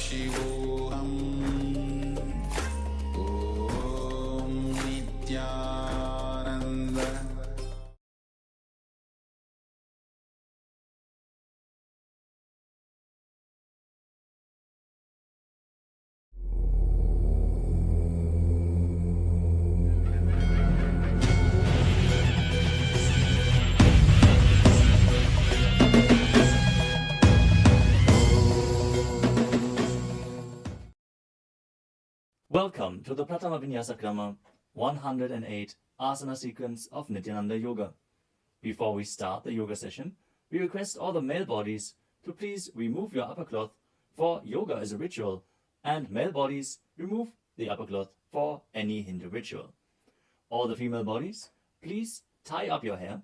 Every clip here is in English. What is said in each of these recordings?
Paramashivoham Om Nityananda. Welcome to the Pratama Vinyasa Krama 108 Asana sequence of Nityananda Yoga. Before we start the yoga session, we request all the male bodies to please remove your upper cloth, for yoga is a ritual, and male bodies remove the upper cloth for any Hindu ritual. All the female bodies, please tie up your hair,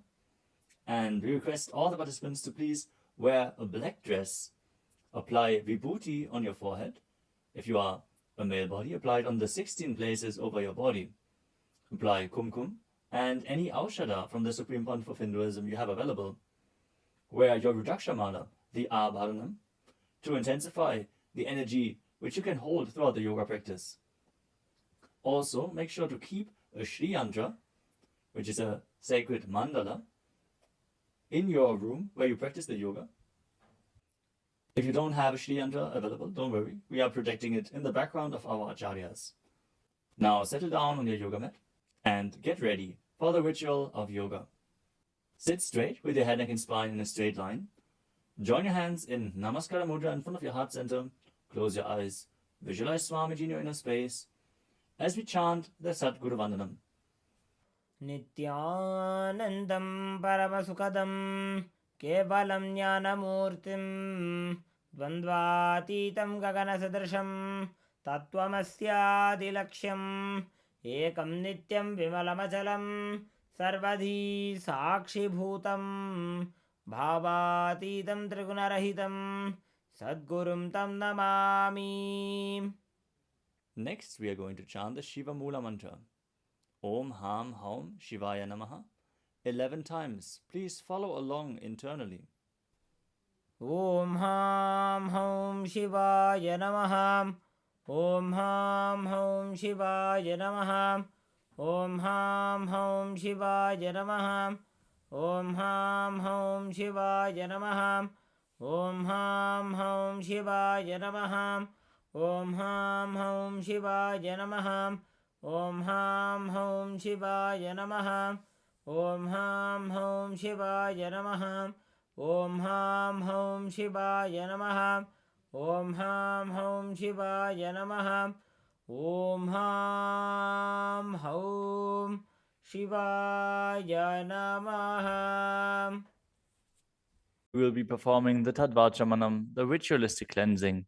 and we request all the participants to please wear a black dress, apply vibhuti on your forehead. If you are a male body, apply it on the 16 places over your body. Apply kumkum and any aushadha from the Supreme Pontiff of Hinduism you have available. Wear your Rudraksha mala, the abharanam, to intensify the energy which you can hold throughout the yoga practice. Also, make sure to keep a Shri Yantra, which is a sacred mandala, in your room where you practice the yoga. If you don't have a Shri Yantra available, don't worry. We are projecting it in the background of our acharyas. Now settle down on your yoga mat and get ready for the ritual of yoga. Sit straight with your head, neck and spine in a straight line. Join your hands in Namaskara Mudra in front of your heart center. Close your eyes. Visualize Swamiji in your inner space as we chant the Sadguru Vandanam. Nityanandam Paramasukadam Kevalam Jnanamurtim Dvandvatitam Gaganasadrasham Tattvamasyaadilaksham Ekam Nityam Vimalamachalam Sarvadhi Sakshibhutam Bhavatitam Trigunarahitam Sadgurum Tam Namami. Next, we are going to chant the Shiva Mula mantra. Om Ham Haum Shivaya Namaha 11 times. Please follow along internally. Om Ham Haum Shivaya Namaha. Om Ham Haum Shivaya Namaha. Om Ham Haum Shivaya Namaha. Om Ham Haum Shivaya Namaha. Om Ham Haum Shivaya Namaha. Om Ham Haum Shivaya Namaha. Om Ham Haum Shivaya Namaha. Om Ham Haum Shivaya Namaha. Om Ham Haum Shivaya Namaha. Om Ham Haum Shivaya Namaha. Om Ham Haum Shivaya Namaha. We will be performing the Tadvachamanam, the ritualistic cleansing.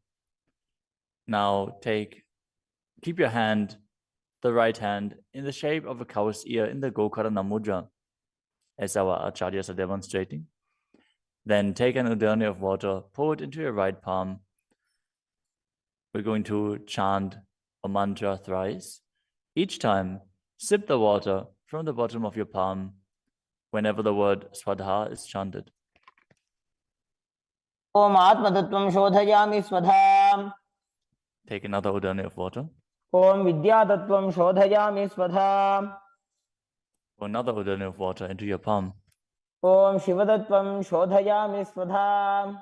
Now keep your hand, the right hand, in the shape of a cow's ear in the Gokarana Mudra, as our acharyas are demonstrating. Then take an udani of water, pour it into your right palm. We're going to chant a mantra thrice. Each time, sip the water from the bottom of your palm whenever the word Swadha is chanted. Om Atmatattvam Shodhayami Swadham. Take another udani of water. Om Vidyatattvam Shodhayami Swadham. Pour another udani of water into your palm. Om Shivadattvam Shodhayami Swadham.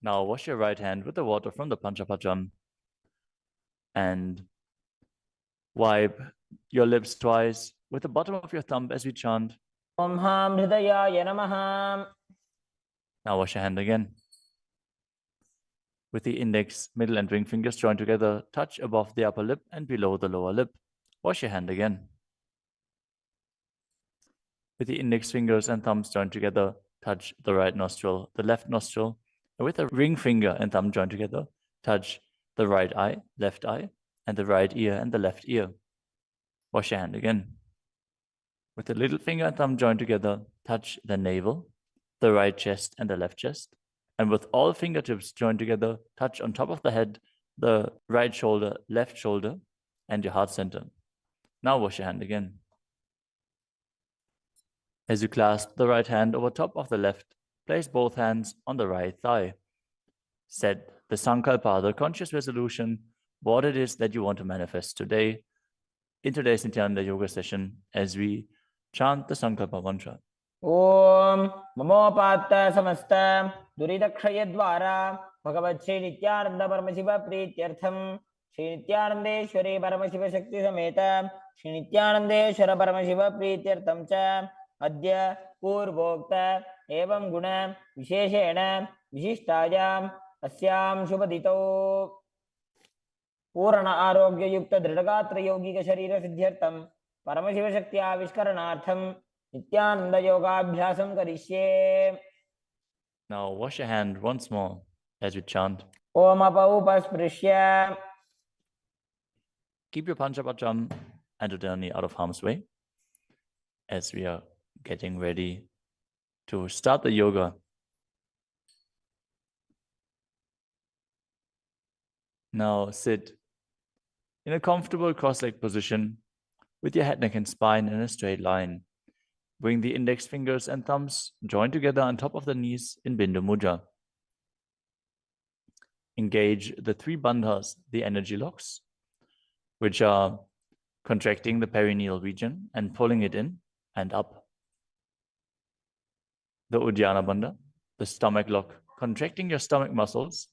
Now wash your right hand with the water from the Panchapajam and wipe your lips twice with the bottom of your thumb as we chant. Om Ham Hridayaya Namaha. Now wash your hand again. With the index, middle and ring fingers joined together, touch above the upper lip and below the lower lip. Wash your hand again. With the index fingers and thumbs joined together, touch the right nostril, the left nostril. And with the ring finger and thumb joined together, touch the right eye, left eye, and the right ear and the left ear. Wash your hand again. With the little finger and thumb joined together, touch the navel, the right chest and the left chest. And with all fingertips joined together, touch on top of the head, the right shoulder, left shoulder, and your heart center. Now wash your hand again. As you clasp the right hand over top of the left, place both hands on the right thigh. Set the sankalpa, the conscious resolution, what it is that you want to manifest today in today's Nityananda Yoga session as we chant the sankalpa mantra. ॐ ममोपात्त समस्त दुरितक्षयद्वारा भगवत् श्री नित्यानंद परमशिव प्रीत्यर्थम श्री नित्यानंदेश्वरी परमशिव शक्ति समेत श्री नित्यानंदेश्वर परमशिव प्रीत्यर्थम च अद्य पूर्वोक्त एवं गुण विशेषेण विशिष्टायाम् अस्यां शुभदितौ पूर्ण आरोग्य युक्त दृढ़गात्र यौगिक शरीर सिद्ध्यर्थम परमशिव शक्ति आविष्करणार्थम नित्यानंद योगाभ्यासं करिष्ये. Now wash your hand once more as we chant. Om अपौपस्पृश्य. Keep your Panchapacham and Udani out of harm's way as we are getting ready to start the yoga. Now sit in a comfortable cross-legged position with your head, neck, and spine in a straight line. Bring the index fingers and thumbs joined together on top of the knees in Bindu Mudra. Engage the three bandhas, the energy locks, which are contracting the perineal region and pulling it in and up. The Uddiyana Bandha, the stomach lock, contracting your stomach muscles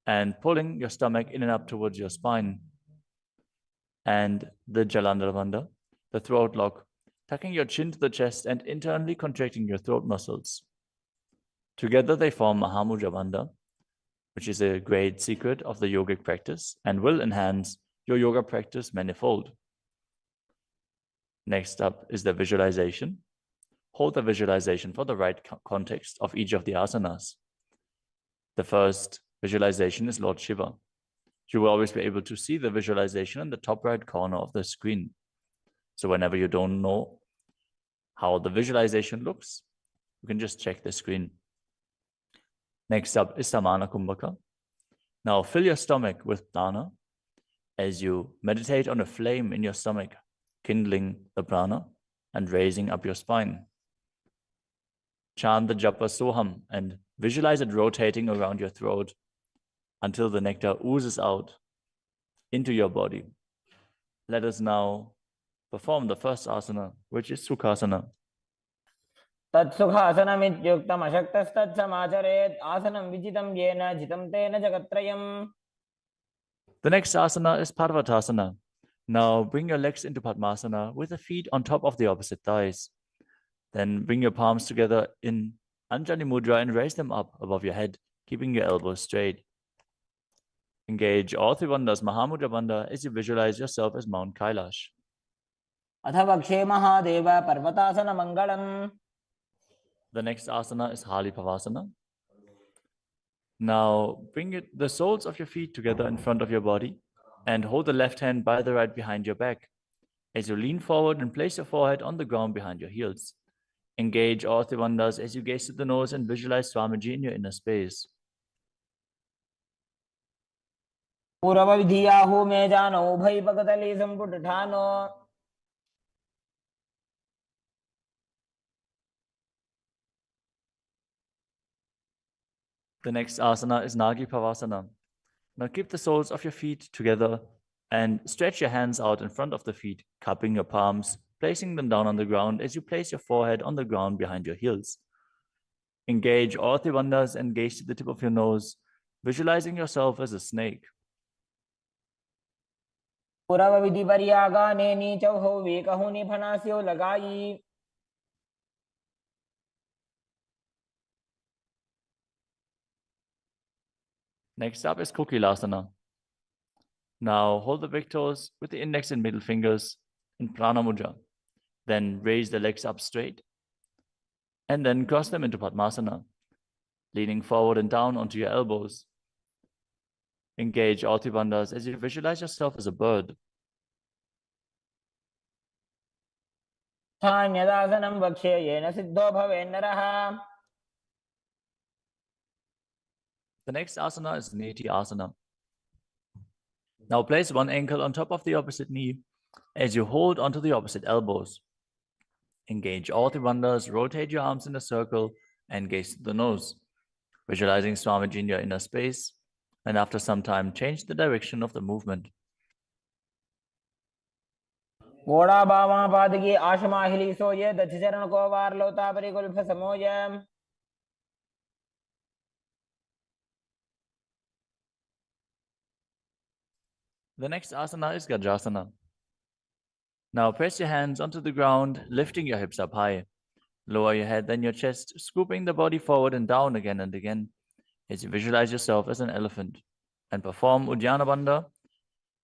and pulling your stomach in and up towards your spine. And the Jalandhara Bandha, the throat lock, tucking your chin to the chest and internally contracting your throat muscles. Together they form Mahamudra Bandha, which is a great secret of the yogic practice and will enhance your yoga practice manifold. Next up is the visualization. Hold the visualization for the right context of each of the asanas. The first visualization is Lord Shiva. You will always be able to see the visualization in the top right corner of the screen. So whenever you don't know how the visualization looks, you can just check the screen. Next up is Samana Kumbhaka. Now fill your stomach with prana as you meditate on a flame in your stomach, kindling the prana and raising up your spine. Chant the japa soham and visualize it rotating around your throat until the nectar oozes out into your body. Let us now perform the first asana, which is Sukhasana. तत्सुखासनमित्युक्तम् अशक्तस्तत्समाचरेत् आसनं विजितं येन जितं तेन जगत्त्रयम्. The next asana is Parvatasana. Now bring your legs into Padmasana with the feet on top of the opposite thighs. Then bring your palms together in Anjali Mudra and raise them up above your head, keeping your elbows straight. Engage all three bandhas, Mahamudra Bandha, as you visualize yourself as Mount Kailash. अथ वक्षे Mahadev पर्वतासनमङ्गलम्. The next asana is Halipavasana. Now bring the soles of your feet together in front of your body and hold the left hand by the right behind your back. As you lean forward and place your forehead on the ground behind your heels. Engage all three bandhas as you gaze to the nose and visualize Swamiji in your inner space. पूर्वविधियाहु मे जानो उभय पकतली संपुटठानो. The next asana is Nagi Pavasana. Now keep the soles of your feet together and stretch your hands out in front of the feet, cupping your palms, placing them down on the ground as you place your forehead on the ground behind your heels. Engage all three bandhas and gaze to the tip of your nose, visualizing yourself as a snake. पूर्वविधि पर्यागाने नीचौ वेकहुनि फनास्यो लगाई. Next up is Kokilasana. Now hold the big toes with the index and middle fingers in Prana Mudra. Then raise the legs up straight and then cross them into Padmasana, leaning forward and down onto your elbows. Engage all three bandhas as you visualize yourself as a bird. स्थान्यदासनं वक्ष्ये yen Sidho भवेन्नरः. The next asana is Neti Asana. Now place one ankle on top of the opposite knee as you hold onto the opposite elbows. Engage all three bandhas, rotate your arms in a circle and gaze to the nose. Visualizing Swamiji in your inner space, and after some time, change the direction of the movement. घोड़ा बामा पादगी आशमाहिली सोये दधि चरण को वार लोता परिकुल्फ समोय. The next asana is Gajasana. Now press your hands onto the ground, lifting your hips up high. Lower your head, then your chest, scooping the body forward and down again and again as you visualize yourself as an elephant. And perform Uddiyana Bandha,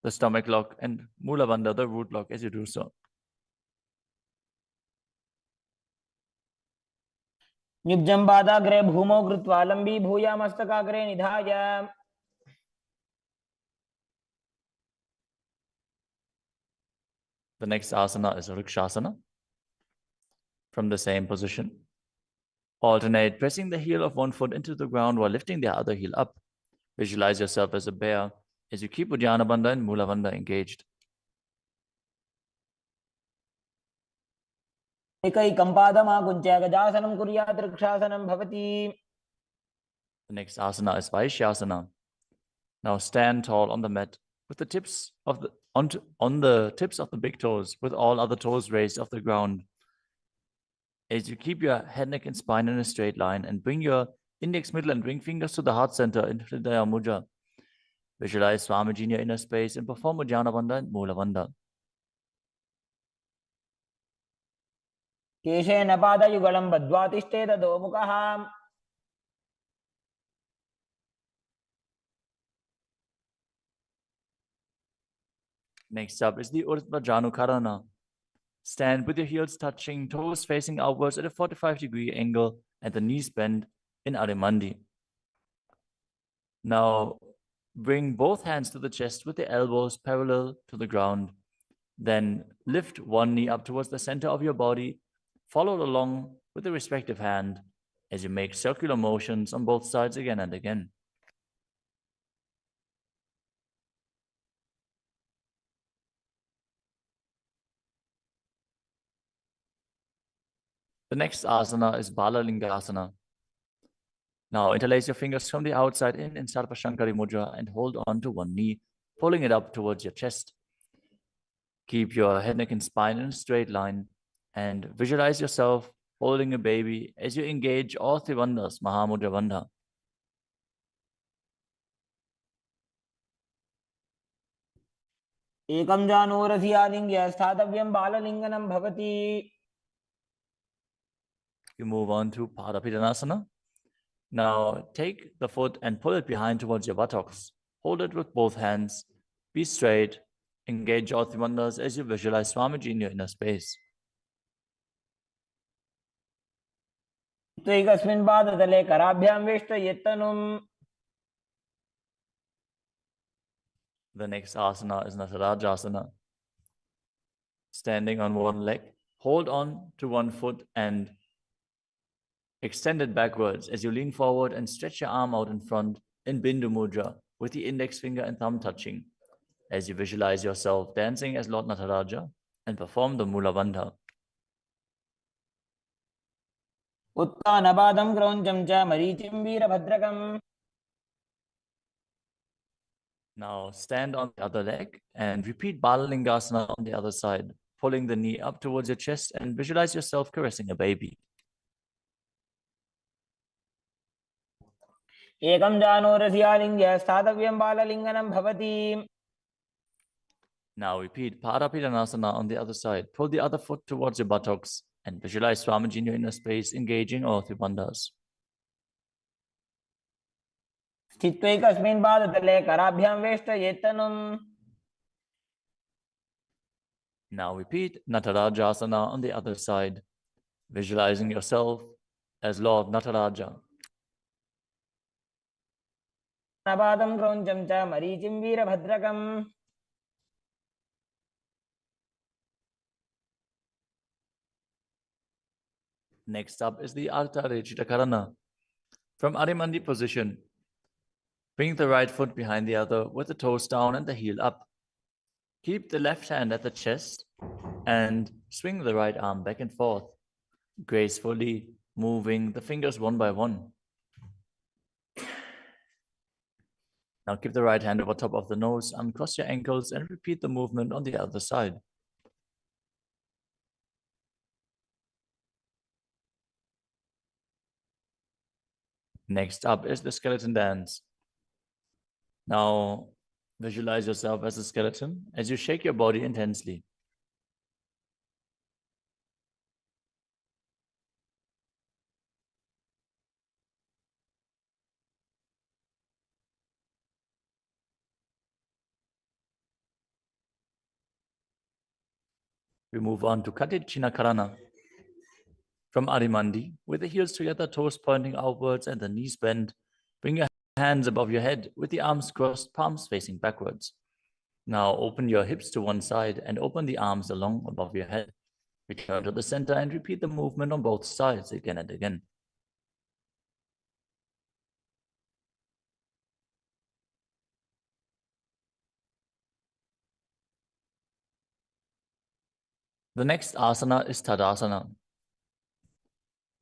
the stomach lock, and Mula Bandha, the root lock, as you do so. निब्जं पादाग्रे भूमौ कृत्वा लम्बी भूया मस्तकाग्रे निधाय. The next asana is Vrikshasana. From the same position, alternate pressing the heel of one foot into the ground while lifting the other heel up. Visualize yourself as a bear as you keep Uddiyana Bandha and Mula Bandha engaged. एकैकं पादमाकुञ्च्य गजासनं कुर्यात् वृक्षासनं भवति. The next asana is Vaishyasana. Now stand tall on the mat with the tips of the on the tips of the big toes, with all other toes raised off the ground. As you keep your head, neck, and spine in a straight line, and bring your index, middle, and ring fingers to the heart center in Hridaya Mudra. Visualize Swamiji in your inner space and perform Uddiyana Bandha and Mula Bandha. केशेन पादयुगलं बद्ध्वा तिष्ठेत अधोमुखः. Next up is the Urdhva Janukarana. Stand with your heels touching, toes facing outwards at a 45-degree angle, and the knees bent in Adimandi. Now, bring both hands to the chest with the elbows parallel to the ground. Then lift one knee up towards the center of your body, followed along with the respective hand as you make circular motions on both sides again and again. The next asana is Balalingasana. Now interlace your fingers from the outside in Sarvashankari Mudra and hold on to one knee, pulling it up towards your chest. Keep your head, neck, and spine in a straight line and visualize yourself holding a baby as you engage all three bandhas, Mahamudra Bandha. एकं जानूरसि आलिङ्ग्य स्थातव्यं बाललिङ्गनं भवति. You move on to Padapidanasana. Now take the foot and pull it behind towards your buttocks. Hold it with both hands. Be straight. Engage all three bandhas as you visualize Swamiji in your inner space. एकस्मिन् पादतले कराभ्यां वेष्टयेत्तनुम्. The next asana is Natarajasana. Standing on one leg, hold on to one foot and extend it backwards as you lean forward and stretch your arm out in front in Bindu Mudra with the index finger and thumb touching as you visualize yourself dancing as Lord Nataraja and perform the Mula Bandha. उत्तानपादं क्रौञ्चं च मरीचिं वीरभद्रकम्. Now stand on the other leg and repeat Balalingasana on the other side, pulling the knee up towards your chest and visualize yourself caressing a baby. एकं जानूरसि आलिङ्ग्य स्थातव्यं बाललिङ्गनं भवति. Now repeat Padapidanasana on the other side. Pull the other foot towards your buttocks and visualize Swamiji in your inner space, engaging all three bandhas. स्थित्वैकस्मिन् पादतले कराभ्यां वेष्टयेत्तनुम्. Now repeat Natarajasana on the other side, visualizing yourself as Lord Nataraja. पादं क्रौञ्चं च मरीचिं वीरभद्रकम्. Next up is the Ardha Rechitakarana. From Adimandi position, bring the right foot behind the other with the toes down and the heel up. Keep the left hand at the chest and swing the right arm back and forth, gracefully moving the fingers one by one. Now keep the right hand over top of the nose, uncross your ankles, and repeat the movement on the other side. Next up is the skeleton dance. Now visualize yourself as a skeleton as you shake your body intensely. We move on to Karana. From Adimandi, with the heels together, toes pointing outwards and the knees bent. Bring your hands above your head with the arms crossed, palms facing backwards. Now open your hips to one side and open the arms along above your head. Return to the center and repeat the movement on both sides again and again. The next asana is Tadasana.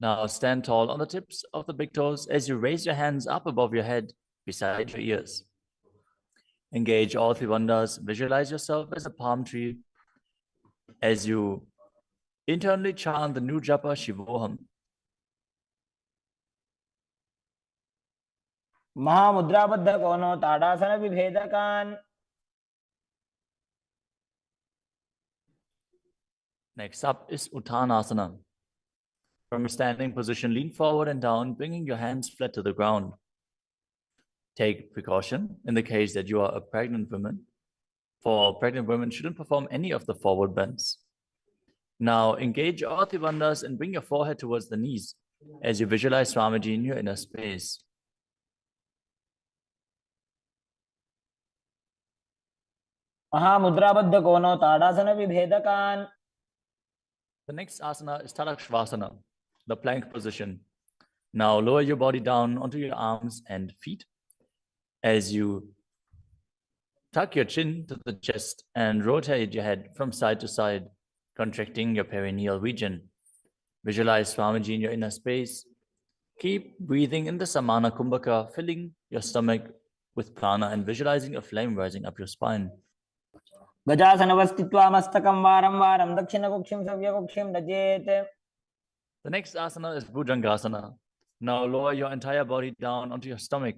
Now stand tall on the tips of the big toes as you raise your hands up above your head, beside your ears. Engage all three bandhas. Visualize yourself as a palm tree as you internally chant the new japa Shivoham. महामुद्राबद्ध कोनो ताड़ासन विभेदकान्. Next up is Uttanasana. From a standing position, lean forward and down, bringing your hands flat to the ground. Take precaution in the case that you are a pregnant woman. For pregnant women, shouldn't perform any of the forward bends. Now engage all three bandhas and bring your forehead towards the knees as you visualize Swamiji in your inner space. महामुद्राबद्ध कोनो ताड़ासन विभेदकान्. The next asana is Tadakshvasana, the plank position. Now lower your body down onto your arms and feet as you tuck your chin to the chest and rotate your head from side to side, contracting your perineal region. Visualize Swamiji in your inner space. Keep breathing in the Samana Kumbhaka, filling your stomach with prana and visualizing a flame rising up your spine. गजासनवस्थित्वा मस्तकं वारं वारं दक्षिणकुक्षिं सव्यकुक्षिं नजेत्. The next asana is Bhujangasana. Now lower your entire body down onto your stomach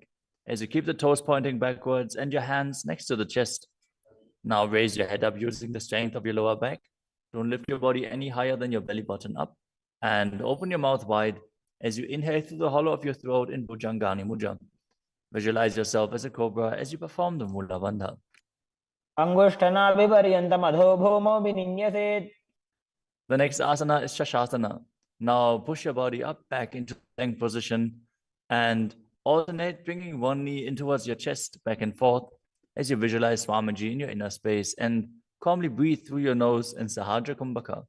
as you keep the toes pointing backwards and your hands next to the chest. Now raise your head up using the strength of your lower back. Don't lift your body any higher than your belly button up. And open your mouth wide as you inhale through the hollow of your throat in Bhujangani Mudra. Visualize yourself as a cobra as you perform the Mula Bandha. अंगुष्ठनाभिपर्यन्तम् अधोभूमौ विनिन्यसेत्. The next asana is Shashasana. Now push your body up back into plank position and alternate bringing one knee in towards your chest back and forth as you visualize Swamiji in your inner space and calmly breathe through your nose in Sahadra Kumbhaka.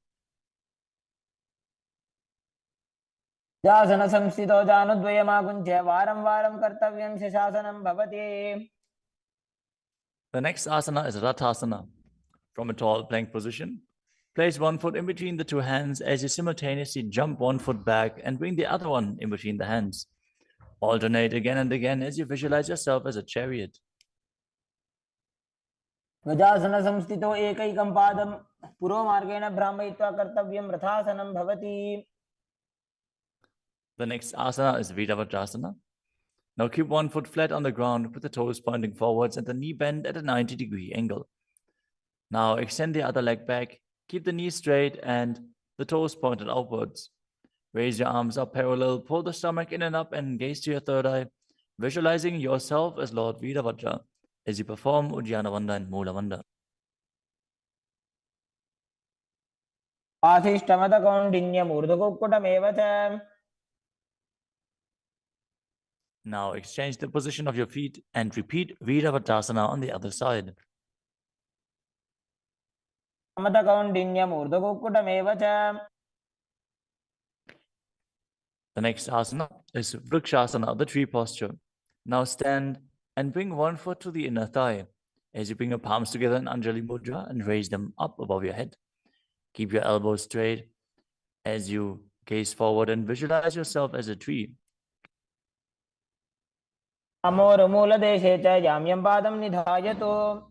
जासन संस्थितो जानुद्वयमाकुञ्च्य वारं वारं कर्तव्यं शशासनं भवति. The next asana is Rathasana. From a tall plank position, place one foot in between the two hands as you simultaneously jump one foot back and bring the other one in between the hands. Alternate again and again as you visualize yourself as a chariot. गजासन संस्थितो एकैकं पादं पुरोमार्गेण भ्रामयित्वा कर्तव्यं रथासनं भवति. The next asana is Viravatrasana. Now keep one foot flat on the ground with the toes pointing forwards and the knee bent at a 90-degree angle. Now extend the other leg back, keep the knee straight and the toes pointed outwards. Raise your arms up parallel, pull the stomach in and up and gaze to your third eye, visualizing yourself as Lord Virabhadra as you perform Uddiyana Bandha and Mula Bandha. आशिष्टमदकौण्डिन्यमूर्धकुक्कुटमेव च. Now exchange the position of your feet and repeat Virabhadrasana on the other side. मदकौण्डिन्यमूर्धकुक्कुटमेव च. The next asana is Vrikshasana, the tree posture. Now stand and bring one foot to the inner thigh as you bring your palms together in Anjali Mudra and raise them up above your head. Keep your elbows straight as you gaze forward and visualize yourself as a tree. अमोरुमूलदेशे च जाम्यं पादं निधायतु.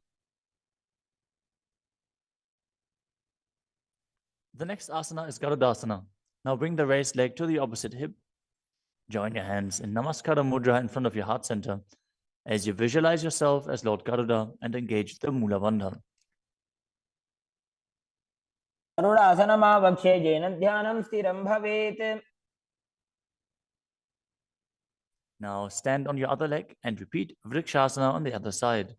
The next asana is Garudasana. Now bring the raised leg to the opposite hip. Join your hands in Namaskara Mudra in front of your heart center as you visualize yourself as Lord Garuda and engage the Mula Bandha. गरुडासनमावक्षे येन ध्यानं स्थिरं भवेत्. Now stand on your other leg and repeat Vrikshasana on the other side.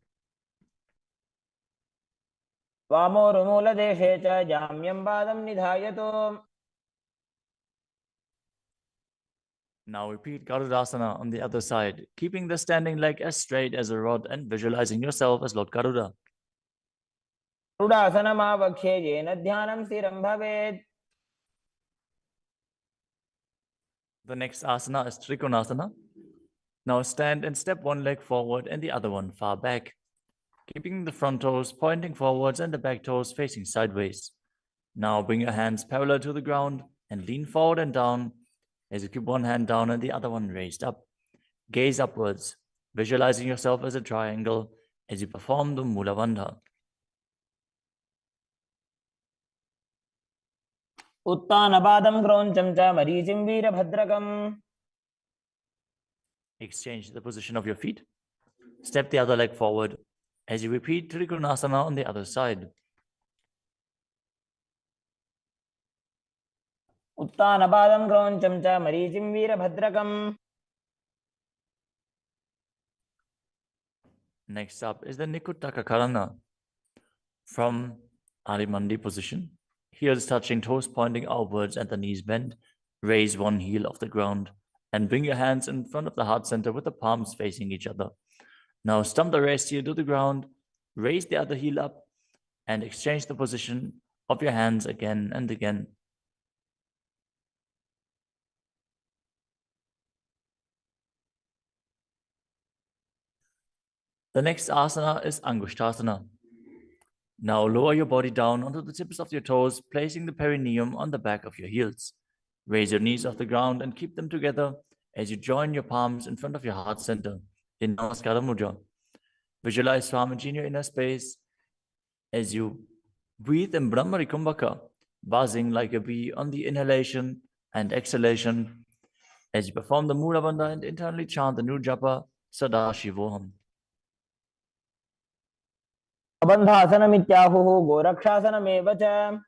वामोरुमूलदेशे च जाम्यं पादं निधायतु. Now repeat Garudasana on the other side, keeping the standing leg as straight as a rod and visualizing yourself as Lord Garuda. गरुडासनमावक्षे येन ध्यानं स्थिरं भवेत्. The next asana is Trikonasana. Now stand and step one leg forward and the other one far back, keeping the front toes pointing forwards and the back toes facing sideways. Now bring your hands parallel to the ground and lean forward and down as you keep one hand down and the other one raised up. Gaze upwards, visualizing yourself as a triangle as you perform the Mula Bandha. उत्तानपादं क्रौञ्चं च मरीचिं वीरभद्रकम्. Exchange the position of your feet. Step the other leg forward as you repeat Trikonasana on the other side. उत्तानपादं क्रौञ्चं च मरीचिं वीरभद्रकम्. Next up is the Nikuttaka Karana. From Arimandi position, heels touching, toes pointing outwards and the knees bent, raise one heel off the ground and bring your hands in front of the heart center with the palms facing each other. Now stump the rest heel to the ground, raise the other heel up and exchange the position of your hands again and again. The next asana is Angushtasana. Now lower your body down onto the tips of your toes, placing the perineum on the back of your heels. Raise your knees off the ground and keep them together as you join your palms in front of your heart center in Namaskara Mudra. Visualize Swamiji in your inner space as you breathe in Brahmari Kumbhaka, buzzing like a bee on the inhalation and exhalation as you perform the Mula Bandha and internally chant the new japa Sadashivoham. बन्धासनमित्याहुः गोरक्षासनमेव च.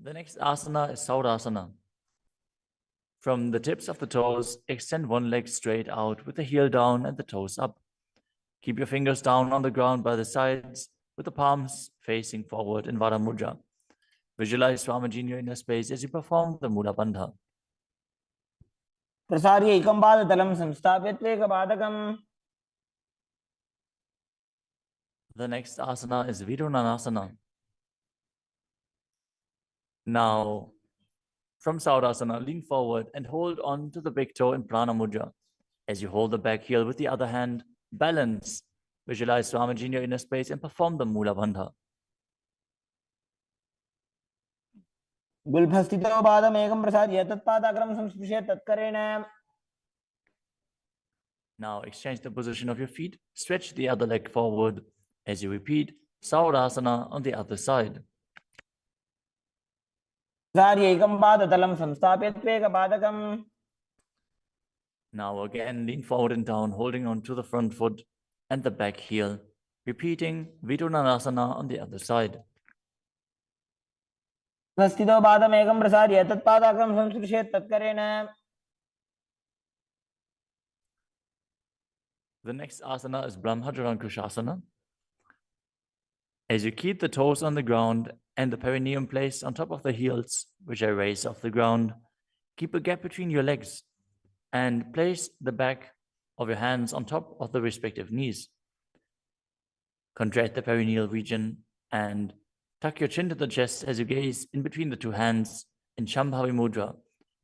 The next asana is Saurasana. From the tips of the toes, extend one leg straight out with the heel down and the toes up. Keep your fingers down on the ground by the sides with the palms facing forward in Vara Mudra. Visualize Swamiji in your inner space as you perform the Mula Bandha. प्रसार्य एकं पादतलं संस्थाप्य त्वेकपादकम्. The next asana is Vidunanasana. Now, from Saurasana, lean forward and hold on to the big toe in Prana Mudra. As you hold the back heel with the other hand, balance. Visualize Swamiji in your inner space and perform the Mula Bandha. गुल्फस्थितो पादमेकं प्रसार्य तत्पादाग्रं संस्पृश्य तत्करेण. Now exchange the position of your feet. Stretch the other leg forward as you repeat Saurasana on the other side. प्रसार्य एकं पादतलं संस्थाप्य त्वेकपादकम्. Now again, lean forward and down, holding on to the front foot and the back heel. Repeating Vidunanasana on the other side. स्थितो पादमेकं प्रसार्य तत्पादाग्रं संस्पृश्य तत्करेण. The next asana is Brahmajarankushasana. As you keep the toes on the ground and the perineum placed on top of the heels, which are raised off the ground, keep a gap between your legs and place the back of your hands on top of the respective knees. Contract the perineal region and tuck your chin to the chest as you gaze in between the two hands in Shambhavi Mudra,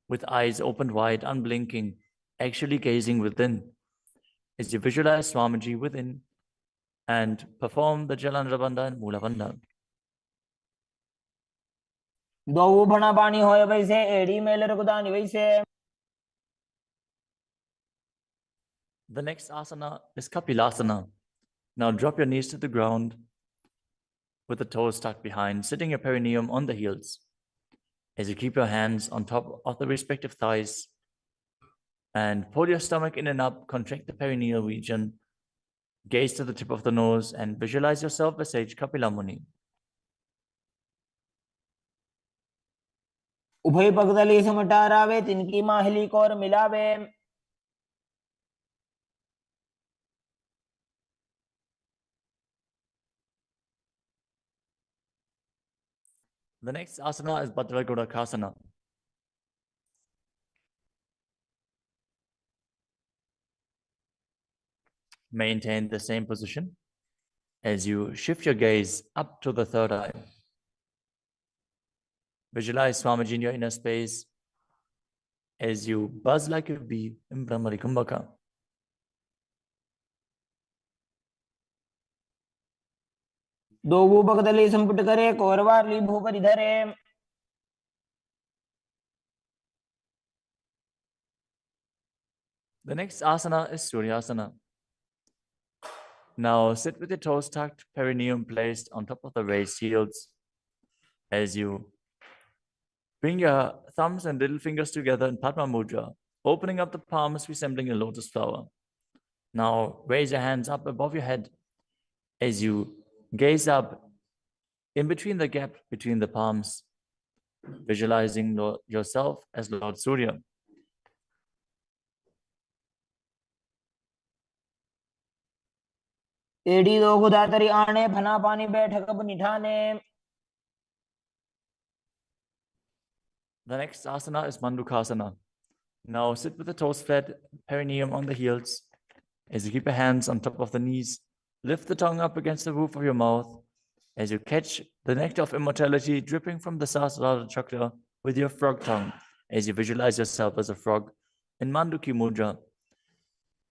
with eyes opened wide, unblinking, actually gazing within. As you visualize Swamiji within and perform the Jalandhara Bandha and Mula Bandha. द्वौ भणपाणि होय वैसे AD mail रघुदानि वैसे. The next asana is Kapilasana. Now drop your knees to the ground with the toes tucked behind, sitting your perineum on the heels. As you keep your hands on top of the respective thighs and pull your stomach in and up, contract the perineal region, gaze to the tip of the nose and visualize yourself as Sage Kapila Muni. उभय पगदली समटारावे तिनकी Mahuli core मिलावे। The next asana is Bhadragodakasana. Maintain the same position as you shift your gaze up to the third eye. Visualize Swamiji in your inner space as you buzz like a bee in Brahmari Kumbhaka. दो वो पगदली संपुट करे कोरवारली भूपरि धरे। The next asana is Suryasana. Now sit with your toes tucked, perineum placed on top of the raised heels. As you bring your thumbs and little fingers together in Padma Mudra, opening up the palms resembling a lotus flower. Now raise your hands up above your head as you gaze up in between the gap between the palms, visualizing yourself as Lord Surya. एडी दो गुदातरी आने फना पानी बैठक अब निठाने। The next asana is Mandukasana. Now sit with the toes flat, perineum on the heels. As you keep your hands on top of the knees, lift the tongue up against the roof of your mouth. As you catch the nectar of immortality dripping from the Sahasrara chakra with your frog tongue, as you visualize yourself as a frog in Manduki Mudra.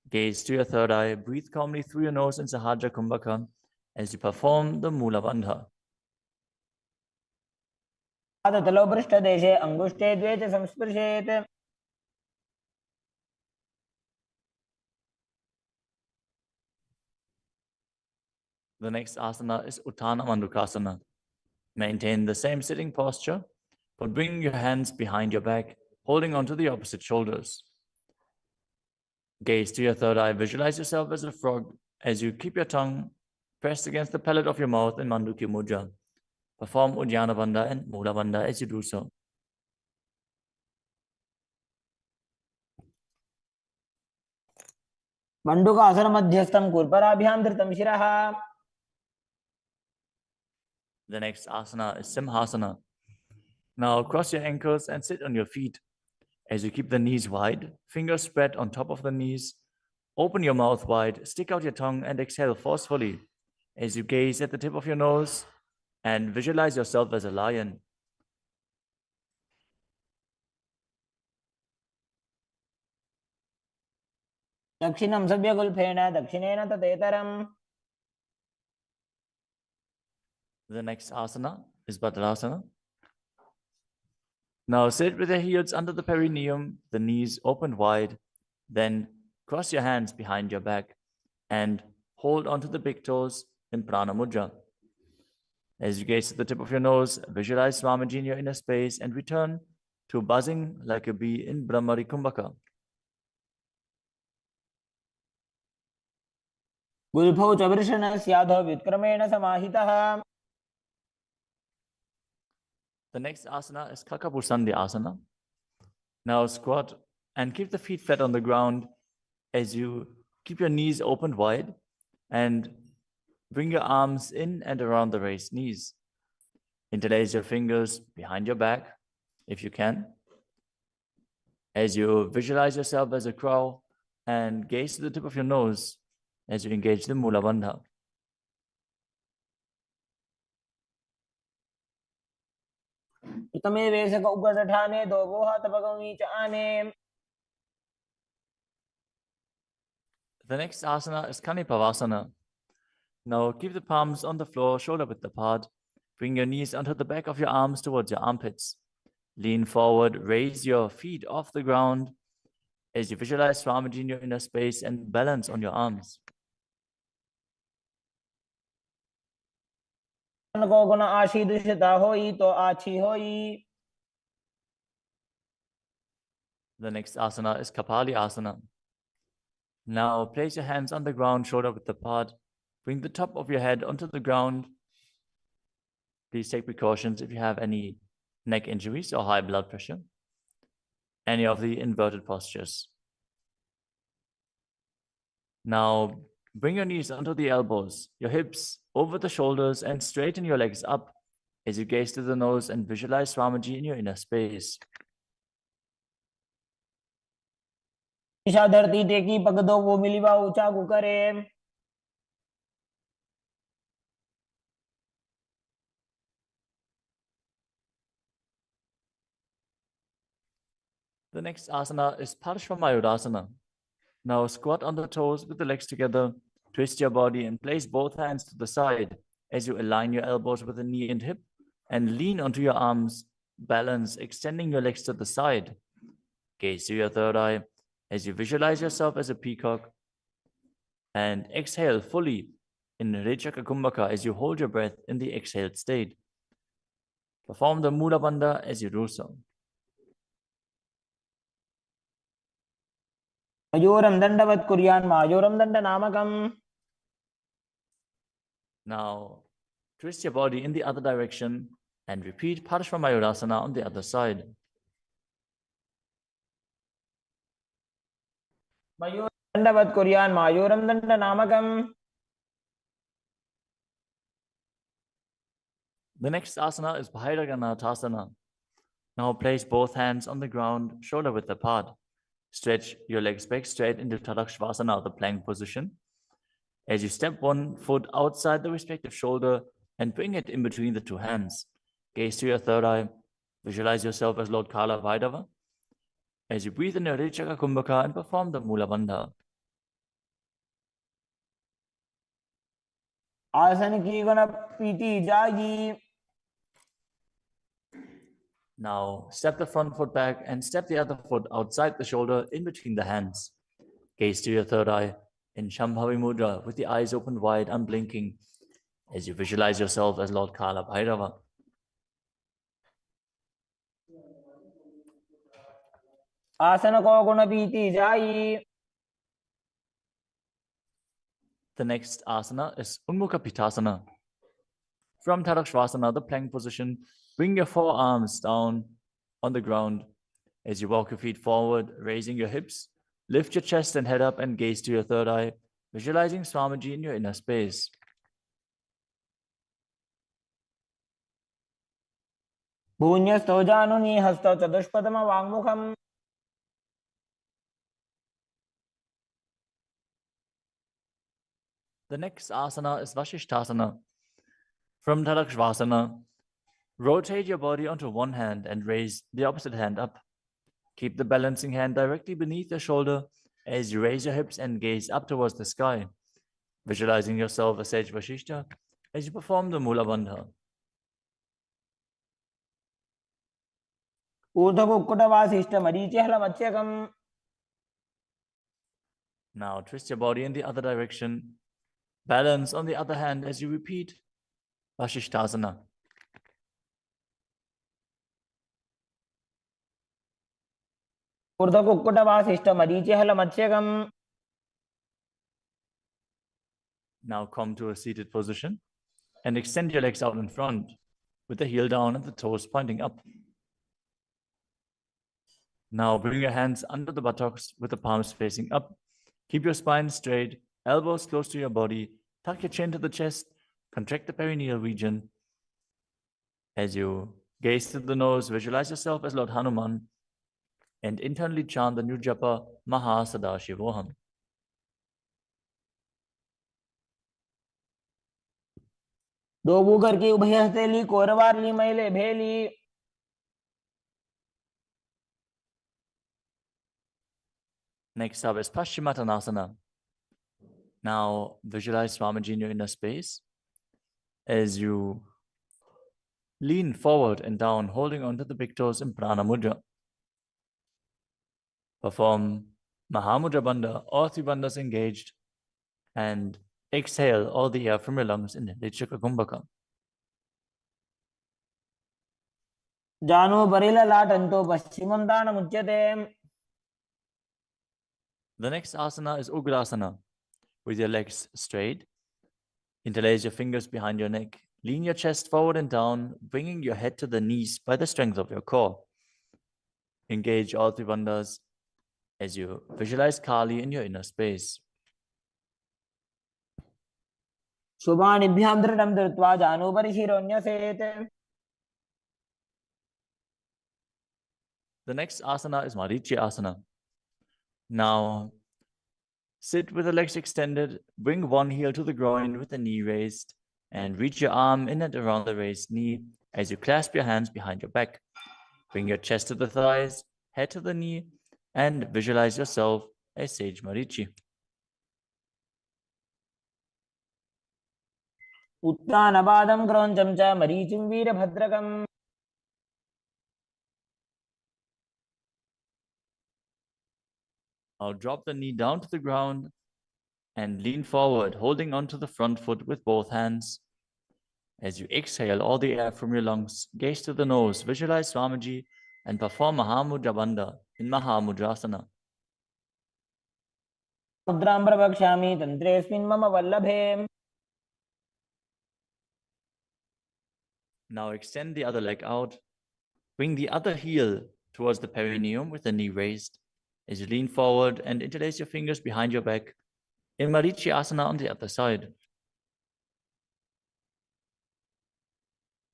Gaze to your third eye, breathe calmly through your nose in Sahajra Kumbhaka as you perform the Mula Bandha. तलो पृष्ठ देशे अंगुष्ठे द्वे च संस्पृशेत्। The next asana is Uttana Mandukasana. Maintain the same sitting posture, but bring your hands behind your back, holding onto the opposite shoulders. Gaze to your third eye, visualize yourself as a frog as you keep your tongue pressed against the palate of your mouth in Manduki Mudra. Perform Uddiyana Bandha and Mula Bandha as you do so. मंडूकासन मध्यस्थं कुर्पराभ्यां धृतं शिरः। The next asana is Simhasana. Now cross your ankles and sit on your feet. As you keep the knees wide, fingers spread on top of the knees, open your mouth wide, stick out your tongue and exhale forcefully as you gaze at the tip of your nose and visualize yourself as a lion. दक्षिणं सव्यगुल्फेन दक्षिणेन ततेतरम्। The next asana is Bhadrasana. Now sit with your heels under the perineum, the knees open wide, then cross your hands behind your back and hold onto the big toes in Prana Mudra. As you gaze at the tip of your nose, visualize Swamiji in your inner space and return to buzzing like a bee in Brahmari Kumbhaka. गुल्फौ च वृषणस्याधो व्युत्क्रमेण समाहितः। The next asana is Kakapusandi Asana. Now squat and keep the feet flat on the ground as you keep your knees opened wide and bring your arms in and around the raised knees. Interlace your fingers behind your back if you can. As you visualize yourself as a crow and gaze to the tip of your nose as you engage the Mula Bandha. प्रथमे वेशक उपसठाने दो वो हाथ भगवनी च आने। The next asana is Kanipavasana. Now keep the palms on the floor, shoulder width apart. Bring your knees onto the back of your arms towards your armpits. Lean forward, raise your feet off the ground as you visualize Swamiji in your inner space and balance on your arms. को गुण आशीर्षिता होई तो आछी होई. The next asana is Kapali Asana. Now place your hands on the ground, shoulder width apart. Bring the top of your head onto the ground. Please take precautions if you have any neck injuries or high blood pressure. Any of the inverted postures. Now bring your knees onto the elbows, your hips over the shoulders, and straighten your legs up as you gaze to the nose and visualize Swamiji in your inner space. Isha धरती टेकी पग दो वो मिलीवा ऊंचा करे. The next asana is Parshvamayurasana. Now squat on the toes with the legs together, twist your body and place both hands to the side as you align your elbows with the knee and hip and lean onto your arms, balance, extending your legs to the side. Gaze to your third eye as you visualize yourself as a peacock and exhale fully in Rechaka Kumbhaka as you hold your breath in the exhaled state. Perform the Mula Bandha as you do so. मयूरं दंडवत् कुर्यान् मायूरं दंड नामकम्. Now twist your body in the other direction and repeat Parshvamayurasana on the other side. मयूरं दंडवत् कुर्यान् मायूरं दंड नामकम्. The next asana is Bhairaganathasana. Now place both hands on the ground, shoulder width apart. Stretch your legs back straight into Tadakshvasana, the plank position. As you step one foot outside the respective shoulder and bring it in between the two hands. Gaze to your third eye. Visualize yourself as Lord Kala Vaidava. As you breathe in your Rechaka Kumbhaka and perform the Mula Bandha. आसन की गुण पीती जागी. Now step the front foot back and step the other foot outside the shoulder in between the hands. Gaze to your third eye in Shambhavi Mudra with the eyes open wide, unblinking, as you visualize yourself as Lord Kala Bhairava. आसन को गुण पीती जाई. The next asana is Unmukha Pitasana. From Tadakshvasana, the plank position, bring your forearms down on the ground as you walk your feet forward, raising your hips. Lift your chest and head up and gaze to your third eye, visualizing Swamiji in your inner space. भून्यस्थो जानुनी हस्तौ चतुष्पदम वाङ्मुखम्. The next asana is Vashishthasana. From Tadakshvasana, rotate your body onto one hand and raise the opposite hand up. Keep the balancing hand directly beneath your shoulder as you raise your hips and gaze up towards the sky, visualizing yourself as Sage Vashishta as you perform the Mula Bandha. ऊर्ध्वकुक्कुटवासिष्ठ मरीचि हलमच्यकम्. Now twist your body in the other direction. Balance on the other hand as you repeat Vashishthasana. ऊर्ध्वकुक्कुटवासिष्ठ मरीचि हलमच्यकम्. Now come to a seated position and extend your legs out in front with the heel down and the toes pointing up. Now bring your hands under the buttocks with the palms facing up. Keep your spine straight, elbows close to your body. Tuck your chin to the chest. Contract the perineal region. As you gaze to the nose, visualize yourself as Lord Hanuman and internally chant the new japa Mahasadashivoham. दो Booker की उभय हथेली कोरवारली मैले भेली. Next up is Paschimottanasana. Now visualize Swamiji in your inner space as you lean forward and down, holding onto the big toes in Prana Mudra. Perform Mahamudra Bandha, all three bandhas engaged, and exhale all the air from your lungs in Lichaka Kumbhaka. जानो बरिललाटन्तो पश्चिमं दानमुच्यते. The next asana is Ugrasana, with your legs straight. Interlace your fingers behind your neck. Lean your chest forward and down, bringing your head to the knees by the strength of your core. Engage all three bandhas as you visualize Kali in your inner space. शुभानिभ्यां दृढं धृत्वा जानुभरि शिरोन्यसेत्. The next asana is Marichi Asana. Now, sit with the legs extended, bring one heel to the groin with the knee raised, and reach your arm in and around the raised knee as you clasp your hands behind your back. Bring your chest to the thighs, head to the knee, and visualize yourself as Sage Marichi. उत्तानपादं क्रौञ्चं च मरीचिं वीरभद्रकम्. Now drop the knee down to the ground and lean forward, holding onto the front foot with both hands. As you exhale all the air from your lungs, gaze to the nose, visualize Swamiji, and perform Mahamudra Bandha in Mahamudrasana. मुद्रां प्रवक्ष्यामि तन्त्रेऽस्मिन् मम वल्लभे. Now extend the other leg out. Bring the other heel towards the perineum with the knee raised. As you lean forward and interlace your fingers behind your back, in Marichi Asana on the other side.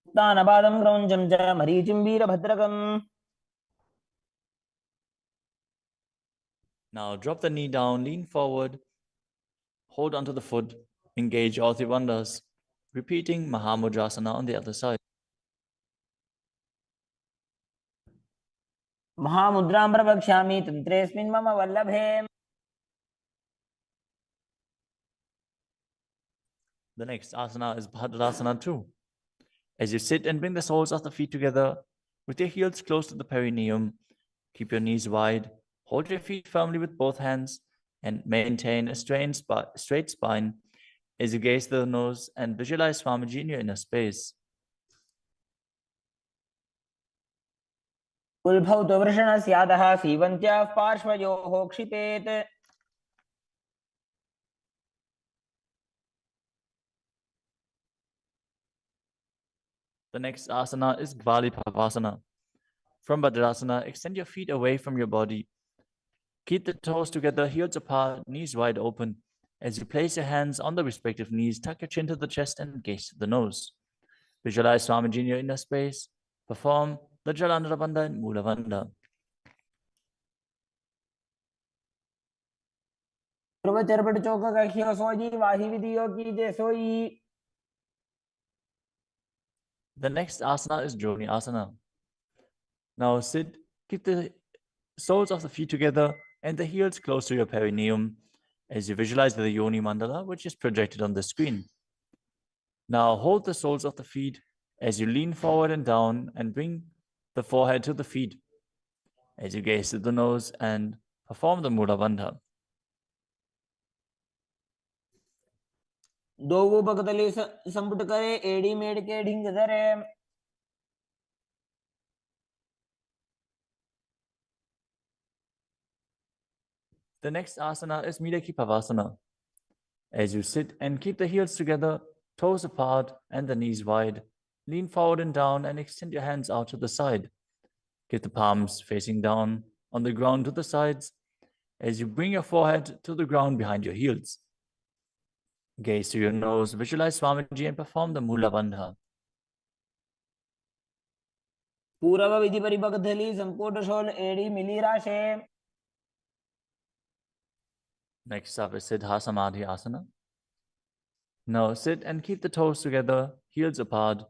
उत्तानपादं क्रौञ्चं च मरीचिं वीरभद्रकम्. Now drop the knee down, lean forward, hold onto the foot, engage all three bandhas, repeating Mahamudrasana on the other side. महामुद्रां प्रवक्ष्यामि तन्त्रेऽस्मिन् मम वल्लभे. The next asana is Bhadrasana 2. As you sit and bring the soles of the feet together, with your heels close to the perineum, keep your knees wide, hold your feet firmly with both hands, and maintain a straight spine as you gaze to the nose and visualize Swamiji in your inner space. कुलभौतो वृषणस्यादः सीवन्त्याः पार्श्वयोः क्षिपेत्. The next asana is Gvalipavasana. From Bhadrasana, extend your feet away from your body. Keep the toes together, heels apart, knees wide open. As you place your hands on the respective knees, tuck your chin to the chest and gaze to the nose. Visualize Swamiji in your inner space. Perform the Jalandhara Bandha and Mula Bandha. ध्रुवचरपट चौक कख्यो सोई वाही विधियों की जय सोई. The next asana is Joni Asana. Now sit, keep the soles of the feet together and the heels close to your perineum as you visualize the Yoni Mandala, which is projected on the screen. Now hold the soles of the feet as you lean forward and down and bring the forehead to the feet as you gaze to the nose and perform the Mula Bandha. दो भगतली संपुट करे एड़ी मेड़ के ढिंग धरे. The next asana is Midaki Pavasana. As you sit and keep the heels together, toes apart and the knees wide, lean forward and down and extend your hands out to the side. Keep the palms facing down on the ground to the sides as you bring your forehead to the ground behind your heels. Gaze to your nose, visualize Swamiji and perform the Mula Bandha. पूर्व विधि परिभगतली संपुट शोल एड़ी मिली राशे. Next up is Siddha Samadhi Asana. Now sit and keep the toes together, heels apart,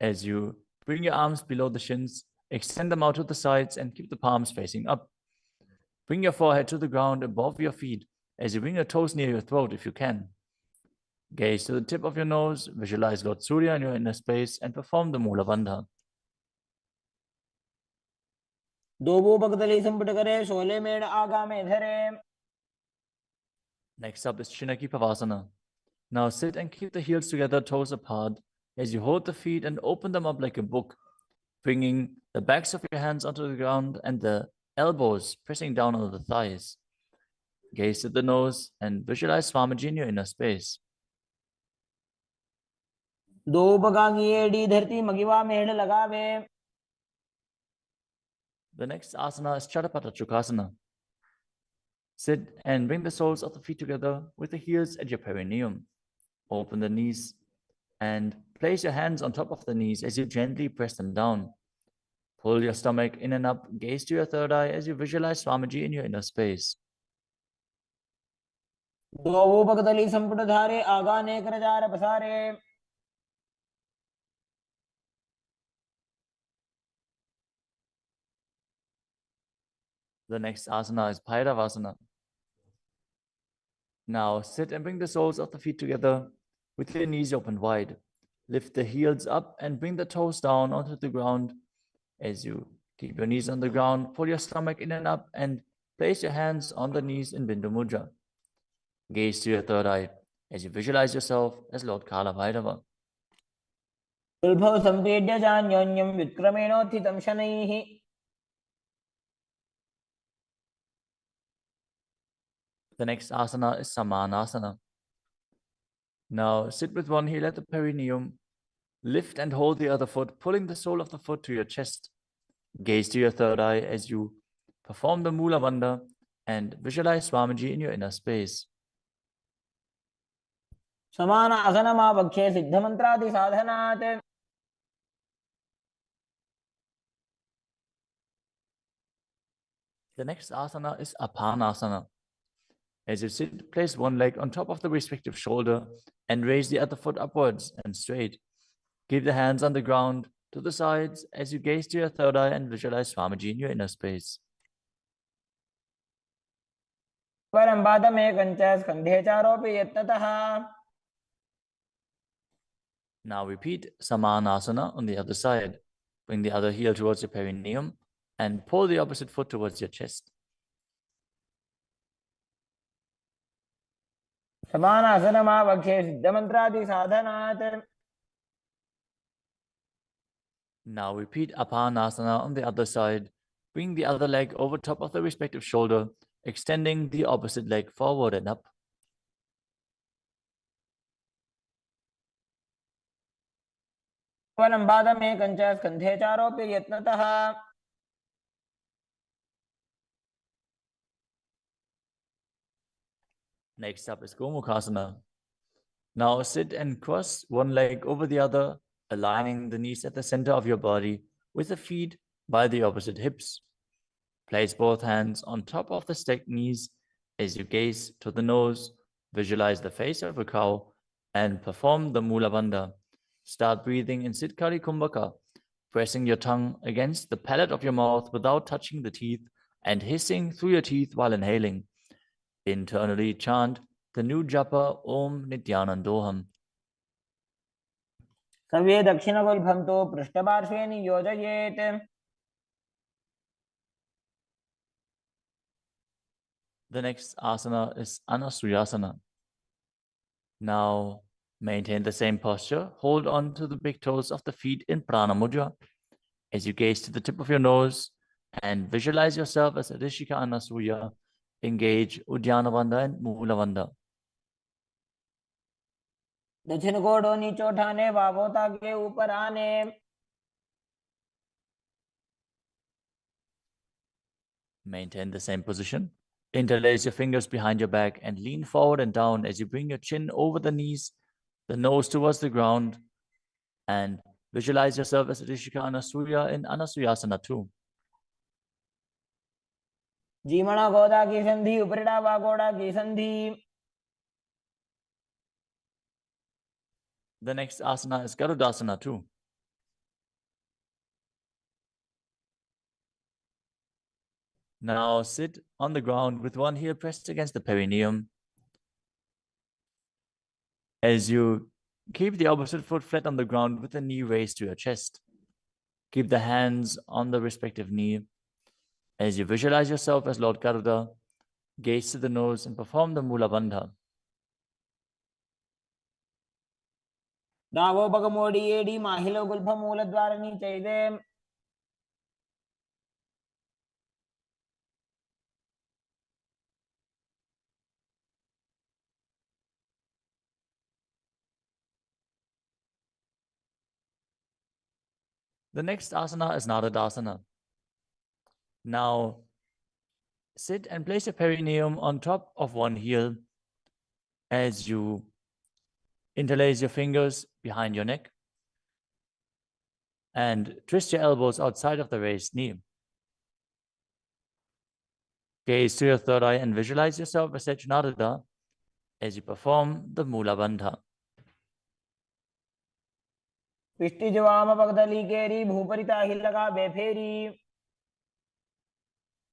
as you bring your arms below the shins, extend them out to the sides and keep the palms facing up. Bring your forehead to the ground above your feet as you bring your toes near your throat if you can. Gaze to the tip of your nose, visualize Lord Surya in your inner space and perform the Mula Bandha. दो भूपगतली संपुट करे, शोले मेड़ आगा में धरे. Next up is Chinaki Pavasana. Now sit and keep the heels together, toes apart, as you hold the feet and open them up like a book, bringing the backs of your hands onto the ground and the elbows pressing down on the thighs. Gaze at the nose and visualize Swamiji in your inner space. दो बगांगी एड़ी धरती मगिवा मेड़ लगावे. The next asana is Chadapata Chukasana. Sit and bring the soles of the feet together with the heels at your perineum. Open the knees and place your hands on top of the knees as you gently press them down. Pull your stomach in and up, gaze to your third eye as you visualize Swamiji in your inner space. दो भूपगतली संपुट धारे, आगा ने कर jar पसारे. The next asana is Bhairavasana. Now sit and bring the soles of the feet together with your knees open wide. Lift the heels up and bring the toes down onto the ground. As you keep your knees on the ground, pull your stomach in and up and place your hands on the knees in Bindu Mudra. Gaze to your third eye as you visualize yourself as Lord Kala Bhairava. उल्भव संपेड्य जान्योन्यं व्युत्क्रमेणोत्थितं शनैः. The next asana is Samanasana. Now sit with one heel at the perineum. Lift and hold the other foot, pulling the sole of the foot to your chest. Gaze to your third eye as you perform the Mula Bandha and visualize Swamiji in your inner space. समान आसनमावक्षे सिद्धमन्त्रादि साधनात्. The next asana is Apanasana. As you sit, place one leg on top of the respective shoulder and raise the other foot upwards and straight. Keep the hands on the ground to the sides as you gaze to your third eye and visualize Swamiji in your inner space. परं पादमेकं च स्कन्धे चारोपि यत्नतः. Now repeat Samanasana on the other side. Bring the other heel towards your perineum and pull the opposite foot towards your chest. समान आसनमावक्षे सिद्धमन्त्रादि साधनात्. Now repeat Apanasana on the other side. Bring the other leg over top of the respective shoulder, extending the opposite leg forward and up. परं पादमेकं च स्कन्धे चारोपि यत्नतः. Next up is Gomukhasana. Now sit and cross one leg over the other, aligning the knees at the center of your body with the feet by the opposite hips. Place both hands on top of the stacked knees as you gaze to the nose, visualize the face of a cow, and perform the Mula Bandha. Start breathing in Siddhkari Kumbhaka, pressing your tongue against the palate of your mouth without touching the teeth and hissing through your teeth while inhaling. Internally chant the new japa Om Nityanandoham. सर्वे दक्षिणगुल्फं तु पृष्ठपार्श्वे नियोजयेत्. The next asana is Anasuyasana. Now maintain the same posture. Hold on to the big toes of the feet in Prana Mudra as you gaze to the tip of your nose and visualize yourself as Rishika Anasuya. Engage Uddiyana Bandha and Mula Bandha. दक्षिण कोडो नीचो ठाने, वावोता के ऊपर आने. Maintain the same position. Interlace your fingers behind your back and lean forward and down as you bring your chin over the knees, the nose towards the ground, and visualize yourself as Rishika Anasuya in Anasuyasana too. जीमणा गोदा की संधि, उपरिड़ा वागोड़ा की संधि. The next asana is Garudasana too. Now sit on the ground with one heel pressed against the perineum. As you keep the opposite foot flat on the ground with the knee raised to your chest. Keep the hands on the respective knee. As you visualize yourself as Lord Garuda, gaze to the nose and perform the Mula Bandha. దావోపగమోడి ఏడి మాహిలో గుల్ఫ మూలద్వారని చైదే The next asana is Nadadasana. Now, sit and place your perineum on top of one heel as you interlace your fingers behind your neck and twist your elbows outside of the raised knee. Gaze to your third eye and visualize yourself as Secunadada as you perform the Mula Bandha. पिष्टिजवाम पगदली केरी भूपरिता हिलगा बेफेरी.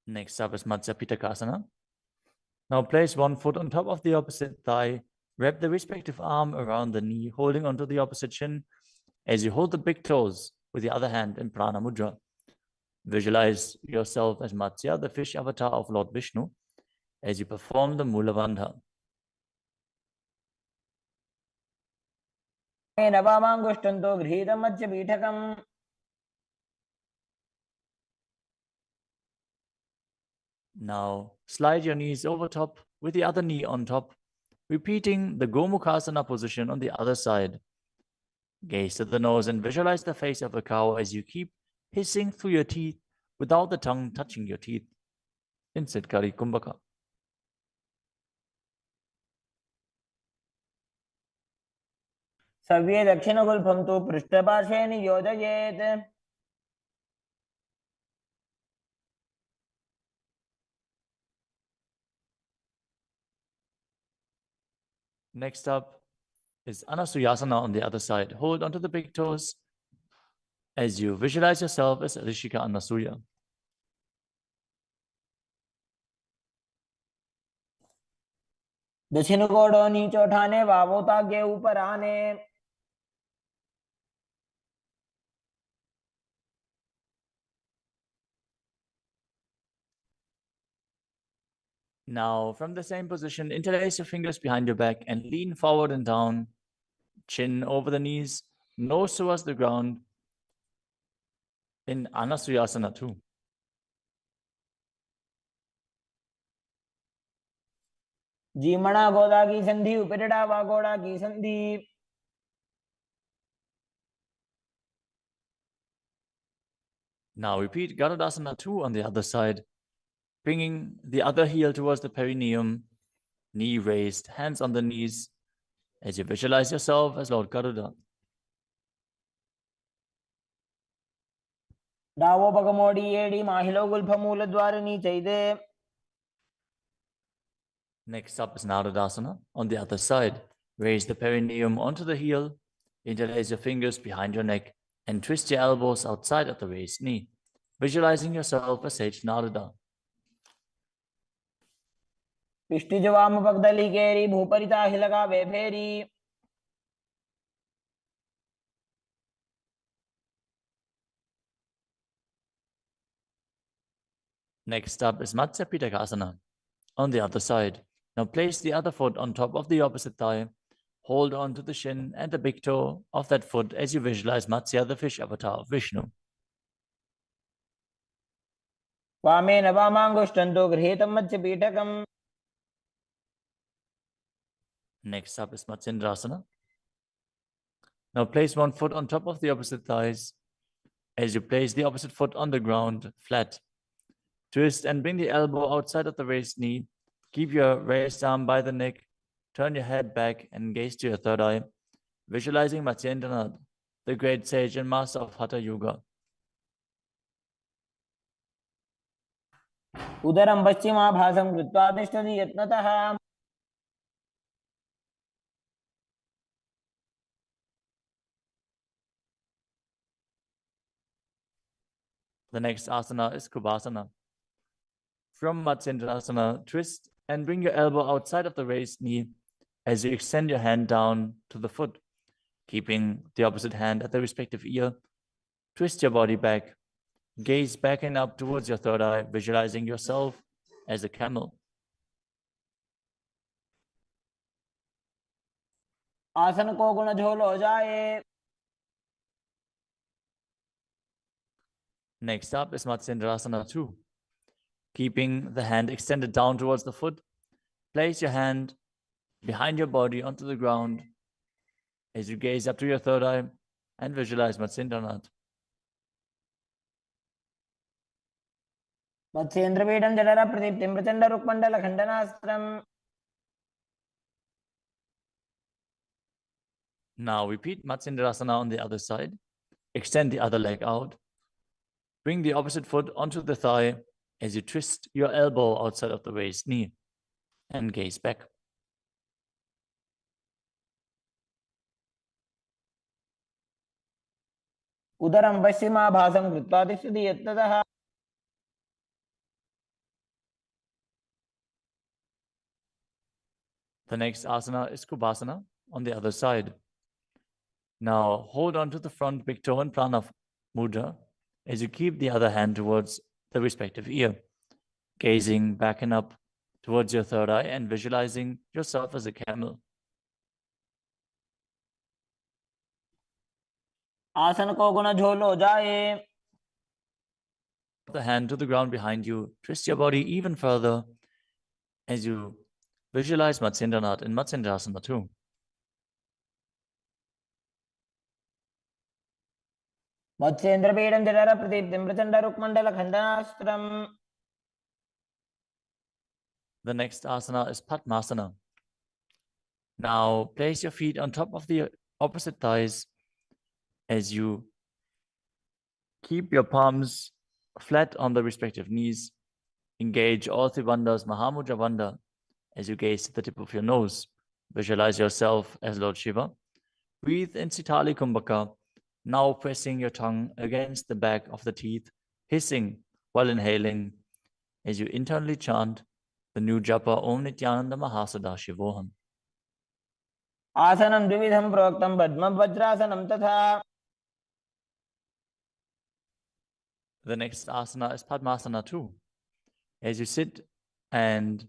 Next up is Matsya Pitakasana. Now place one foot on top of the opposite thigh, wrap the respective arm around the knee, holding onto the opposite shin as you hold the big toes with the other hand in Prana Mudra. Visualize yourself as Matsya, the fish avatar of Lord Vishnu, as you perform the Mula Bandha. नवामाङ्गुष्टन्तो गृहीतं मत्स्यपीठकम्. Now slide your knees over top with the other knee on top, repeating the Gomukhasana position on the other side. Gaze to the nose and visualize the face of a cow as you keep hissing through your teeth without the tongue touching your teeth. In Siddhkari Kumbhaka. सव्ये दक्षिणगुल्फं तु पृष्ठपार्श्वे नियोजयेत्. Next up is Anasuyasana on the other side. Hold onto the big toes as you visualize yourself as Rishika Anasuya. दक्षिण कोड़ो नीचे उठाने वावोता के ऊपर आने. Now, from the same position, interlace your fingers behind your back and lean forward and down, chin over the knees, nose towards the ground in Anasuyasana too. जीमणा गोदा की संधि उपरिड़ा वागोड़ा की संधि. Now repeat Garudasana 2 on the other side, bringing the other heel towards the perineum, knee raised, hands on the knees, as you visualize yourself as Lord Garuda. दावोपगमोडी एडी माहिलो गुल्फ मूलद्वारनी चैदे. Next up is Narudasana on the other side. Raise the perineum onto the heel, interlace your fingers behind your neck, and twist your elbows outside of the raised knee, visualizing yourself as Sage Naruda. पिष्टिजवाम पगदली केरी भूपरिता हिलगा बेफेरी. Next up is Matsya Pitakasana on the other side. Now place the other foot on top of the opposite thigh. Hold on to the shin and the big toe of that foot as you visualize Matsya, the fish avatar of Vishnu. वामेन वामाङ्गुष्टन्तो गृहीतं मत्स्यपीठकम्. Next up is Matsindrasana. Now place one foot on top of the opposite thighs as you place the opposite foot on the ground, flat. Twist and bring the elbow outside of the raised knee. Keep your raised arm by the neck. Turn your head back and gaze to your third eye, visualizing Matsyendranath, the great sage and master of Hatha Yoga. उदरं पश्चिमाभासं कृत्वा तिष्ठति यत्नतः. The next asana is Kubhasana. From Matsyendrasana, twist and bring your elbow outside of the raised knee as you extend your hand down to the foot, keeping the opposite hand at the respective ear. Twist your body back, Gaze back and up towards your third eye, visualizing yourself as a camel. आसन को गुण झोल हो जाए. Next up is Matsyendrasana 2. Keeping the hand extended down towards the foot, place your hand behind your body onto the ground as you gaze up to your third eye and visualize Matsyendranath. मत्स्येन्द्रपीठं जठर प्रदीप्तिं प्रचंड रुक्मण्डल खण्डनास्त्रम्. Now repeat Matsyendrasana on the other side. Extend the other leg out. Bring the opposite foot onto the thigh as you twist your elbow outside of the raised knee and gaze back. उदरं पश्चिमाभासं कृत्वा तिष्ठति यत्ततः. The next asana is Kubhasana on the other side. Now hold on to the front big toe and prana mudra as you keep the other hand towards the respective ear, gazing back and up towards your third eye and visualizing yourself as a camel. आसन को गुण झोल हो जाए. The hand to the ground behind you, twist your body even further as you visualize Matsyendranath in Matsyendrasana 2. मत्स्येन्द्रपीठं जठर प्रदीप्तिं प्रचंड रुक्मण्डल खण्डनास्त्रम्. The next asana is Padmasana. Now place your feet on top of the opposite thighs as you keep your palms flat on the respective knees. Engage all three bandhas, Mahamudra Bandha, as you gaze to the tip of your nose. Visualize yourself as Lord Shiva. Breathe in Sitali Kumbhaka, now pressing your tongue against the back of the teeth, hissing while inhaling as you internally chant the new japa Om Nityananda Mahasada-Shivoham. आसनं द्विविधं प्रोक्तं पद्मवज्रासनं तथा. The next asana is Padmasana 2. As you sit in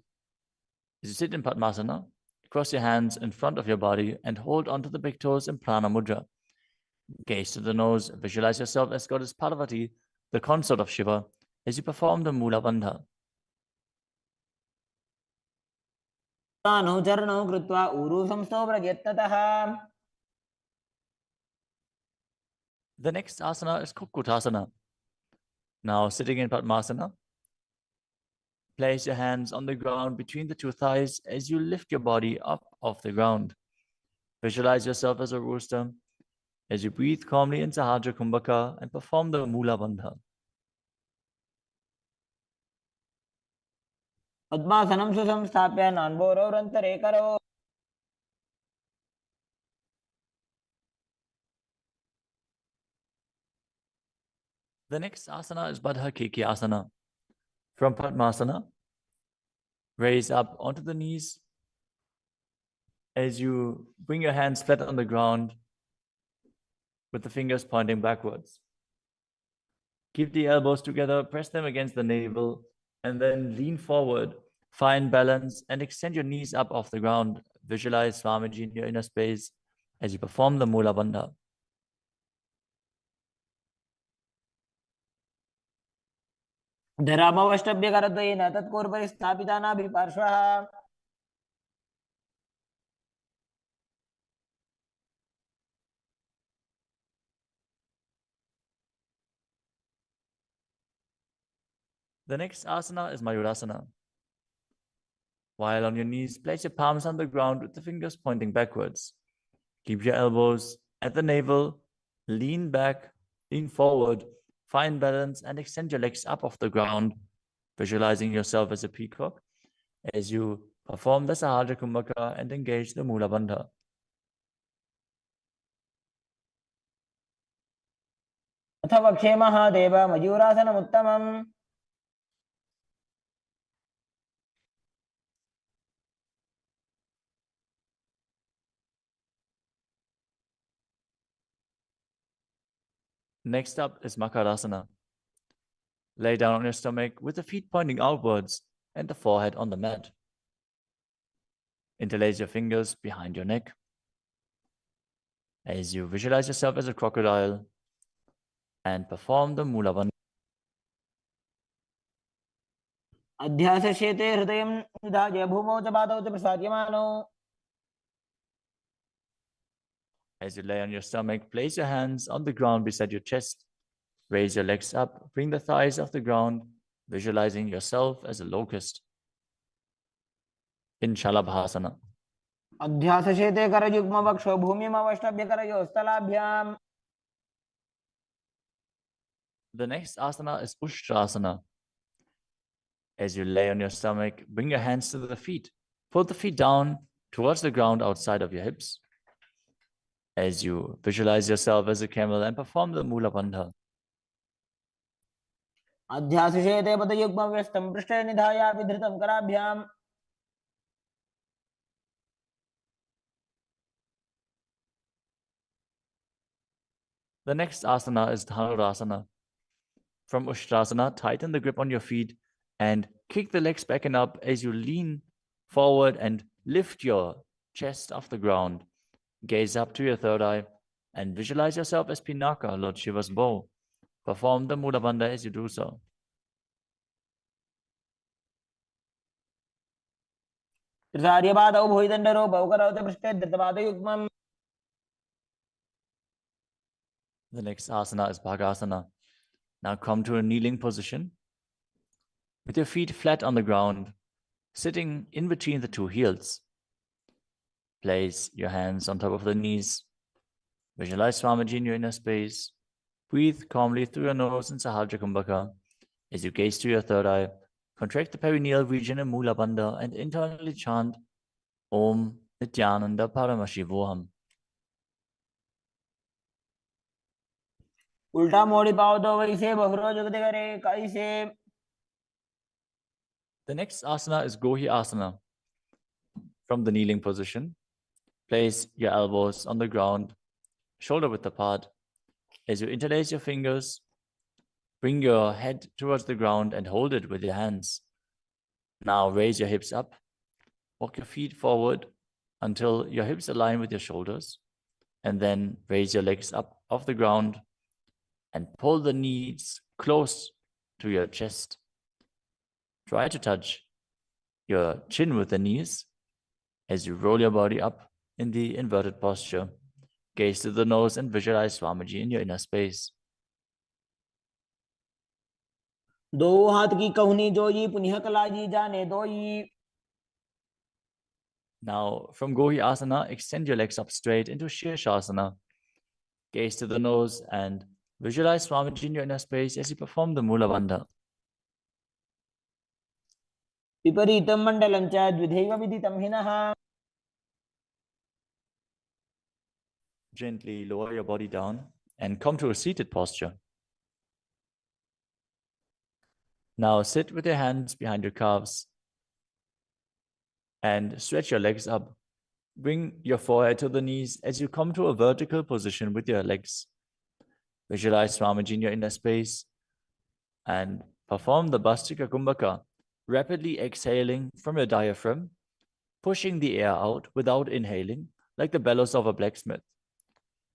Padmasana, cross your hands in front of your body and hold onto the big toes in Prana Mudra. Gaze to the nose, visualize yourself as Goddess Parvati, the consort of Shiva, as you perform the Mula Bandha. तानौ चरणौ कृत्वा ऊरू संस्थौ प्रयत्नतः. The next asana is Kukutasana. Now sitting in Padmasana, place your hands on the ground between the two thighs as you lift your body up off the ground. Visualize yourself as a rooster as you breathe calmly in Sahajra Kumbhaka and perform the Mula Bandha. पद्मासनं सुसंस्थाप्य नान्बोरौरन्तरे करौ. The next asana is Baddha Keki Asana. From Padmasana, raise up onto the knees as you bring your hands flat on the ground with the fingers pointing backwards. Keep the elbows together, press them against the navel, and then lean forward. Find balance and extend your knees up off the ground. Visualize Swamiji in your inner space as you perform the Mula Bandha. धरामवष्टभ्यकरद्वयेन तत्पूर्वपरि स्थापिता नाभिपार्श्वः. The next asana is Mayurasana. While on your knees, place your palms on the ground with the fingers pointing backwards. Keep your elbows at the navel, lean back, lean forward, find balance, and extend your legs up off the ground, visualizing yourself as a peacock as you perform the Sahaja Kumbhaka and engage the Mula Bandha. अथ वक्षे Mahadev मयूरासनमुत्तमम्. Next up is Makarasana. Lay down on your stomach with the feet pointing outwards and the forehead on the mat. Interlace your fingers behind your neck. As you visualize yourself as a crocodile and perform the Mula Bandha. अध्यासशेते हृदयं निधाय भूमौ च पादौ च प्रसाद्यमानौ. As you lay on your stomach, place your hands on the ground beside your chest. Raise your legs up, bring the thighs off the ground, visualizing yourself as a locust. In Shalabhasana. अध्यासशेते करयुग्मवक्षो भूमिमवष्टभ्य करयोस्तलाभ्याम्. The next asana is Ushtrasana. As you lay on your stomach, bring your hands to the feet. Pull the feet down towards the ground outside of your hips. As you visualize yourself as a camel and perform the Mula Bandha. अध्यासशेते पदयुग्मव्यस्तं पृष्ठे निधाय विधृतं कराभ्याम्. The next asana is Dhanurasana. From Ushtrasana, tighten the grip on your feet and kick the legs back and up as you lean forward and lift your chest off the ground. Gaze up to your third eye and visualize yourself as Pinaka, Lord Shiva's bow. Perform the Mula Bandha as you do so. त्रिसार्यपादौ भुविदण्डरूपौ करौ च पृष्ठे धृतपादयुग्मम्. The next asana is Bhagasana. Now come to a kneeling position with your feet flat on the ground, sitting in between the two heels. Place your hands on top of the knees. Visualize Swamiji in your inner space. Breathe calmly through your nose in Sahaja Kumbhaka. As you gaze to your third eye, contract the perineal region in Mula Bandha and internally chant Om Nityananda Paramashivoham. उल्टा मोड़ी पाओ तो वैसे बहुरो जुगते करे कैसे. The next asana is Gohi Asana. From the kneeling position, place your elbows on the ground, shoulder width apart. As you interlace your fingers, bring your head towards the ground and hold it with your hands. Now raise your hips up. Walk your feet forward until your hips align with your shoulders. And then raise your legs up off the ground and pull the knees close to your chest. Try to touch your chin with the knees as you roll your body up in the inverted posture. Gaze to the nose and visualize Swamiji in your inner space. दो हाथ की कहुनी जोई पुनिह कलाजी जाने दोई. Now, from Gohi Asana, extend your legs up straight into Shirshasana. Gaze to the nose and visualize Swamiji in your inner space as you perform the Mula Bandha. विपरीतं मण्डलं च द्विधैव विदितं हिनः. Gently lower your body down and come to a seated posture. Now sit with your hands behind your calves and stretch your legs up. Bring your forehead to the knees as you come to a vertical position with your legs. Visualize Swamiji in your inner space and perform the Bhastika Kumbhaka, rapidly exhaling from your diaphragm, pushing the air out without inhaling, like the bellows of a blacksmith.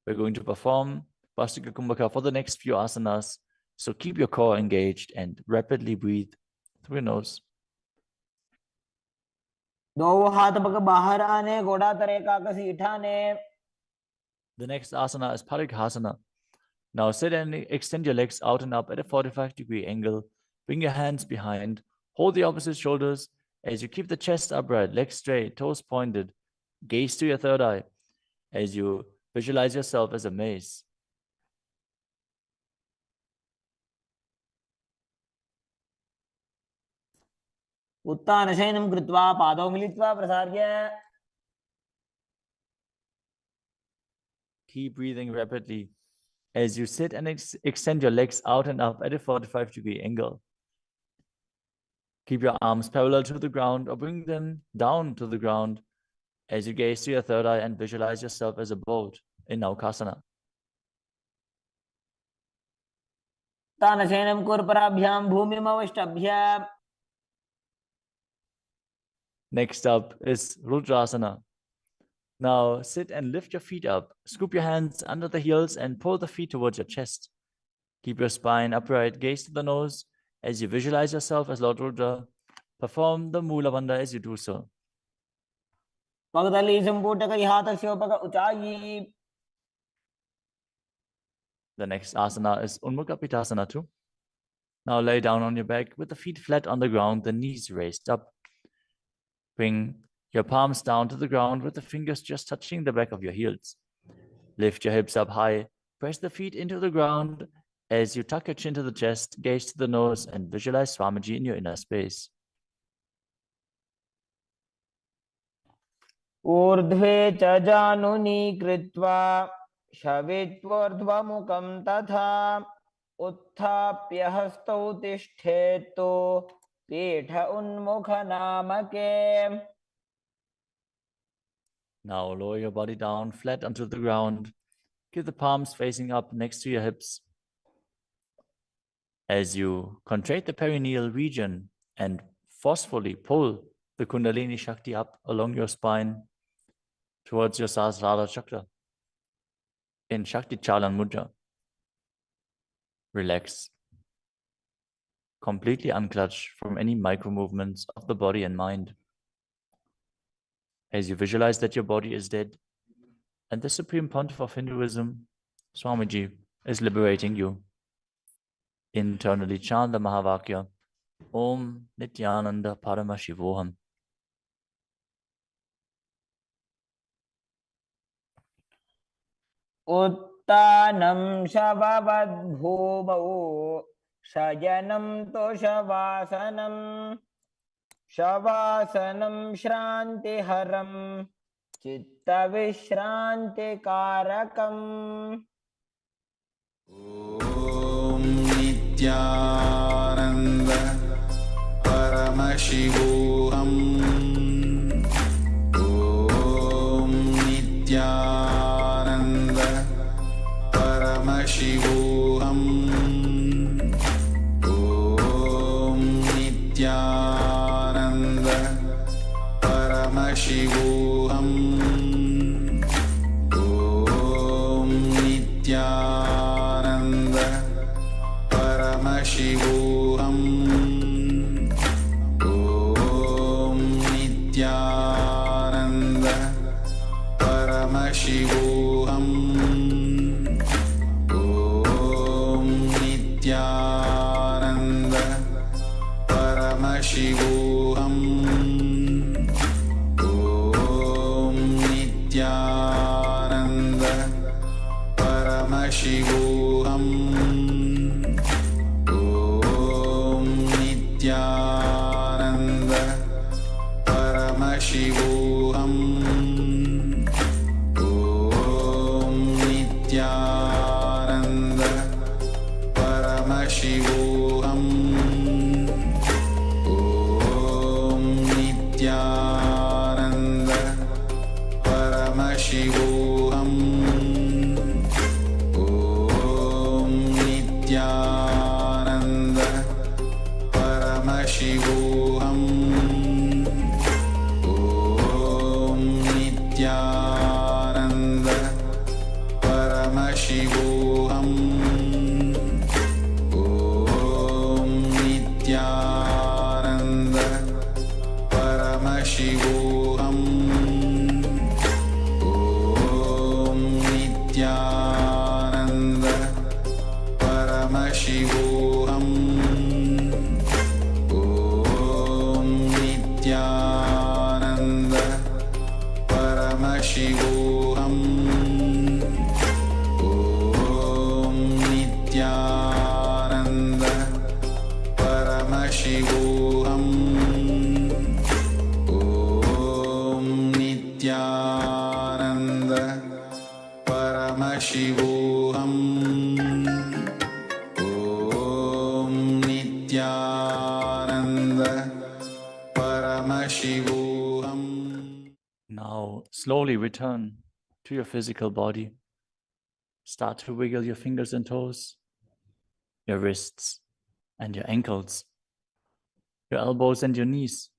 We're going to perform Bhastika Kumbhaka for the next few asanas, so keep your core engaged and rapidly breathe through your nose. दो हाथ पग बाहर आने घोड़ा तरे काकसी ठाने. The next asana is Parighasana. Now sit and extend your legs out and up at a 45-degree angle. Bring your hands behind. Hold the opposite shoulders as you keep the chest upright, legs straight, toes pointed. Gaze to your third eye as you visualize yourself as a mace. उत्तानशयनं कृत्वा पादौ मिलित्वा प्रसार्य. Keep breathing rapidly as you sit and extend your legs out and up at a 45-degree angle. Keep your arms parallel to the ground or bring them down to the ground as you gaze to your third eye and visualize yourself as a boat in Naukasana. तानसेनं कुर्पराभ्यां भूमिमवष्टभ्य. Next up is Rudrasana. Now sit and lift your feet up. Scoop your hands under the heels and pull the feet towards your chest. Keep your spine upright, gaze to the nose as you visualize yourself as Lord Rudra. Perform the Mula Bandha as you do so. पगदली संपुटक हाथस्योपक उचायी. The next asana is Unmukha Pitasana too. Now lay down on your back with the feet flat on the ground, the knees raised up. Bring your palms down to the ground with the fingers just touching the back of your heels. Lift your hips up high. Press the feet into the ground as you tuck your chin to the chest, gaze to the nose, and visualize Swamiji in your inner space. ऊर्ध्वे च जानुनी कृत्वा शवित्वोर्ध्वमुखं तथा उत्थाप्य हस्तौ तिष्ठेत्तु पीठ उन्मुखनामके. Now lower your body down flat onto the ground. Keep the palms facing up next to your hips. As you contract the perineal region and forcefully pull the Kundalini Shakti up along your spine towards your Sahasrara Chakra in Shakti Chalan Mudra. Relax. Completely unclutch from any micro movements of the body and mind. As you visualize that your body is dead and the Supreme Pontiff of Hinduism, Swamiji, is liberating you. Internally chant the Mahavakya, Om Nityananda Paramashivoham. उत्तानं शववद्भूमौ शयनं तोषवासनं शवासनं श्रान्तिहरं चित्तविश्रान्तिकारकम्. ॐ नित्यानन्द परमशिवोऽहम् ॐ नित्यानन्द परमशिवोऽहम् ॐ नित्यानन्द परमशिवोऽहम् ॐ नित्यानन्द परमशिवोऽहम् ॐ नित्यानन्द परमशिवोऽहम् ॐ नित्यानन्द परमशिवोऽहम् ॐ नित्यानन्द परमशिवोऽहम् ॐ नित्यानन्द परमशिवोऽहम् ॐ नित्यानन्द परमशिवोऽहम् ॐ नित्यानन्द परमशिवोऽहम् ॐ नित्यानन्द परमशिवोऽहम् ॐ नित्यानन्द परमशिवोऽहम् ॐ नित्यानन्द परमशिवोऽहम् ॐ नित्यानन्द परमशिवोऽहम् ॐ नित्यानन्द परमशिवोऽहम् ॐ नित्यानन्द परमशिवोऽहम् ॐ नित्यानन्द परमशिवोऽहम् ॐ नित्यानन्द परमशिवोऽहम्. Now slowly return to your physical body. Start to wiggle your fingers and toes. your wrists and your ankles, your elbows and your knees.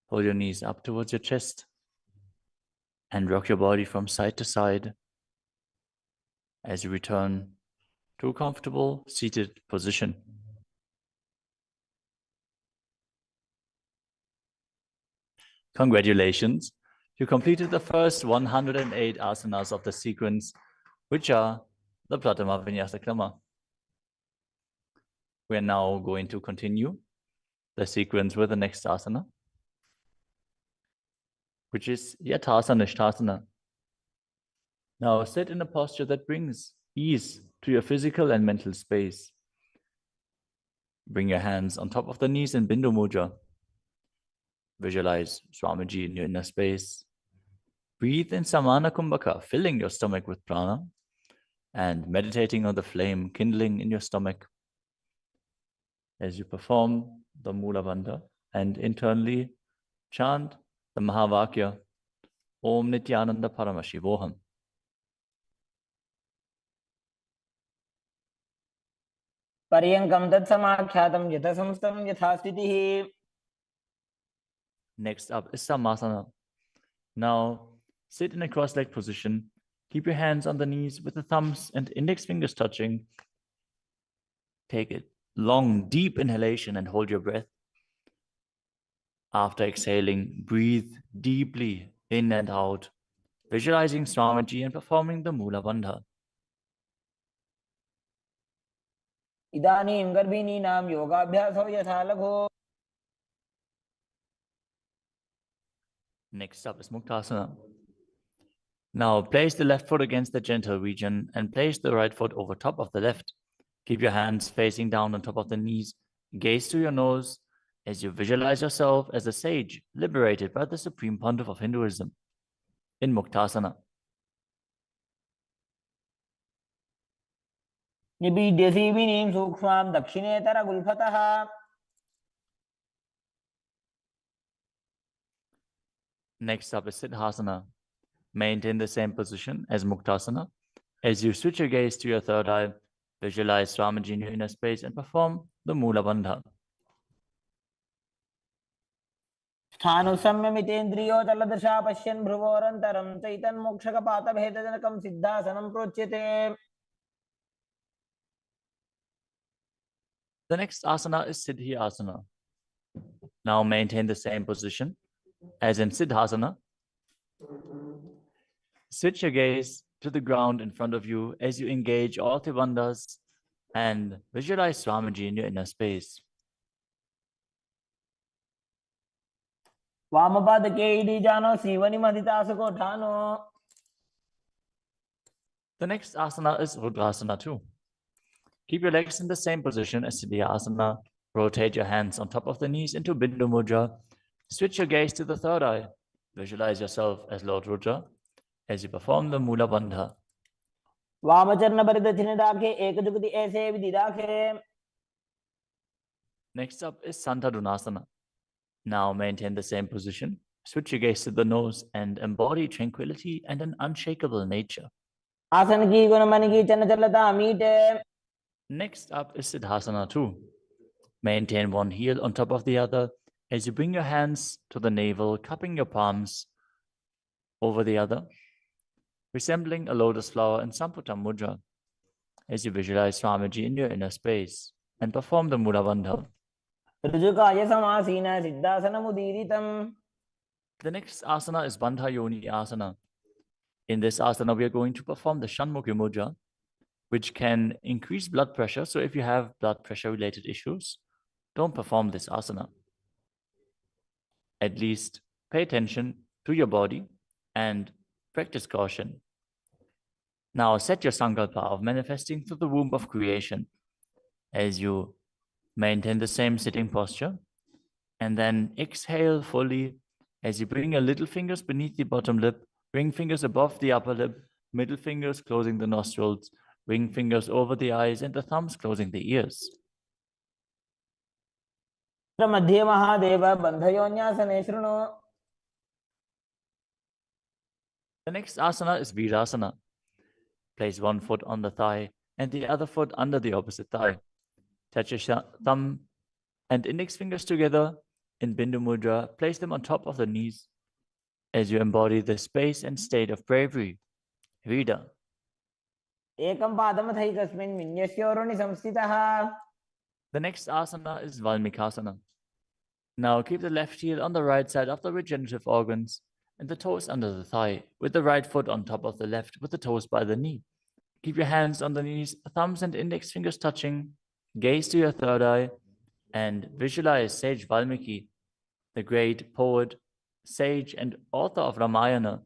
Pull your knees up towards your chest and rock your body from side to side as you return to a comfortable seated position. Congratulations! You completed the first 108 asanas of the sequence, which are the Pratama Vinyasa Krama. We are now going to continue the sequence with the next asana, which is Yathasana Nishthasana. Now sit in a posture that brings ease to your physical and mental space. Bring your hands on top of the knees in Bindu Mudra. Visualize Swamiji in your inner space. Breathe in Samana Kumbhaka, filling your stomach with prana and meditating on the flame kindling in your stomach as you perform the Mula Bandha and internally chant the Mahavakya, Om Nityananda Paramashivoham. पर्यङ्कं तत्समाख्यातं यथासंस्थं यथा स्थितिः. Next up is Samasana. Now sit in a cross-legged position. Keep your hands on the knees with the thumbs and index fingers touching. Take a long, deep inhalation and hold your breath. After exhaling, breathe deeply in and out, visualizing Swamiji and performing the Mula Bandha. इदानीं गर्भिणीनां योगाभ्यासो यथा लघो. Next up is Muktasana. Now place the left foot against the gentle region and place the right foot over top of the left. Keep your hands facing down on top of the knees. Gaze to your nose as you visualize yourself as a sage liberated by the Supreme Pontiff of Hinduism in Muktasana. निबीड्यसीविनीं सूक्ष्मां दक्षिणेतरगुल्फतः. Next up is Siddhasana. Maintain the same position as Muktasana. As you switch your gaze to your third eye, visualize Swamiji in your inner space and perform the Mula Bandha. स्थानुसंयमितेन्द्रियो तलदृशा पश्यन् भ्रुवोरन्तरं चैतन्मोक्षकपातभेदजनकं सिद्धासनं प्रोच्यते. The next asana is Siddhi Asana. Now maintain the same position as in Siddhasana. Switch your gaze to the ground in front of you as you engage all Tribandhas and visualize Swamiji in your inner space. वामपादके इडीजानो सीवनिमधितासुकोठानो. The next asana is Rudrasana too. Keep your legs in the same position as Siddhi Asana. Rotate your hands on top of the knees into Bindu Mudra. Switch your gaze to the third eye. Visualize yourself as Lord Rudra as you perform the Mula Bandha. वामचरणपरिदक्षिणदाखे एकजुगति ऐसे विदिदाखे. Next up is Santadunasana. Now maintain the same position. Switch your gaze to the nose and embody tranquility and an unshakable nature. आसन की गुण मन की चंचलता मीटे. Next up is Siddhasana too. Maintain one heel on top of the other as you bring your hands to the navel, cupping your palms over the other, resembling a lotus flower in Samputa Mudra as you visualize Swamiji in your inner space and perform the Mula Bandha. ऋजुकाय समासीन सिद्धासनमुदीरितम्. The next asana is Bandha Yoni Asana. In this asana, we are going to perform the Shanmukhi Mudra, which can increase blood pressure. So if you have blood pressure related issues, don't perform this asana. At least pay attention to your body and practice caution. Now set your sankalpa of manifesting through the womb of creation as you maintain the same sitting posture, and then exhale fully as you bring your little fingers beneath the bottom lip, ring fingers above the upper lip, middle fingers closing the nostrils, ring fingers over the eyes, and the thumbs closing the ears. मध्ये महादेव बन्धयोन्यासने शृणु. The next asana is Virasana. Place one foot on the thigh and the other foot under the opposite thigh. Touch your thumb and index fingers together in Bindu Mudra. Place them on top of the knees as you embody the space and state of bravery. Vida. एकं पादमथैकस्मिन् विन्यस्योरुणि संस्थितः. The next asana is Valmikasana. Now keep the left heel on the right side of the regenerative organs and the toes under the thigh, with the right foot on top of the left, with the toes by the knee. Keep your hands on the knees, thumbs and index fingers touching. Gaze to your third eye and visualize Sage Valmiki, the great poet, sage, and author of Ramayana.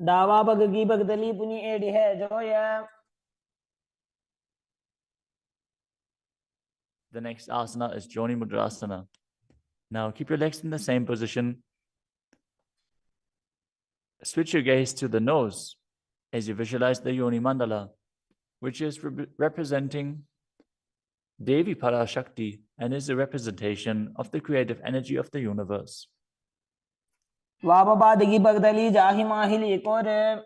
डावा पग की पगदली पुनी एड़ी है Zoya. The next asana is Joni Mudrasana. Now keep your legs in the same position. Switch your gaze to the nose as you visualize the Yoni Mandala, which is representing Devi Parashakti and is a representation of the creative energy of the universe. वापपाद की पगदली जाहि माहिल एक और.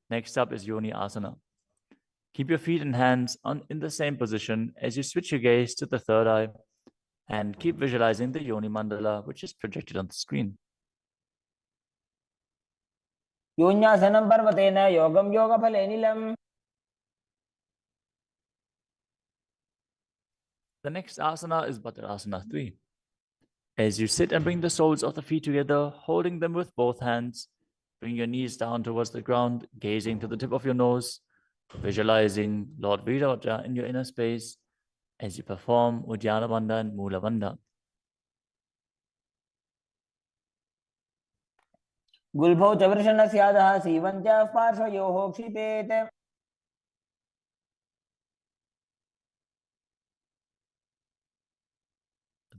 Next up is Yoni Asana. Keep your feet and hands in the same position as you switch your gaze to the third eye and keep visualizing the Yoni Mandala, which is projected on the screen. योन्यासनं पर्वतेन योगं योगफलेनिलम्. The next asana is Bhadrasana 3. As you sit and bring the soles of the feet together, holding them with both hands, bring your knees down towards the ground, gazing to the tip of your nose, visualizing Lord Viravaja in your inner space as you perform Uddiyana Bandha and Mula Bandha. गुल्भौ च वृषणस्यादः सीवन्त्याः पार्श्वयोः क्षिपेत्.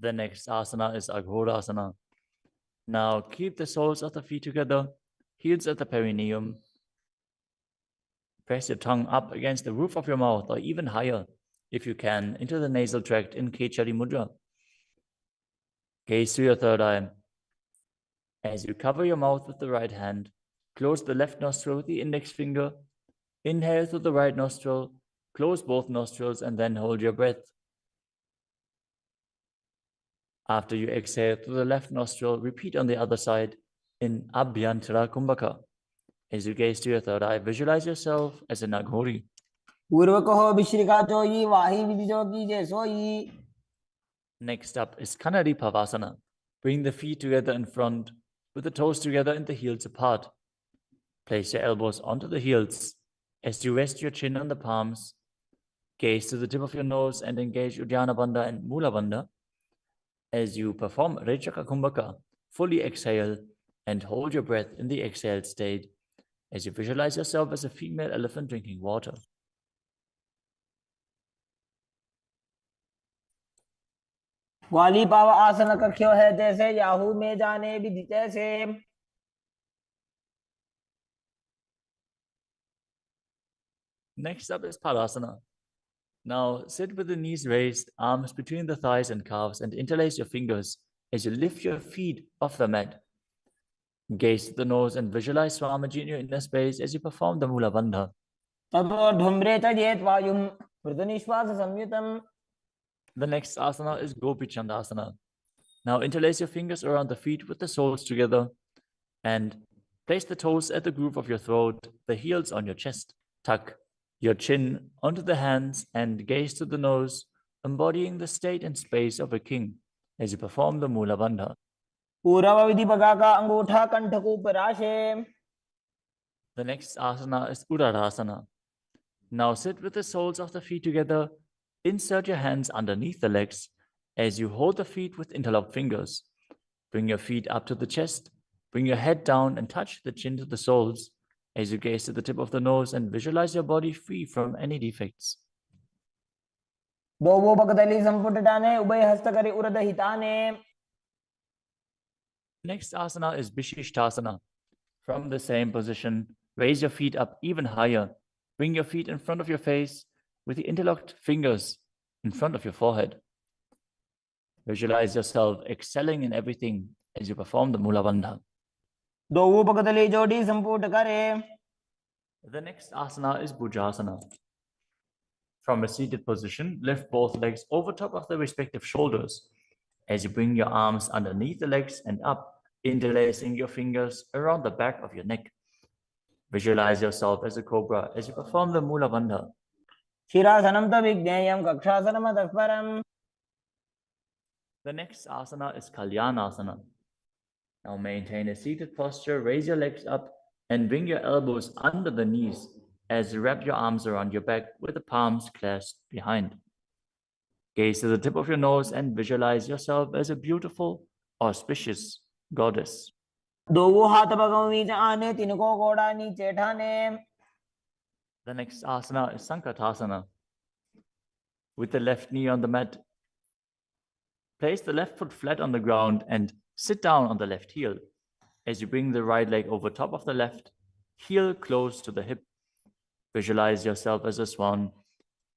The next asana is Aghodasana. Now keep the soles of the feet together, heels at the perineum. Press your tongue up against the roof of your mouth or even higher, if you can, into the nasal tract in Kechari Mudra. Gaze to your third eye. As you cover your mouth with the right hand, close the left nostril with the index finger. Inhale through the right nostril, close both nostrils, and then hold your breath. After you exhale through the left nostril, repeat on the other side in Abhyantara Kumbhaka. As you gaze to your third eye, visualize yourself as an Aghori. पूर्वकहो विश्रिका Choi वाही विदिजो कीजे सोयी. Next up is Kanadi Pavasana. Bring the feet together in front, with the toes together and the heels apart. Place your elbows onto the heels as you rest your chin on the palms. Gaze to the tip of your nose and engage Uddiyana Bandha and Mula Bandha. As you perform Rechaka Kumbhaka, fully exhale and hold your breath in the exhaled state as you visualize yourself as a female elephant drinking water. ग्वाली पाव आसन कख्यो है जैसे Yahoo में जाने विधि जैसे. Next up is Padasana. Now sit with the knees raised, arms between the thighs and calves, and interlace your fingers as you lift your feet off the mat. Gaze to the nose and visualize Swamiji in your inner space as you perform the Mula Bandha. ततोर्ध्वम्रे तजेत् वायुं मृदुनिश्वास संयुतम्. The next asana is Gopi Chandasana. Now interlace your fingers around the feet with the soles together and place the toes at the groove of your throat, the heels on your chest. Tuck your chin onto the hands and gaze to the nose, embodying the state and space of a king as you perform the Mula Bandha. पूर्व विधि पगा का अंगूठा कंठ को पराशे. The next asana is Uddarasana. Now sit with the soles of the feet together. Insert your hands underneath the legs as you hold the feet with interlocked fingers. Bring your feet up to the chest. Bring your head down and touch the chin to the soles as you gaze to the tip of the nose and visualize your body free from any defects. दोवो पगदली संपुटटाने उभय हस्त करी उरद हिताने. Next asana is Vishishtasana. From the same position, raise your feet up even higher. Bring your feet in front of your face with the interlocked fingers in front of your forehead. Visualize yourself excelling in everything as you perform the Mula Bandha. दो उपकतली जोड़ी संपुट करे. The next asana is Bhujasana. From a seated position, lift both legs over top of the respective shoulders as you bring your arms underneath the legs and up, interlacing your fingers around the back of your neck. Visualize yourself as a cobra as you perform the Mula Bandha. शिरासनं तु विज्ञेयं कक्षासनमतः परम्. The next asana is Kalyanasana. Now maintain a seated posture, raise your legs up and bring your elbows under the knees as you wrap your arms around your back with the palms clasped behind. Gaze to the tip of your nose and visualize yourself as a beautiful, auspicious goddess. दो हाथ भगों बीच आने, तिनको घोड़ा नीचे ठाने. The next asana is Sankatasana. With the left knee on the mat, place the left foot flat on the ground and sit down on the left heel. As you bring the right leg over top of the left, heel close to the hip. Visualize yourself as a swan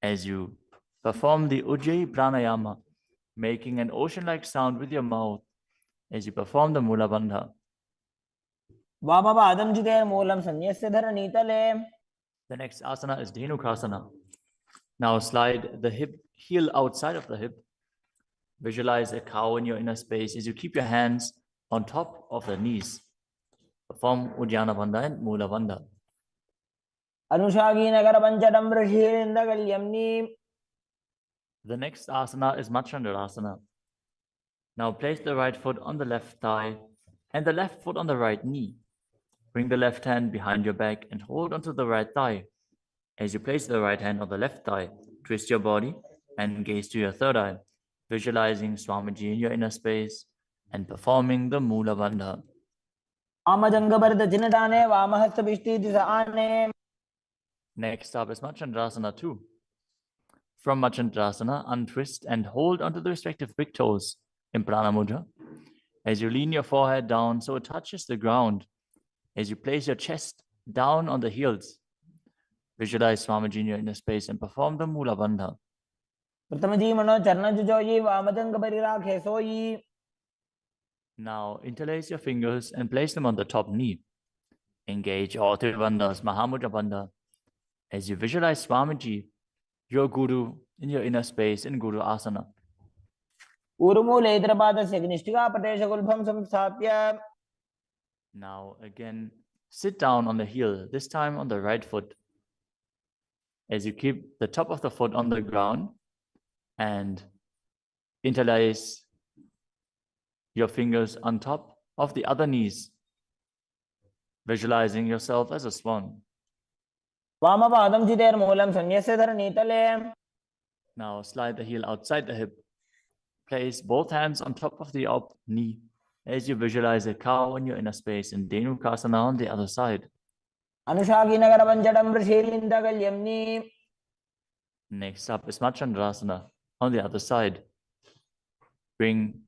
as you perform the Ujjayi Pranayama, making an ocean-like sound with your mouth as you perform the Mula Bandha. वामपादं चितेर्मूलं संन्यस्य धरणीतले. The next asana is Dhenukasana. Now slide the heel outside of the hip. Visualize a cow in your inner space as you keep your hands on top of the knees. Perform Uddiyana Bandha and Mula Bandha. अनुषागी Nagar पंचडं ऋषिरिन्दगल्यम्नि. The next asana is Machandrasana. Now place the right foot on the left thigh and the left foot on the right knee. Bring the left hand behind your back and hold onto the right thigh. As you place the right hand on the left thigh, twist your body and gaze to your third eye, visualizing Swamiji in your inner space and performing the Mula Bandha. आमजंगभरत चिनटाने वामहस्त बिष्टि दिशा आने. Next up is Machandrasana 2. From Machandrasana, untwist and hold onto the respective big toes in Prana Mudra. As you lean your forehead down so it touches the ground, as you place your chest down on the heels, visualize Swamiji in your inner space and perform the Mula Bandha. प्रथमजी मनो चरण जोई वामजंग परिराखे सोई. Now interlace your fingers and place them on the top knee. Engage all three bandhas, Mahamudra Bandha, as you visualize Swamiji, your Guru, in your inner space in Guru Asana. ऊर्मूले इतरपादस्य निष्ठिका प्रदेशगुल्भं संस्थाप्य. Now again, sit down on the heel, this time on the right foot. As you keep the top of the foot on the ground and interlace your fingers on top of the other knees, visualizing yourself as a swan. वामपादं चितेर्मूलं संन्यस्य धरणीतले. Now slide the heel outside the hip. Place both hands on top of the up knee as you visualize a cow in your inner space and Dhenukasana on the other side. अनुषागी Nagar पंचडं ऋषिरिन्दगल्यम्नि. Next up is Machandrasana on the other side. Bring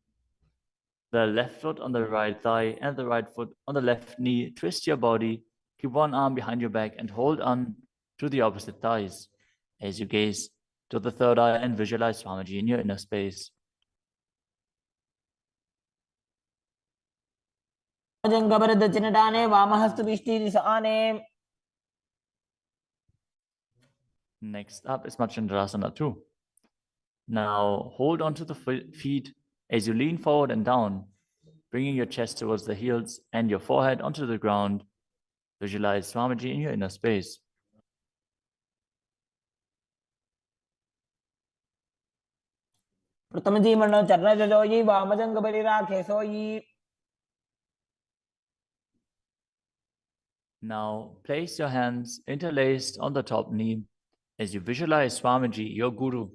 the left foot on the right thigh and the right foot on the left knee. Twist your body. Keep one arm behind your back and hold on to the opposite thighs as you gaze to the third eye and visualize Swamiji in your inner space. आमजंगभरत चिनटाने वामहस्त बिष्टि दिशा आने. Next up is Machandrasana 2. Now hold on to the feet as you lean forward and down, bringing your chest towards the heels and your forehead onto the ground. Visualize Swamiji in your inner space. प्रथमजी मनो चरण जोई वामजंग परिराखे सोई. Now place your hands interlaced on the top knee as you visualize Swamiji, your Guru,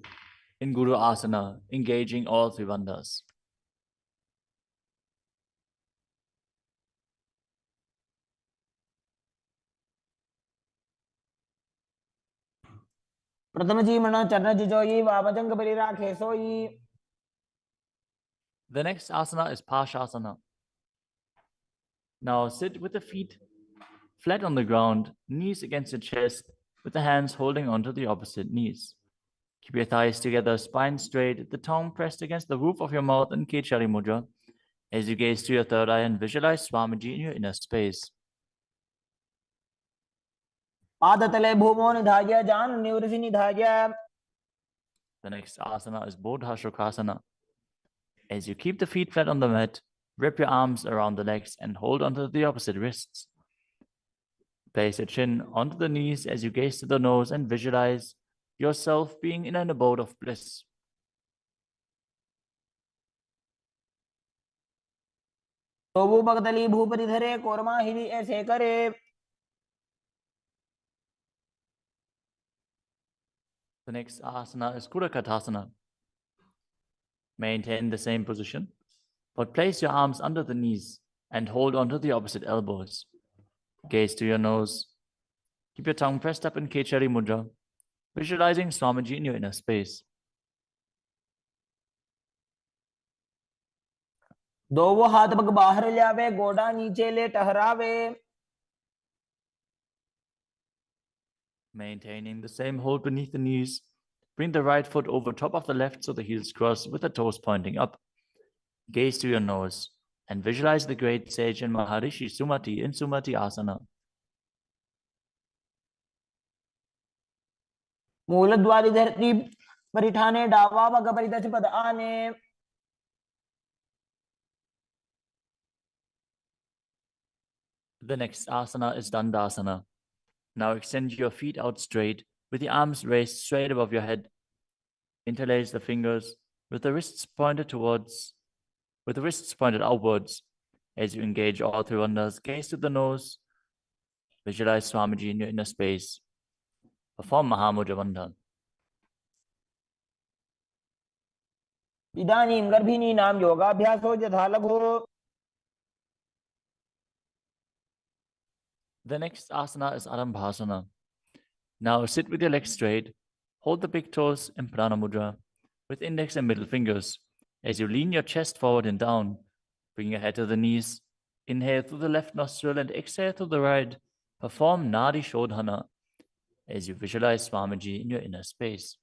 in Guru Asana, engaging all three bandhas. प्रथमजी मनो चरण जोई वामजंग परिराखे सोई. The next asana is Pashasana. Now sit with the feet flat on the ground, knees against your chest, with the hands holding onto the opposite knees. Keep your thighs together, spine straight, the tongue pressed against the roof of your mouth in Kechari Mudra, As you gaze to your third eye and visualize Swamiji in your inner space. पादतले भूमो निधाय जान निवृषि निधाय. The next asana is Bodha Shukrasana. As you keep the feet flat on the mat, wrap your arms around the legs and hold onto the opposite wrists. Place your chin onto the knees as you gaze to the nose and visualize yourself being in an abode of bliss. तोबू भगतली Bhupathi धरे कोरमा हिरी ऐसे करे. The next asana is Kudakatasana. Maintain the same position, but place your arms under the knees and hold onto the opposite elbows. Gaze to your nose. Keep your tongue pressed up in Kechari Mudra, visualizing Swamiji in your inner space. दोवो हाथ पग बाहर ल्यावे गोडा नीचे ले टहरावे. Maintaining the same hold beneath the knees, bring the right foot over top of the left so the heels cross with the toes pointing up. Gaze to your nose and visualize the great sage and Maharishi Sumati in Sumati Asana. मूलद्वारी धरती परिठाने डावा पग परिदच पद आने. The next asana is Dandasana. Now extend your feet out straight with the arms raised straight above your head. Interlace the fingers with the wrists pointed outwards. As you engage all three bandhas, gaze to the nose. Visualize Swamiji in your inner space. Perform Mahamudra Bandha. इदानीं गर्भिणीनां योगाभ्यासो यथा लघु. The next asana is Arambhasana. Now sit with your legs straight. Hold the big toes in Prana Mudra with index and middle fingers. As you lean your chest forward and down, bring your head to the knees. Inhale through the left nostril and exhale through the right. Perform Nadi Shodhana as you visualize Swamiji in your inner space.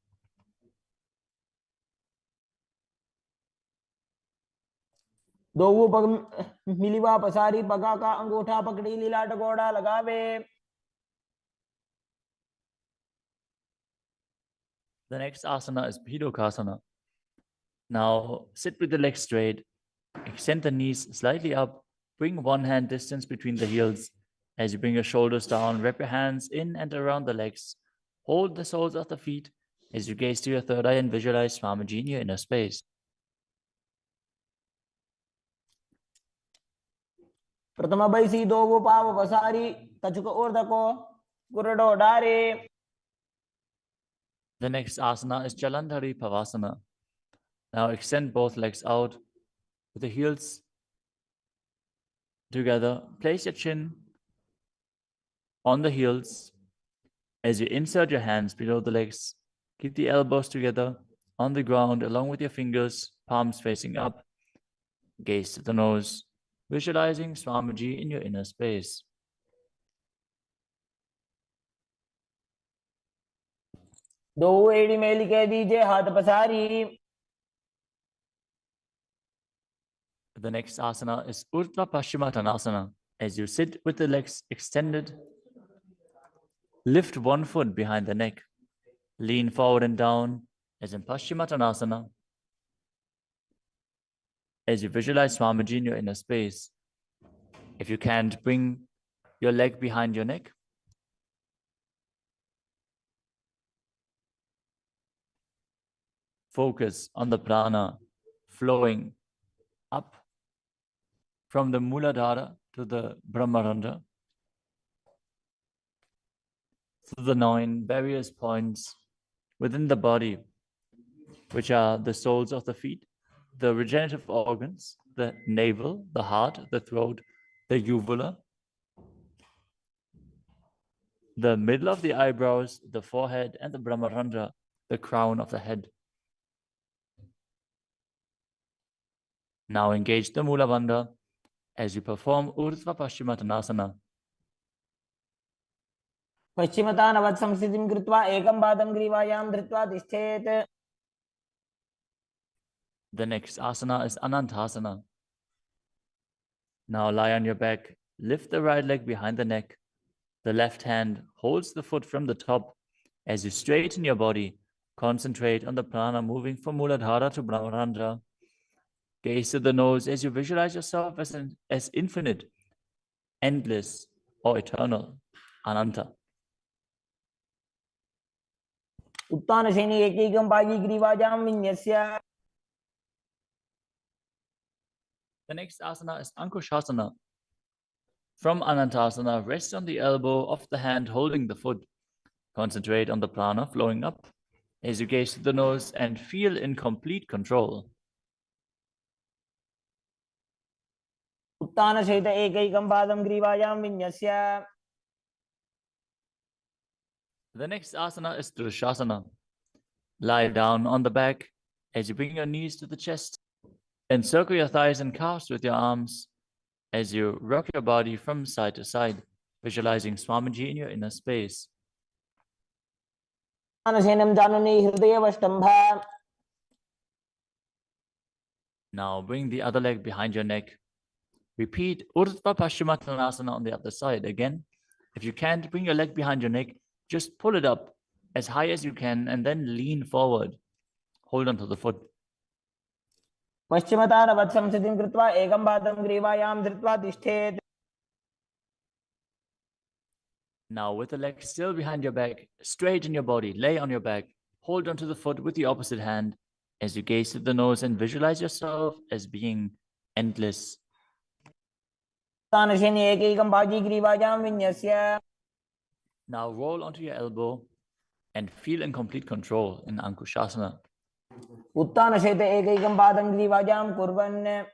दोवो पग मिलिवा पसारी पगा का अंगूठा पकड़ी लीलाट गोड़ा लगावे. The next asana is Bhidokasana. Now sit with the legs straight. Extend the knees slightly up. Bring one hand distance between the heels. As you bring your shoulders down, wrap your hands in and around the legs. Hold the soles of the feet as you gaze to your third eye and visualize Swamiji in your inner space. प्रथम बैसी दोवो पाव पसारी कछुक ऊर्धको गुरडो डारे. The next asana is Jalandhari Pavasana. Now extend both legs out with the heels together. Place your chin on the heels. As you insert your hands below the legs, keep the elbows together on the ground along with your fingers, palms facing up. Gaze to the nose, visualizing Swamiji in your inner space. दोवो एड़ी मेली के दीजे हाथ पसारी. The next asana is Urdhva Paschimottanasana. As you sit with the legs extended, lift one foot behind the neck. Lean forward and down as in Paschimottanasana. As you visualize Swamiji in your inner space. If you can't, bring your leg behind your neck. Focus on the prana flowing up from the Muladhara to the Brahmarandha, through the 9 various points within the body, which are the soles of the feet, the regenerative organs, the navel, the heart, the throat, the uvula, the middle of the eyebrows, the forehead, and the Brahmarandha, the crown of the head. Now engage the Mula Bandha as you perform Urdhva Paschimottanasana. पश्चिमतानवत् संस्थितिं कृत्वा एकं पादं ग्रीवायां धृत्वा तिष्ठेत्. The next asana is Anantasana. Now lie on your back, lift the right leg behind the neck. The left hand holds the foot from the top. As you straighten your body, concentrate on the prana moving from Muladhara to Brahmarandhra. Gaze to the nose as you visualize yourself as infinite, endless, or eternal, Ananta. उत्तानशयनि एकैकं पायी ग्रीवाजां विन्यस्य. The next asana is Ankushasana. From Anantasana, rest on the elbow of the hand holding the foot. Concentrate on the prana flowing up as you gaze to the nose and feel in complete control. उत्तानशयित एकैकं पादं ग्रीवाजां विन्यस्य. The next asana is Drishasana. Lie down on the back as you bring your knees to the chest. Encircle your thighs and calves with your arms as you rock your body from side to side, visualizing Swamiji in your inner space. उत्तानशयनं जाननि हृदयवष्टम्भ. Now bring the other leg behind your neck. Repeat Urdhva Paschimottanasana on the other side. Again, if you can't bring your leg behind your neck, just pull it up as high as you can and then lean forward. Hold on to the foot. पश्चिमतानवत् संस्थितिं कृत्वा एकं पादं ग्रीवायां धृत्वा तिष्ठेत्. Now with the leg still behind your back, straighten your body, lay on your back, hold onto the foot with the opposite hand as you gaze to the nose and visualize yourself as being endless. उत्तानशयनि एकैकं पायी ग्रीवाजां विन्यस्य. Now roll onto your elbow and feel in complete control in Ankushasana. उत्तानशयित एकैकं पादं ग्रीवाजां कुर्वन्.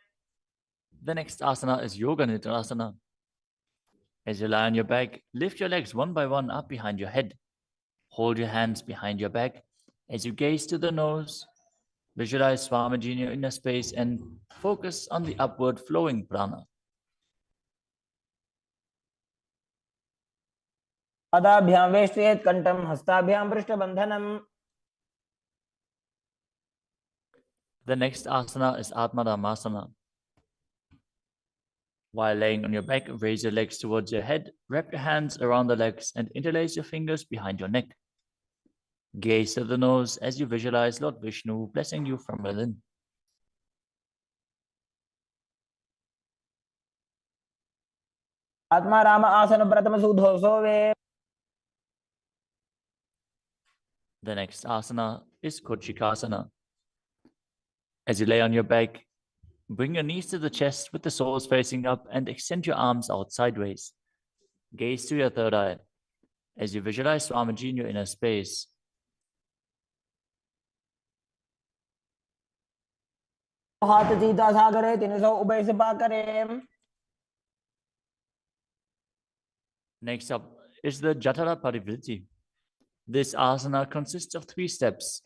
The next asana is Yoga Nidrasana. As you lie on your back, lift your legs one by one up behind your head. Hold your hands behind your back as you gaze to the nose. Visualize Swamiji in your inner space and focus on the upward flowing prana. पादाभ्यां वेष्टयेत् कण्ठं हस्ताभ्यां पृष्ठबन्धनम्. The next asana is Atmadhammasana. While laying on your back, raise your legs towards your head, wrap your hands around the legs and interlace your fingers behind your neck. Gaze to the nose as you visualize Lord Vishnu blessing you from within. Atmaram आसन प्रथम सूधो सोवे. The next asana is Kochikasana. As you lay on your back, bring your knees to the chest with the soles facing up and extend your arms out sideways. Gaze to your third eye as you visualize Swamiji in your inner space. हाथ सीधा सागरे 300 उभय सभा करे. Next up is the Jatara Parivritti. This asana consists of 3 steps.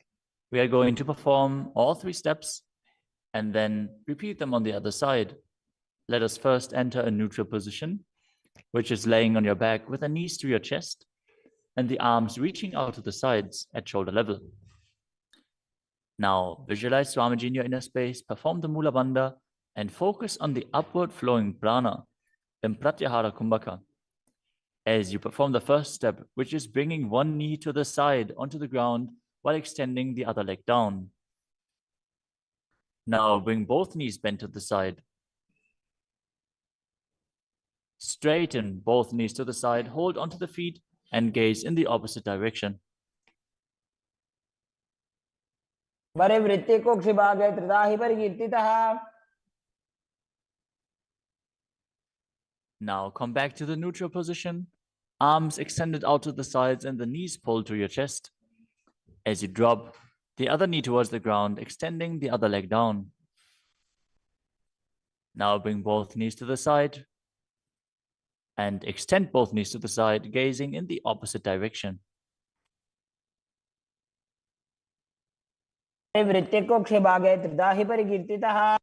We are going to perform all 3 steps and then repeat them on the other side. Let us first enter a neutral position, which is laying on your back with the knees to your chest and the arms reaching out to the sides at shoulder level. Now visualize Swamiji in your inner space, perform the Mula Bandha and focus on the upward flowing prana in Pratyahara Kumbhaka. As you perform the first step, which is bringing one knee to the side onto the ground while extending the other leg down. Now bring both knees bent to the side. Straighten both knees to the side, hold onto the feet and gaze in the opposite direction. परिवृत्ति कोक्षिभागे त्रिदाहि परिकीर्तितः. Now come back to the neutral position, arms extended out to the sides and the knees pulled to your chest. As you drop the other knee towards the ground, extending the other leg down. Now bring both knees to the side and extend both knees to the side, gazing in the opposite direction. परिवृत्ति कोक्षिभागे त्रिदाहि परिकीर्तितः.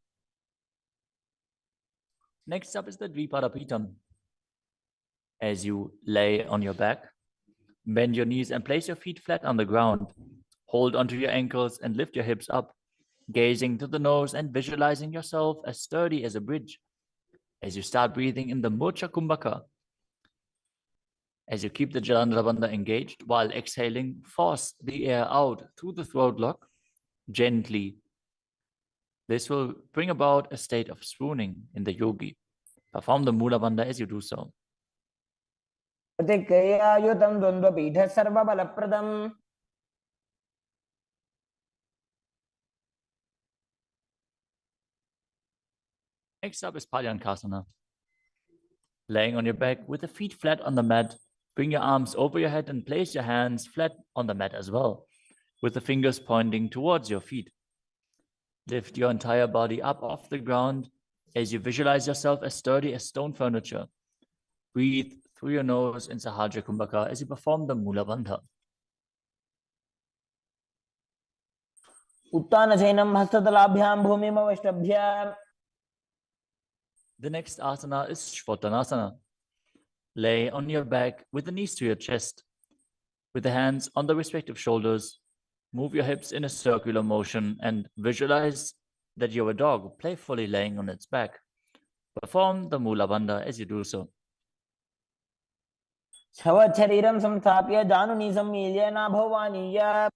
Next up is the Dvipadapitam. As you lay on your back, bend your knees and place your feet flat on the ground. Hold onto your ankles and lift your hips up, gazing to the nose and visualizing yourself as sturdy as a bridge. as you start breathing in the Mocha Kumbhaka. As you keep the Jalandhara Bandha engaged while exhaling, force the air out through the throat lock gently. This will bring about a state of swooning in the yogi. Perform the Mula Bandha as you do so. प्रतिक्रियायुतं द्वन्द्वपीठः सर्वबलप्रदम् Next up is Palyankasana. Laying on your back with the feet flat on the mat, bring your arms over your head and place your hands flat on the mat as well, with the fingers pointing towards your feet. Lift your entire body up off the ground as you visualize yourself as sturdy as stone furniture. Breathe through your nose in Sahajra Kumbhaka as you perform the Mula Bandha. उत्तानशयनं हस्ततलाभ्यां भूमिमवष्टभ्य. The next asana is Shvatanasana. Lay on your back with the knees to your chest. With the hands on the respective shoulders, move your hips in a circular motion and visualize that you're a dog playfully laying on its back. Perform the Mula Bandha as you do so. शरीरं संस्थाप्य जानुनी सम्मील्य नाभवानीय.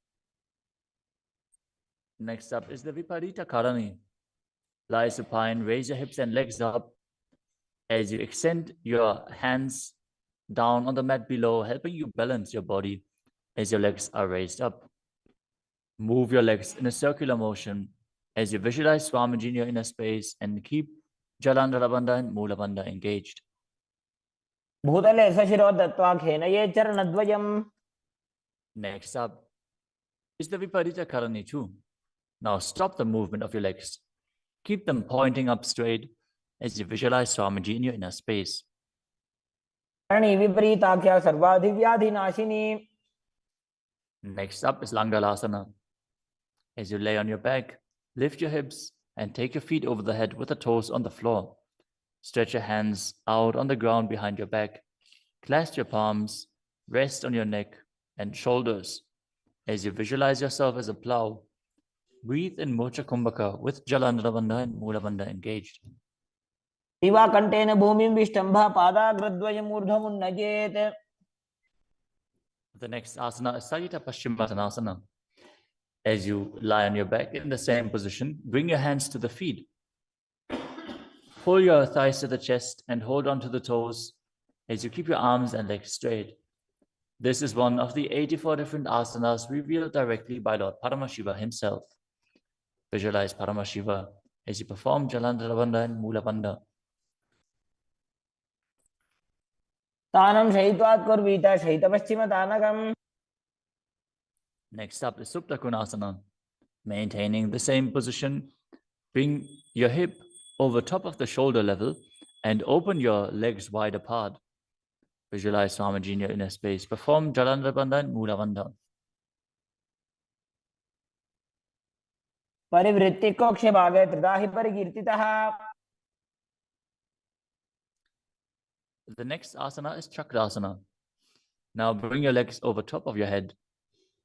Next up is the Viparita Karani. Lie supine, raise your hips and legs up as you extend your hands down on the mat below, helping you balance your body as your legs are raised up. Move your legs in a circular motion as you visualize Swamiji in your inner space and keep Jalandhara Bandha and Mula Bandha engaged. भूतले सशिरो दत्त्वा खेनये चरणद्वयम्. Next up is the Viparita Karani too. Now stop the movement of your legs. Keep them pointing up straight as you visualize Swamiji in your inner space. Karni विपरीताख्या सर्वाधिव्याधिनाशिनी. Next up is Langalasana. As you lay on your back, lift your hips and take your feet over the head with the toes on the floor. Stretch your hands out on the ground behind your back. Clasp your palms, rest on your neck and shoulders as you visualize yourself as a plow. Breathe in Mocha Kumbhaka with Jalandhara Bandha and Mula Bandha engaged. दिवाकण्ठेन भूमिं विष्टम्भ पादाग्रद्वयम् ऊर्ध्वमुन्नयेत्. The next asana is Sajita Paschimottanasana. As you lie on your back in the same position, bring your hands to the feet. Pull your thighs to the chest and hold on to the toes as you keep your arms and legs straight. This is one of the 84 different asanas revealed directly by Lord Paramashiva himself. Visualize Paramashiva as you perform Jalandhara Bandha and Mula Bandha. तानं शयित्वात् कुर्वीत शयितपश्चिमतानकम्. Next up is Supta Konasana. Maintaining the same position, bring your hip over top of the shoulder level and open your legs wide apart. Visualize Swamiji in your inner space. Perform Jalandhara Bandha and Mula Bandha. परिवृत्ति कोक्षे भागे त्रिधा हि परिकीर्तितः. The next asana is Chakrasana. Now bring your legs over top of your head,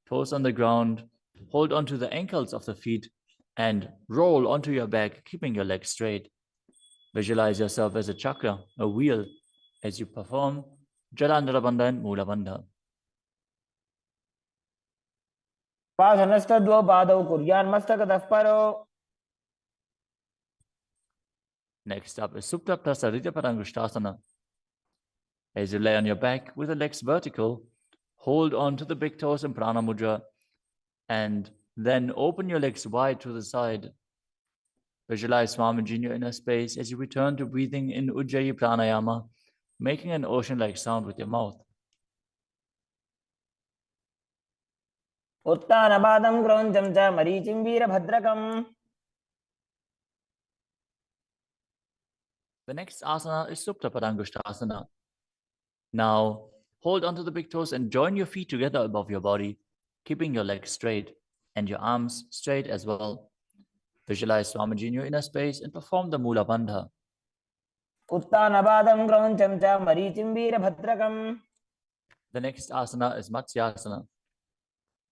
toes on the ground, hold onto the ankles of the feet and roll onto your back, keeping your legs straight. Visualize yourself as a chakra, a wheel, as you perform Jalandhara Bandha and Mula Bandha. पासनस्तद्वौ पादौ कुर्यान्मस्तकतः परो. Next up is Supta Prasarita Parangushtasana. As you lay on your back with the legs vertical, hold on to the big toes in Prana Mudra and then open your legs wide to the side. Visualize Swamiji in your inner space as you return to breathing in Ujjayi Pranayama, making an ocean-like sound with your mouth. उत्तानपादं क्रौञ्चं च मरीचिं वीरभद्रकम्. The next asana is Supta Padangushtasana. Now, hold onto the big toes and join your feet together above your body, keeping your legs straight and your arms straight as well. Visualize Swamiji in your inner space and perform the Mula Bandha. उत्तानपादं क्रौञ्चं च मरीचिं वीरभद्रकम्. The next asana is Matsyasana.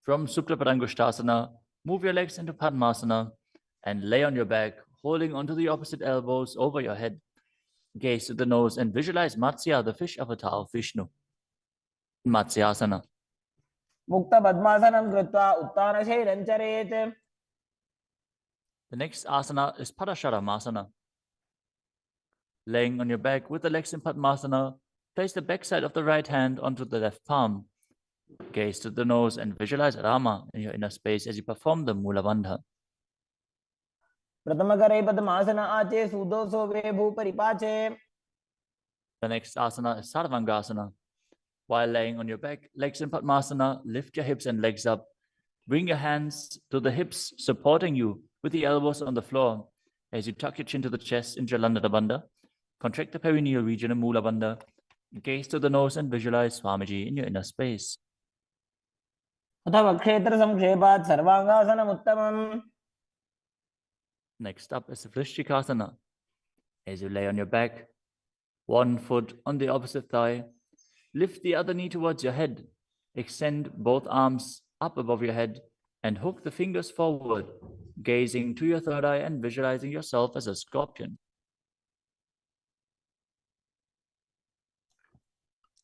From Supta Padangushtasana, move your legs into Padmasana and lay on your back, holding onto the opposite elbows over your head. Gaze to the nose and visualize Matsya, the fish avatar of Vishnu. Matsyasana. मुक्त पद्मासनं कृत्वा उत्तानशैलं चरेत्. The next asana is Padasharamasana. Laying on your back with the legs in Padmasana, place the backside of the right hand onto the left palm. Gaze to the nose and visualize Rama in your inner space as you perform the Mula Bandha. प्रथमकरे पद्मासन आचे सुदोषो वे भूपरिपाचे. The next asana is Sarvangasana. While laying on your back, legs in Padmasana, lift your hips and legs up. Bring your hands to the hips, supporting you with the elbows on the floor. As you tuck your chin to the chest in Jalandhara Bandha, contract the perineal region in Mula Bandha. Gaze to the nose and visualize Swamiji in your inner space. अथवा क्षेत्र संक्षेपात् सर्वांगासनम् उत्तमम्. Next up is Vrishchikasana. As you lay on your back, one foot on the opposite thigh, lift the other knee towards your head. Extend both arms up above your head and hook the fingers forward, gazing to your third eye and visualizing yourself as a scorpion.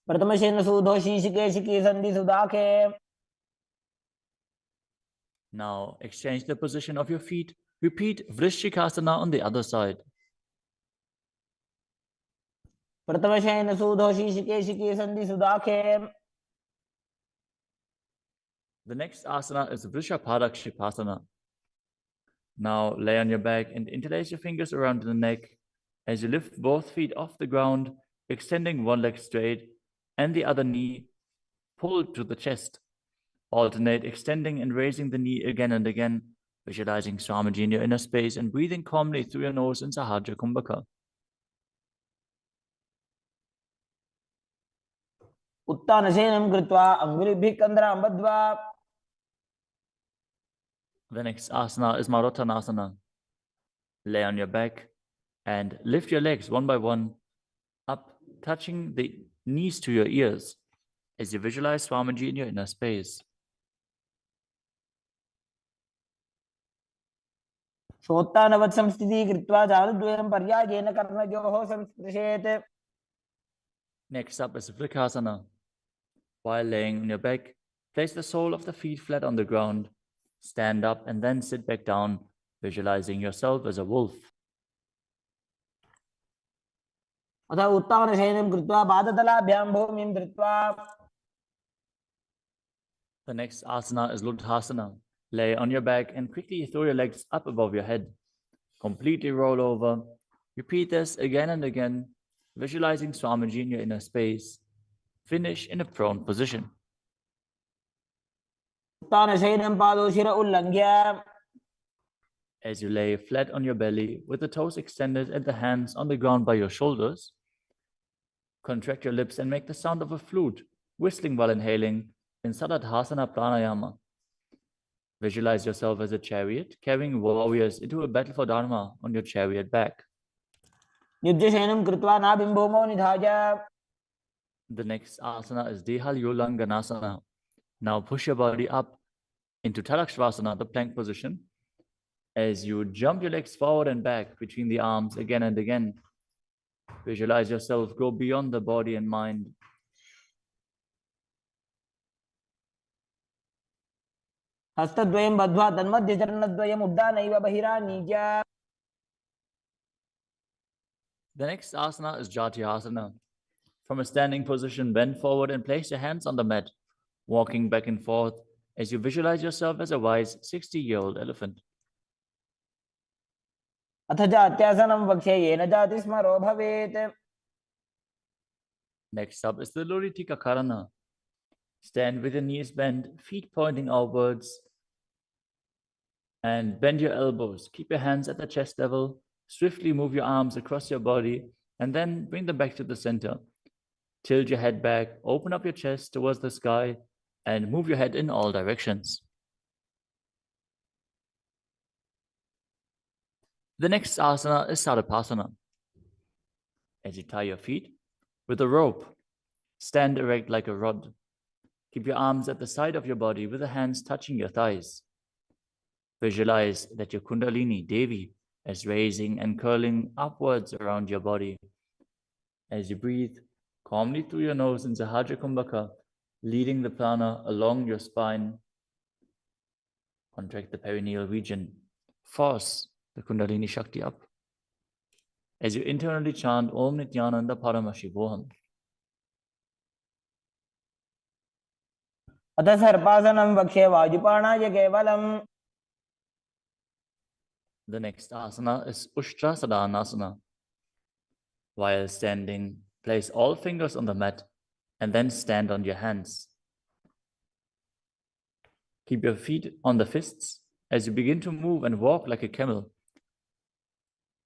प्रथमशेन सूधो शीशिकेशिकी संधि सुदाखे. Now exchange the position of your feet. Repeat Vrishchikasana on the other side. प्रथमशेन सूधो शीशिकेशिकी संधि सुदाखे. The next asana is Vrishapadakshipasana. Now lay on your back and interlace your fingers around the neck as you lift both feet off the ground, extending one leg straight and the other knee pulled to the chest. Alternate extending and raising the knee again and again, visualizing Swamiji in your inner space and breathing calmly through your nose in Sahaja Kumbhaka. उत्तानशयनं कृत्वा अङ्गुलिभिः कन्द्रां बद्ध्वा. The next asana is Marottanasana. Lay on your back and lift your legs one by one up, touching the knees to your ears as you visualize Swamiji in your inner space. शोत्तानवत् संस्थितिः कृत्वा जानुद्वयं पर्यायेन कर्णयोः संस्पृशेत्. Next up is Vrikasana. While laying on your back, place the sole of the feet flat on the ground. Stand up and then sit back down, visualizing yourself as a wolf. अथ उत्तानशयनं कृत्वा पादतलाभ्यां भूमिं धृत्वा. The next asana is Luthasana. Lay on your back and quickly throw your legs up above your head. Completely roll over. Repeat this again and again, visualizing Swamiji in your inner space. Finish in a prone position. उत्तानशयनं पादौ शिर उल्लङ्घ्य. As you lay flat on your belly with the toes extended and the hands on the ground by your shoulders, contract your lips and make the sound of a flute, whistling while inhaling in Saladhasana Pranayama. Visualize yourself as a chariot, carrying warriors into a battle for Dharma on your chariot back. युज्यशयनं कृत्वा नाभिं भूमौ निधाय. The next asana is Dehalyulanganasana. Now push your body up into Tadakshvasana, the plank position, as you jump your legs forward and back between the arms again and again. Visualize yourself go beyond the body and mind. हस्तद्वयं बद्ध्वा तन्मध्यचरणद्वयम् उड्डानैव बहिरानीज्य. The next asana is Jatyasana. From a standing position, bend forward and place your hands on the mat, walking back and forth as you visualize yourself as a wise 60-year-old elephant. अथ जात्यासनं वक्ष्ये येन जातिस्मरो भवेत्. Next up is the Luritika Karana. Stand with your knees bent, feet pointing outwards, and bend your elbows. Keep your hands at the chest level. Swiftly move your arms across your body and then bring them back to the center. Tilt your head back, open up your chest towards the sky, and move your head in all directions. The next asana is Sarapasana. As you tie your feet with a rope, stand erect like a rod. Keep your arms at the side of your body with the hands touching your thighs. Visualize that your Kundalini, Devi, is raising and curling upwards around your body, As you breathe calmly through your nose in Sahajra Kumbhaka, leading the prana along your spine, contract the perineal region. Force the Kundalini Shakti up. As you internally chant Om Nityananda Paramashivoham. अथ सर्पासनं वक्ष्ये वायुपाणाय केवलम्. The next asana is Ushtrasadhanasana. While standing, place all fingers on the mat and then stand on your hands. Keep your feet on the fists as you begin to move and walk like a camel.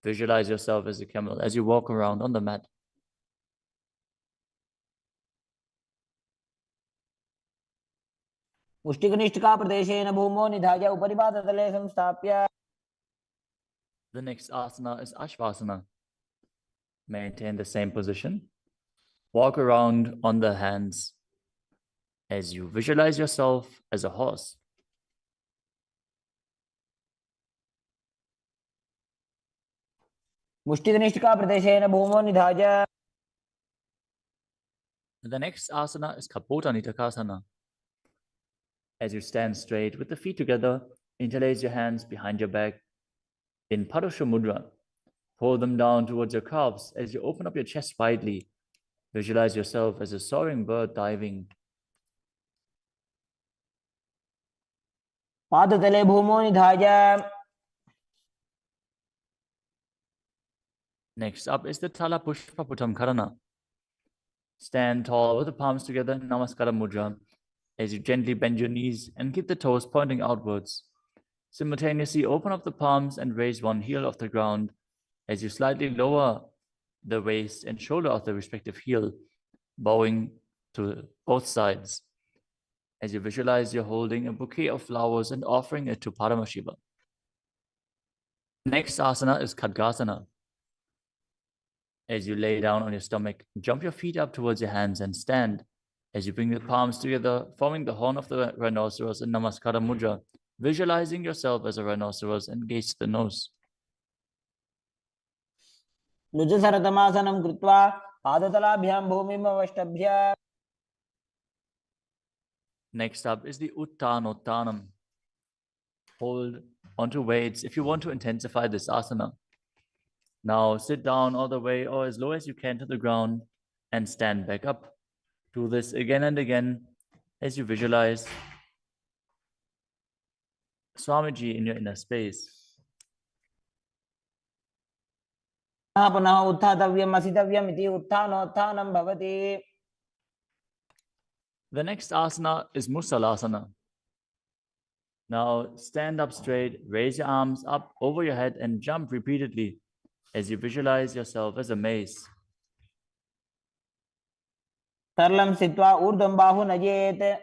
Visualize yourself as a camel as you walk around on the mat. मुष्टिकनिष्ठिकाप्रदेशेन भूमौ निधाय उपरिपादतले संस्थाप्य. The next asana is Ashvasana. Maintain the same position. Walk around on the hands as you visualize yourself as a horse. मुष्टिकनिष्ठिकाप्रदेशेन भूमौ निधाय. The next asana is Kapota Nitakasana. As you stand straight with the feet together, interlace your hands behind your back in Padusha Mudra. Pull them down towards your calves as you open up your chest widely. Visualize yourself as a soaring bird diving. पादतले भूमौ निधाय. Next up is the Tala Pushpaputam Karana. Stand tall with the palms together in Namaskara Mudra as you gently bend your knees and keep the toes pointing outwards. Simultaneously open up the palms and raise one heel off the ground as you slightly lower the waist and shoulder of the respective heel, bowing to both sides. As you visualize you're holding a bouquet of flowers and offering it to Paramashiva. Next asana is Khadgasana. As you lay down on your stomach, jump your feet up towards your hands and stand. As you bring the palms together, forming the horn of the rhinoceros in Namaskara Mudra, visualizing yourself as a rhinoceros and gaze to the nose. लुजसरतमासनं कृत्वा पादतलाभ्यां भूमिम् अवष्टभ्य. Next up is the Uttanottanam. Hold onto weights if you want to intensify this asana. Now sit down all the way or as low as you can to the ground and stand back up. Do this again and again as you visualize Swamiji in your inner space. पुनः उत्थातव्यम् असितव्यम् इति उत्थानोत्थानं भवति. The next asana is Musalasana. Now stand up straight, raise your arms up over your head and jump repeatedly as you visualize yourself as a mace. सरलं स्थित्वा ऊर्ध्वं बाहु नयेत्.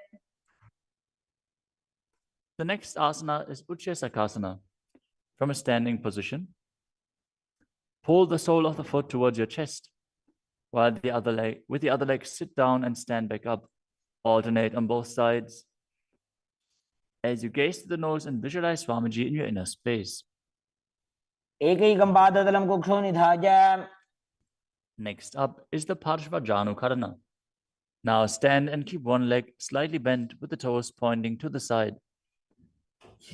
The next asana is Utshesakasana. From a standing position, pull the sole of the foot towards your chest, while with the other leg, sit down and stand back up. Alternate on both sides. As you gaze to the nose and visualize Swamiji in your inner space. एकैकं पादतलं कुक्षौ निधाय. Next up is the Parshvajanu Karana. Now stand and keep one leg slightly bent with the toes pointing to the side.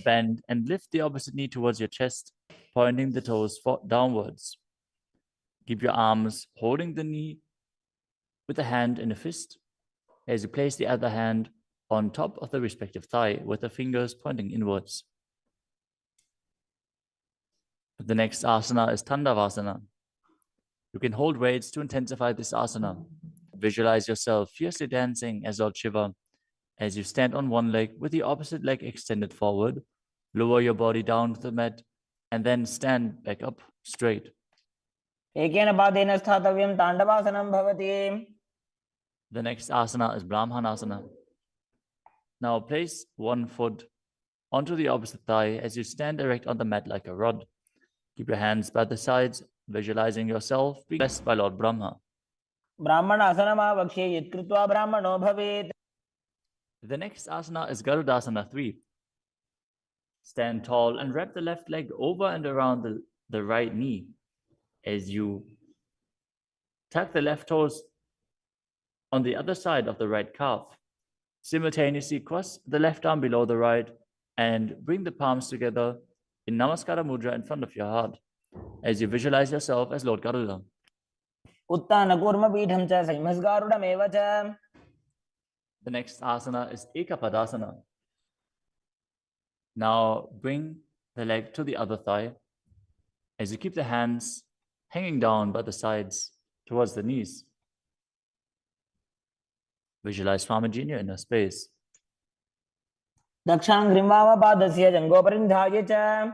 Bend and lift the opposite knee towards your chest, pointing the toes downwards. Keep your arms holding the knee with the hand in a fist as you place the other hand on top of the respective thigh with the fingers pointing inwards. The next asana is Tandavasana. You can hold weights to intensify this asana. Visualize yourself fiercely dancing as Lord Shiva. As you stand on one leg with the opposite leg extended forward, lower your body down to the mat and then stand back up straight. एकेन पादेन स्थातव्यं ताण्डवासनं भवति. The next asana is Brahmanasana. Now place one foot onto the opposite thigh as you stand erect on the mat like a rod. Keep your hands by the sides, visualizing yourself being blessed by Lord Brahma. ब्राह्मणासनमावक्ष्ये यत्कृत्वा ब्राह्मणो भवेत्. The next asana is Garudasana 3. Stand tall and wrap the left leg over and around the right knee as you Tuck the left toes on the other side of the right calf. Simultaneously cross the left arm below the right and bring the palms together in Namaskara Mudra in front of your heart as you visualize yourself as Lord Garuda. उत्तानकूर्मपीठं च संहिमस्गारुडमेव च. The next asana is Ekapadasana. Now bring the leg to the other thigh as you keep the hands hanging down by the sides towards the knees. Visualize Swamiji in your inner space. दक्षाङ्घ्रिं वामपादस्य जङ्घोपरिनिधाय च.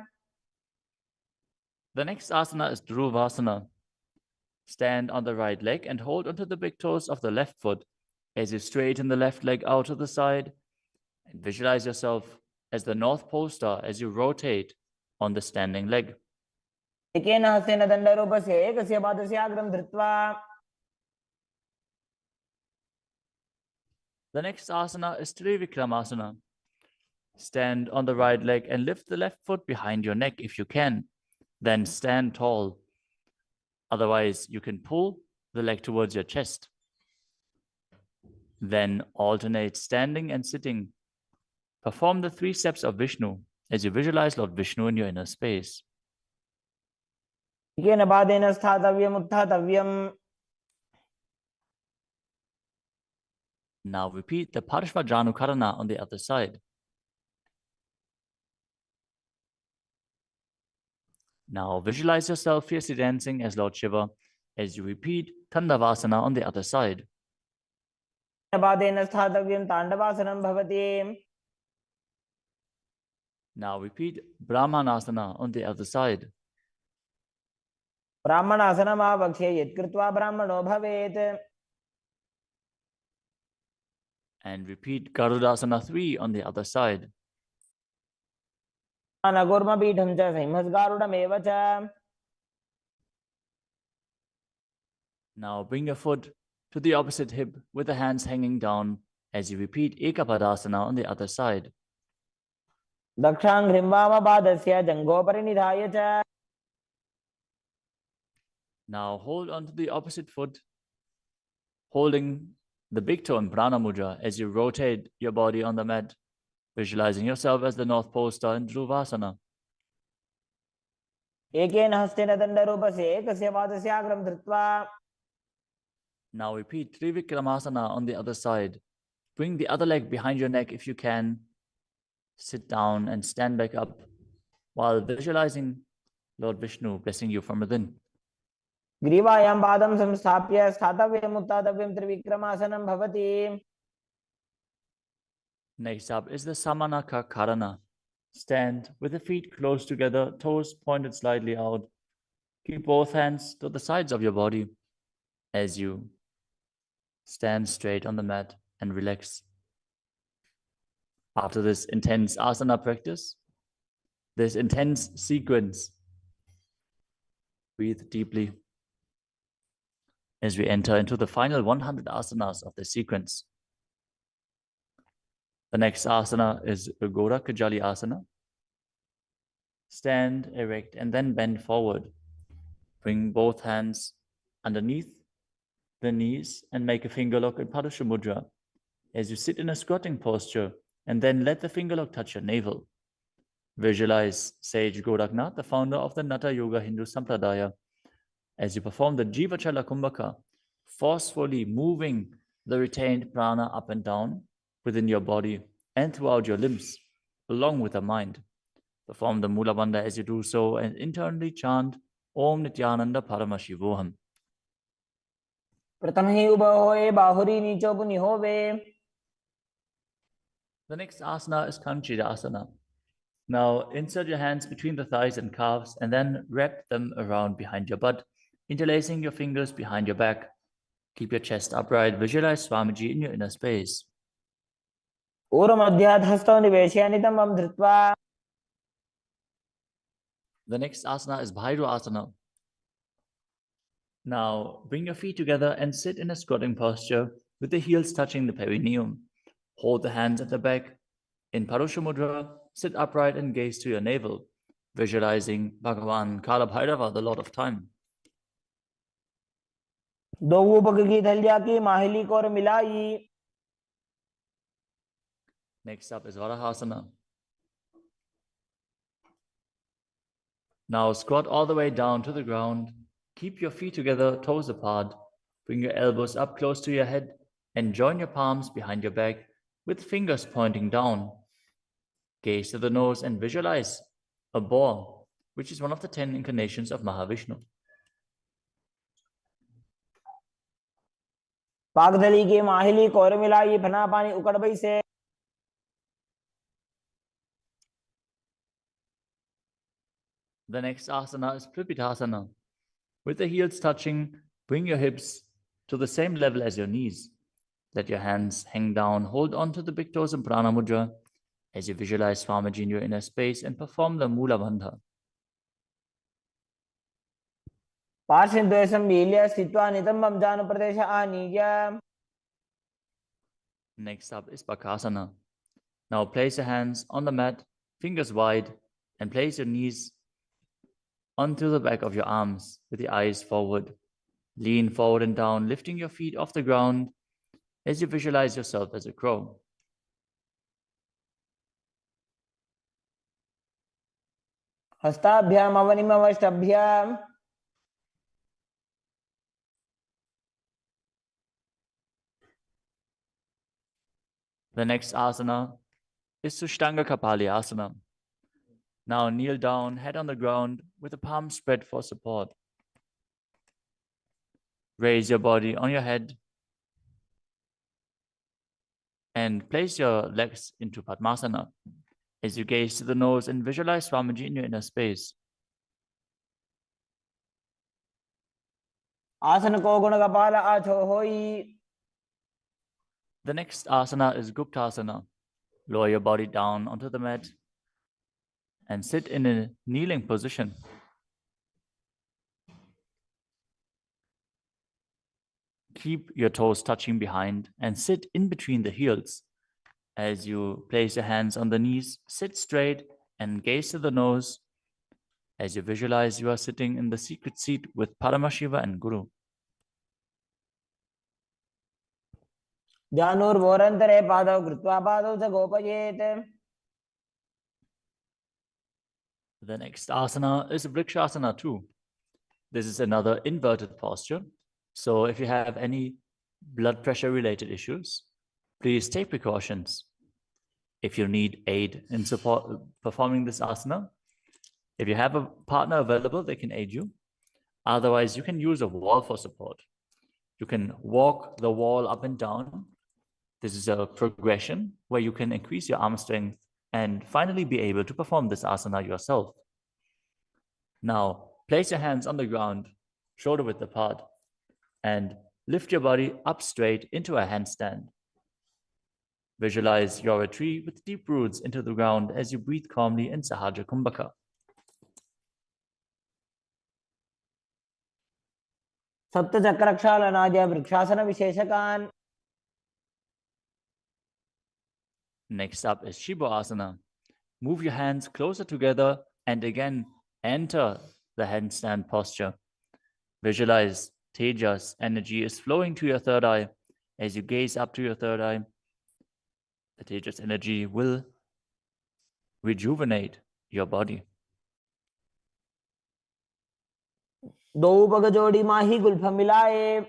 The next asana is Dhruvasana. Stand on the right leg and hold onto the big toes of the left foot as you straighten the left leg out to the side and visualize yourself as the North Pole Star as you rotate on the standing leg. एकेन हस्तेन दण्डरूपस्य एकस्य पादस्य अग्रं धृत्वा. The next asana is Trivikramasana. Stand on the right leg and lift the left foot behind your neck if you can. Then stand tall. Otherwise, you can pull the leg towards your chest. Then alternate standing and sitting. Perform the 3 steps of Vishnu as you visualize Lord Vishnu in your inner space. एकेन पादेन स्थातव्यम् उत्थातव्यम्. Now repeat the Parshvajanukarana on the other side. Now visualize yourself fiercely dancing as Lord Shiva as you repeat Tandavasana on the other side. पादेन स्थातव्यं ताण्डवासनं भवति. Now repeat Brahmanasana on the other side. ब्राह्मणासनम् आवक्ष्ये यत्कृत्वा ब्राह्मणो भवेत्. And repeat Garudasana 3 on the other side. उत्तानकूर्मपीठं च संहिमस्गारुडमेव च. Now bring your foot to the opposite hip with the hands hanging down as you repeat Ekapadasana on the other side. दक्षाङ्घ्रिं वामपादस्य जङ्घोपरिनिधाय च. Now hold on to the opposite foot, holding the big toe in Prana Mudra as you rotate your body on the mat, visualizing yourself as the North Pole Star in Dhruvasana. एकेन हस्तेन दण्डरूपस्य एकस्य पादस्य अग्रं धृत्वा. Now repeat Trivikramasana on the other side. Bring the other leg behind your neck if you can. Sit down and stand back up while visualizing Lord Vishnu blessing you from within. ग्रीवायां पादं संस्थाप्य स्थातव्यम् उत्थातव्यं त्रिविक्रमासनं भवति. Next up is the Samanaka Karana. Stand with the feet close together, toes pointed slightly out. Keep both hands to the sides of your body as you stand straight on the mat and relax. After this intense asana practice, this intense sequence, breathe deeply as we enter into the final 100 asanas of the sequence. The next asana is Ugora Kajali Asana. Stand erect and then bend forward. Bring both hands underneath the knees and make a finger lock in Padusha Mudra as you sit in a squatting posture, and then let the finger lock touch your navel. Visualize Sage Goraknath, the founder of the Nata Yoga Hindu Sampradaya, as you perform the Jivachala Kumbhaka, forcefully moving the retained prana up and down within your body and throughout your limbs, along with the mind. Perform the Mula Bandha as you do so and internally chant Om Nityananda Paramashivoham. प्रथमे उभहोए बाहुरी नीचो पुनिहोवे. The next asana is Kanchidasana. Now insert your hands between the thighs and calves and then wrap them around behind your butt, interlacing your fingers behind your back. Keep your chest upright. Visualize Swamiji in your inner space. ऊर्ध्वमध्यात् हस्तौ निवेश्य नितम्बं धृत्वा. The next asana is Bhairu Asana. Now bring your feet together and sit in a squatting posture with the heels touching the perineum. Hold the hands at the back. In Parusha Mudra, sit upright and gaze to your navel, visualizing Bhagavan Kala Bhairava, the Lord of Time. दो ऊपक की थलिया की माहिली को और मिलाई. Next up is Varahasana. Now squat all the way down to the ground. Keep your feet together, toes apart. Bring your elbows up close to your head and join your palms behind your back with fingers pointing down. Gaze to the nose and visualize a boar, which is one of the 10 incarnations of Mahavishnu. पागदली की माहिली को और मिलाई, फना पानी उकड़ बई से. The next asana is Pripithasana. With the heels touching, bring your hips to the same level as your knees. Let your hands hang down, hold on to the big toes in Prana Mudra as you visualize Swamiji in your inner space and perform the Mula Bandha. पार्श्वद्वयसं मील्य स्थित्वा नितम्बं जानुप्रदेश आनीय. Next up is Bakasana. Now place your hands on the mat, fingers wide, and place your knees onto the back of your arms with your eyes forward. Lean forward and down, lifting your feet off the ground as you visualize yourself as a crow. हस्ताभ्याम अवनिमवष्टभ्याम. The next asana is Sushtanga Kapali Asana. Now kneel down, head on the ground with the palms spread for support. Raise your body on your head and place your legs into Padmasana as you gaze to the nose and visualize Swamiji in your inner space. आसन को गुण कपाल आछो होई. The next asana is Guptasana. Lower your body down onto the mat and sit in a kneeling position. Keep your toes touching behind and sit in between the heels. As you place your hands on the knees, sit straight and gaze to the nose as you visualize you are sitting in the secret seat with Paramashiva and Guru. ध्यानोर्वोरन्तरे पादौ कृत्वा पादौ च गोपयेत्. The next asana is Vrikshasana too. This is another inverted posture. So if you have any blood pressure related issues, please take precautions. If you need aid in support performing this asana, if you have a partner available, they can aid you. Otherwise, you can use a wall for support. You can walk the wall up and down. This is a progression where you can increase your arm strength and finally be able to perform this asana yourself. Now, place your hands on the ground, shoulder width apart, and lift your body up straight into a handstand. Visualize you're a tree with deep roots into the ground as you breathe calmly in Sahaja Kumbhaka. सप्तचक्रक्षालनाद्य vrikshasana विशेषकान्. Next up is Shiva Asana. Move your hands closer together and again enter the handstand posture. Visualize Tejas energy is flowing to your third eye. As you gaze up to your third eye, the Tejas energy will rejuvenate your body. दो उपग जोड़ी माही Gulf मिलाए.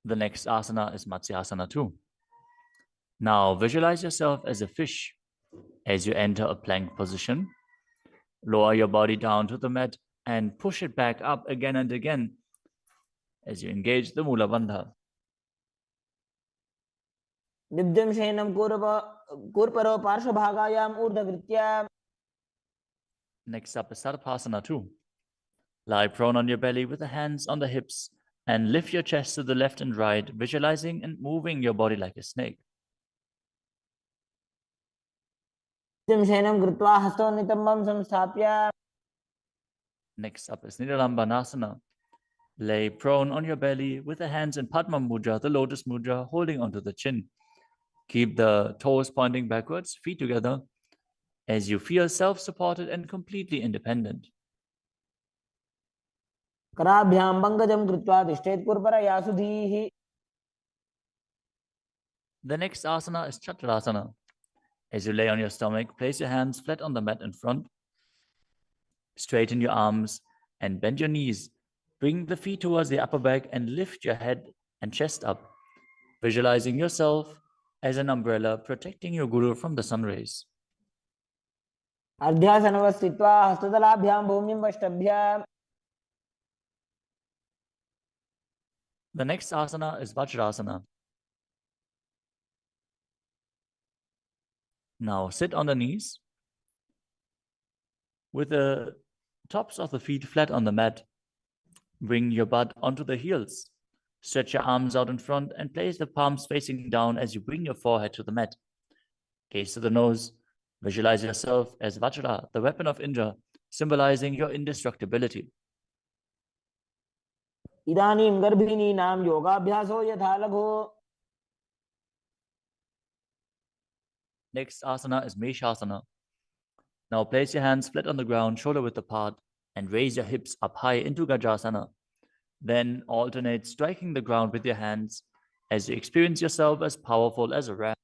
The next asana is Matsyasana too. Now visualize yourself as a fish as you enter a plank position. Lower your body down to the mat and push it back up again and again as you engage the Mula Bandha. दिव्यं शयनं कूर्परो पार्श्वभागायाम् ऊर्ध्वकृत्य. Next up is Sarpasana too. Lie prone on your belly with the hands on the hips and lift your chest to the left and right, visualizing and moving your body like a snake. शयनं कृत्वा हस्तौ नितम्बं संस्थाप्य. Next up is Nidalambanasana. Lay prone on your belly with the hands in Padma Mudra, the lotus mudra, holding onto the chin. Keep the toes pointing backwards, feet together, as you feel self-supported and completely independent. कराभ्यां पंकजं कृत्वा तिष्ठेत् पुरपरया सुधीः. The next asana is Chaturasana. As you lay on your stomach, place your hands flat on the mat in front. Straighten your arms and bend your knees. Bring the feet towards the upper back and lift your head and chest up, visualizing yourself as an umbrella protecting your guru from the sun rays. अर्ध्यासनवस्थित्वा हस्ततलाभ्यां भूमिं वष्टभ्य. The next asana is Vajrasana. Now sit on the knees with the tops of the feet flat on the mat. Bring your butt onto the heels. Stretch your arms out in front and place the palms facing down as you bring your forehead to the mat. Gaze to the nose. Visualize yourself as Vajra, the weapon of Indra, symbolizing your indestructibility. इदानीं गर्भिणीनां योगाभ्यासो यथा लघु. Next asana is Meshasana. Now place your hands flat on the ground, shoulder width apart, and raise your hips up high into Gajasana. Then alternate striking the ground with your hands as you experience yourself as powerful as a ram.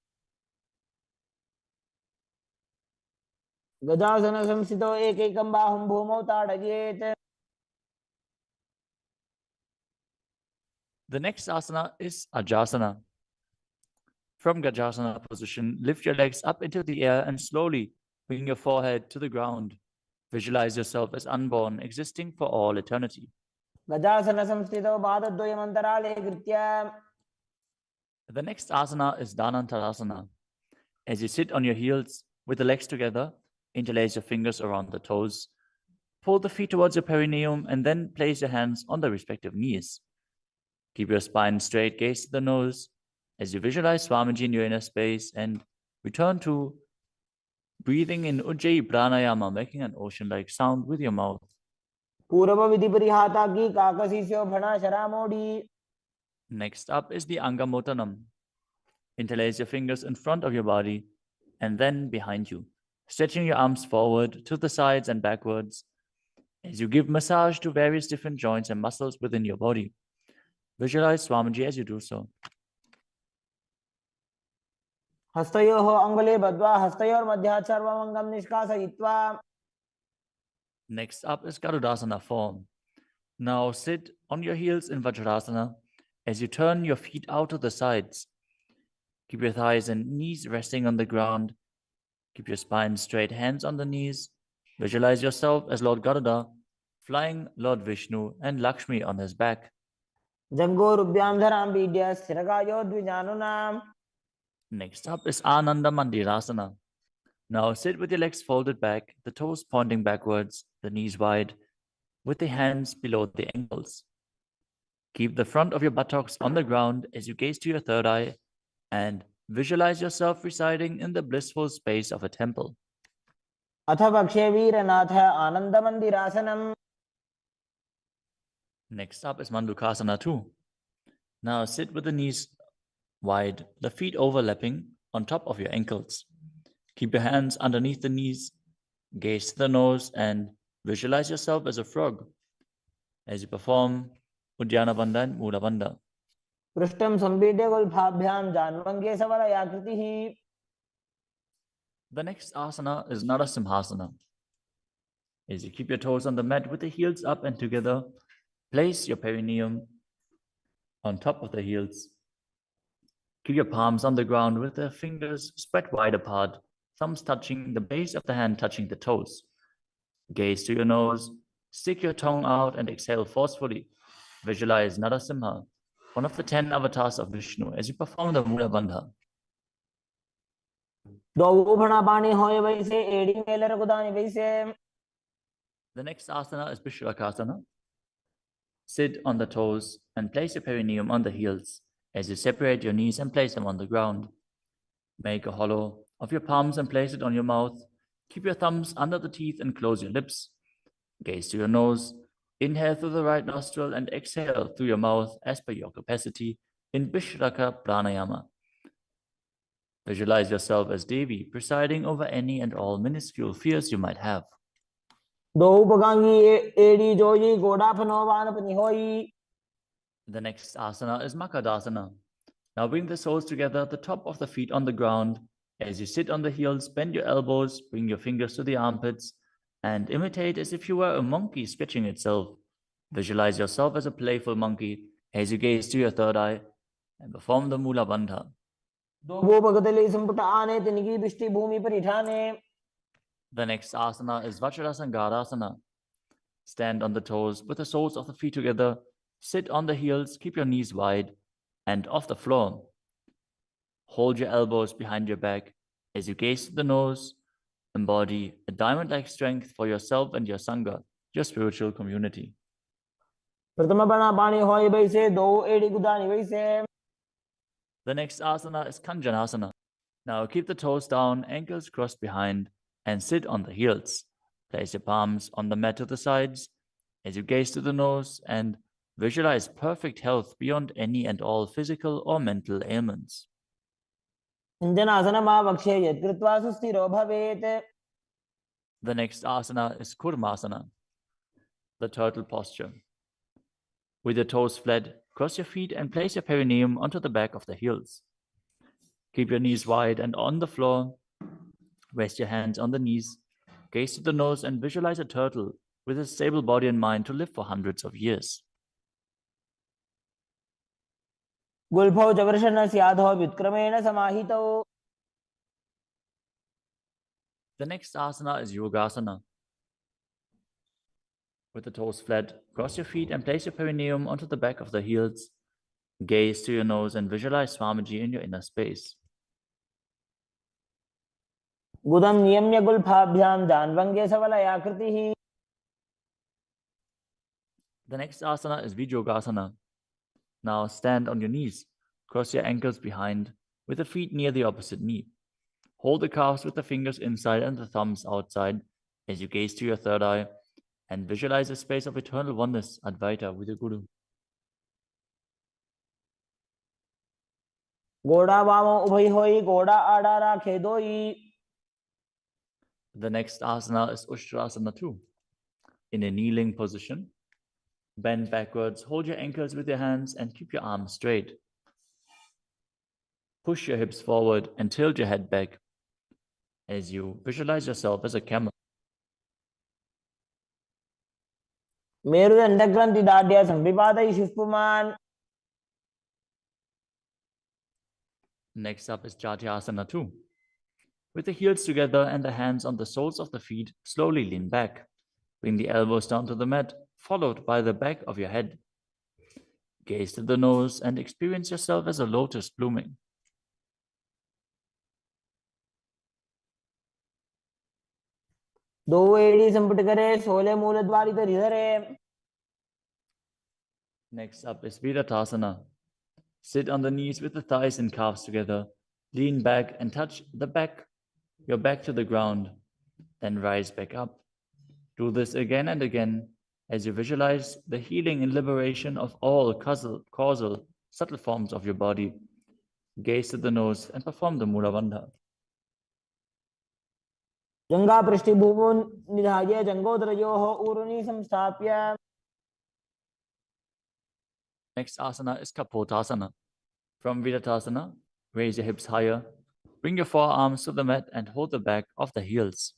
गजासन संस्थितो एकैकं बाहुं भूमौ ताडयेत्. The next asana is Ajasana. From Gajasana position, lift your legs up into the air and slowly bring your forehead to the ground. Visualize yourself as unborn, existing for all eternity. गजासन संस्थितो पादद्वयम् अन्तराले कृत्य. The next asana is Dhanantarasana. As you sit on your heels with the legs together, interlace your fingers around the toes. Pull the feet towards your perineum and then place your hands on the respective knees. Keep your spine straight, gaze to the nose as you visualize Swamiji in your inner space and return to breathing in Ujjayi Pranayama, making an ocean-like sound with your mouth. पूर्व विधि परिहाता की काकसीस्यो भणा शरामोडी. Next up is the Angamotanam. Interlace your fingers in front of your body and then behind you, stretching your arms forward to the sides and backwards as you give massage to various different joints and muscles within your body. Visualize Swamiji as you do so. हस्तयोः अङ्गुले बद्ध्वा हस्तयोर्मध्यात् सर्वमङ्गं निष्कासयित्वा. Next up is Garudasana form. Now sit on your heels in Vajrasana as you turn your feet out to the sides. Keep your thighs and knees resting on the ground. Keep your spine straight, hands on the knees. Visualize yourself as Lord Garuda, flying Lord Vishnu and Lakshmi on his back. जङ्घोरुभ्यां धरां पीड्य स्थिरकायो द्विजानुनाम्. Next up is Ananda Mandirasana. Now sit with your legs folded back, the toes pointing backwards, the knees wide, with the hands below the ankles. Keep the front of your buttocks on the ground as you gaze to your third eye and visualize yourself residing in the blissful space of a temple. अथ पक्षे वीरनाथ आनन्दमन्दिरासनम्. Next up is Mandukasana 2. Now sit with the knees wide, the feet overlapping on top of your ankles. Keep your hands underneath the knees, gaze to the nose, and visualize yourself as a frog as you perform Uddiyana Bandha and Mula Bandha. पृष्ठं सम्पीड्य गुल्फाभ्यां जान्वङ्गे सवलयाकृतिः. The next asana is Narasimhasana. As you keep your toes on the mat with the heels up and together, place your perineum on top of the heels. Keep your palms on the ground with the fingers spread wide apart, thumbs touching the base of the hand, touching the toes. Gaze to your nose, stick your tongue out and exhale forcefully. Visualize Narasimha, one of the 10 avatars of Vishnu, as you perform the Mula Bandha. The next asana is Vishrakasana. Sit on the toes and place your perineum on the heels as you separate your knees and place them on the ground. Make a hollow of your palms and place it on your mouth. Keep your thumbs under the teeth and close your lips. Gaze to your nose. Inhale through the right nostril and exhale through your mouth as per your capacity in Vishraka Pranayama. Visualize yourself as Devi, presiding over any and all minuscule fears you might have. दो उपगांगी एड़ी जोई गोड़ा फनोवान पनिहोई. The next asana is Makadasana. Now bring the soles together, the top of the feet on the ground. As you sit on the heels, bend your elbows, bring your fingers to the armpits, and imitate as if you were a monkey stretching itself. Visualize yourself as a playful monkey as you gaze to your third eye and perform the Mula Bandha. दो भगतले संपुट आने तिनकी दृष्टि भूमि पर इठाने. The next asana is Vajrasangadasana. Stand on the toes with the soles of the feet together. Sit on the heels, keep your knees wide and off the floor. Hold your elbows behind your back as you gaze to the nose. Embody a diamond-like strength for yourself and your Sangha, your spiritual community. प्रथम बना पानी होई बैसे दो एड़ी गुदानी बैसे. The next asana is Kanjanasana. Now keep the toes down, ankles crossed behind, and sit on the heels. Place your palms on the mat to the sides as you gaze to the nose and visualize perfect health beyond any and all physical or mental ailments. इंजनासनमा वक्षे यत् कृत्वा सुस्थिरो भवेत्. The next asana is Kurmasana, the turtle posture. With your toes flat, cross your feet and place your perineum onto the back of the heels. Keep your knees wide and on the floor. Rest your hands on the knees. Gaze to the nose and visualize a turtle with a stable body and mind to live for hundreds of years. गुल्फौ चवर्षण स्याधो व्युत्क्रमेण समाहितौ. The next asana is Yogasana. With the toes flat, cross your feet and place your perineum onto the back of the heels. Gaze to your nose and visualize Swamiji in your inner space. गुदम नियम्य गुल्फाभ्याम जानवंगे सवलयाकृतिः. The next asana is Vijogasana. Now stand on your knees. Cross your ankles behind with the feet near the opposite knee. Hold the calves with the fingers inside and the thumbs outside as you gaze to your third eye and visualize a space of eternal oneness, Advaita, with your Guru. घोड़ा वामो उभय होई घोड़ा आड़ा राखे दोई. The next asana is Ushtrasana 2. In a kneeling position, bend backwards, hold your ankles with your hands and keep your arms straight. Push your hips forward and tilt your head back as you visualize yourself as a camel. मेरुदंड ग्रंथि दाढ़्य संविपादय शिष्पुमान. Next up is Jatyasana 2. With the heels together and the hands on the soles of the feet, slowly lean back. Bring the elbows down to the mat, followed by the back of your head. Gaze to the nose and experience yourself as a lotus blooming. दो एड़ी संपुट करे सोले मूल द्वारी तो हृदय. Next up is Viratasana. Sit on the knees with the thighs and calves together. Lean back and touch your back to the ground. Then rise back up. Do this again and again as you visualize the healing and liberation of all causal subtle forms of your body. Gaze to the nose and perform the Mula Bandha. जंगा पृष्ठभूमो निधाय जंगोदरयोः ऊरुनि संस्थाप्य. Next asana is Kapotasana. From Viratasana, raise your hips higher. Bring your forearms to the mat and hold the back of the heels.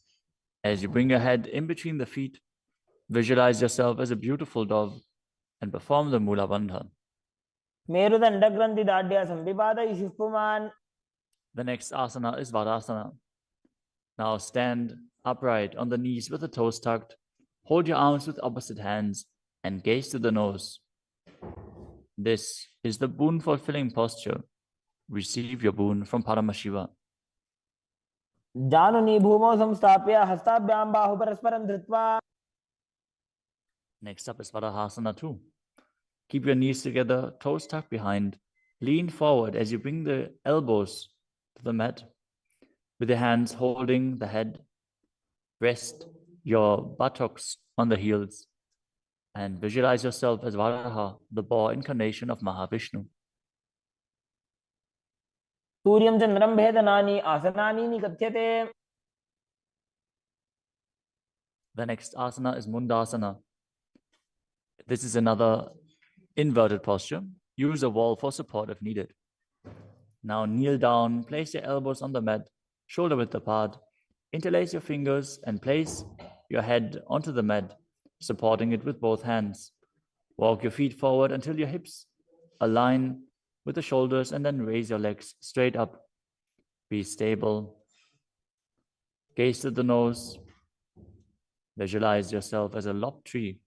As you bring your head in between the feet, visualize yourself as a beautiful dove and perform the Mula Bandha. मेरुदंड ग्रंथि दाढ़्य संविपादय शिष्पुमान. The next asana is Vadasana. Now stand upright on the knees with the toes tucked. Hold your arms with opposite hands and gaze to the nose. This is the boon-fulfilling posture. Receive your boon from Paramashiva. जानुनि भूमौ संस्थाप्य हस्ताभ्यां बाहु परस्परं धृत्वा. Next up is Vadahasana 2. Keep your knees together, toes tucked behind. Lean forward as you bring the elbows to the mat. With your hands holding the head, rest your buttocks on the heels and visualize yourself as Varaha, the boar incarnation of Mahavishnu. सूर्यं चन्द्रं भेदनानि आसनानि निकथ्यते. The next asana is Mundasana. This is another inverted posture. Use a wall for support if needed. Now kneel down, place your elbows on the mat, shoulder width apart. Interlace your fingers and place your head onto the mat, supporting it with both hands. Walk your feet forward until your hips align with the shoulders and then raise your legs straight up. Be stable. Gaze to the nose. Visualize yourself as a lopped tree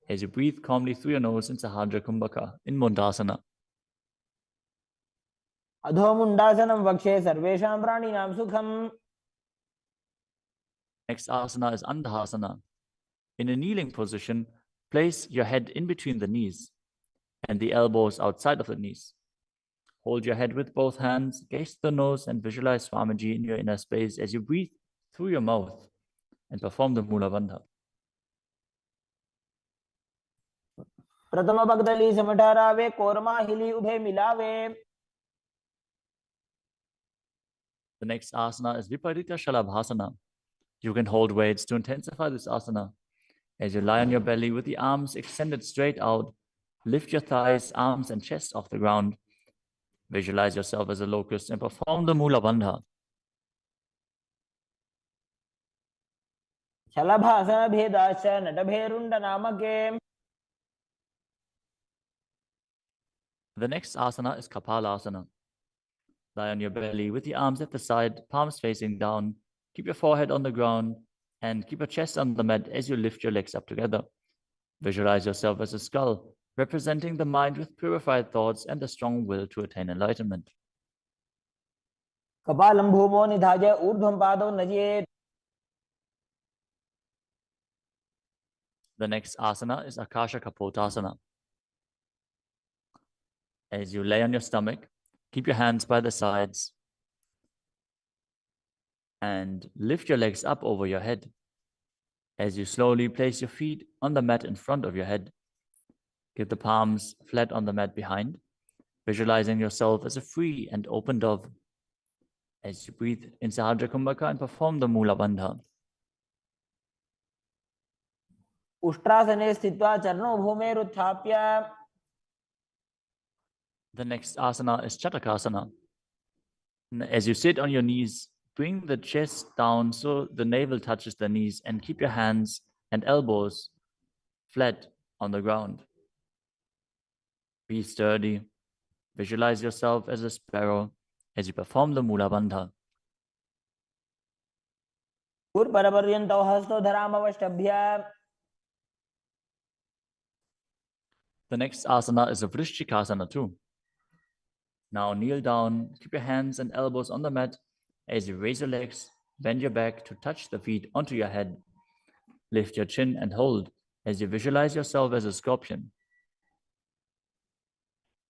as you breathe calmly through your nose in Sahasrara Kumbhaka in Mundasana. अधोमुण्डासनं वक्षे सर्वेषां प्राणिनां सुखम्. Next asana is Andhasana. In a kneeling position, place your head in between the knees and the elbows outside of the knees. Hold your head with both hands, gaze to the nose, and visualize Swamiji in your inner space as you breathe through your mouth and perform the Mula Bandha. प्रथम पगदली समठहरावे कोरमा हिली उभे मिलावे. The next asana is Viparita Shalabhasana. You can hold weights to intensify this asana. As you lie on your belly with the arms extended straight out, lift your thighs, arms, and chest off the ground. Visualize yourself as a locust and perform the Mula Bandha. शलभासन भेदाश्च नटभेरुण्ड नामके. The next asana is Kapalasana. Lie on your belly with the arms at the side, palms facing down. Keep your forehead on the ground and keep your chest on the mat as you lift your legs up together. Visualize yourself as a skull, representing the mind with purified thoughts and the strong will to attain enlightenment. कपालं भूमो निधाय ऊर्ध्वं पादौ नयेत्. The next asana is Akasha Kapotasana. As you lay on your stomach, keep your hands by the sides and lift your legs up over your head. As you slowly place your feet on the mat in front of your head, keep the palms flat on the mat behind, visualizing yourself as a free and open dove. As you breathe in Sahasrara Kumbhaka and perform the Mula Bandha. उष्ट्रासने स्थित्वा चरणौ भूमेरुत्थाप्य. The next asana is Chatakasana. As you sit on your knees, bring the chest down so the navel touches the knees and keep your hands and elbows flat on the ground. Be sturdy. Visualize yourself as a sparrow as you perform the Mula Bandha. पुरपरपर्यन्तौ हस्तौ धरामवष्टभ्य. The next asana is a Vrishchikasana too. Now kneel down, keep your hands and elbows on the mat as you raise your legs, bend your back to touch the feet onto your head. Lift your chin and hold as you visualize yourself as a scorpion.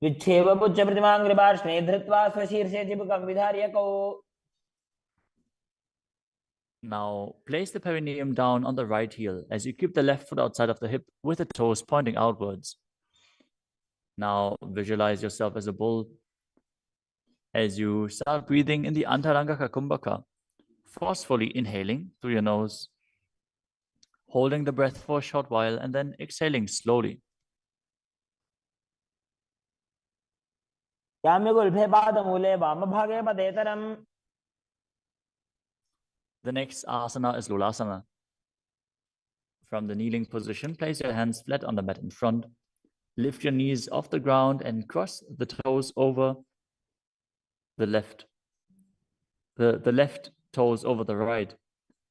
विच्छेव पुच्छ प्रतिमाङ्घ्रिपार्श्वे धृत्वा स्वशीर्षे चिबुकं विधार्यकौ. Now place the perineum down on the right heel as you keep the left foot outside of the hip with the toes pointing outwards. Now visualize yourself as a bull as you start breathing in the Antarangaka Kumbhaka, forcefully inhaling through your nose, holding the breath for a short while and then exhaling slowly. याम्यगुल्फे पादमूले वामभागे पदेतरम्. The next asana is Lulasana. From the kneeling position, place your hands flat on the mat in front. Lift your knees off the ground and cross the toes over the left. The left toes over the right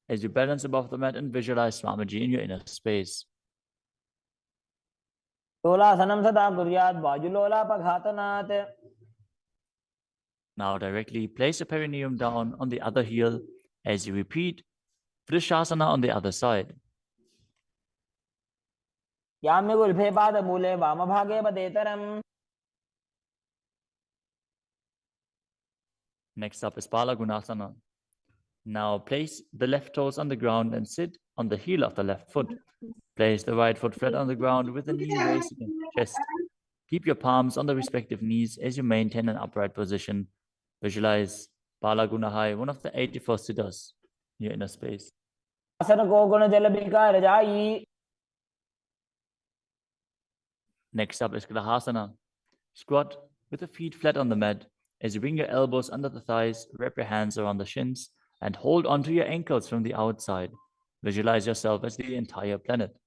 as you balance above the mat and visualize Swamiji in your inner space. लोलासनं सदा कुर्यात् वायुलोलापघातनात्. Now directly place your perineum down on the other heel as you repeat Vrishasana on the other side. याम्यगुल्फे पादमूले वामभागे पदेतरम्. Next up is Balagunasana. Now place the left toes on the ground and sit on the heel of the left foot. Place the right foot flat on the ground with the knee raised against the chest. Keep your palms on the respective knees as you maintain an upright position. Visualize Balagunahai, one of the 84 siddhas in your inner space. आसन को गुण जल विकार जाई. Next up is Grahasana. Squat with the feet flat on the mat. As you bring your elbows under the thighs, wrap your hands around the shins, and hold onto your ankles from the outside. Visualize yourself as the entire planet.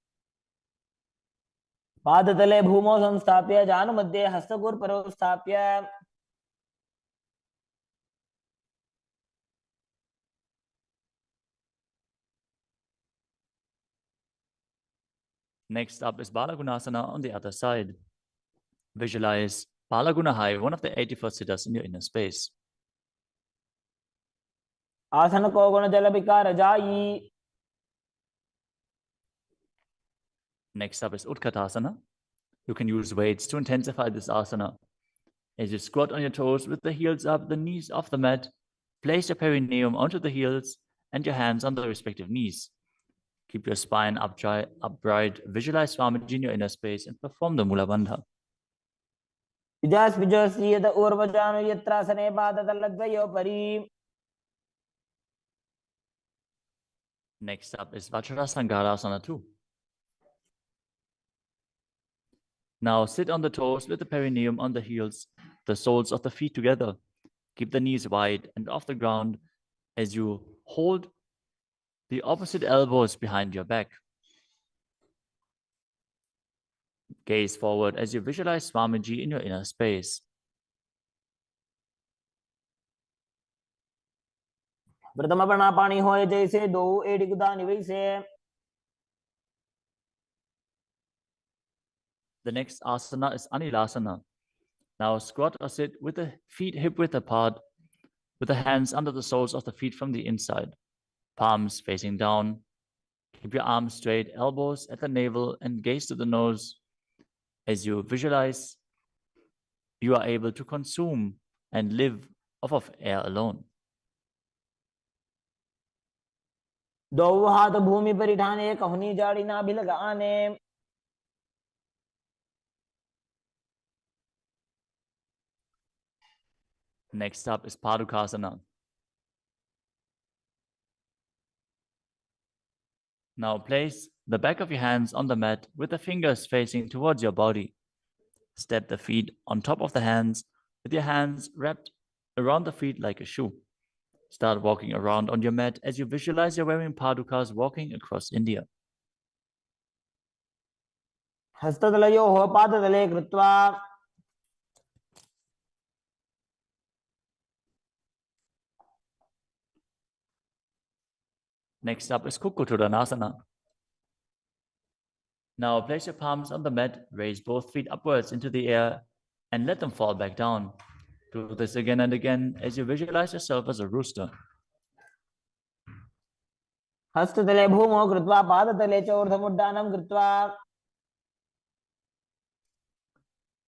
पादतले भूमौ संस्थाप्य जानुमध्ये हस्तगुरुपरौ स्थाप्य. Next up is Balagunasana on the other side. Visualize Balaguna High, one of the 84 siddhas in your inner space. आसन को गुण जल विकार जाई. Next up is Utkatasana. You can use weights to intensify this asana. As you squat on your toes with the heels up, the knees off the mat, place your perineum onto the heels and your hands on the respective knees. Keep your spine upright, visualize Swamiji in your inner space, and perform the Mula Bandha. विजास विजोस्येद ऊर्वजानु यत्रासने पादतलद्वयोपरि. Next up is Vajrasangarasana 2. Now sit on the toes with the perineum on the heels, the soles of the feet together. Keep the knees wide and off the ground as you hold the opposite elbows behind your back. Gaze forward as you visualize Swamiji in your inner space. प्रथम प्राणापानी होए जैसे दो एड़ी गुदानी वैसे. The next asana is Anilasana. Now squat or sit with the feet hip-width apart, with the hands under the soles of the feet from the inside, palms facing down. Keep your arms straight, elbows at the navel, and gaze to the nose. As you visualize, you are able to consume and live off of air alone. दो हाथ भूमि पर ठाने कहनी जाड़ी ना भी लगाने. Next up is Padukasana. Now place the back of your hands on the mat with the fingers facing towards your body. Step the feet on top of the hands with your hands wrapped around the feet like a shoe. Start walking around on your mat as you visualize you're wearing padukas walking across India. हस्ततलयोः पादतले कृत्वा. Next up is Kukkuttanasana. Now place your palms on the mat, raise both feet upwards into the air, and let them fall back down. Do this again and again as you visualize yourself as a rooster. हस्ततले भूमौ कृत्वा पादतले च ऊर्ध्वमुड्डानं कृत्वा.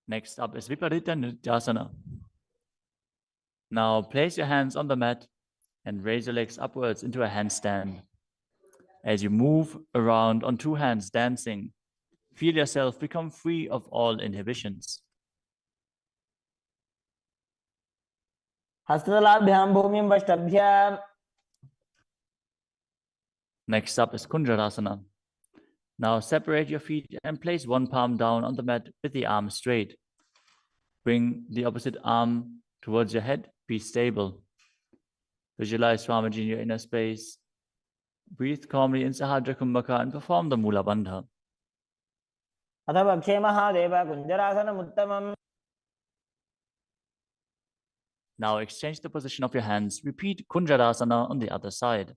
Next up is Viparita Nrityasana. Now place your hands on the mat and raise your legs upwards into a handstand. As you move around on two hands dancing, feel yourself become free of all inhibitions. हस्ततलाभ्यां भूमिं वष्टभ्य. Next up is Kunjarasana. Now separate your feet and place one palm down on the mat with the arm straight. Bring the opposite arm towards your head. Be stable. Visualize Swamiji in your inner space. Breathe calmly in Sahajra Kumbhaka and perform the Mula Bandha. अथ वक्षे Mahadev कुञ्जरासनमुत्तमम्. Now exchange the position of your hands. Repeat Kunjarasana on the other side.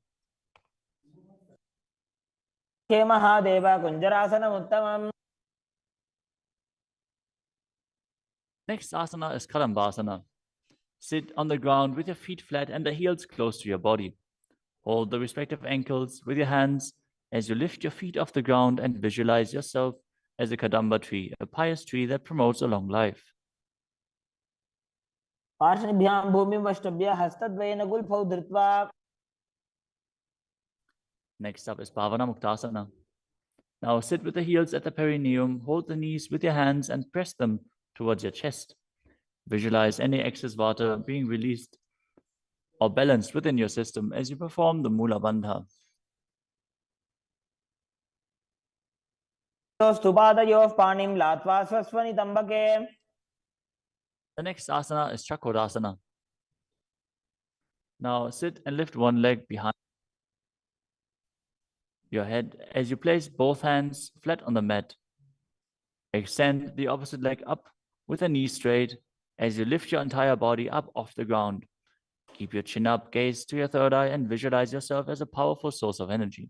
वक्षे Mahadev कुञ्जरासनमुत्तमम्. Next asana is Kadambasana. Sit on the ground with your feet flat and the heels close to your body. Hold the respective ankles with your hands as you lift your feet off the ground and visualize yourself as a Kadamba tree, a pious tree that promotes a long life. पार्श्वभ्यां भूमिं वष्टभ्य हस्तद्वयेन गुल्फौ धृत्वा. Next up is Bhavana Muktasana. Now sit with the heels at the perineum, hold the knees with your hands and press them towards your chest. Visualize any excess water being released or balanced within your system as you perform the Mula Bandha. स्तुपादयोः पाणिं लात्वा स्वस्वनितम्बके The next asana is Chakrasana. Now sit and lift one leg behind your head as you place both hands flat on the mat. Extend the opposite leg up with the knee straight as you lift your entire body up off the ground. Keep your chin up, gaze to your third eye, and visualize yourself as a powerful source of energy.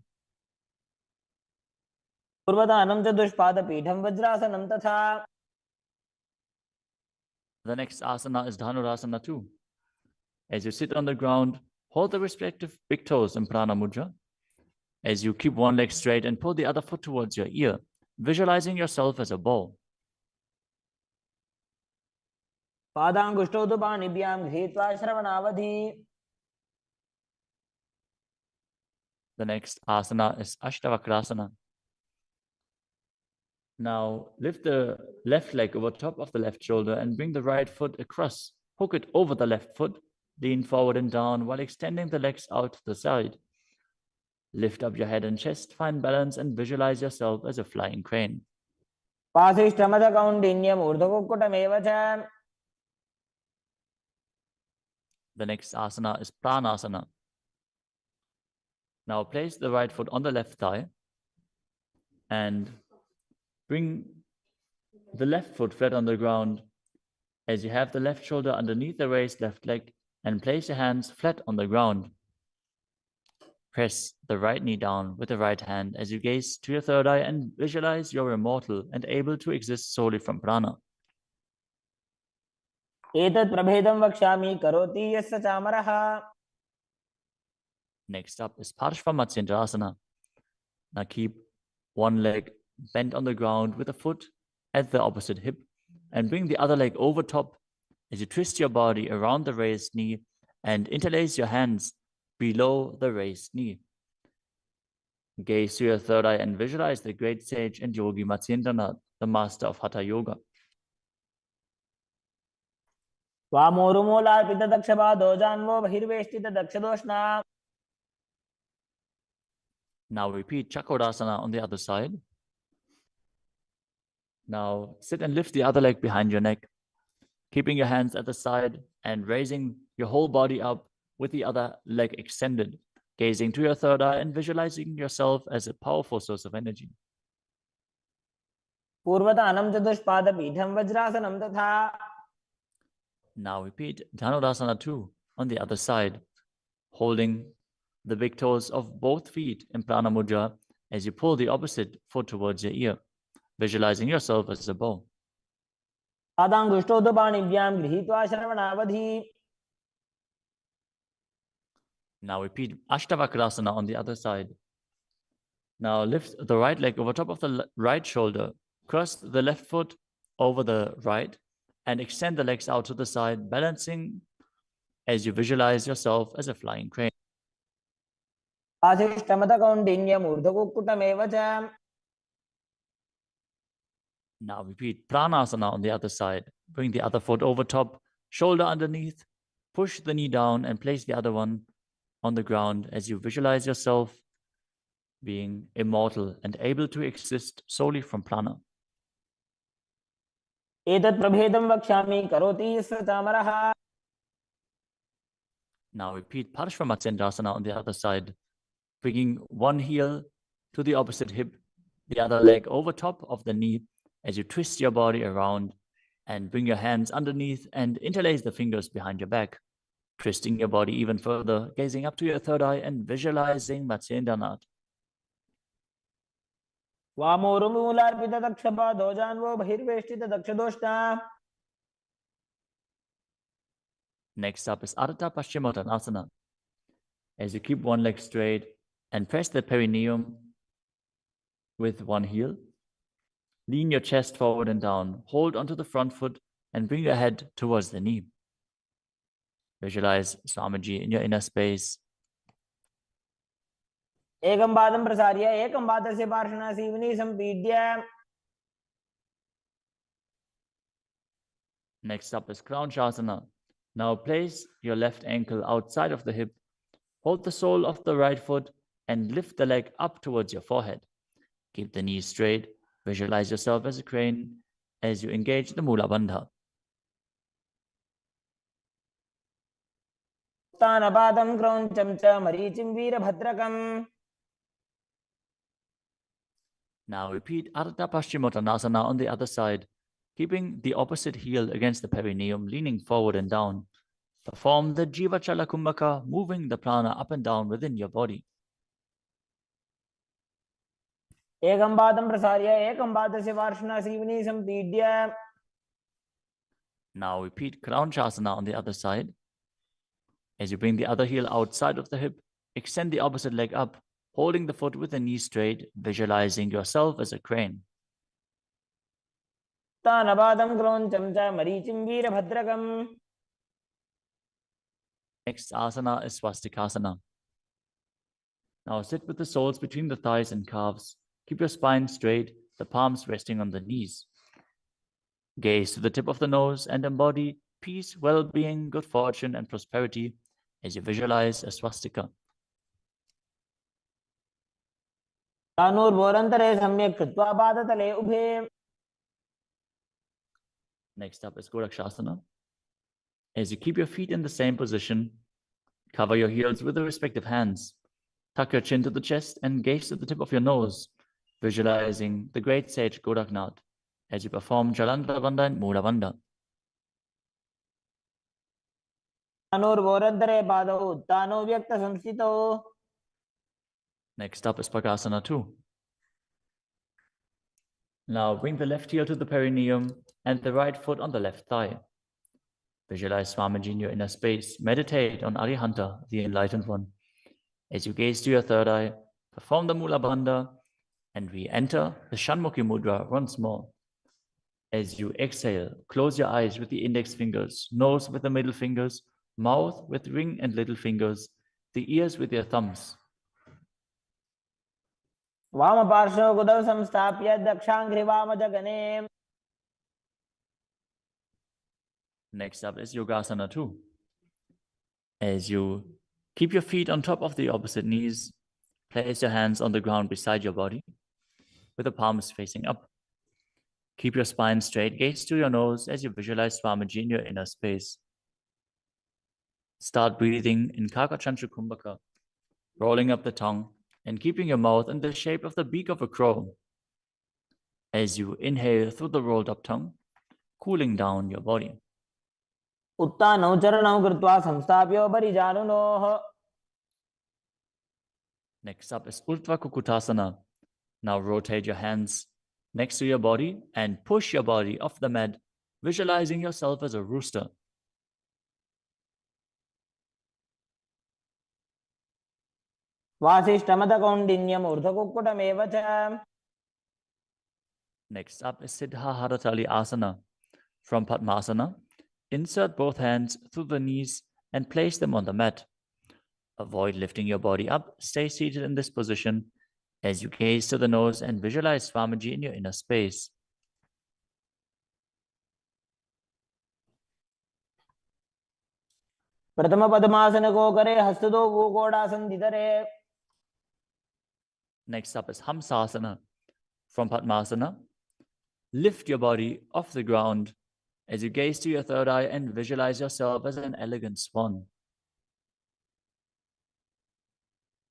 पूर्वदानं चतुष्पादपीठं वज्रासनं तथा. The next asana is Dhanurasana 2. As you sit on the ground, hold the respective big toes in Prana Mudra. As you keep one leg straight and pull the other foot towards your ear, visualizing yourself as a ball. पादाङ्गुष्ठौ तु पाणिभ्यां गृहीत्वा श्रवणावधि. The next asana is Ashtavakrasana. Now lift the left leg over top of the left shoulder and bring the right foot across. Hook it over the left foot. Lean forward and down while extending the legs out to the side. Lift up your head and chest, find balance, and visualize yourself as a flying crane. पाशिष्ठमदकौण्डिन्यम् ऊर्ध्वकुक्कुटमेव च. The next asana is Pranasana. Now place the right foot on the left thigh and bring the left foot flat on the ground as you have the left shoulder underneath the raised left leg and place your hands flat on the ground. Press the right knee down with the right hand as you gaze to your third eye and visualize you're immortal and able to exist solely from prana. एतत् प्रभेदं वक्ष्यामि करोति यस्य चामरः. Next up is Parshvamatyendrasana. Now keep one leg bent on the ground with a foot at the opposite hip and bring the other leg over top as you twist your body around the raised knee and interlace your hands below the raised knee. Gaze to your third eye and visualize the great sage and yogi Matsyendranath, the master of Hatha Yoga. वामोरुमूलार्पितदक्षपादो जान्वो बहिर्वेष्टितदक्षदोष्णा. Now repeat Chakrasana on the other side. Now sit and lift the other leg behind your neck, keeping your hands at the side and raising your whole body up with the other leg extended, gazing to your third eye and visualizing yourself as a powerful source of energy. पूर्वतानं चतुष्पादपीठं वज्रासनं तथा. Now repeat Dhanurasana 2 on the other side, holding the big toes of both feet in Prana Mudra as you pull the opposite foot towards your ear, visualizing yourself as a bow. पादाङ्गुष्ठौ तु पाणिभ्यां गृहीत्वा श्रवणावधि. Now repeat Ashtavakrasana on the other side. Now lift the right leg over top of the right shoulder, cross the left foot over the right, and extend the legs out to the side, balancing as you visualize yourself as a flying crane. पाशिष्ठमदकौण्डिन्यम् ऊर्ध्वकुक्कुटमेव च. Now repeat Pranasana on the other side. Bring the other foot over top, shoulder underneath, push the knee down and place the other one on the ground as you visualize yourself being immortal and able to exist solely from prana. एतत् प्रभेदं वक्ष्यामि करोति यस्य चामरः. Now repeat Parshvamatyendrasana on the other side, bringing one heel to the opposite hip, the other leg over top of the knee as you twist your body around and bring your hands underneath and interlace the fingers behind your back, twisting your body even further, gazing up to your third eye and visualizing Matsyendranath. वामोरुमूलार्पितदक्षपादो जान्वो बहिर्वेष्टितदक्षदोष्णा. Next up is Ardha Paschimottanasana. As you keep one leg straight and press the perineum with one heel, lean your chest forward and down, hold onto the front foot and bring your head towards the knee. Visualize Swamiji in your inner space. एकं पादं प्रसार्य एकं पादस्य पार्श्वना Seoni सम्पीड्य. Next up is Kranchasana. Now place your left ankle outside of the hip, hold the sole of the right foot and lift the leg up towards your forehead. Keep the knees straight, Visualize yourself as a crane as you engage the Mula Bandha. उत्तानपादं क्रौञ्चं च मरीचिं वीरभद्रकम्. Now repeat Ardha Paschimottanasana on the other side, keeping the opposite heel against the perineum, leaning forward and down. Perform the Jiva Chala Kumbhaka, moving the prana up and down within your body. एकं पादं प्रसार्य एकं पादस्य पार्श्वना Seoni सम्पीड्य. Now repeat Crown Shasana on the other side. As you bring the other heel outside of the hip, extend the opposite leg up, holding the foot with the knee straight, visualizing yourself as a crane. उत्तानपादं क्रौञ्चं च मरीचिं वीरभद्रकम्. Next asana is Swastikasana. Now sit with the soles between the thighs and calves. Keep your spine straight, the palms resting on the knees. Gaze to the tip of the nose and embody peace, well-being, good fortune, and prosperity as you visualize a swastika. तानूर्भोरन्तरे सम्यक् कृत्वा पादतले उभे. Next up is Gorakshasana. As you keep your feet in the same position, cover your heels with the respective hands. Tuck your chin to the chest and gaze to the tip of your nose, visualizing the great sage Goraknath as you perform Jalandhara Bandha and Mula Bandha. तानूर्भोरन्तरे पादौ उत्तानो व्यक्तसंस्थितौ. Next up is Pakasana 2. Now bring the left heel to the perineum and the right foot on the left thigh. Visualize Swamiji in your inner space. Meditate on Arihanta, the Enlightened One. As you gaze to your third eye, perform the Mula Bandha and re-enter the Shanmukhi Mudra once more. As you exhale, close your eyes with the index fingers, nose with the middle fingers, mouth with ring and little fingers, the ears with your thumbs. वामपार्श्वं गुदौ संस्थाप्य दक्षाङ्घ्रि वामजगने. Next up is Yogasana 2. As you keep your feet on top of the opposite knees, place your hands on the ground beside your body with the palms facing up. Keep your spine straight, gaze to your nose as you visualize Swamiji in your inner space. Start breathing in Kakachantra Kumbhaka, rolling up the tongue and keeping your mouth in the shape of the beak of a crow. As you inhale through the rolled up tongue, cooling down your body. उत्तानौ चरणौ कृत्वा संस्थाप्योपरि जानुनोः. Next up is Urdhva Kukutasana. Now rotate your hands next to your body and push your body off the mat, visualizing yourself as a rooster. वासिष्ठमदकौण्डिन्यम् ऊर्ध्वकुक्कुटमेव च. Next up is Siddha Haratali Asana. From Padmasana, insert both hands through the knees and place them on the mat. Avoid lifting your body up. Stay seated in this position as you gaze to the nose and visualize Swamiji in your inner space. प्रथम पद्मासन को करे हस्तदो गोकोडासन दितरे. Next up is Hamsasana. From Padmasana, lift your body off the ground as you gaze to your third eye and visualize yourself as an elegant swan.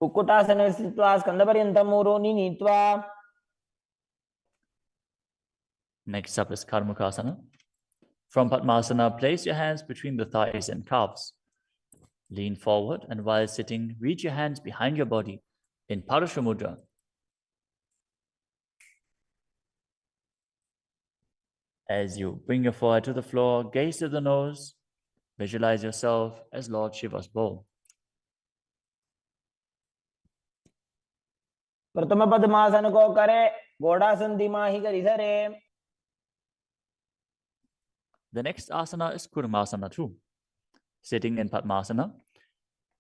कुक्कुटासने स्थित्वा स्कन्धपर्यन्तं ऊरोनि नीत्वा. Next up is Karmukasana. From Padmasana, place your hands between the thighs and calves. Lean forward and while sitting, reach your hands behind your body in Parasha Mudra. As you bring your forehead to the floor, gaze to the nose, visualize yourself as Lord Shiva's bowl. प्रथम पद्मासन को करे Ghodasan दिमाहि करिधरे. The next asana is Kurmasana 2. Sitting in Padmasana,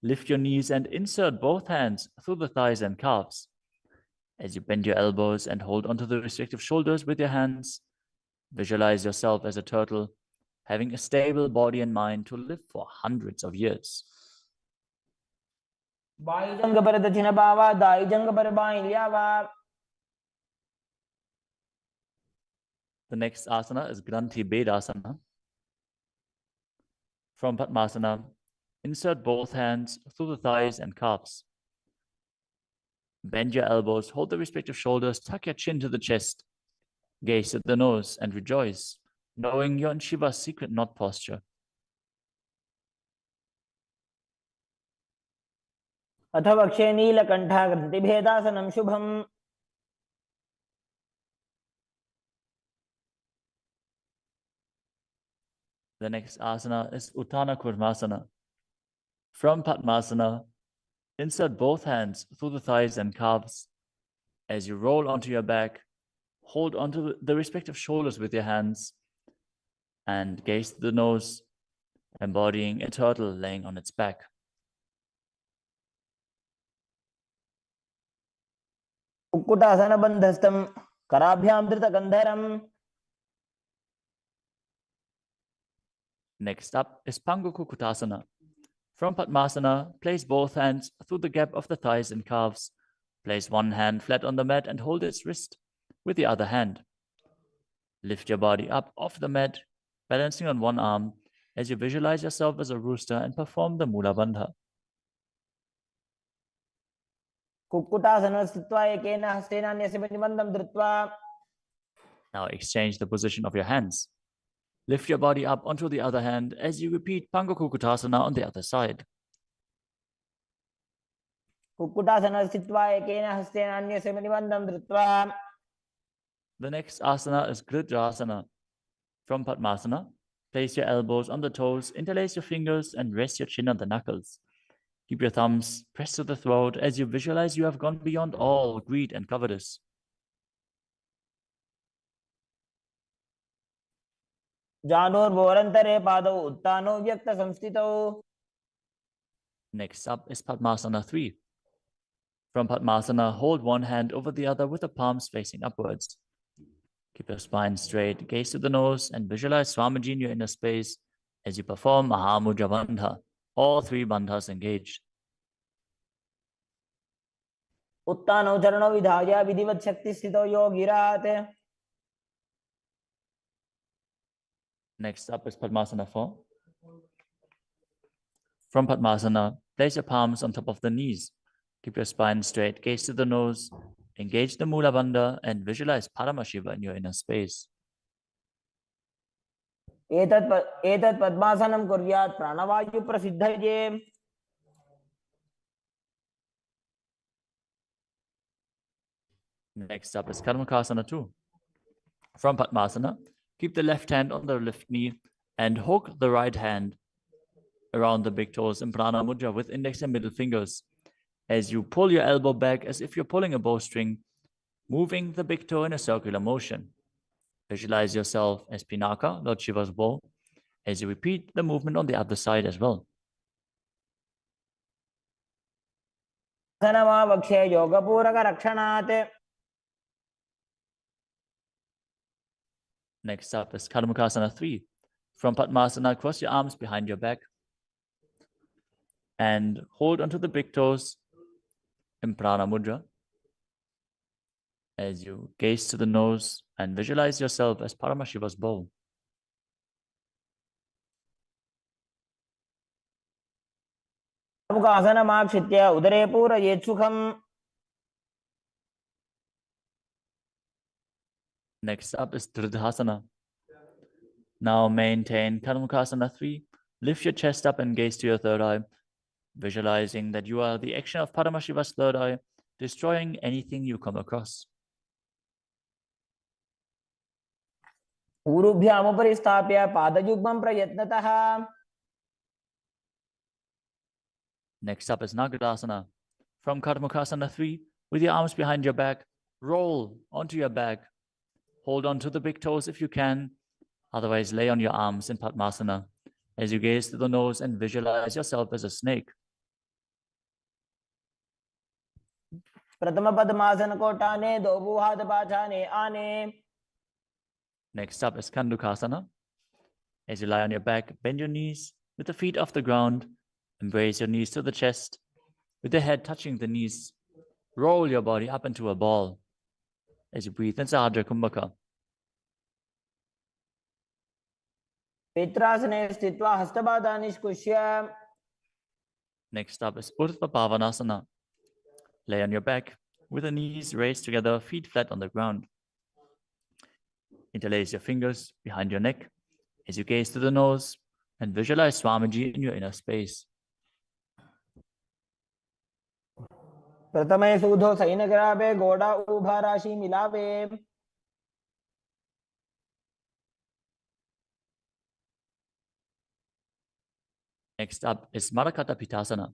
lift your knees and insert both hands through the thighs and calves. As you bend your elbows and hold onto the respective shoulders with your hands, visualize yourself as a turtle, having a stable body and mind to live for hundreds of years. वायुजंग पर दक्षिण बावा दायुजंग पर बाईं ल्यावा. The next asana is Granthi Bedasana. From Padmasana, insert both hands through the thighs and calves. Bend your elbows, hold the respective shoulders, tuck your chin to the chest, gaze at the nose and rejoice, knowing you're in Shiva's secret knot posture. अथ वक्षे नीलकण्ठा ग्रन्थिभेदासनं शुभम्. The next asana is Uttana Kurmasana. From Padmasana, insert both hands through the thighs and calves. As you roll onto your back, hold onto the respective shoulders with your hands and gaze to the nose, embodying a turtle laying on its back. कुक्कुटासनबन्धस्थं कराभ्यां धृतकन्धरम्. Next up is Pangu Kukutasana. From Padmasana, place both hands through the gap of the thighs and calves. Place one hand flat on the mat and hold its wrist with the other hand. Lift your body up off the mat, balancing on one arm as you visualize yourself as a rooster and perform the Mula Bandha. कुक्कुटासनं स्थित्वा एकेन हस्तेन अन्यस्य प्रतिबन्धं धृत्वा. Now exchange the position of your hands. Lift your body up onto the other hand as you repeat Pangu Kukutasana on the other side. कुक्कुटासनं स्थित्वा एकेन हस्तेन अन्यस्य प्रतिबन्धं धृत्वा. The next asana is Gridrasana. From Padmasana, place your elbows on the toes, interlace your fingers, and rest your chin on the knuckles. Keep your thumbs pressed to the throat as you visualize you have gone beyond all greed and covetous. जानोर्भोरन्तरे पादौ उत्तानो व्यक्तसंस्थितौ. Next up is Padmasana 3. From Padmasana, hold one hand over the other with the palms facing upwards. Keep your spine straight, gaze to the nose, and visualize Swamiji in your inner space as you perform Mahamudra Bandha. All three bandhas engaged. उत्तानौ चरणौ विधाय विधिवत् शक्तिस्थितौ योगिरात्. Next up is Padmasana 4. From Padmasana, place your palms on top of the knees. Keep your spine straight, gaze to the nose, engage the Mula Bandha, and visualize Paramashiva in your inner space. एतत् पद्मासनं कुर्यात् प्राणवायु प्रसिद्धये. Next up is Karmakasana 2. From Padmasana, keep the left hand on the left knee and hook the right hand around the big toes in Prana Mudra with index and middle fingers. As you pull your elbow back as if you're pulling a bowstring, moving the big toe in a circular motion. Visualize yourself as Pinaka, Lord Shiva's bow, as you repeat the movement on the other side as well. वक्षे योगपूरकरक्षणात्. Next up is Karmakasana 3. From Padmasana, cross your arms behind your back and hold onto the big toes in Prana Mudra as you gaze to the nose and visualize yourself as Paramashiva's bow. आसनमाक्षित्य उदरे पूरयेत् सुखम्. Next up is Dridhasana. Now maintain Karmakasana 3. Lift your chest up and gaze to your third eye, visualizing that you are the action of Paramashiva's third eye, destroying anything you come across. ऊरुभ्यामुपरि स्थाप्य पादयुग्मं प्रयत्नतः. Next up is Nagadasana. From Karmakasana 3, with your arms behind your back, roll onto your back. Hold on to the big toes if you can. Otherwise, lay on your arms in Padmasana as you gaze to the nose and visualize yourself as a snake. प्रथम पद्मासन कोटाने दो भूहात पाछाने आने. Next up is Kandukasana. As you lie on your back, bend your knees with the feet off the ground. Embrace your knees to the chest with the head touching the knees. Roll your body up into a ball as you breathe in Sahadra Kumbhaka. पित्रासने स्थित्वा हस्तपादान् निष्कुष्य Next up is Urdhva Bhavanasana. Lay on your back with the knees raised together, feet flat on the ground. Interlace your fingers behind your neck as you gaze to the nose and visualize Swamiji in your inner space. प्रथमे सूधो सैनग्राभे गोडा उभा राशि मिलावे Next up is Marakata Pitasana.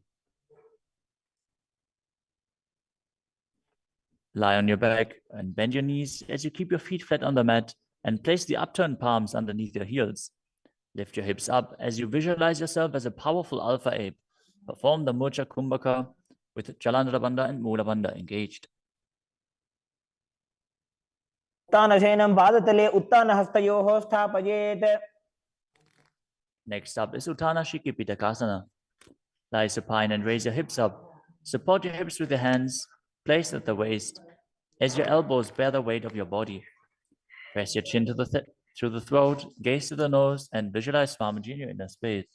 Lie on your back and bend your knees as you keep your feet flat on the mat and place the upturned palms underneath your heels. Lift your hips up as you visualize yourself as a powerful alpha ape. Perform the Murcha Kumbhaka with Jalandhara Bandha and Mula Bandha engaged. उत्तानशयनं पादतले उत्तानहस्तयोः स्थापयेत्. Next up is Uttana Shiki Pitakasana. Lie supine and raise your hips up. Support your hips with your hands, placed at the waist, as your elbows bear the weight of your body. Press your chin to the throat, gaze to the nose, and visualize Swamiji in your inner space.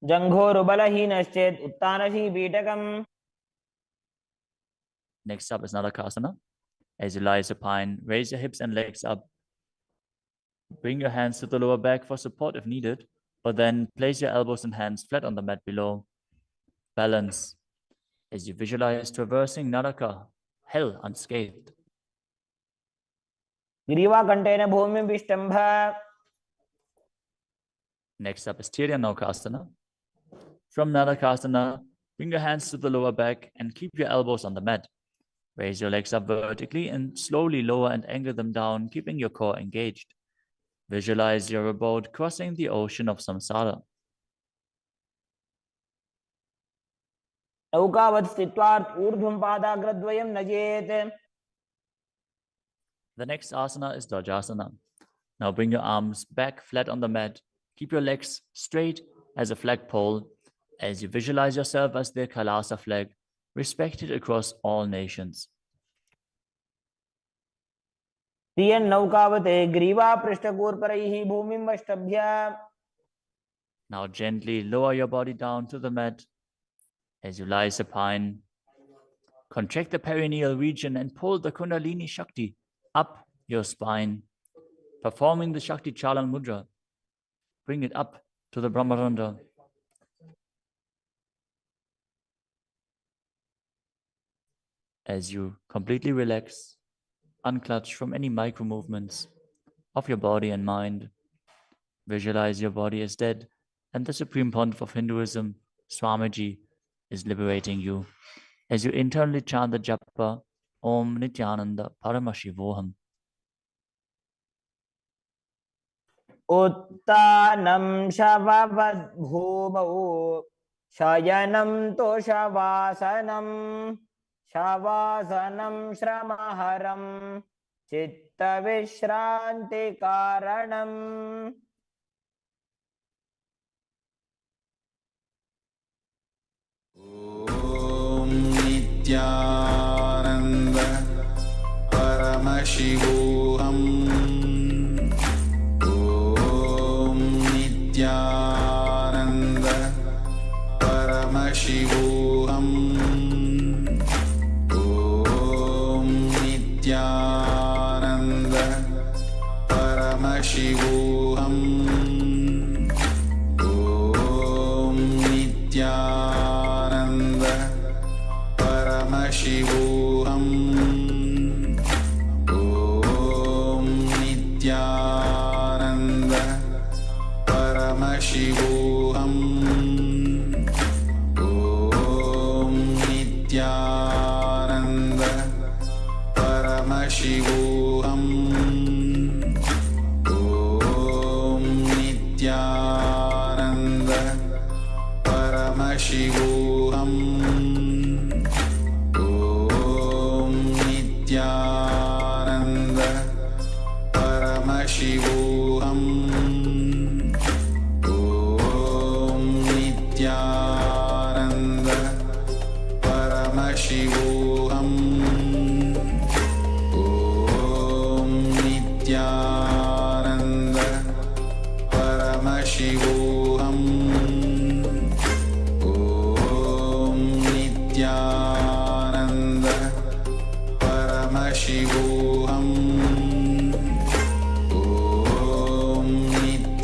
जङ्घोरुबलहीनश्चेत् उत्तानशी पीठकम्. Next up is Nadakasana. As you lie supine, raise your hips and legs up. Bring your hands to the lower back for support if needed, but then place your elbows and hands flat on the mat below. Balance as you visualize traversing Naraka, hell unscathed. ग्रीवाकण्ठेन भूमिं विष्टम्भ. Next up is Tiryanokasana. From Nadakasana, bring your hands to the lower back and keep your elbows on the mat. Raise your legs up vertically and slowly lower and angle them down, keeping your core engaged. Visualize your abode crossing the ocean of samsara. नौकावत् स्थित्वा ऊर्ध्वं पादाग्रद्वयं नजेत्. The next asana is Dvajasana. Now bring your arms back flat on the mat. Keep your legs straight as a flagpole as you visualize yourself as the Kailasa flag, respected across all nations. तियन् नौकावते ग्रीवा पृष्ठकूर्परैः भूमिं वष्टभ्य. Now gently lower your body down to the mat as you lie supine. Contract the perineal region and pull the Kundalini Shakti up your spine, performing the Shakti Chalan Mudra. Bring it up to the Brahmarandha. As you completely relax, unclutch from any micro movements of your body and mind, visualize your body as dead and the Supreme Pontiff of Hinduism, Swamiji, is liberating you as you internally chant the japa Om Nityananda Paramashivoham. उत्तानं शववद्भूमौ शयनं तोषवासनं शवासनं श्रमहरं चित्तविश्रान्तिकारणम्. ॐ नित्यानन्द परमशिवोऽहम्. ॐ नित्यानन्द परमशिवोऽहम्. ॐ नित्यानन्द परमशिवोऽहम्. ॐ नित्यानन्द परमशिवोऽहम्. ॐ नित्यानन्द परमशिवोऽहम्. ॐ नित्यानन्द परमशिवोऽहम्. ॐ नित्यानन्द परमशिवोऽहम्. ॐ नित्यानन्द परमशिवोऽहम्. ॐ नित्यानन्द परमशिवोऽहम्. ॐ Nityanand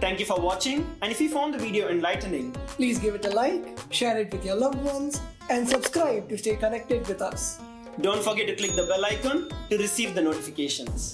Thank you for watching, and if you found the video enlightening, Please give it a like, share it with your loved ones, and subscribe to stay connected with us. don't forget to click the bell icon to receive the notifications.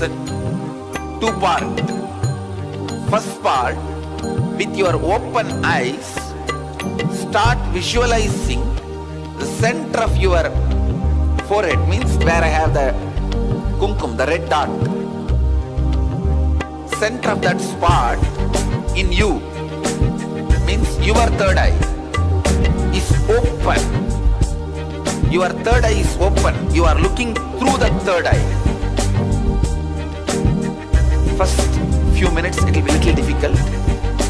a two-part. First part, with your open eyes, start visualizing the center of your forehead, means where I have the kumkum, the red dot. Center of that spot in you, means your third eye is open. Your third eye is open. You are looking through the third eye. First few minutes it will be a little difficult,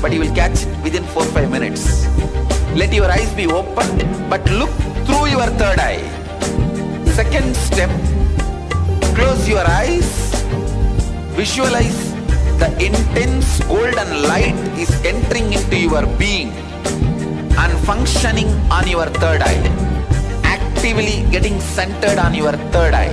but you will catch it within 4-5 minutes. Let your eyes be open, but look through your third eye. Second step, close your eyes. Visualize the intense golden light is entering into your being and functioning on your third eye. Actively getting centered on your third eye.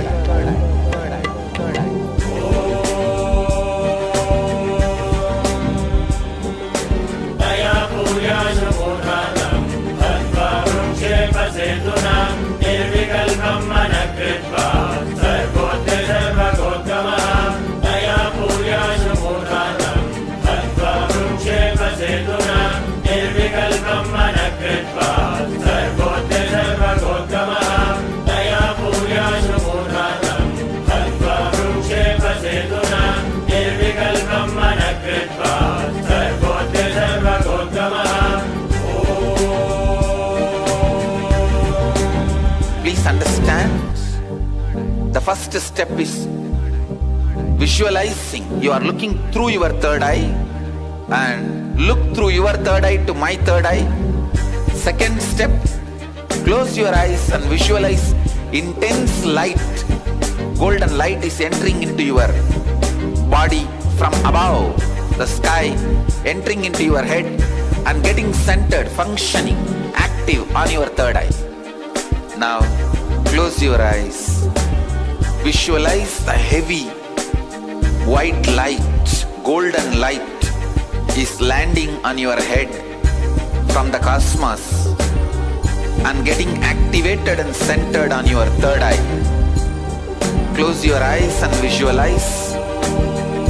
Please understand, the first step is visualizing. You are looking through your third eye and look through your third eye to my third eye. Second step, close your eyes and visualize intense light. Golden light is entering into your body from above, the sky, entering into your head and getting centered, functioning, active on your third eye. Now, close your eyes. Visualize the heavy white light, golden light is landing on your head from the cosmos and getting activated and centered on your third eye. Close your eyes and visualize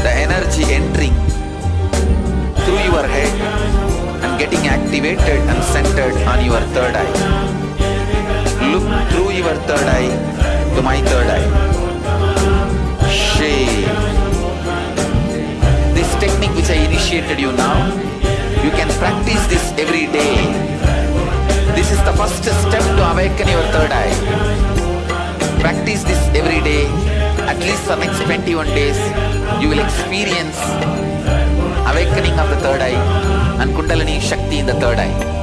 the energy entering through your head and getting activated and centered on your third eye. Look through your third eye to my third eye. Shake. This technique which I initiated you now, you can practice this every day. This is the first step to awaken your third eye. Practice this every day, at least for next 21 days. You will experience awakening of the third eye and Kundalini Shakti in the third eye.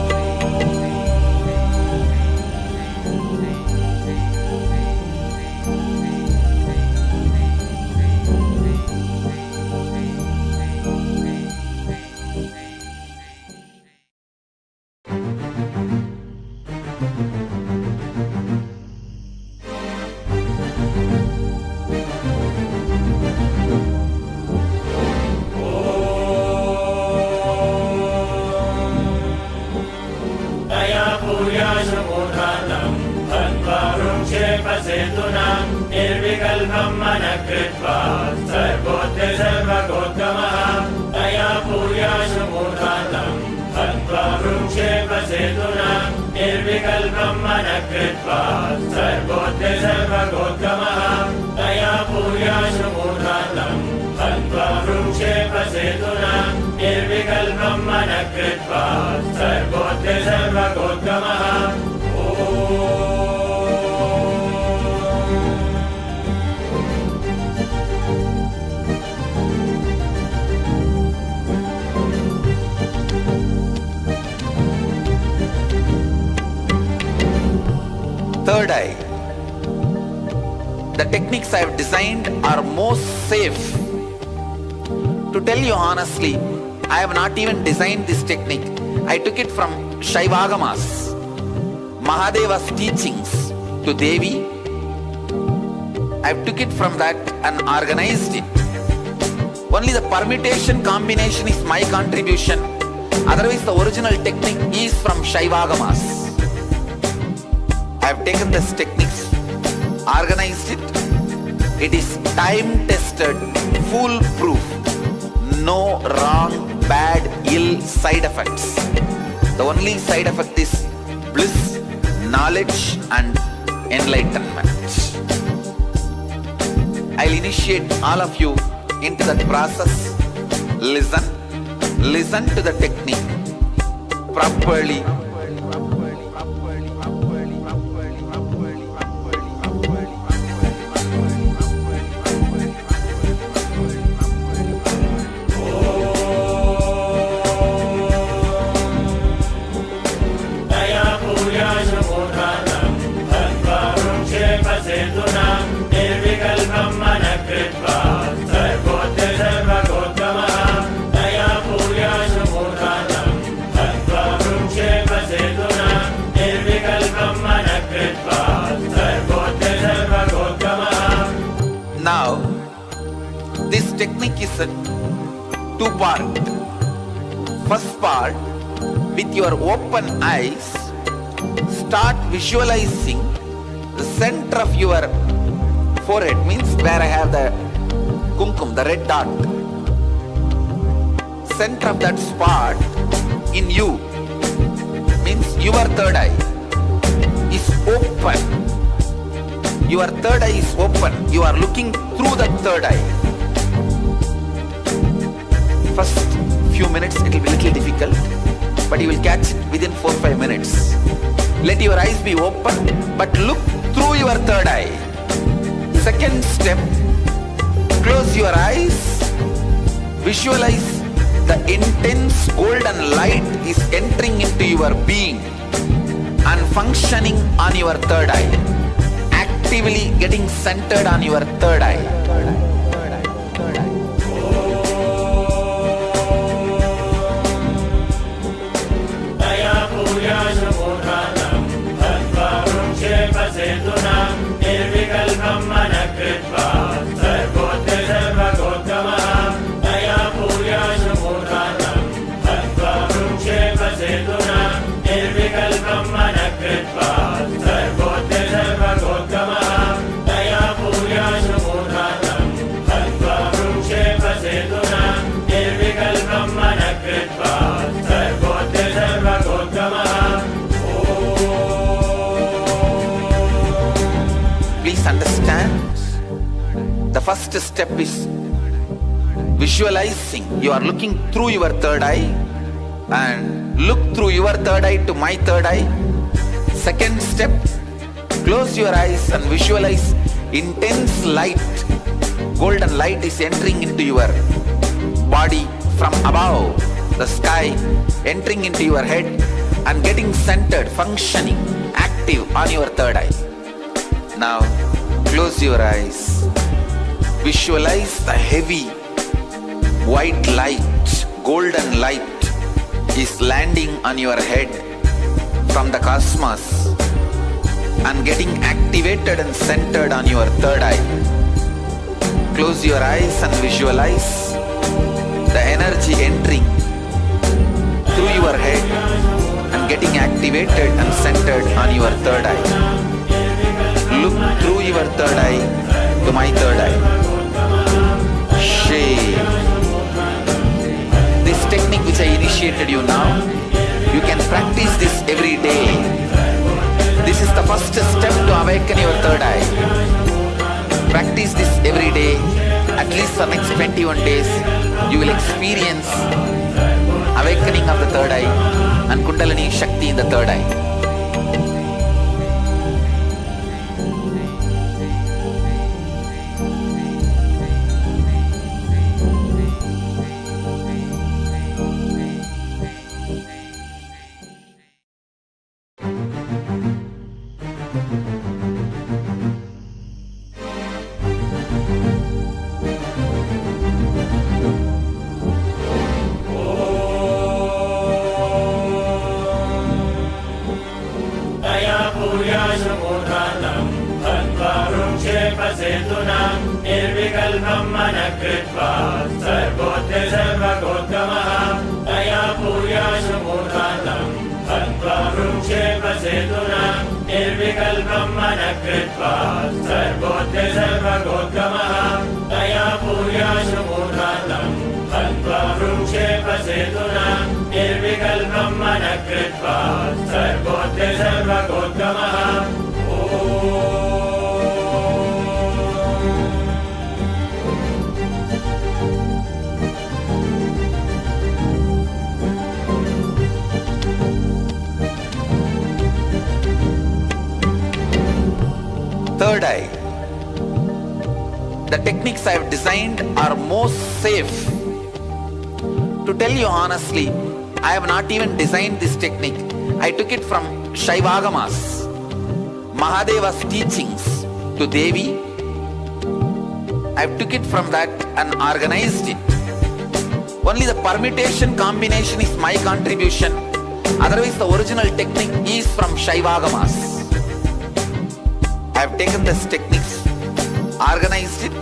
Third eye. The techniques I have designed are most safe. To tell you honestly, I have not even designed this technique. I took it from Shaivagamas, Mahadeva's teachings to Devi. I took it from that and organized it. Only the permutation combination is my contribution. Otherwise the original technique is from Shaivagamas. I have taken this techniques, organized it It is time-tested, foolproof. No wrong, bad, ill side effects. The only side effect is bliss, knowledge and enlightenment. I'll initiate all of you into that process. Listen to the technique properly. Now, this technique is a two-part. First part, with your open eyes, start visualizing the center of your forehead, means where I have the kumkum, the red dot. Center of that spot in you, means your third eye is open. Your third eye is open. You are looking through that third eye. First few minutes it will be a little difficult, but you will catch it within 4-5 minutes. Let your eyes be open, but look through your third eye. Second step, close your eyes. Visualize the intense golden light is entering into your being and functioning on your third eye. Actively getting centered on your third eye. Please understand, the first step is visualizing. You are looking through your third eye and look through your third eye to my third eye. Second step, close your eyes and visualize intense light. Golden light is entering into your body from above, the sky, entering into your head and getting centered, functioning, active on your third eye. Now, close your eyes. Visualize the heavy white light, golden light is landing on your head from the cosmos and getting activated and centered on your third eye. Close your eyes and visualize the energy entering through your head and getting activated and centered on your third eye. Look through your third eye to my third eye. Shake. This technique which I initiated you now, you can practice this every day. This is the first step to awaken your third eye. Practice this every day, at least for next 21 days. You will experience awakening of the third eye and Kundalini Shakti in the third eye. Nirvikalpam manakritva sarvotya sarvagokama third eye. The techniques I have designed are most safe. To tell you honestly, I have not even designed this technique. I took it from Shaivagamas, Mahadeva's teachings to Devi. I took it from that and organized it. Only the permutation combination is my contribution. Otherwise, the original technique is from Shaivagamas. I have taken this techniques, organized it.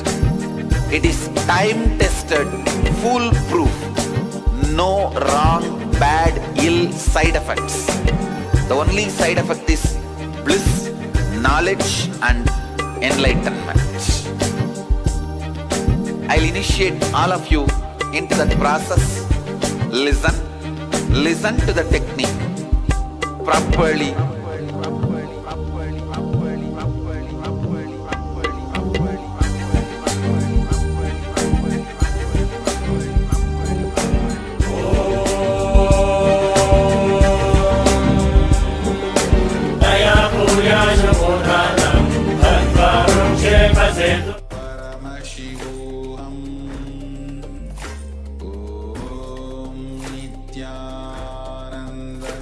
It is time-tested, foolproof. No wrong, bad, ill side effects. The only side effect is bliss, knowledge and enlightenment. I'll initiate all of you into that process. Listen to the technique properly. Paramashivoham Om Nityananda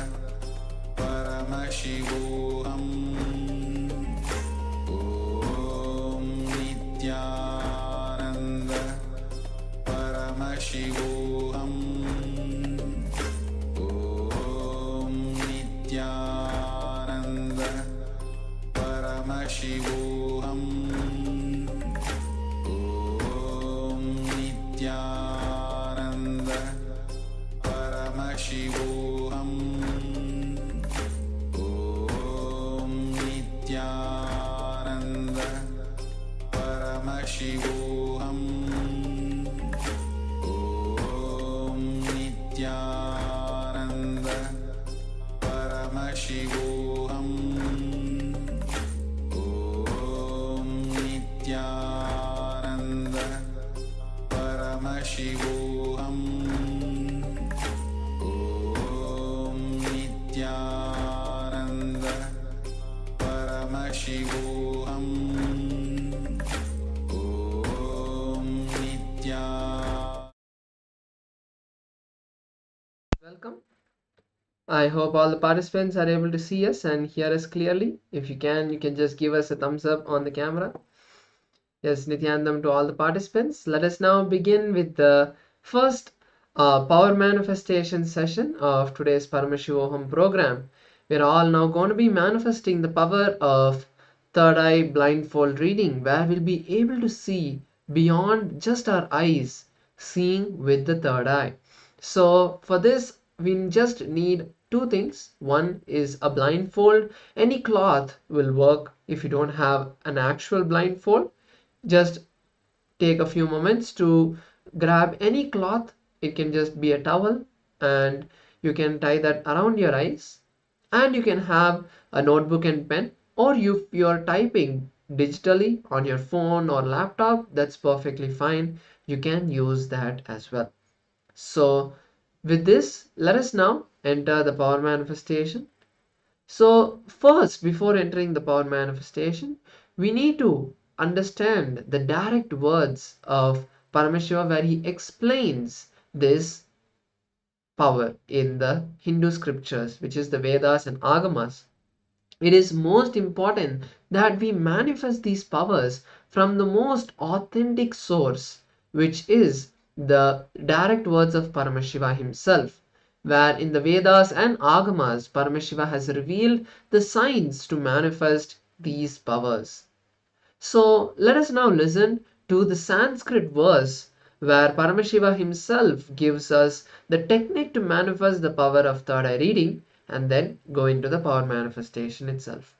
Paramashivoham Om Nityananda Paramashivoham Om Nityananda Paramashivoham Om Nityananda Paramashivoham Om Nityananda Paramashivoham Om Nityananda Paramashivoham Om Nityananda Paramashivoham Om Nityananda Paramashivoham Om Nityananda. Welcome. I hope all the participants are able to see us and hear us clearly. If you can just give us a thumbs up on the camera. Yes, Nityanandam to all the participants. Let us now begin with the first power manifestation session of today's Paramashivoham program. We're all now going to be manifesting the power of third eye blindfold reading, where we'll be able to see beyond just our eyes, seeing with the third eye. So for this, we just need two things. One is a blindfold. Any cloth will work if you don't have an actual blindfold. Just take a few moments to grab any cloth. It can just be a towel, and you can tie that around your eyes, and you can have a notebook and pen, or if you're typing digitally on your phone or laptop, that's perfectly fine. You can use that as well. So with this, let us now enter the power manifestation. So first, before entering the power manifestation, we need to understand the direct words of Paramashiva, where he explains this power in the Hindu scriptures, which is the Vedas and Agamas. It is most important that we manifest these powers from the most authentic source, which is the direct words of Paramashiva himself, where in the Vedas and Agamas, Paramashiva has revealed the signs to manifest these powers. So let us now listen to the Sanskrit verse where Paramashiva himself gives us the technique to manifest the power of third eye reading, and then go into the power manifestation itself.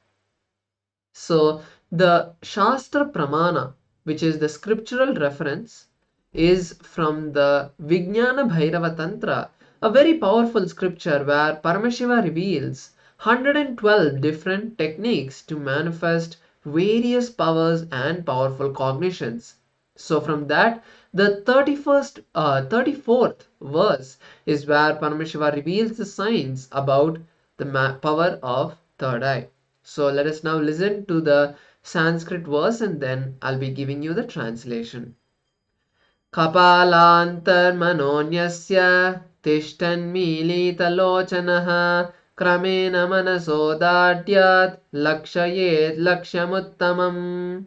So the Shastra Pramana, which is the scriptural reference, is from the Vijnana Bhairava Tantra, a very powerful scripture where Paramashiva reveals 112 different techniques to manifest various powers and powerful cognitions. So from that, the 34th verse is where Paramashiva reveals the signs about the power of third eye. So let us now listen to the Sanskrit verse and then I'll be giving you the translation. Kapalantarmanonyasya tishtanmilitalochanaha kramena manasodadyat lakshayet lakshamuttamam.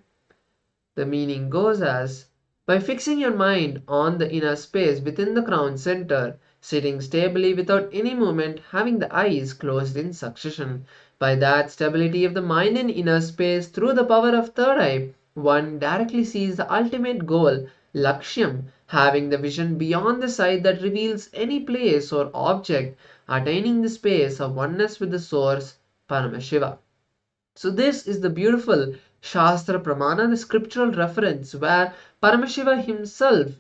The meaning goes as, by fixing your mind on the inner space within the crown center, sitting stably without any movement, having the eyes closed in succession. By that stability of the mind in inner space through the power of third eye, one directly sees the ultimate goal, Lakshyam, having the vision beyond the sight that reveals any place or object, attaining the space of oneness with the source, Paramashiva. So this is the beautiful Shastra Pramana, the scriptural reference where Paramashiva himself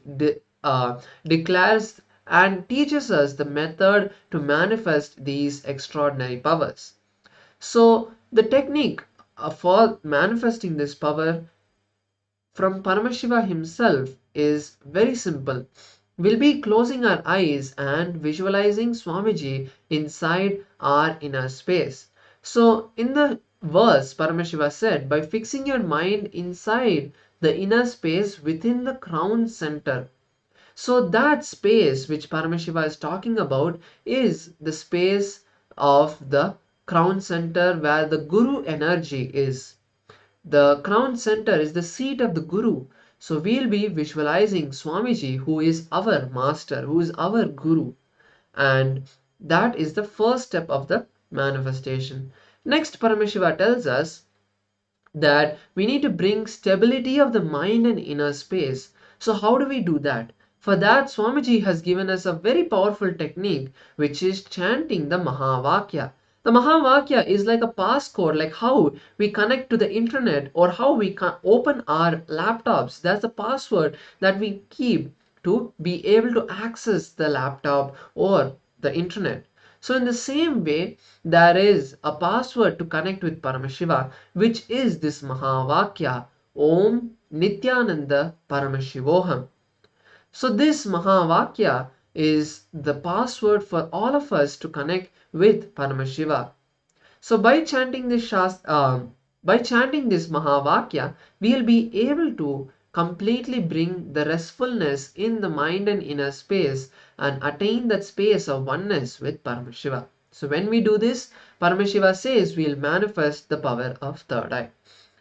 declares and teaches us the method to manifest these extraordinary powers. So the technique for manifesting this power from Paramashiva himself is very simple. We'll be closing our eyes and visualizing Swamiji inside our inner space. So in the verse, Paramashiva said, by fixing your mind inside the inner space within the crown center. So that space which Paramashiva is talking about is the space of the crown center where the Guru energy is. The crown center is the seat of the Guru. So we'll be visualizing Swamiji, who is our master, who is our Guru. And that is the first step of the manifestation. Next, Paramashiva tells us that we need to bring stability of the mind and inner space. So how do we do that? For that, Swamiji has given us a very powerful technique, which is chanting the Mahavakya. The Mahavakya is like a passcode, like how we connect to the internet or how we can open our laptops. That's the password that we keep to be able to access the laptop or the internet. So in the same way, there is a password to connect with Paramashiva, which is this Mahavakya, Om Nityananda Paramashivoham. So this Mahavakya is the password for all of us to connect with Paramashiva. So by chanting this Mahavakya, we will be able to completely bring the restfulness in the mind and inner space and attain that space of oneness with Paramashiva. So when we do this, Paramashiva says we will manifest the power of third eye.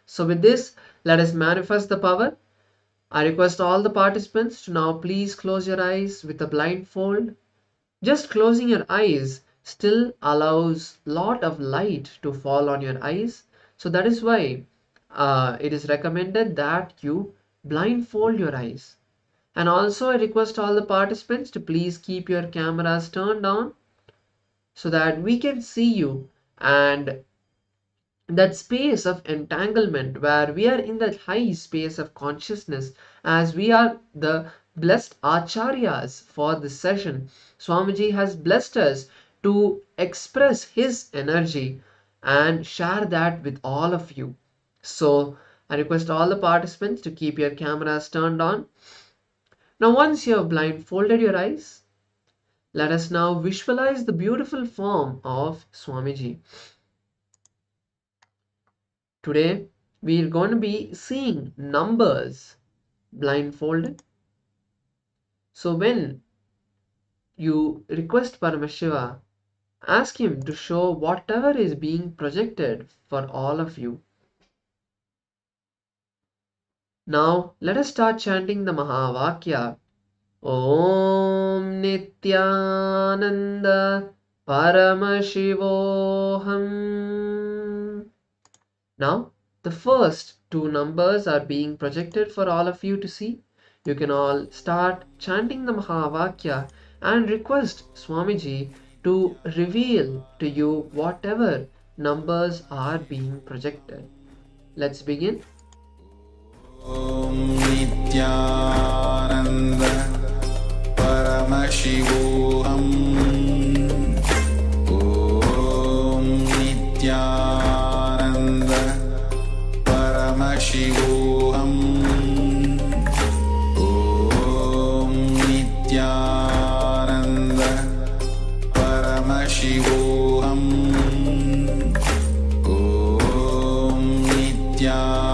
So with this, let us manifest the power. I request all the participants to now please close your eyes with a blindfold. Just closing your eyes still allows lot of light to fall on your eyes. So that is why it is recommended that you blindfold your eyes. And also I request all the participants to please keep your cameras turned on so that we can see you, and that space of entanglement where we are in that high space of consciousness, as we are the blessed acharyas for this session. Swamiji has blessed us to express his energy and share that with all of you. So I request all the participants to keep your cameras turned on. Now once you have blindfolded your eyes, let us now visualize the beautiful form of Swamiji. Today we are going to be seeing numbers blindfolded. So when you request Paramashiva, ask him to show whatever is being projected for all of you. Now let us start chanting the Mahavakya. Om Nityananda Paramashivoham. Now the first two numbers are being projected for all of you to see. You can all start chanting the Mahavakya and request Swamiji to reveal to you whatever numbers are being projected. Let's begin. Om Nityananda Paramashivoham. Om Nityananda Paramashivoham. Om Nityananda Paramashivoham. Om Nityananda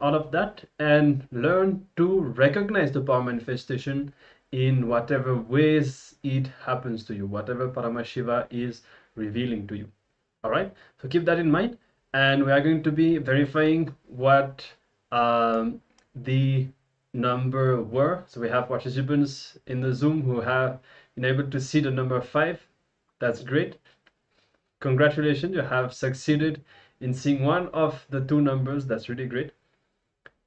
out of that and learn to recognize the power manifestation in whatever ways it happens to you, whatever Paramashiva is revealing to you. All right, so keep that in mind, and we are going to be verifying what the number were. So we have participants in the Zoom who have been able to see the number 5. That's great. Congratulations, you have succeeded in seeing one of the 2 numbers. That's really great.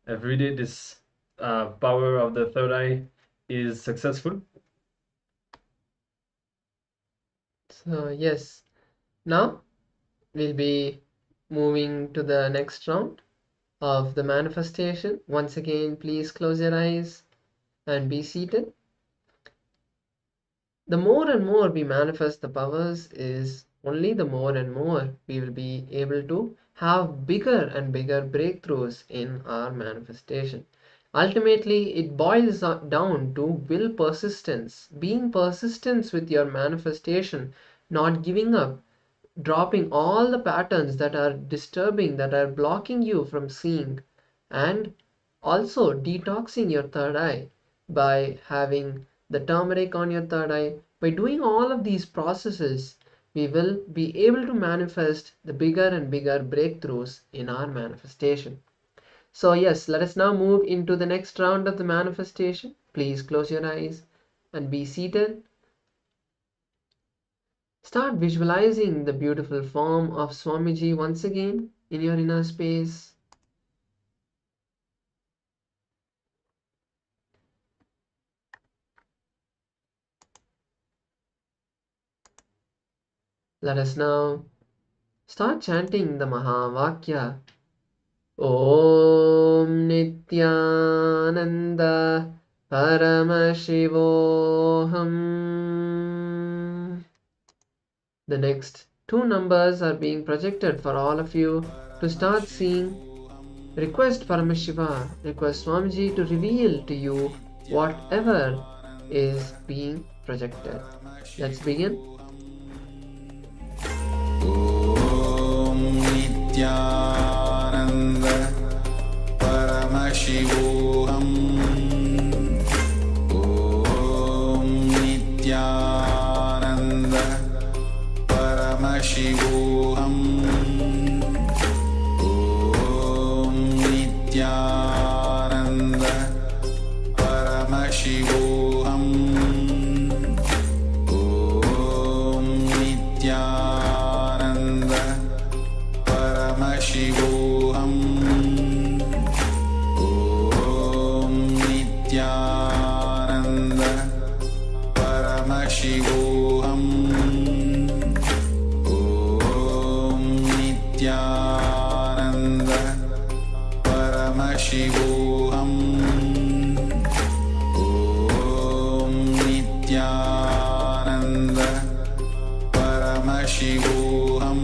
Every day this power of the third eye is successful. So yes, now we'll be moving to the next round of the manifestation. Once again, please close your eyes and be seated. The more and more we manifest the powers is only the more and more we will be able to have bigger and bigger breakthroughs in our manifestation. Ultimately, it boils down to will persistence, being persistent with your manifestation, not giving up, dropping all the patterns that are disturbing, that are blocking you from seeing, and also detoxing your third eye by having the turmeric on your third eye. By doing all of these processes, we will be able to manifest the bigger and bigger breakthroughs in our manifestation. So yes, let us now move into the next round of the manifestation. Please close your eyes and be seated. Start visualizing the beautiful form of Swamiji once again in your inner space. Let us now start chanting the Mahavakya. Om Nityananda Paramashivoham. The next 2 numbers are being projected for all of you to start seeing. Request Paramashiva, request Swamiji to reveal to you whatever is being projected. Let's begin. Om Nityananda Paramashivoham. Om Nityananda Paramashivoham. Om Nityananda Paramashivoham. Om Nityananda Paramashivoham. Om Nityananda Paramashivoham. Om Nityananda Paramashivoham. Om Nityananda Paramashivoham. Om Nityananda Paramashivoham. Om Nityananda Paramashivoham.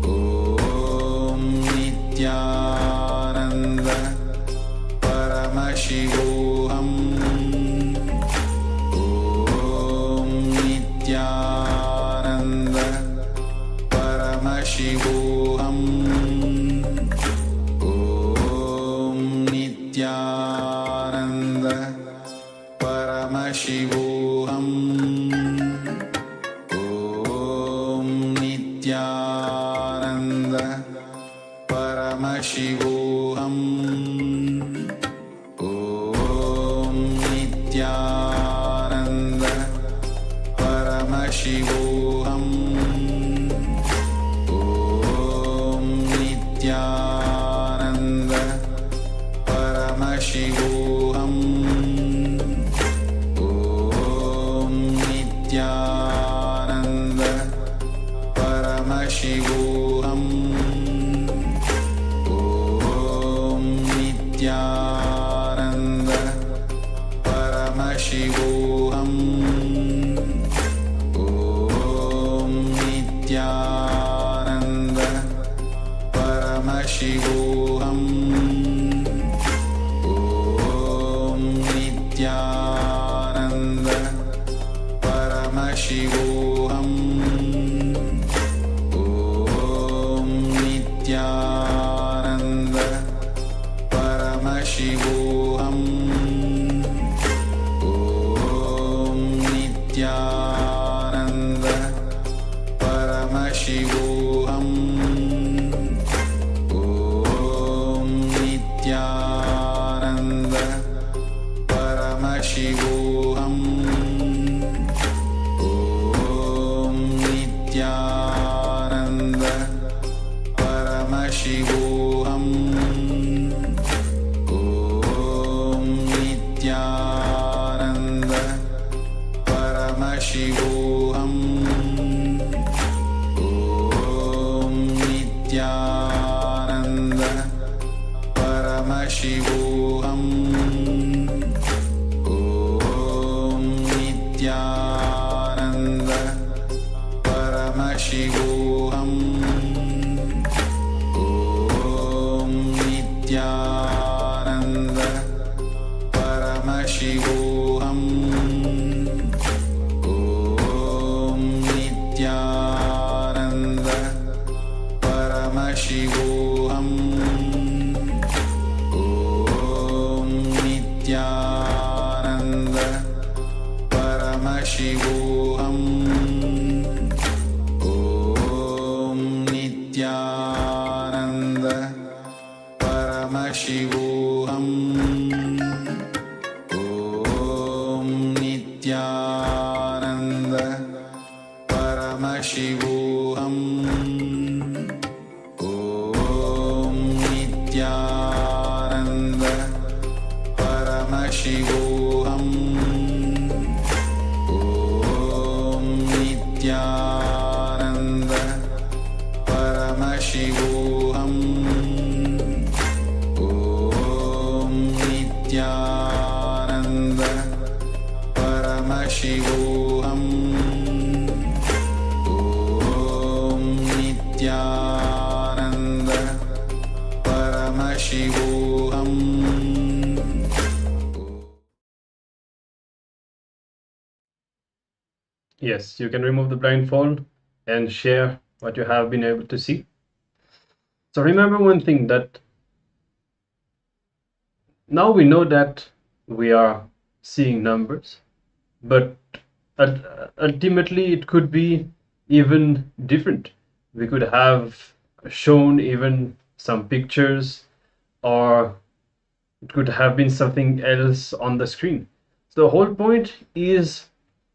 Om Nityananda Paramashivoham. Om Nityananda Paramashivoham. Om Nityananda Paramashivoham. Om Nityananda Paramashivoham. Om Nityananda Paramashivoham. Om Nityananda Paramashivoham. Om Yes, you can remove the blindfold and share what you have been able to see. So remember one thing, that now we know that we are seeing numbers, but ultimately it could be even different. We could have shown even some pictures, or it could have been something else on the screen. So the whole point is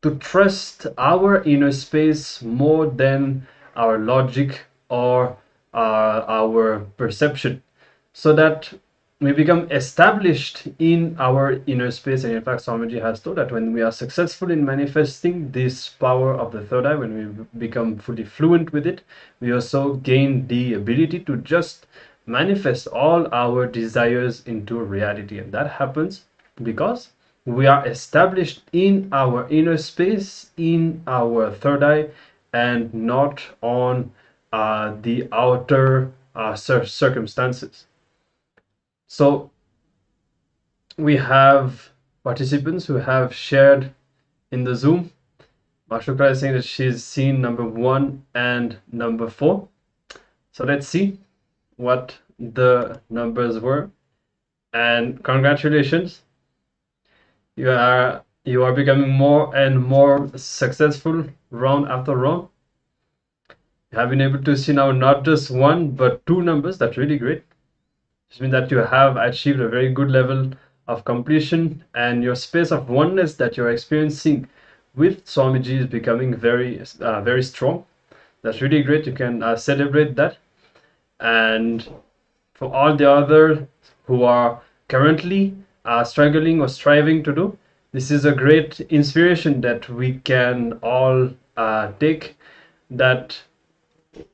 to trust our inner space more than our logic or our perception, so that we become established in our inner space. And in fact, Swamiji has told that when we are successful in manifesting this power of the third eye, when we become fully fluent with it, we also gain the ability to just manifest all our desires into reality. And that happens because we are established in our inner space, in our third eye, and not on the outer circumstances. So we have participants who have shared in the Zoom. Mashukra is saying that she's seen number 1 and number 4. So let's see what the numbers were. And congratulations. You are becoming more and more successful round after round. You have been able to see now not just 1 but 2 numbers. That's really great. Which means that you have achieved a very good level of completion, and your space of oneness that you're experiencing with Swamiji is becoming very very strong. That's really great. You can celebrate that. And for all the others who are currently struggling or striving to do, this is a great inspiration that we can all take, that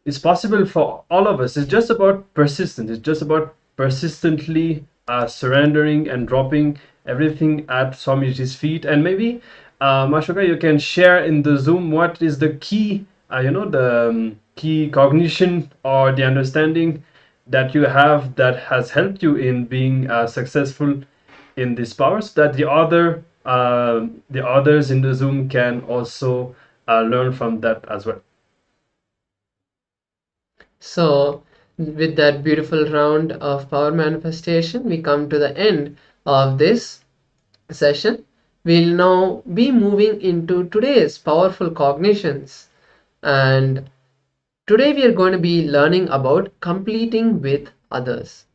it's possible for all of us. It's just about persistence. It's just about persistently surrendering and dropping everything at Swamiji's feet. And maybe Mashoka, you can share in the Zoom what is the key the key cognition or the understanding that you have that has helped you in being successful in this power, so that the others in the Zoom can also learn from that as well. So with that beautiful round of power manifestation, we come to the end of this session. We'll now be moving into today's powerful cognitions, and today we are going to be learning about completing with others.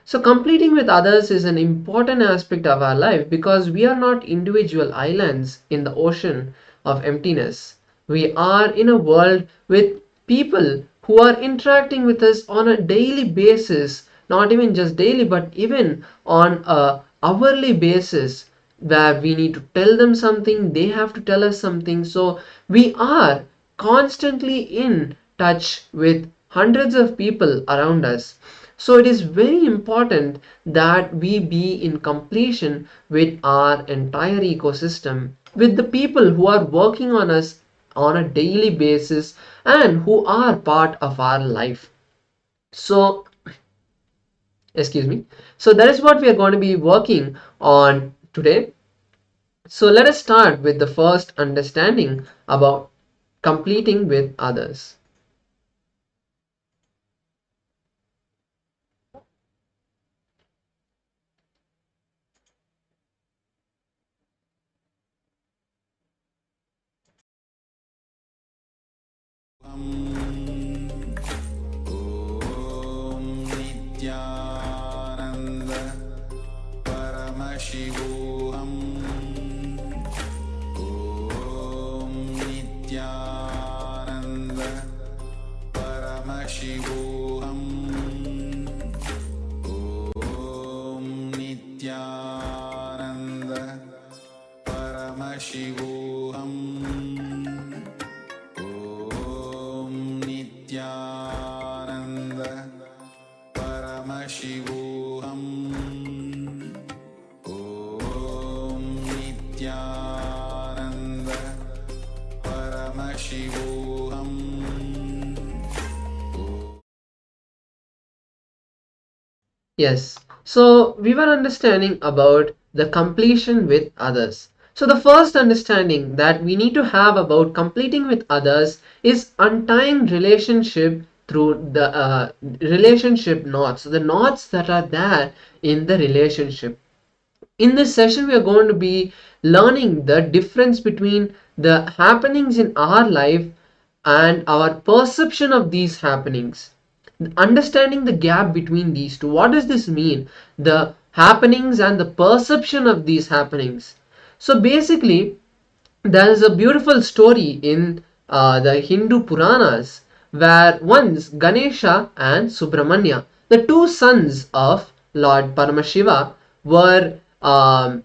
So completing with others is an important aspect of our life because we are not individual islands in the ocean of emptiness. We are in a world with people who are interacting with us on a daily basis, not even just daily, but even on a hourly basis, where we need to tell them something, they have to tell us something. So we are constantly in touch with hundreds of people around us. So it is very important that we be in completion with our entire ecosystem, with the people who are working on us on a daily basis and who are part of our life. So, excuse me. So that is what we are going to be working on today. So let us start with the first understanding about completing with others. Nityanand परमशिवोऽहम् ॐ नित्यानन्द परमशिवोऽहम् ॐ नित्यानन्द परमशिवोऽहम् ॐ नित्यानन्द परमशिवोऽहम् ॐ नित्यानन्द परमशिवोऽहम्. Yes, so we were understanding about the completion with others. So the first understanding that we need to have about completing with others is untying relationship through the relationship knots, the knots that are there in the relationship. In this session, we are going to be learning the difference between the happenings in our life and our perception of these happenings. Understanding the gap between these two. What does this mean? The happenings and the perception of these happenings. So basically, there is a beautiful story in the Hindu Puranas where once Ganesha and Subramanya, the two sons of Lord Paramashiva, were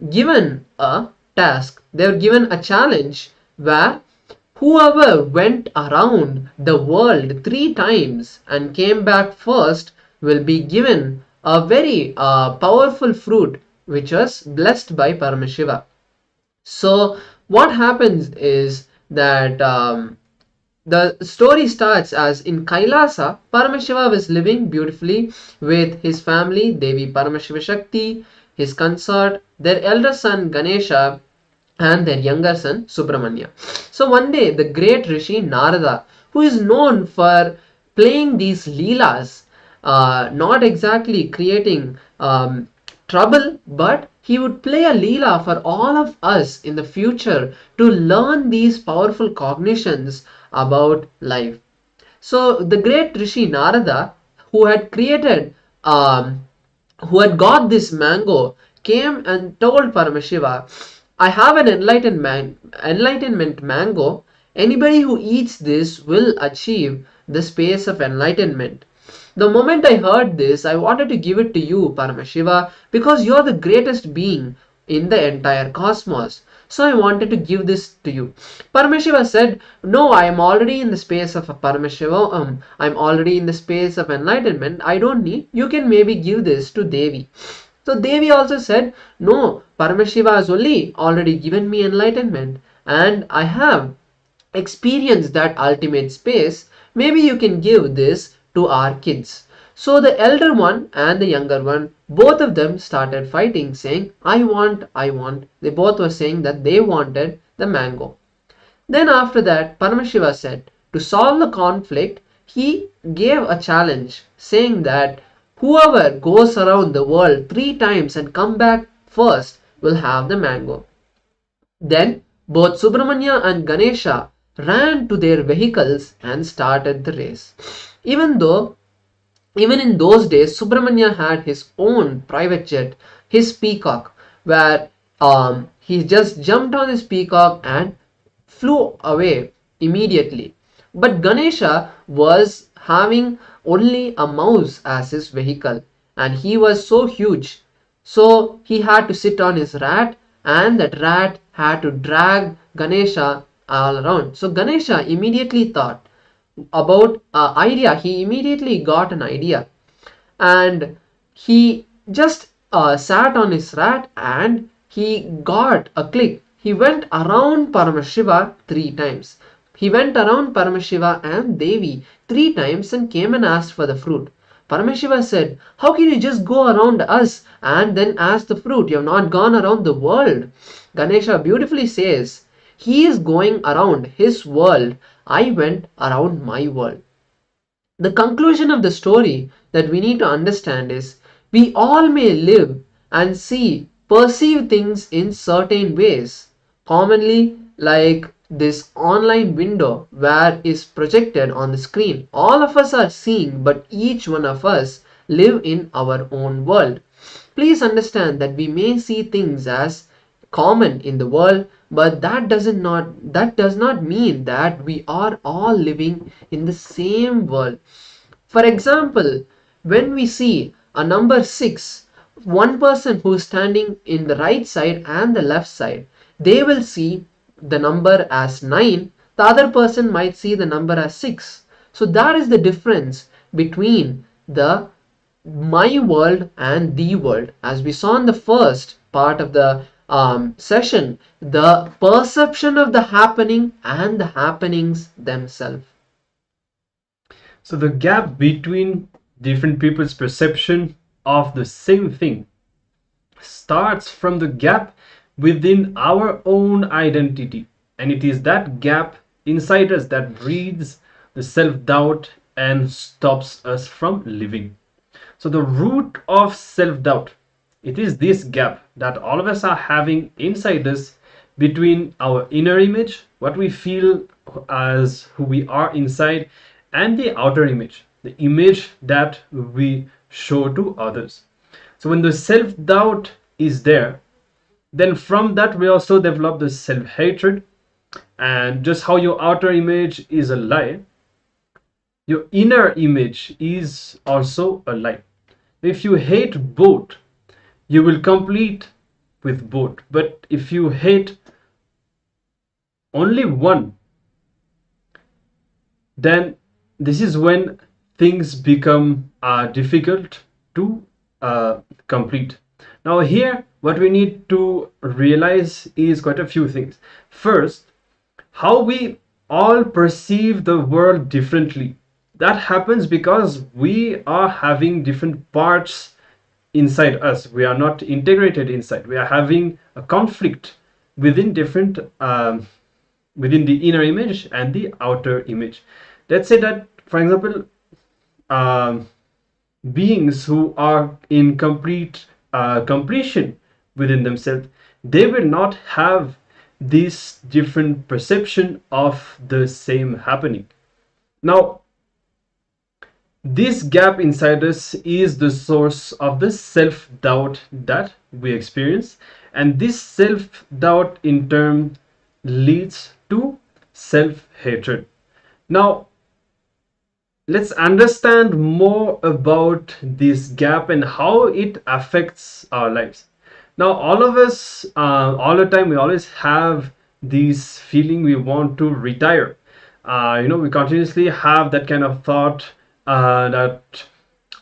given a task. They were given a challenge where whoever went around the world 3 times and came back first will be given a very powerful fruit which was blessed by Paramashiva. So what happens is that the story starts as in Kailasa, Paramashiva was living beautifully with his family, Devi Paramashiva Shakti, his consort, their elder son Ganesha, and their younger son Subramanya. So one day the great Rishi Narada, who is known for playing these leelas, not exactly creating trouble, but he would play a leela for all of us in the future to learn these powerful cognitions about life. So the great Rishi Narada, who had created who had got this mango, came and told Paramashiva, I have an enlightenment mango. Anybody who eats this will achieve the space of enlightenment. The moment I heard this, I wanted to give it to you, Paramashiva, because you're the greatest being in the entire cosmos. So I wanted to give this to you. Paramashiva said, no, I am already in the space of a Paramashivoham. I'm already in the space of enlightenment. I don't need. You can maybe give this to Devi. So Devi also said, no, Paramashiva has already given me enlightenment and I have experienced that ultimate space. Maybe you can give this to our kids. So the elder one and the younger one, both of them started fighting, saying, I want. They both were saying that they wanted the mango. Then after that, Paramashiva said, to solve the conflict, he gave a challenge, saying that whoever goes around the world 3 times and come back first will have the mango. Then both Subramanya and Ganesha ran to their vehicles and started the race. Even in those days, Subramanya had his own private jet, his peacock, where he just jumped on his peacock and flew away immediately. But Ganesha was having only a mouse as his vehicle, and he was so huge. So he had to sit on his rat, and that rat had to drag Ganesha all around. So Ganesha immediately thought about he immediately got an idea, and he just sat on his rat and he got a click. He went around Paramashiva 3 times. He went around Paramashiva and Devi 3 times and came and asked for the fruit. Paramashiva said, "How can you just go around us and then ask the fruit? You have not gone around the world." Ganesha beautifully says, "He is going around his world. I went around my world." The conclusion of the story that we need to understand is, we all may live and perceive things in certain ways. Commonly, like this online window where is projected on the screen. All of us are seeing, but each one of us live in our own world. Please understand that we may see things as common in the world, but that does not mean that we are all living in the same world. For example, when we see a number 6, one person who is standing in the right side and the left side, they will see the number as 9, the other person might see the number as 6. So that is the difference between the my world and the world. As we saw in the first part of the session, the perception of the happening and the happenings themselves. So the gap between different people's perception of the same thing starts from the gap within our own identity, and it is that gap inside us that breeds the self-doubt and stops us from living. So the root of self-doubt, it is this gap that all of us are having inside us between our inner image, what we feel as who we are inside, and the outer image, the image that we show to others. So when the self-doubt is there, then from that we also develop the self-hatred. And just how your outer image is a lie, your inner image is also a lie. If you hate both, you will complete with both. But if you hate only one, then this is when things become difficult to complete. Now here, what we need to realize is quite a few things. First, how we all perceive the world differently. That happens because we are having different parts inside us. We are not integrated inside. We are having a conflict within different within the inner image and the outer image. Let's say that, for example, beings who are in complete completion within themselves, they will not have this different perception of the same happening. Now, this gap inside us is the source of the self-doubt that we experience, and this self-doubt in turn leads to self-hatred. Now, let's understand more about this gap and how it affects our lives. Now, all of us, all the time, we always have this feeling we want to retire. We continuously have that kind of thought that,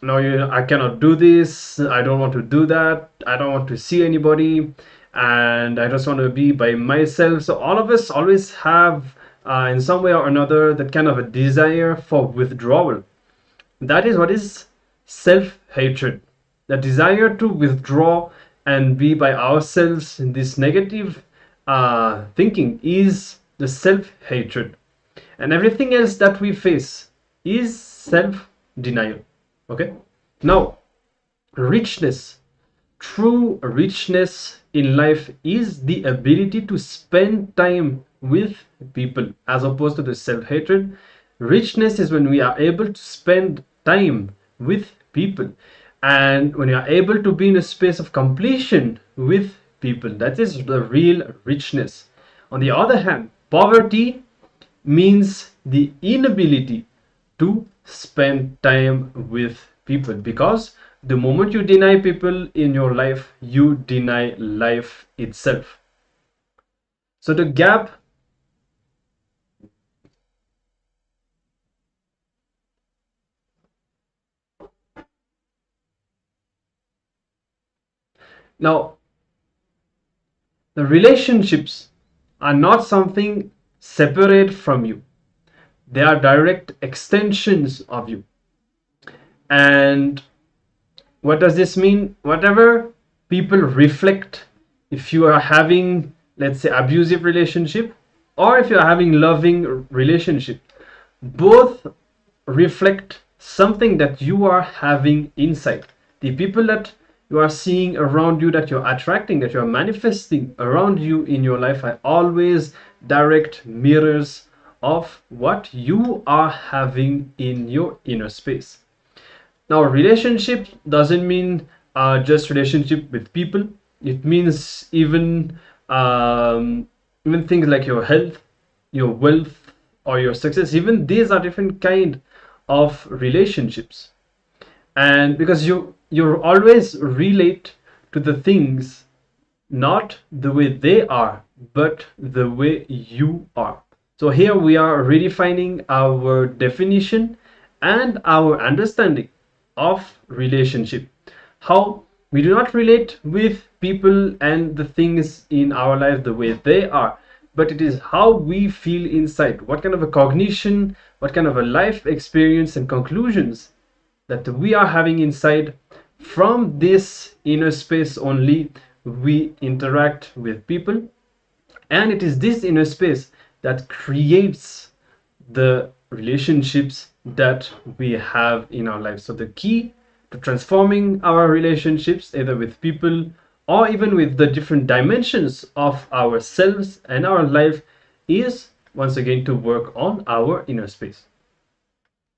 no, I cannot do this, I don't want to do that, I don't want to see anybody, and I just want to be by myself. So all of us always have in some way or another that kind of a desire for withdrawal. That is what is self-hatred. The desire to withdraw and be by ourselves in this negative thinking is the self-hatred. And everything else that we face is self-denial. Okay? Now, richness. true richness in life is the ability to spend time with people as opposed to the self-hatred. Richness is when we are able to spend time with people, and when you are able to be in a space of completion with people. That is the real richness. On the other hand, poverty means the inability to spend time with people, because the moment you deny people in your life, you deny life itself. So the gap now, the relationships are not something separate from you, they are direct extensions of you. And what does this mean? Whatever people reflect, if you are having, let's say, abusive relationship, or if you are having loving relationship, both reflect something that you are having inside. The people that you are seeing around you, that you're attracting, that you're manifesting around you in your life, are always direct mirrors of what you are having in your inner space. Now, relationship doesn't mean just relationship with people. It means even things like your health, your wealth, or your success. Even these are different kind of relationships. And because you always relate to the things not the way they are, but the way you are. So here we are redefining our definition and our understanding of relationship. How we do not relate with people and the things in our life the way they are, but it is how we feel inside, what kind of a cognition, what kind of a life experience and conclusions that we are having inside. From this inner space only we interact with people, and it is this inner space that creates the relationships that we have in our life. So the key to transforming our relationships, either with people or even with the different dimensions of ourselves and our life, is once again to work on our inner space.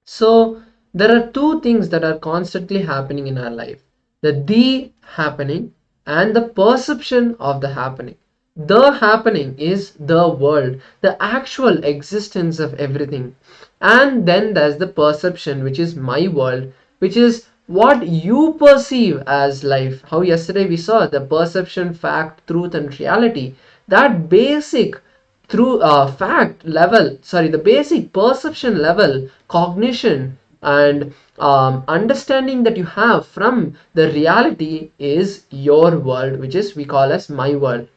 So there are two things that are constantly happening in our life: the happening and the perception of the happening. The happening is the world, the actual existence of everything. And then there's the perception, which is my world, which is what you perceive as life. How yesterday we saw the perception, fact, truth, and reality. That basic through the basic perception level, cognition, and understanding that you have from the reality is your world, which is we call as my world.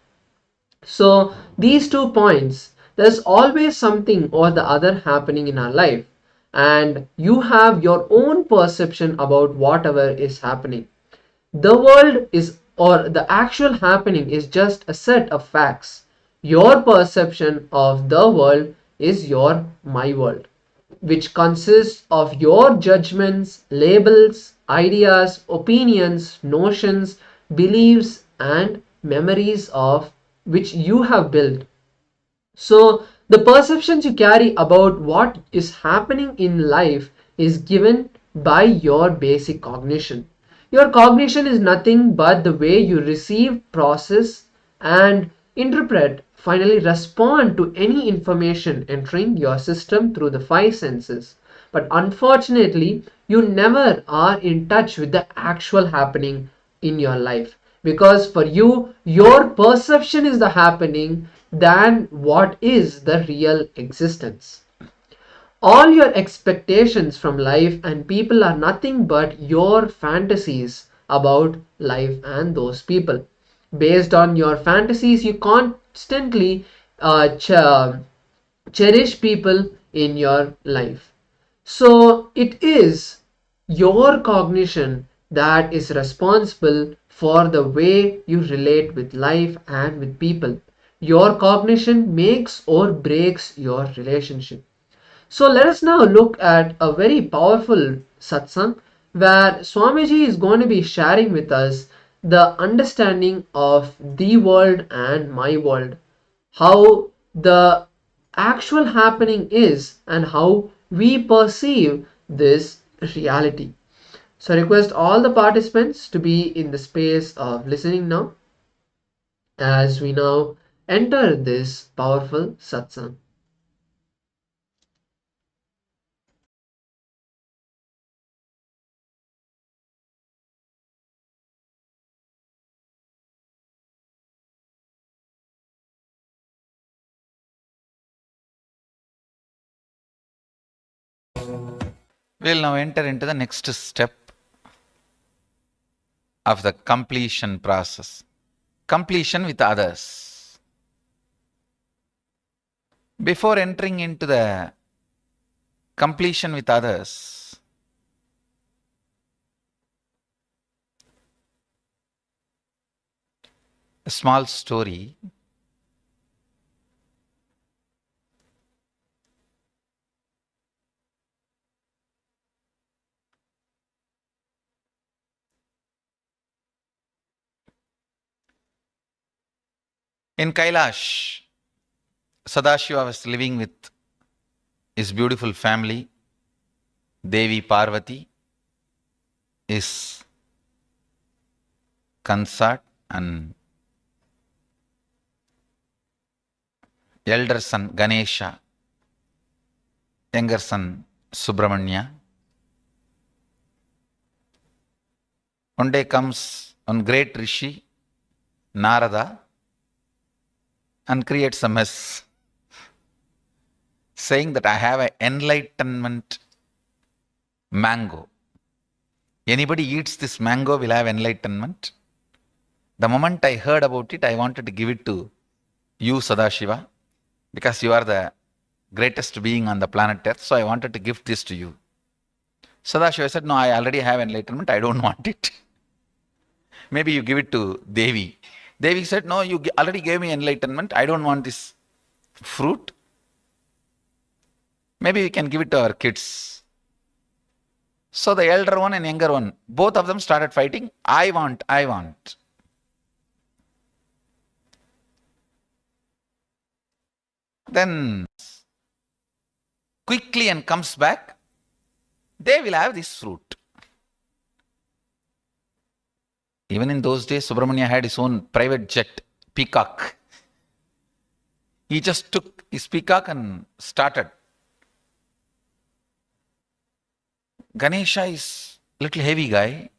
So these 2 points, there's always something or the other happening in our life, and you have your own perception about whatever is happening. The world is, or the actual happening is just a set of facts. Your perception of the world is your my world, which consists of your judgments, labels, ideas, opinions, notions, beliefs, and memories of which you have built. So the perceptions you carry about what is happening in life is given by your basic cognition. Your cognition is nothing but the way you receive, process, and interpret, finally respond to any information entering your system through the 5 senses. But unfortunately, you never are in touch with the actual happening in your life, because for you, your perception is the happening than what is the real existence. All your expectations from life and people are nothing but your fantasies about life and those people. Based on your fantasies, you constantly cherish people in your life. So it is your cognition that is responsible for the way you relate with life and with people. Your cognition makes or breaks your relationship. So let us now look at a very powerful satsang where Swamiji is going to be sharing with us the understanding of the world and my world, how the actual happening is, and how we perceive this reality. So I request all the participants to be in the space of listening now as we now enter this powerful satsang. We'll now enter into the next step of the completion process. Completion with others. Before entering into the completion with others, a small story. In Kailash, Sadashiva was living with his beautiful family, Devi Parvati, his consort, and elder son Ganesha, younger son Subramanya. One day comes one great Rishi, Narada, and creates a mess, saying that I have an enlightenment mango. Anybody eats this mango will have enlightenment. The moment I heard about it, I wanted to give it to you, Sadashiva, because you are the greatest being on the planet Earth, so I wanted to give this to you. Sadashiva said, no, I already have enlightenment, I don't want it. Maybe you give it to Devi. Devi said, no, you already gave me enlightenment, I don't want this fruit. Maybe we can give it to our kids. So the elder one and younger one, both of them started fighting. I want. Then quickly and comes back, they will have this fruit. Even in those days, Subramanya had his own private jet, peacock. He just took his peacock and started. Ganesha is a little heavy guy,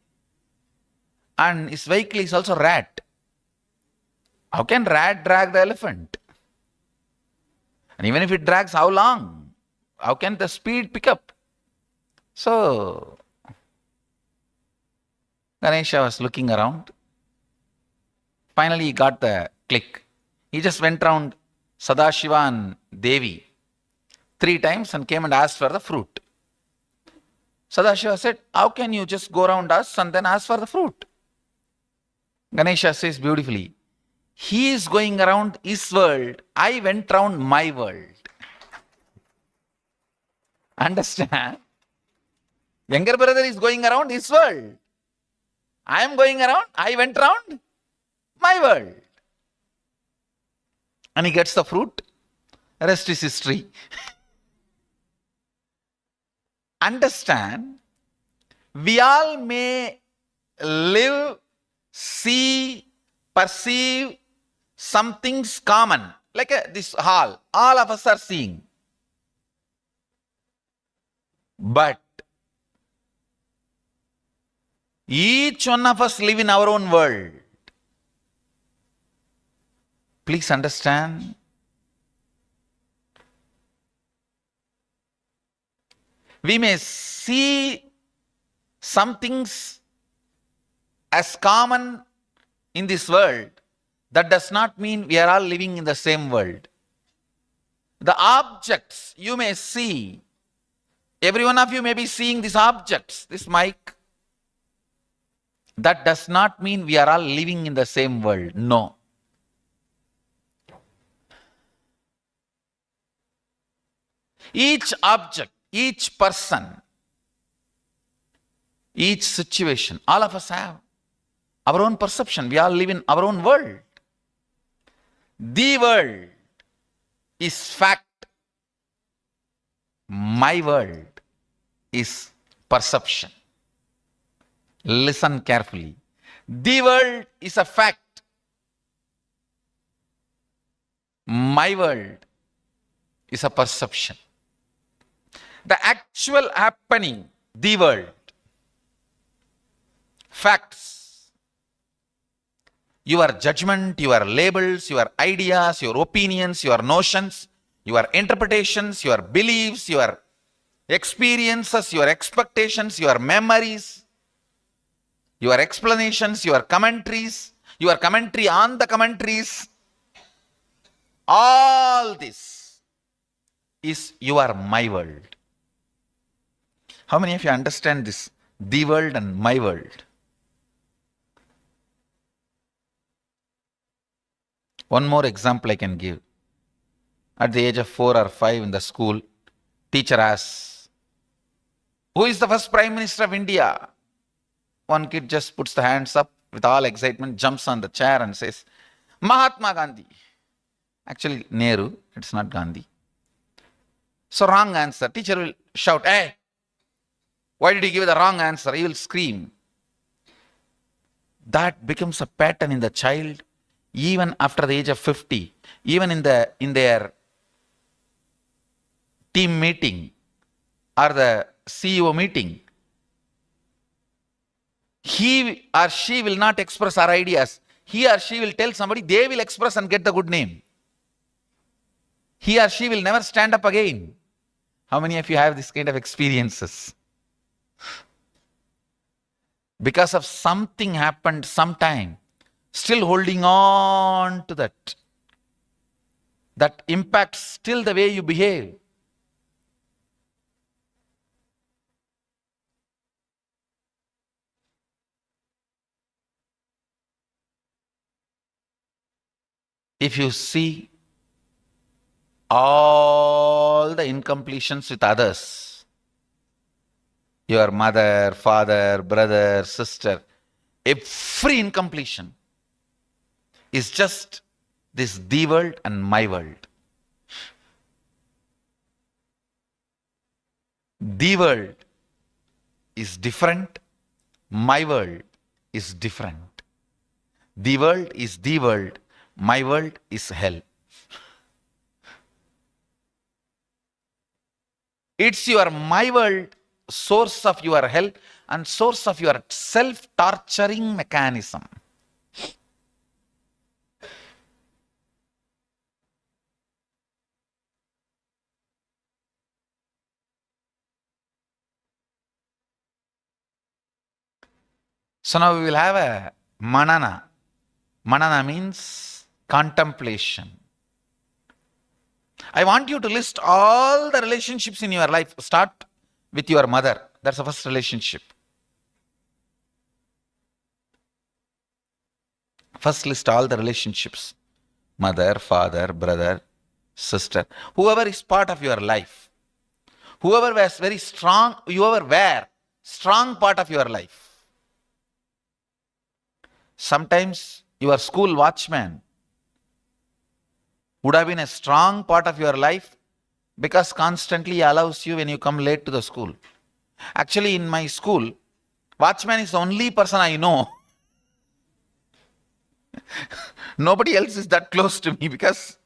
and his vehicle is also rat. How can rat drag the elephant? And even if it drags, how long? How can the speed pick up? So Ganesha was looking around. Finally, he got the click. He just went round Sadashiva and Devi 3 times and came and asked for the fruit. Sadashiva said, how can you just go around us and then ask for the fruit? Ganesha says beautifully, he is going around his world, I went round my world. Understand? Younger brother is going around his world. I am going around, I went round my world. And he gets the fruit. The rest is history. Understand, we all may live, see, perceive some things common, like this hall, all of us are seeing. But each one of us live in our own world. Please understand. We may see some things as common in this world. That does not mean we are all living in the same world. The objects you may see, every one of you may be seeing these objects, this mic. That does not mean we are all living in the same world. No. Each object, each person, each situation, all of us have. our own perception. We all live in our own world. The world is fact. My world is perception. Listen carefully. The world is a fact. My world is a perception. The actual happening, the world, facts, your judgment, your labels, your ideas, your opinions, your notions, your interpretations, your beliefs, your experiences, your expectations, your memories, your explanations, your commentaries, your commentary on the commentaries, all this is your my world. How many of you understand this? The world and my world. One more example I can give. At the age of 4 or 5 in the school, teacher asks, who is the first Prime Minister of India? One kid just puts the hands up with all excitement, jumps on the chair and says, Mahatma Gandhi. Actually, Nehru, it's not Gandhi. So wrong answer. Teacher will shout, hey, why did you give the wrong answer? He will scream. That becomes a pattern in the child even after the age of 50. Even in their team meeting or the CEO meeting, he or she will not express our ideas. He or she will tell somebody, they will express and get the good name. He or she will never stand up again. How many of you have this kind of experiences? Because of something happened sometime, still holding on to that. That impacts still the way you behave. If you see all the incompletions with others, your mother, father, brother, sister, every incompletion is just this the world and my world. The world is different, my world is different. The world is the world, my world is hell. It's your my world, source of your hell and source of your self-torturing mechanism. So now we will have a manana. Manana means contemplation. I want you to list all the relationships in your life. Start with your mother. That's the first relationship. First list all the relationships. Mother, father, brother, sister. Whoever is part of your life. Whoever was very strong, whoever were strong part of your life. Sometimes your school watchman would have been a strong part of your life because constantly he allows you when you come late to the school. Actually, in my school, watchman is the only person I know. Nobody else is that close to me because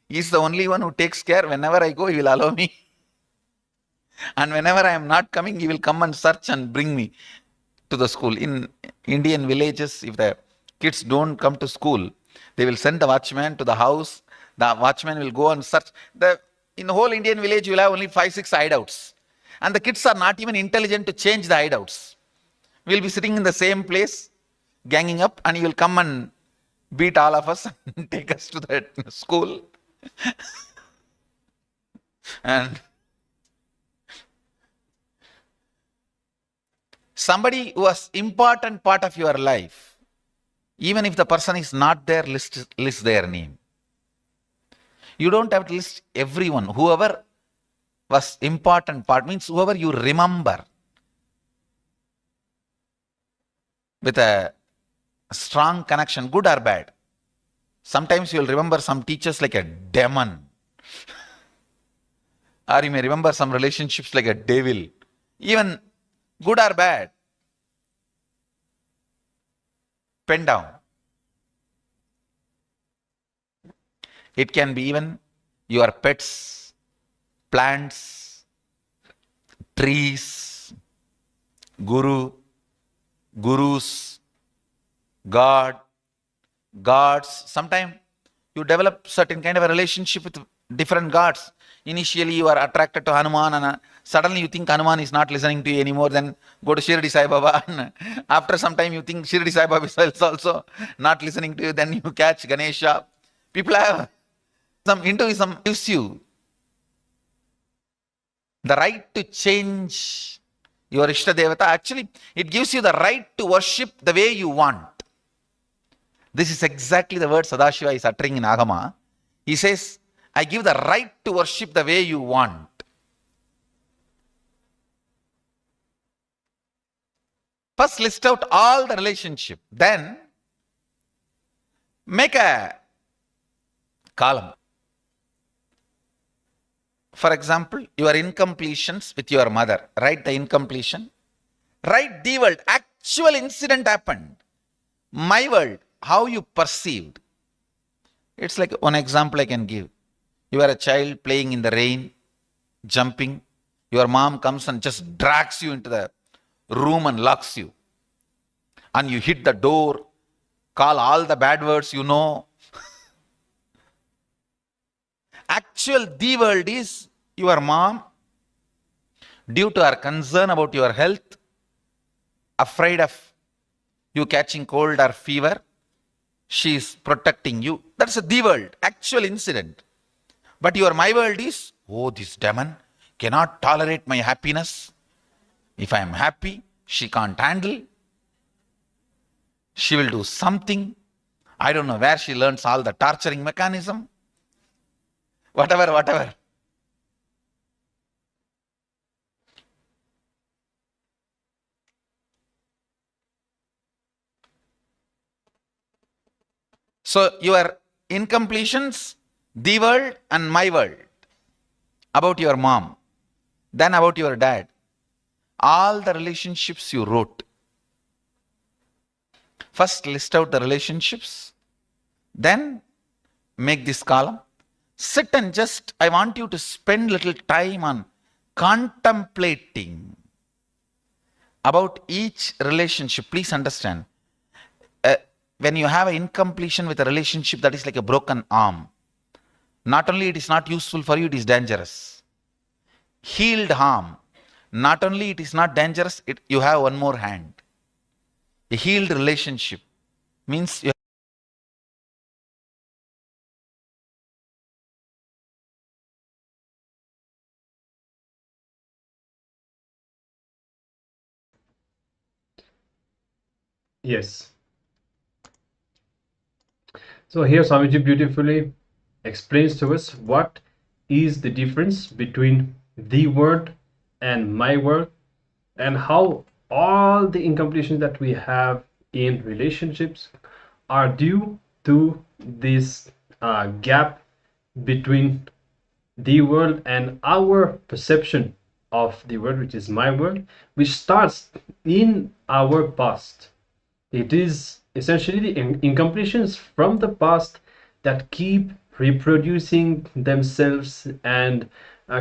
he is the only one who takes care. Whenever I go, he will allow me. And whenever I am not coming, he will come and search and bring me to the school. In Indian villages, if the kids don't come to school, they will send the watchman to the house. The watchman will go and search. In the whole Indian village, you will have only 5-6 hideouts. And the kids are not even intelligent to change the hideouts. We will be sitting in the same place, ganging up, and he will come and beat all of us and take us to the school. And somebody who was important part of your life, even if the person is not there, list their name. You don't have to list everyone. Whoever was important part means whoever you remember with a strong connection, good or bad. Sometimes you'll remember some teachers like a demon. Or you may remember some relationships like a devil. Even good or bad. Pen down. It can be even your pets, plants, trees, gurus, God, gods. Sometimes you develop certain kind of a relationship with different gods. Initially you are attracted to Hanuman and suddenly you think Hanuman is not listening to you anymore, then go to Shirdi Sai Baba and after some time you think Shirdi Sai Baba is also not listening to you, then you catch Ganesha. People have some Hinduism gives you the right to change your Ishta Devata. Actually, it gives you the right to worship the way you want. This is exactly the word Sadashiva is uttering in Agama. He says, I give the right to worship the way you want. First list out all the relationship. Then make a column. For example, your incompletions with your mother. Write the incompletion. Write the world. Actual incident happened. My world. How you perceived. It's like one example I can give. You are a child playing in the rain, jumping. Your mom comes and just drags you into the room and locks you. And you hit the door, call all the bad words you know. Actual the world is your mom, due to her concern about your health, afraid of you catching cold or fever, she is protecting you. That's the world, actual incident. But your my world is, oh, this demon cannot tolerate my happiness. If I am happy, she can't handle. She will do something. I don't know where she learns all the torturing mechanism. Whatever. So your incompletions, the world and my world, about your mom, then about your dad, all the relationships you wrote. First list out the relationships, then make this column. Sit and just, I want you to spend little time on contemplating about each relationship. Please understand, when you have an incompletion with a relationship, that is like a broken arm. Not only it is not useful for you, it is dangerous. Healed arm, not only it is not dangerous, you have one more hand. A healed relationship means you Yes. So here Swamiji beautifully explains to us what is the difference between the world and my world, and how all the incompletions that we have in relationships are due to this gap between the world and our perception of the world, which is my world, which starts in our past. It is essentially the incompletions from the past that keep reproducing themselves and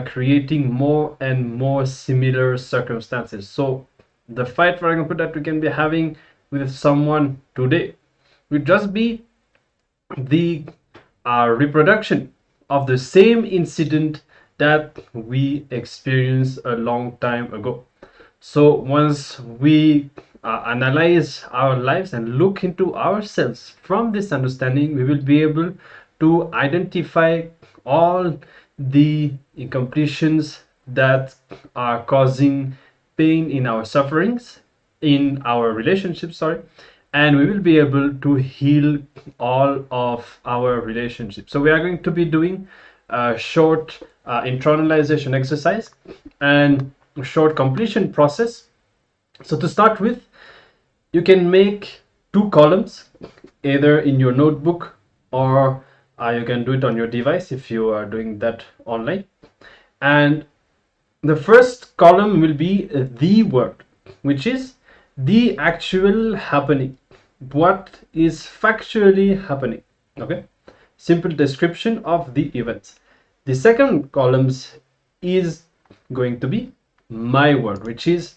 creating more and more similar circumstances. So the fight, for example, that we can be having with someone today would just be the reproduction of the same incident that we experienced a long time ago. So once we analyze our lives and look into ourselves from this understanding, we will be able to identify all the incompletions that are causing pain in our sufferings, in our relationships, and we will be able to heal all of our relationships. So we are going to be doing a short internalization exercise and a short completion process. So to start with, you can make two columns, either in your notebook or you can do it on your device if you are doing that online. And the first column will be the word, which is the actual happening, what is factually happening. Okay, simple description of the events. The second columns is going to be my word, which is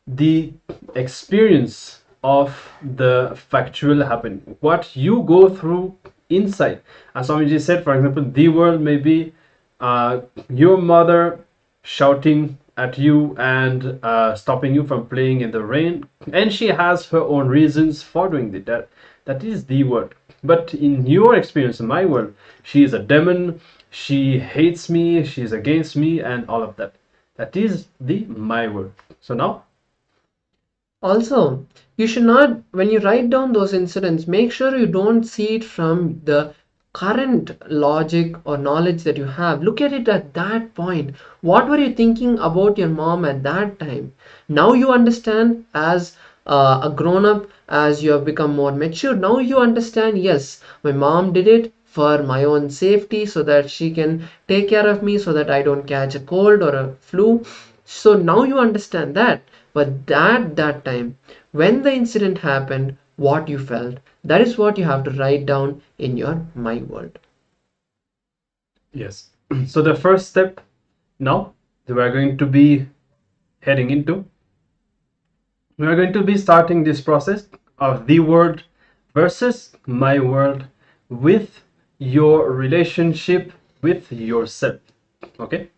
the experience of the factual happening, what you go through inside. As Swamiji said, for example, the world may be your mother shouting at you and stopping you from playing in the rain, and she has her own reasons for doing that. That is the world. But in your experience, in my world, she is a demon, she hates me, she is against me, and all of that. That is the my world. So now, Also, you should not, when you write down those incidents, make sure you don't see it from the current logic or knowledge that you have. Look at it at that point. What were you thinking about your mom at that time? Now you understand, as a grown up, as you have become more mature, now you understand, yes, my mom did it for my own safety, so that she can take care of me, so that I don't catch a cold or a flu. So now you understand that. But that time, when the incident happened, what you felt, that is what you have to write down in your my world. yes. So the first step now that we are going to be heading into, we are going to be starting this process of the world versus my world with your relationship with yourself. Okay,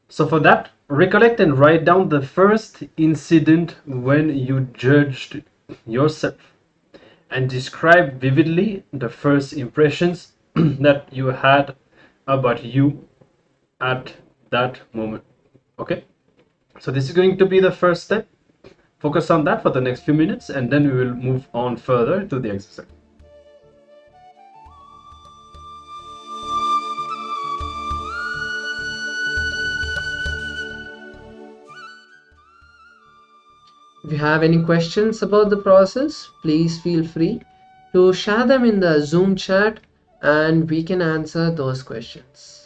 so for that, recollect and write down the first incident when you judged yourself, and describe vividly the first impressions that you had about you at that moment. Okay, so this is going to be the first step. Focus on that for the next few minutes, and then we will move on further to the exercise. If you have any questions about the process, please feel free to share them in the Zoom chat and we can answer those questions.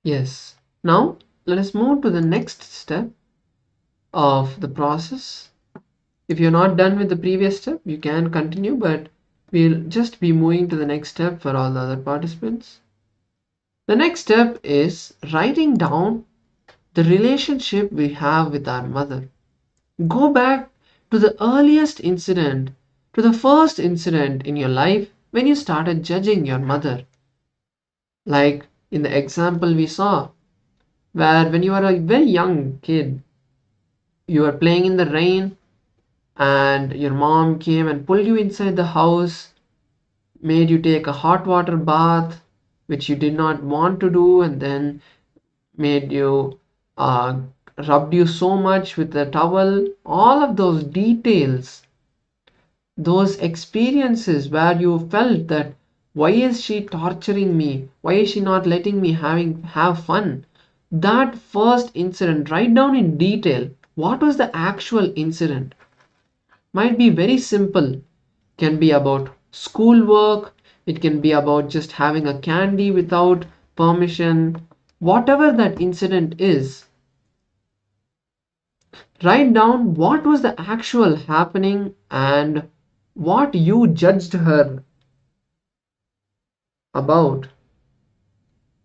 Yes. Now let us move to the next step of the process. If you're not done with the previous step, you can continue, but we'll just be moving to the next step for all the other participants. The next step is writing down the relationship we have with our mother. Go back to the earliest incident, to the first incident in your life when you started judging your mother. Like in the example we saw, where when you were a very young kid, you were playing in the rain and your mom came and pulled you inside the house, made you take a hot water bath, which you did not want to do, and then made you rubbed you so much with the towel. All of those details, those experiences where you felt that why is she torturing me, why is she not letting me have fun, that first incident, write down in detail what was the actual incident. Might be very simple, can be about schoolwork, it can be about just having a candy without permission. Whatever that incident is, write down what was the actual happening and what you judged her about.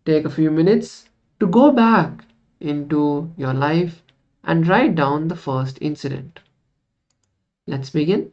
Take a few minutes to go back into your life and write down the first incident. Let's begin.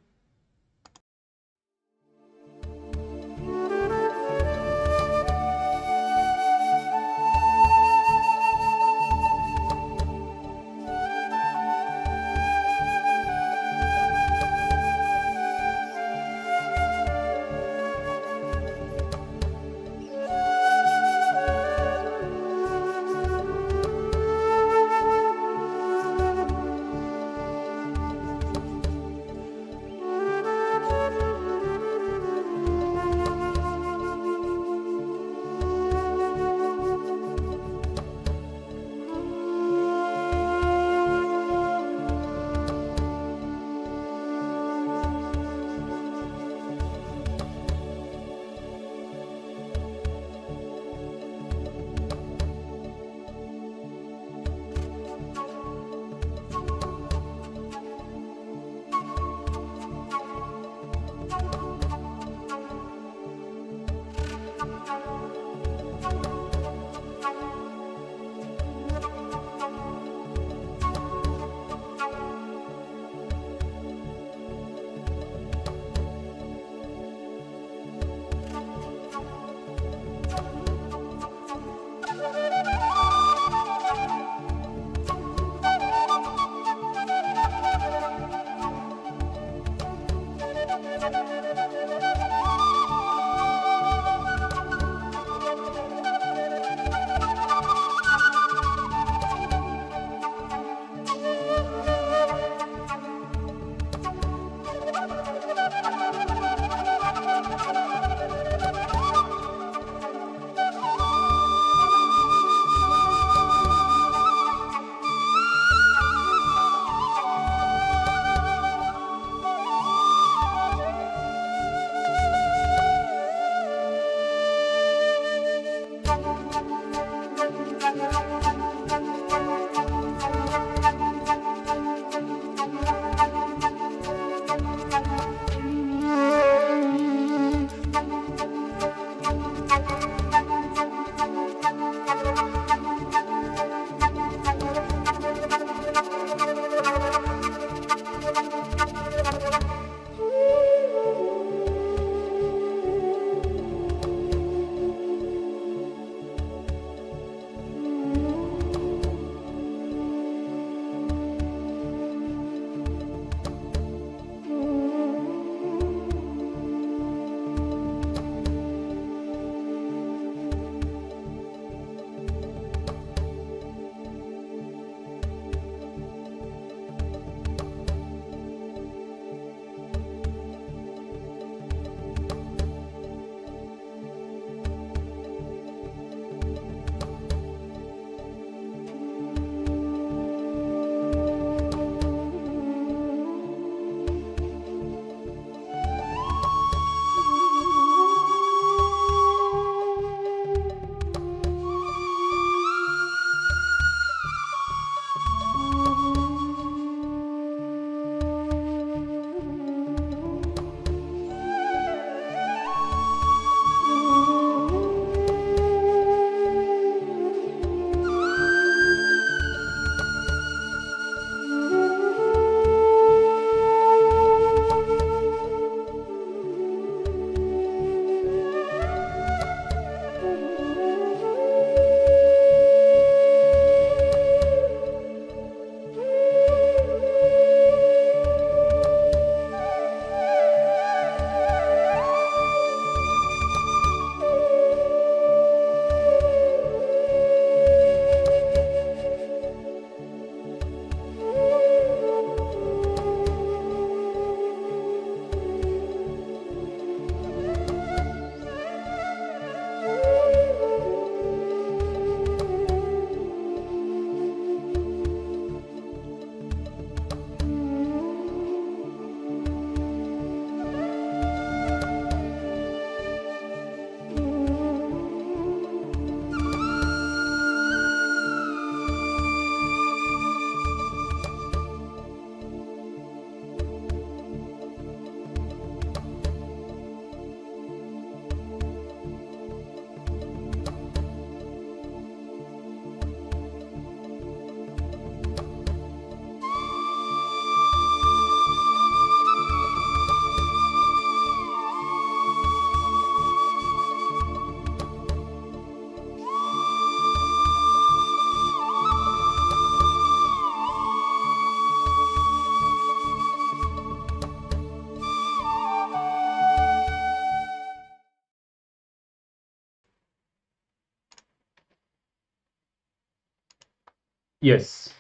Yes.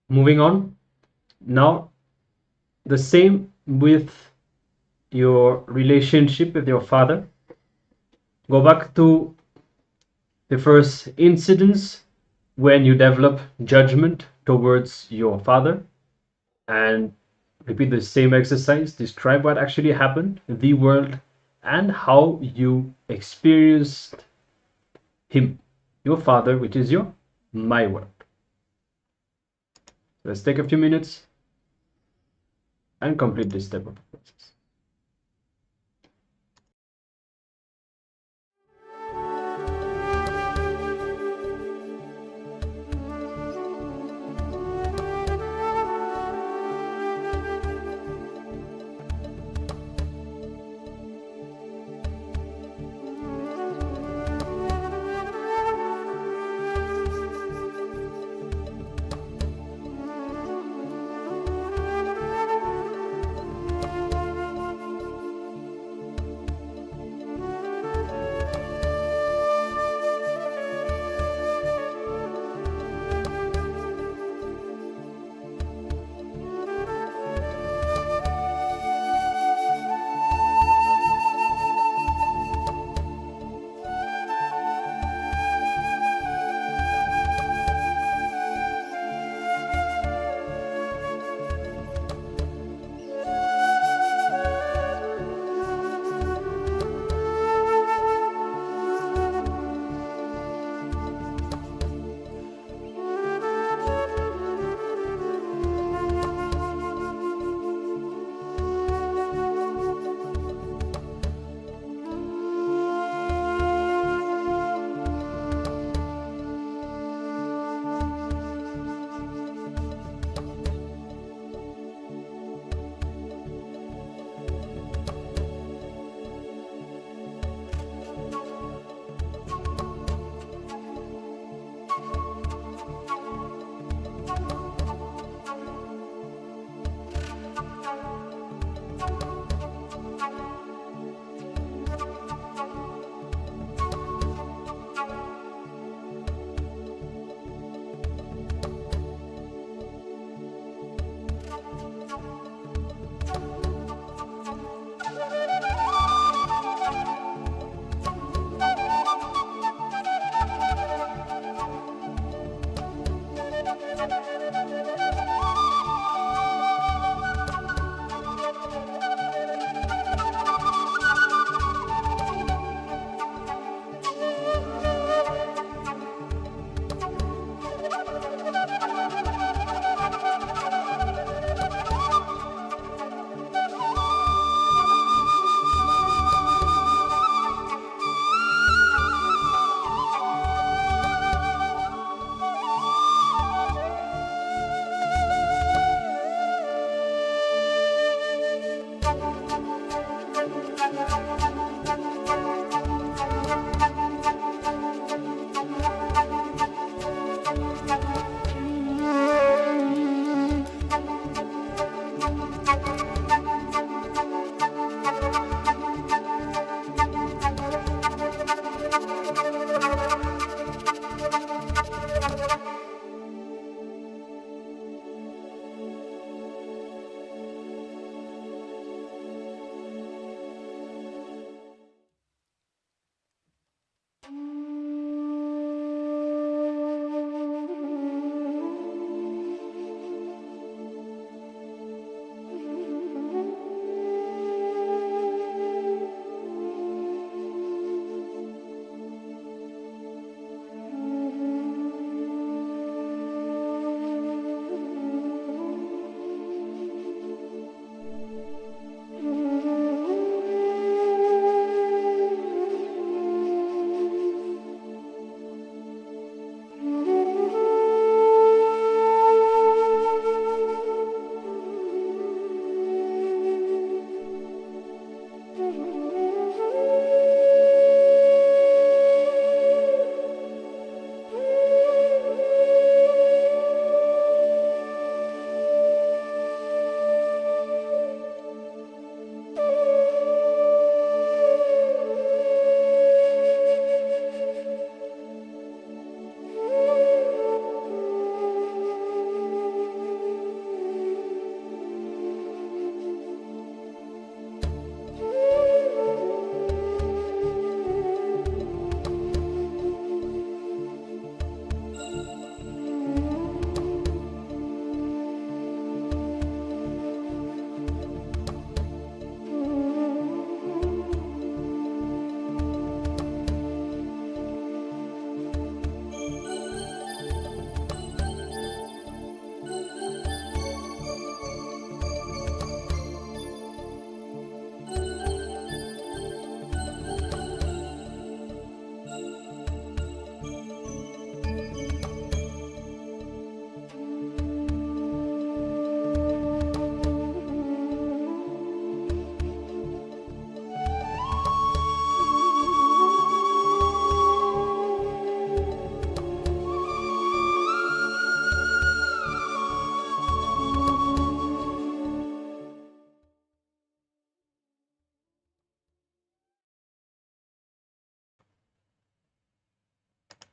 Moving on. Now, the same with your relationship with your father. Go back to the first incidents when you develop judgment towards your father, and repeat the same exercise. Describe what actually happened, the world, and how you experienced him, your father, which is my world. Let's take a few minutes and complete this step of the process.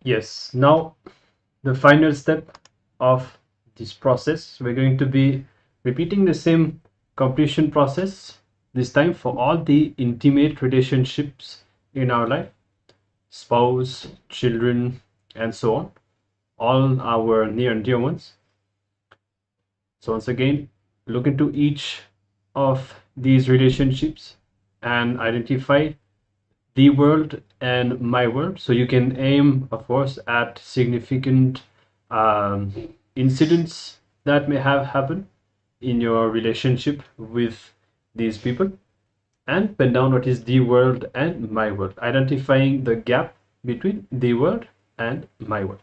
Yes, now the final step of this process, we're going to be repeating the same completion process, this time for all the intimate relationships in our life, spouse, children, and so on, all our near and dear ones. So once again, look into each of these relationships and identify the world and my world. So you can aim, of course, at significant incidents that may have happened in your relationship with these people, and pen down what is the world and my world, identifying the gap between the world and my world.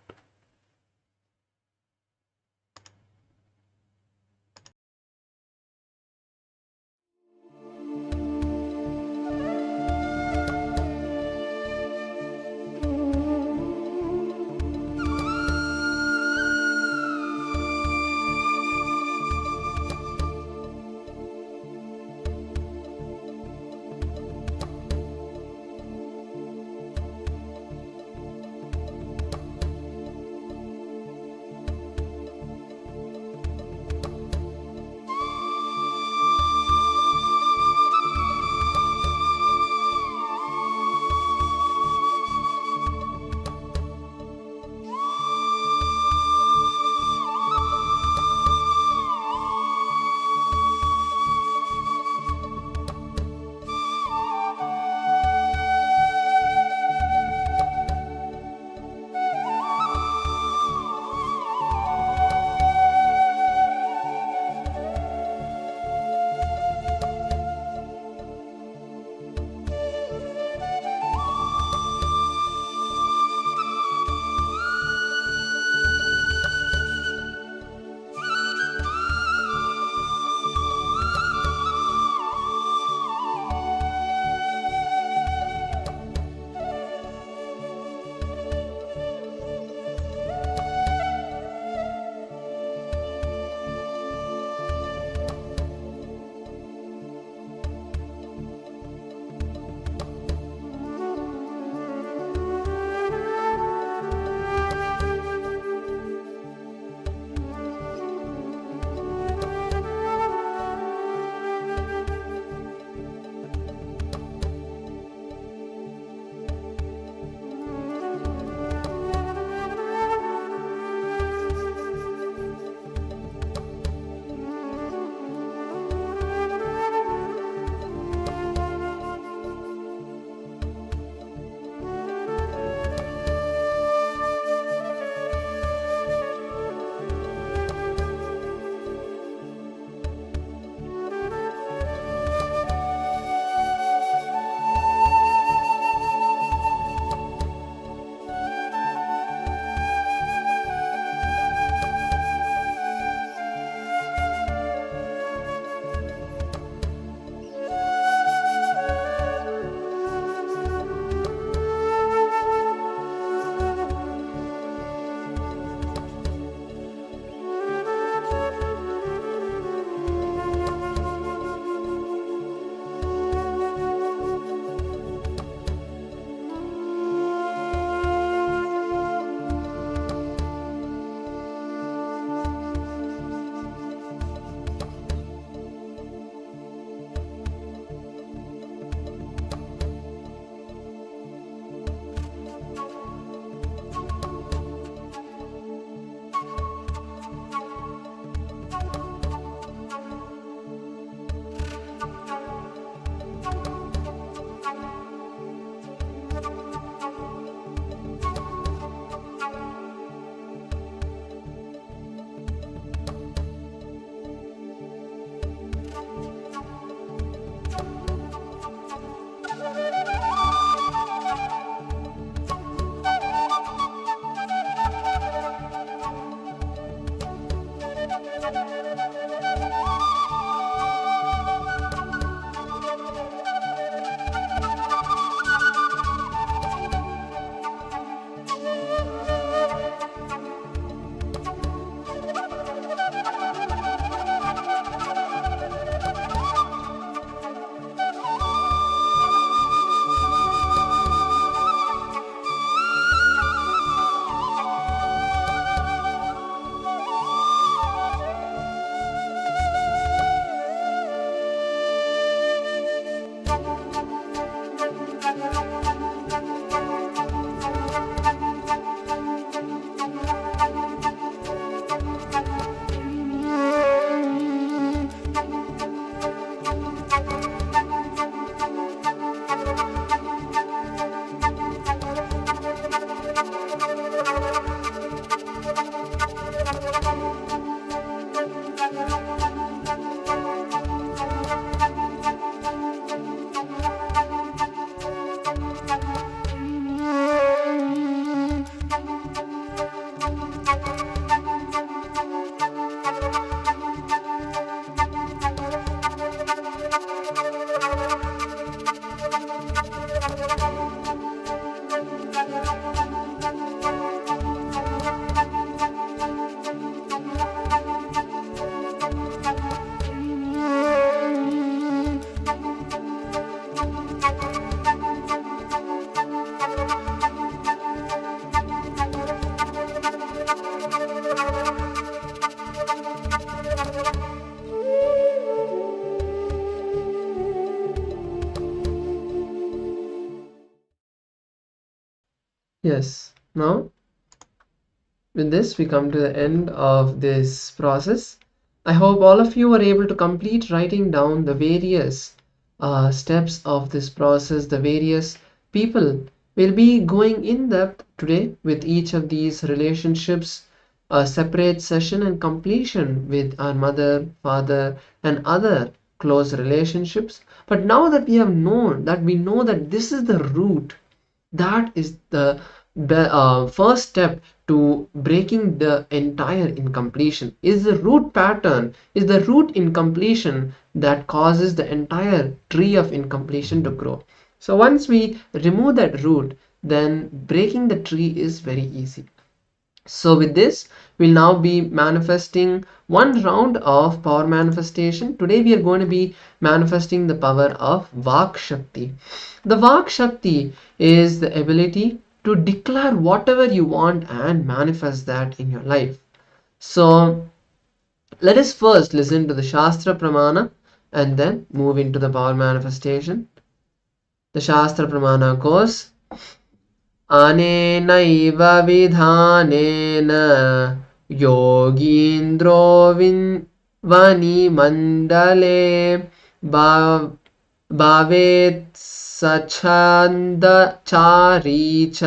Yes, now with this we come to the end of this process. I hope all of you were able to complete writing down the various steps of this process, the various people. We'll be going in depth today with each of these relationships, a separate session and completion with our mother, father, and other close relationships. But now that we have known that, we know that this is the root, that is the first step to breaking the entire incompletion, is the root pattern, is the root incompletion that causes the entire tree of incompletion to grow. So once we remove that root, then breaking the tree is very easy. So with this, we'll now be manifesting one round of power manifestation. Today we are going to be manifesting the power of Vak Shakti. The Vak Shakti is the ability to declare whatever you want and manifest that in your life. So let us first listen to the Shastra Pramana and then move into the power manifestation. The Shastra Pramana goes, अनेनैव विधानेन योगीन्द्रो वनिमण्डले भवेत् सच्छन्दचारी च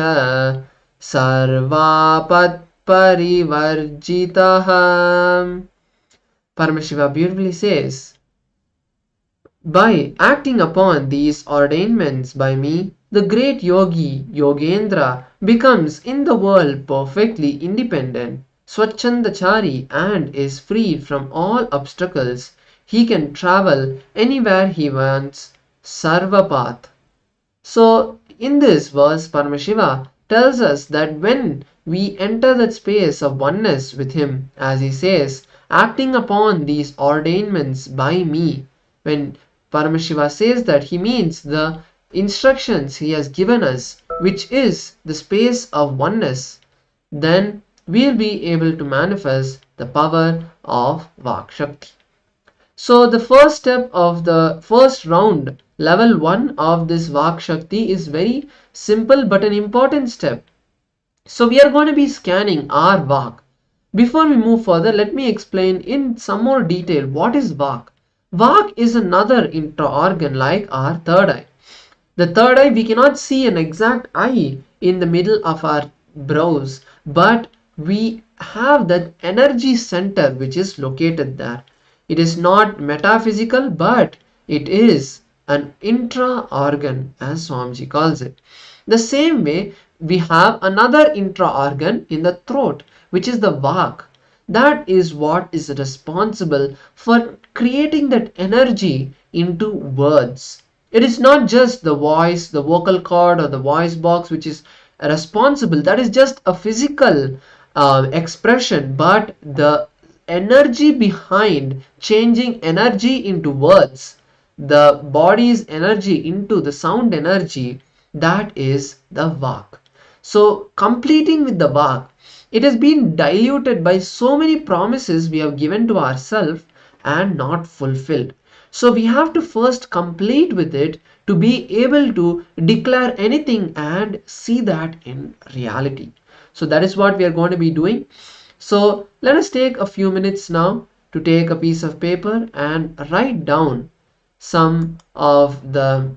सर्वापत्परिवर्जितः. Paramashiva beautifully says, by acting upon these ordainments by me, the great yogi, Yogendra, becomes in the world perfectly independent, Swachandachari, and is free from all obstacles. He can travel anywhere he wants, Sarvapath. So, in this verse, Paramashiva tells us that when we enter that space of oneness with him, as he says, acting upon these ordainments by me, when Paramashiva says that, he means the instructions he has given us, which is the space of oneness, then we'll be able to manifest the power of Vak Shakti. So the first step of the first round, level 1 of this Vak Shakti, is very simple but an important step. So we are going to be scanning our Vak. Before we move further, let me explain in some more detail what is Vak. Vak is another intra-organ like our third eye. The third eye, we cannot see an exact eye in the middle of our brows, but we have that energy center which is located there. It is not metaphysical, but it is an intra-organ, as Swamiji calls it. The same way, we have another intra-organ in the throat, which is the Vak. That is what is responsible for creating that energy into words. It is not just the voice, the vocal cord or the voice box which is responsible. That is just a physical expression, but the energy behind changing energy into words, the body's energy into the sound energy, that is the Vak. So completing with the Vak, it has been diluted by so many promises we have given to ourselves and not fulfilled. So we have to first complete with it to be able to declare anything and see that in reality. So that is what we are going to be doing. So let us take a few minutes now to take a piece of paper and write down some of the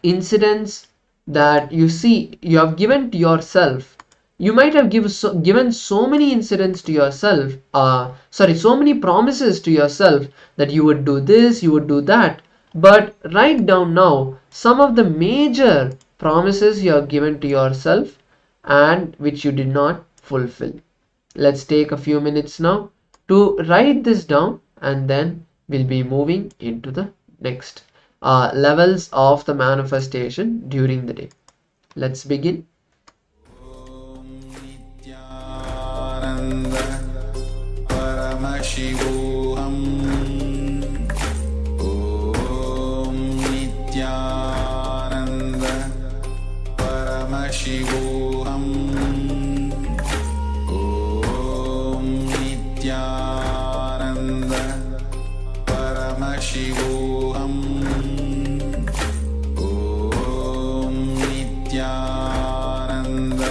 incidents that you see you have given to yourself. You might have given so many incidents to yourself, so many promises to yourself that you would do this, you would do that. But write down now some of the major promises you have given to yourself and which you did not fulfill. Let's take a few minutes now to write this down, and then we'll be moving into the next levels of the manifestation during the day. Let's begin. Paramashivoham Om Nityananda Paramashivoham Om Nityananda Paramashivoham Om Nityananda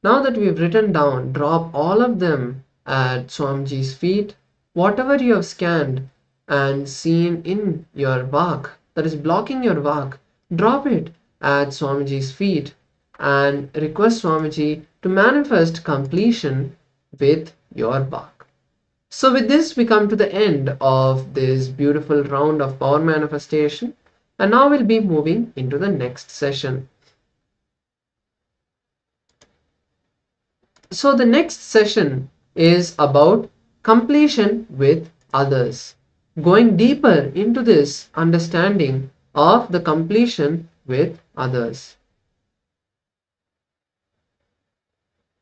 Now that we've written down, drop all of them at Swamiji's feet. Whatever you have scanned and seen in your vak, that is blocking your vak, drop it at Swamiji's feet and request Swamiji to manifest completion with your vak. So with this, we come to the end of this beautiful round of power manifestation, and now we'll be moving into the next session. So the next session is about completion with others, going deeper into this understanding of the completion with others.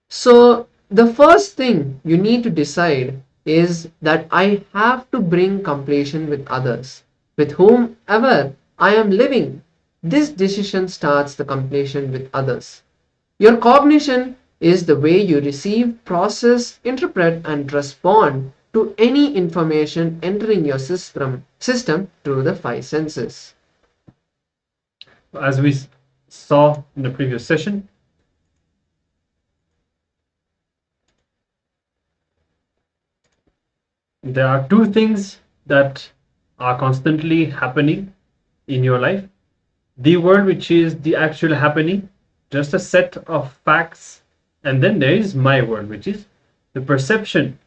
So the first thing you need to decide is that I have to bring completion with others, with whomever I am living. This decision starts the completion with others. Your cognition is the way you receive, process, interpret, and respond to any information entering your system through the five senses. As we saw in the previous session, there are two things that are constantly happening in your life. The world, which is the actual happening, just a set of facts, and then there is my world, which is the perception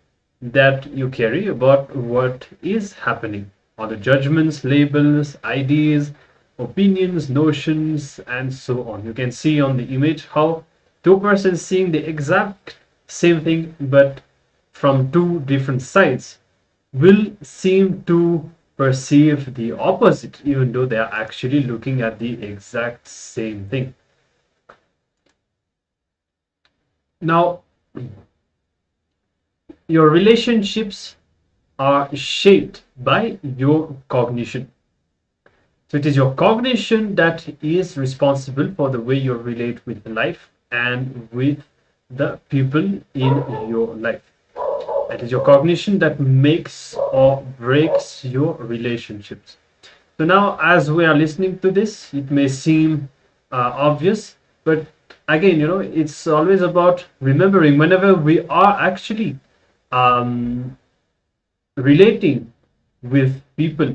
that you carry about what is happening, all the judgments, labels, ideas, opinions, notions, and so on. You can see on the image how two persons seeing the exact same thing but from two different sides will seem to perceive the opposite, even though they are actually looking at the exact same thing. Now, your relationships are shaped by your cognition. So it is your cognition that is responsible for the way you relate with life and with the people in your life. It is your cognition that makes or breaks your relationships. So now, as we are listening to this, it may seem obvious, but again, it's always about remembering whenever we are actually relating with people.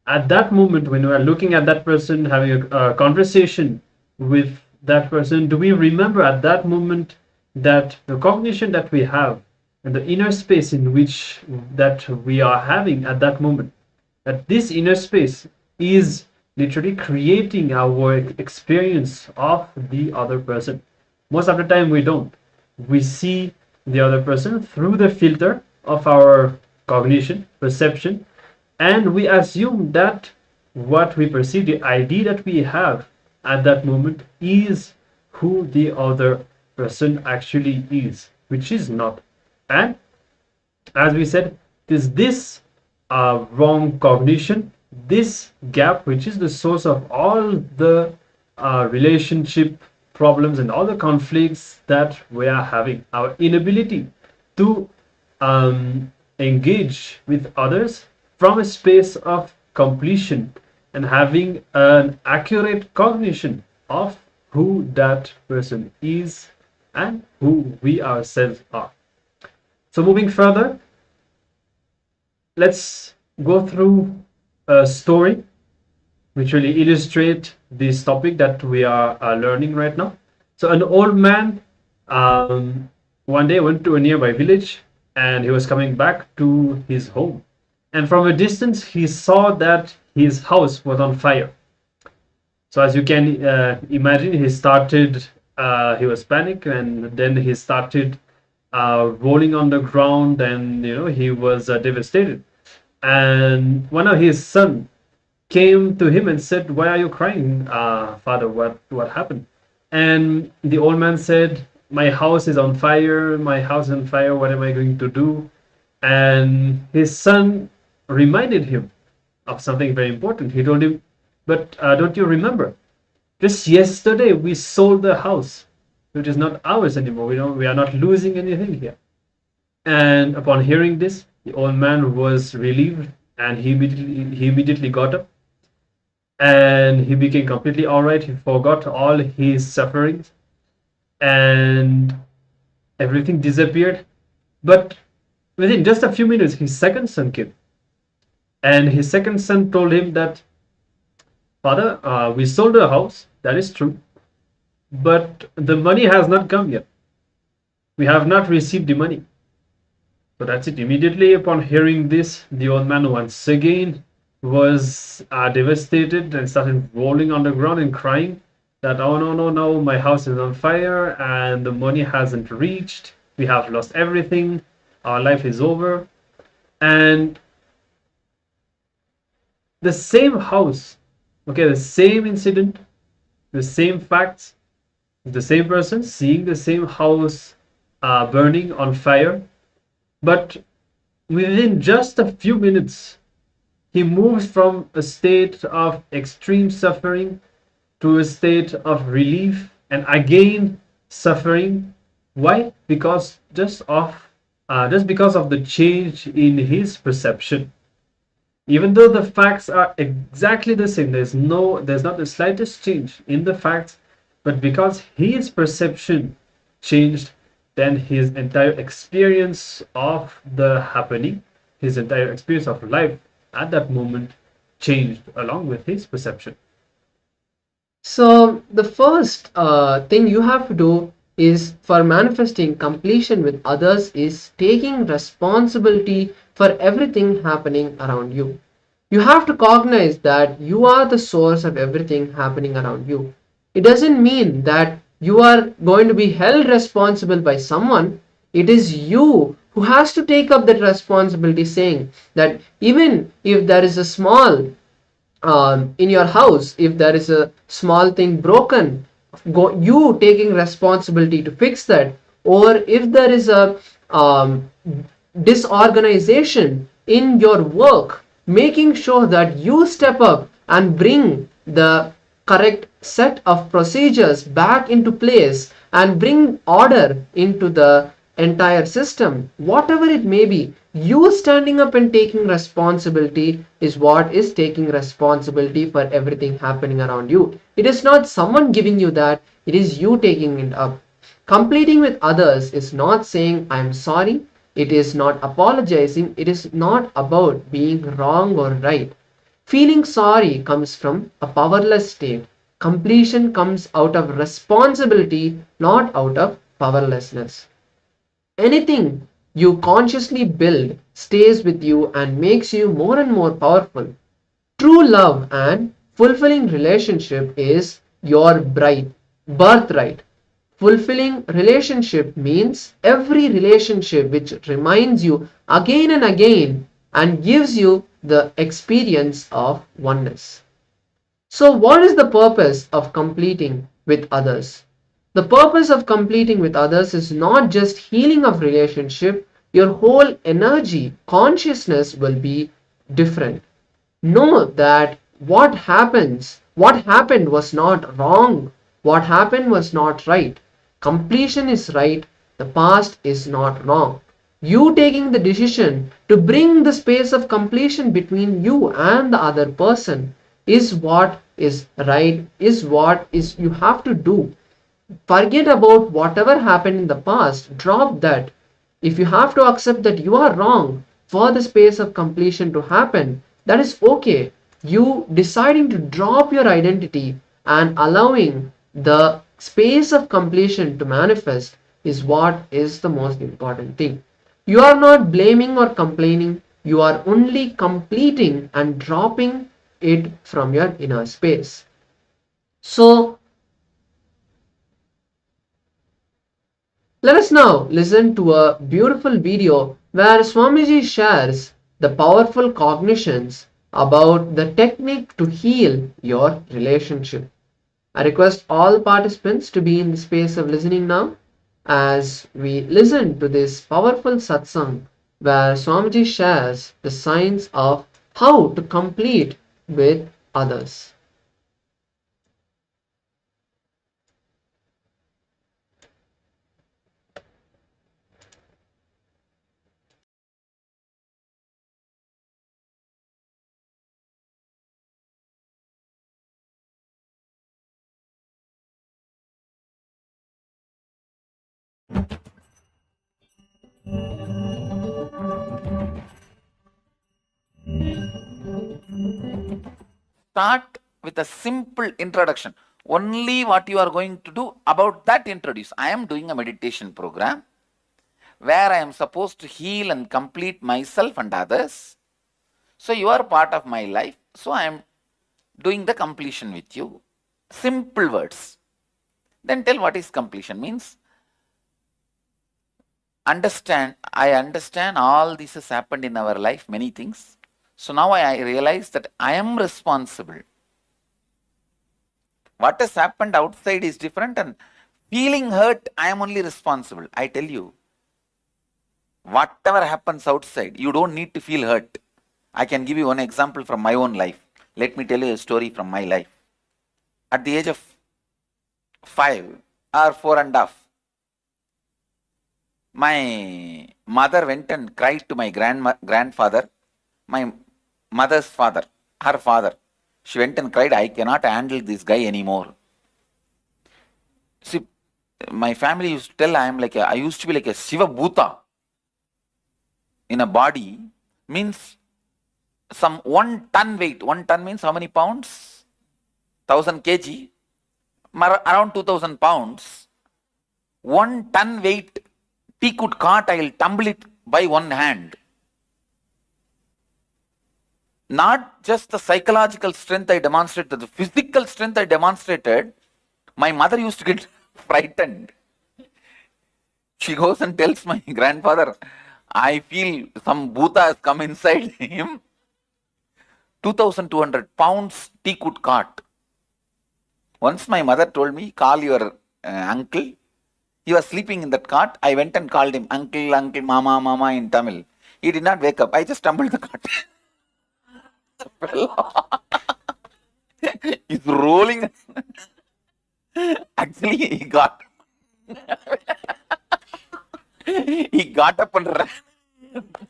At that moment, when we are looking at that person, having a conversation with that person, do we remember at that moment that the cognition that we have and the inner space in which that we are having at that moment, that this inner space is literally creating our experience of the other person? Most of the time we don't. We see the other person through the filter of our cognition, perception, and we assume that what we perceive, the idea that we have at that moment, is who the other person actually is, which is not. And as we said, it is this wrong cognition, this gap, which is the source of all the relationship problems and all the conflicts that we are having. Our inability to engage with others from a space of completion and having an accurate cognition of who that person is and who we ourselves are. So moving further, let's go through a story which will illustrate this topic that we are learning right now. So an old man one day went to a nearby village and he was coming back to his home. And from a distance, he saw that his house was on fire. So as you can imagine, he was panicked, and then he started rolling on the ground, and he was devastated. And one of his son came to him and said, "Why are you crying, father? What happened?" And the old man said, "My house is on fire. My house is on fire. What am I going to do?" And his son reminded him of something very important. He told him, "But don't you remember? Just yesterday we sold the house. It is not ours anymore. We are not losing anything here." And upon hearing this, the old man was relieved, and he immediately got up, and he became completely all right. He forgot all his sufferings, and everything disappeared. But within just a few minutes, his second son came. And his second son told him that, Father, we sold our house, that is true, but the money has not come yet. We have not received the money. So that's it. Immediately upon hearing this, the old man once again was devastated and started rolling on the ground and crying that, oh no, no, no, my house is on fire and the money hasn't reached. We have lost everything. Our life is over. And the same house, okay, the same incident, the same facts, the same person seeing the same house burning on fire, but within just a few minutes, he moves from a state of extreme suffering to a state of relief and again suffering. Why? Because just because of the change in his perception. Even though the facts are exactly the same, there's not the slightest change in the facts, but because his perception changed, then his entire experience of the happening, his entire experience of life at that moment changed along with his perception. So the first thing you have to do is for manifesting completion with others is taking responsibility for everything happening around you. You have to cognize that you are the source of everything happening around you. It doesn't mean that you are going to be held responsible by someone. It is you who has to take up that responsibility, saying that even if there is a small in your house, if there is a small thing broken, you taking responsibility to fix that, or if there is a disorganization in your work, making sure that you step up and bring the correct set of procedures back into place and bring order into the entire system, whatever it may be. You standing up and taking responsibility is what is taking responsibility for everything happening around you. It is not someone giving you that, it is you taking it up. Completing with others is not saying I'm sorry, it is not apologizing, it is not about being wrong or right. Feeling sorry comes from a powerless state. Completion comes out of responsibility, not out of powerlessness. Anything you consciously build stays with you and makes you more and more powerful. True love and fulfilling relationship is your birthright. Fulfilling relationship means every relationship which reminds you again and again and gives you the experience of oneness. So, what is the purpose of completing with others? The purpose of completing with others is not just healing of relationship, your whole energy, consciousness will be different. Know that what happened was not wrong, what happened was not right. Completion is right, the past is not wrong. You taking the decision to bring the space of completion between you and the other person is what is right, is what is you have to do. Forget about whatever happened in the past, drop that. If you have to accept that you are wrong for the space of completion to happen, that is okay. You deciding to drop your identity and allowing the space of completion to manifest is what is the most important thing. You are not blaming or complaining, you are only completing and dropping it from your inner space. So let us now listen to a beautiful video where Swamiji shares the powerful cognitions about the technique to heal your relationship. I request all participants to be in the space of listening now as we listen to this powerful satsang where Swamiji shares the signs of how to complete with others. start with a simple introduction. Only what you are going to do about that introduce. I am doing a meditation program where I am supposed to heal and complete myself and others. So you are part of my life. So I am doing the completion with you. Simple words. Then tell what is completion means. I understand all this has happened in our life, many things. So now I realize that I am responsible. What has happened outside is different, and feeling hurt, I am only responsible. I tell you, whatever happens outside, you don't need to feel hurt. I can give you one example from my own life. Let me tell you a story from my life. At the age of 5 or 4.5, my mother went and cried to my grandfather, my mother's father, her father. She went and cried, I cannot handle this guy anymore. See, my family used to tell I used to be like a Shiva Bhuta in a body, means some 1 ton weight. 1 ton means how many pounds? 1000 kg, around 2000 pounds. 1 ton weight teakwood cart, I will tumble it by one hand. Not just the psychological strength I demonstrated, the physical strength I demonstrated, my mother used to get frightened. She goes and tells my grandfather, I feel some Bhuta has come inside him. 2200 pounds teakwood cart. Once my mother told me, call your uncle. He was sleeping in that cart. I went and called him, uncle, uncle, mama, mama in Tamil. He did not wake up. I just tumbled the cart. He's rolling. Actually, he got up and ran,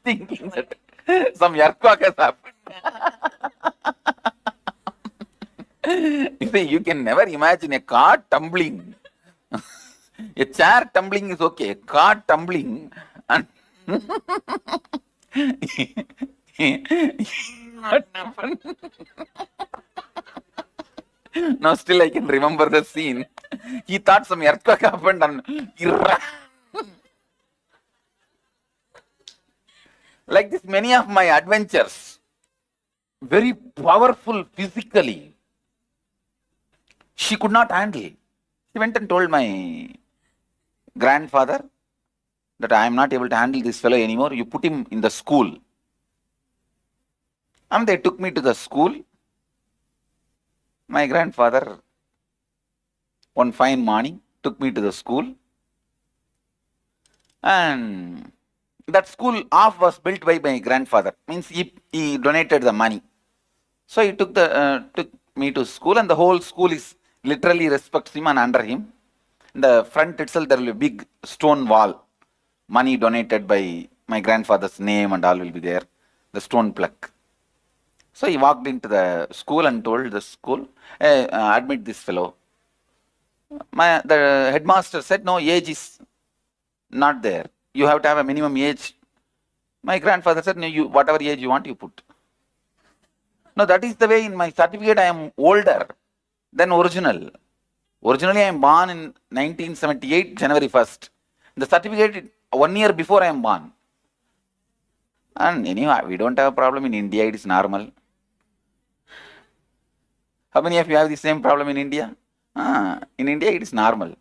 thinking that some earthquake has happened. You see, you can never imagine a car tumbling. A chair tumbling is okay. A car tumbling and what happened? Now still I can remember the scene. He thought some earthquake happened and he ran. Like this, many of my adventures, very powerful physically, she could not handle. She went and told my grandfather that I am not able to handle this fellow anymore. You put him in the school. And they took me to the school. My grandfather, one fine morning, took me to the school. And that school half was built by my grandfather. Means he donated the money. So he took me to school, and the whole school is literally respects him and under him. In the front itself, there will be a big stone wall. Money donated by my grandfather's name and all will be there. The stone plaque. So he walked into the school and told the school, admit this fellow. The headmaster said, no, age is not there. You have to have a minimum age. My grandfather said, no, whatever age you want, you put. No, that is the way in my certificate I am older than original. Originally I am born in 1978, January 1st. The certificate, 1 year before I am born. And anyway, we don't have a problem in India, it is normal. How many of you have the same problem in India? In India, it is normal.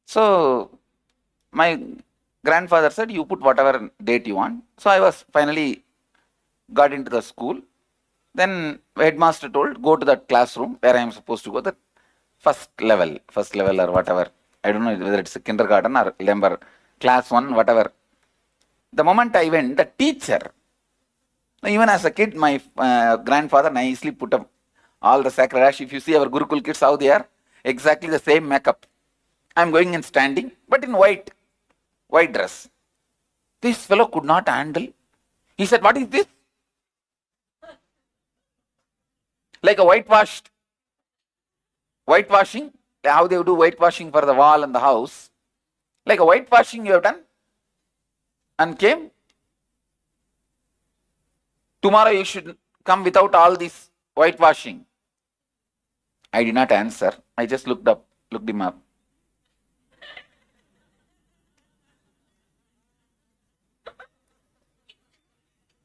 So, my grandfather said, you put whatever date you want. So, I was finally got into the school. Then, headmaster told, go to that classroom where I am supposed to go, the first level or whatever. I don't know whether it's a kindergarten or remember, class 1, whatever. The moment I went, the teacher, even as a kid, my grandfather nicely put up all the sacred ash. If you see our Gurukul kids, how they are, exactly the same makeup. I am going and standing, but in white dress. This fellow could not handle. He said, what is this? Like a whitewashing, how they do whitewashing for the wall and the house. Like a whitewashing you have done. And came. Tomorrow you should come without all this whitewashing. I did not answer. I just looked him up.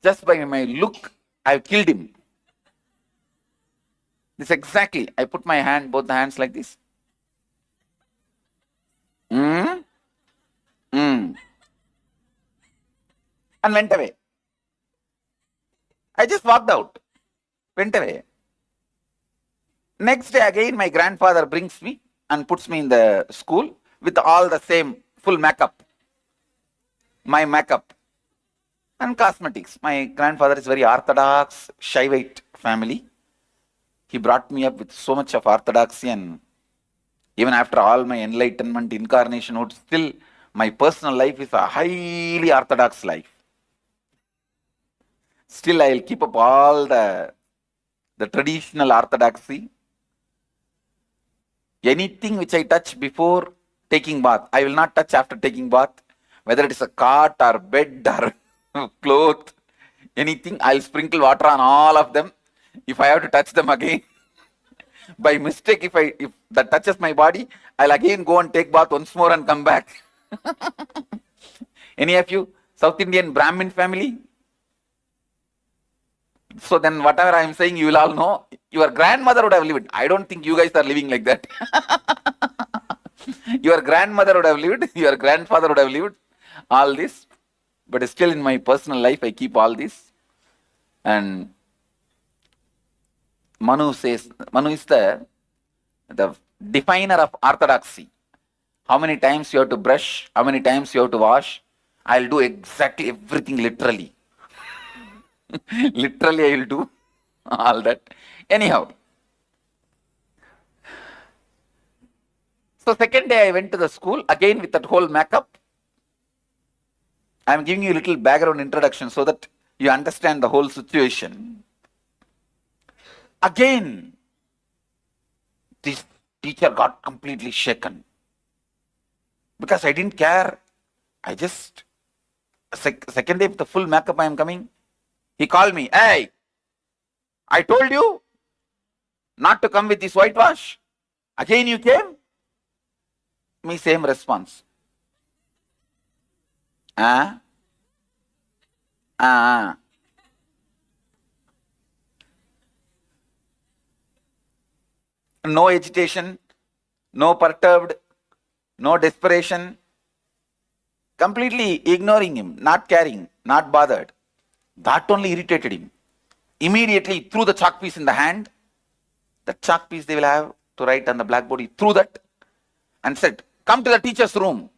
Just by my look, I've killed him. This exactly. I put my hand, both the hands like this. And went away. I just walked out. Went away. Next day again, my grandfather brings me and puts me in the school with all the same full makeup. My makeup and cosmetics. My grandfather is very orthodox, Shaivite family. He brought me up with so much of orthodoxy, and even after all my enlightenment, incarnationhood, still my personal life is a highly orthodox life. Still I will keep up all the traditional orthodoxy. Anything which I touch before taking bath, I will not touch after taking bath. Whether it is a cot or bed or cloth, anything, I'll sprinkle water on all of them. If I have to touch them again, by mistake, if that touches my body, I'll again go and take bath once more and come back. Any of you South Indian Brahmin family? So then whatever I am saying, you will all know. Your grandmother would have lived. I don't think you guys are living like that. Your grandmother would have lived. Your grandfather would have lived. All this. But still in my personal life, I keep all this. And Manu is the definer of orthodoxy. How many times you have to brush, how many times you have to wash. I'll do exactly everything literally. Literally I will do all that. Anyhow. So second day I went to the school again with that whole makeup. I am giving you a little background introduction so that you understand the whole situation. Again, this teacher got completely shaken. Because I didn't care. I just, second day with the full makeup I am coming. He called me, hey, I told you not to come with this whitewash. Again you came? Me same response. No agitation, no perturbed, no desperation. Completely ignoring him, not caring, not bothered. That only irritated him. Immediately threw the chalk piece in the hand. That chalk piece they will have to write on the blackboard. He threw that and said, come to the teacher's room.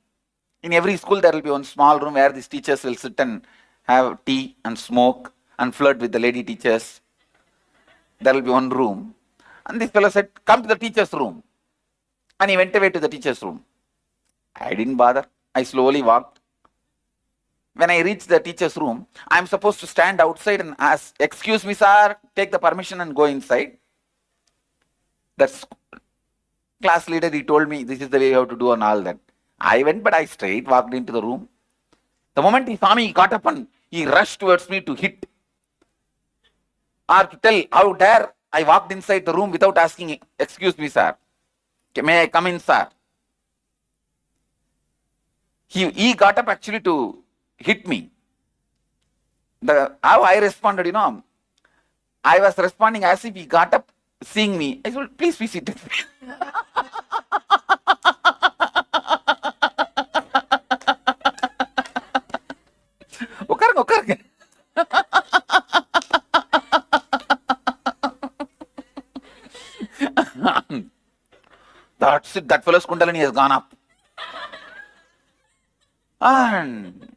In every school there will be one small room where these teachers will sit and have tea and smoke and flirt with the lady teachers. There will be one room. And this fellow said, come to the teacher's room. And he went away to the teacher's room. I didn't bother. I slowly walked. When I reached the teacher's room, I am supposed to stand outside and ask, excuse me sir, take the permission and go inside. That's class leader, he told me this is the way you have to do and all that. I went, but I straight walked into the room. The moment he saw me, he got up and he rushed towards me to hit. Or to tell, how dare I walked inside the room without asking, excuse me sir, may I come in sir? He got up actually to hit me. How I responded, I was responding as if he got up, seeing me. I said, please be seated. Ukar. That's it. That fellow's Kundalini has gone up. And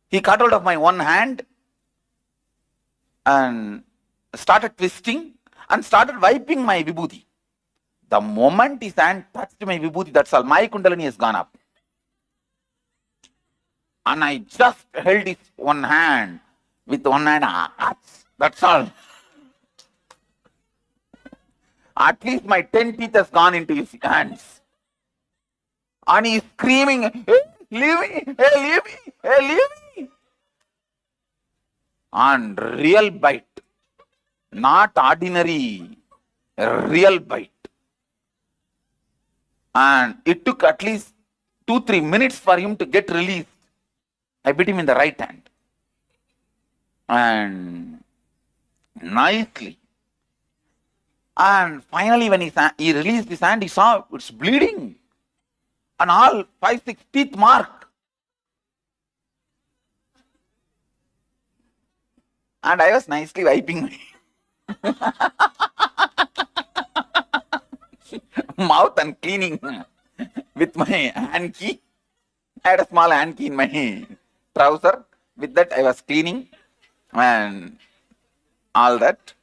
he caught hold of my one hand and started twisting and started wiping my vibhuti. The moment his hand touched my vibhuti, that's all. My Kundalini has gone up. And I just held his one hand with one hand. That's all. At least my 10 teeth has gone into his hands. And he's screaming, hey, leave me, hey, leave me, hey, leave me. and real bite, not ordinary, real bite. And it took at least 2-3 minutes for him to get released. I bit him in the right hand. And nicely. And finally when he released his hand, he saw it's bleeding. And all 5-6 teeth mark. And I was nicely wiping my mouth and cleaning with my hand key. I had a small hand key in my trouser. With that I was cleaning and all that.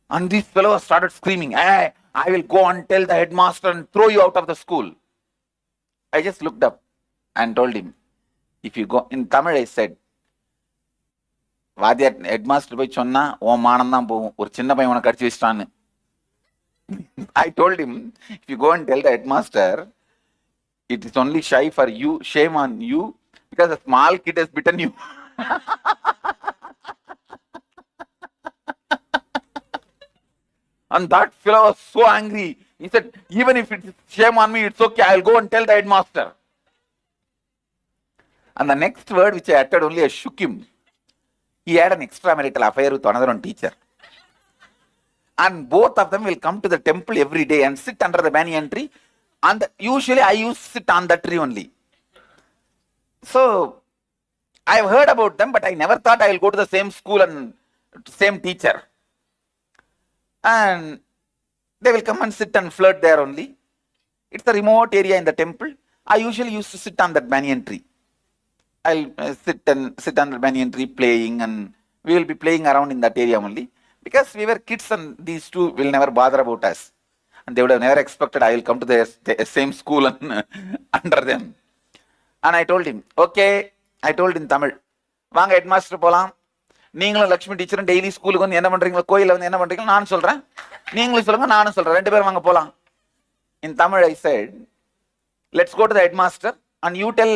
And this fellow started screaming, "Hey, I will go and tell the headmaster and throw you out of the school." I just looked up and told him, if you go, in Tamil I said, வாத்தியார் headmaster போய் சொன்னா உன் மானம் தான் போகும், ஒரு சின்ன பையன் உனக்கு கடிச்சு வச்சிட்டான்னு. I told him, if you go and tell the headmaster, it is only for you, shame on you, because a small kid has bitten you. And that fellow was so angry. He said, even if it is shame on me, it's okay, I will go and tell the headmaster. And the next word which I uttered only, I shook him. He had an extramarital affair with another one teacher. And both of them will come to the temple every day and sit under the banyan tree. And usually I used to sit on that tree only. So I've heard about them, but I never thought I will go to the same school and same teacher. And they will come and sit and flirt there only. It's a remote area in the temple. I usually used to sit on that banyan tree. I'll sit on the banyan tree playing, and we will be playing around in that area only. Because we were kids and these two will never bother about us. And they would have never expected I will come to the same school and under them. And I told him, okay, I told in Tamil, வாங்க headmaster போலாம், நீங்களும் Lakshmi டீச்சரும் daily ஸ்கூலுக்கு வந்து என்ன பண்றீங்களோ, கோயில வந்து என்ன பண்றீங்களோ நானும் சொல்றேன், நீங்களும் சொல்லுங்க நானும் சொல்றேன், ரெண்டு பேரும் வாங்க போலாம். In Tamil I said, let's go to the headmaster and you tell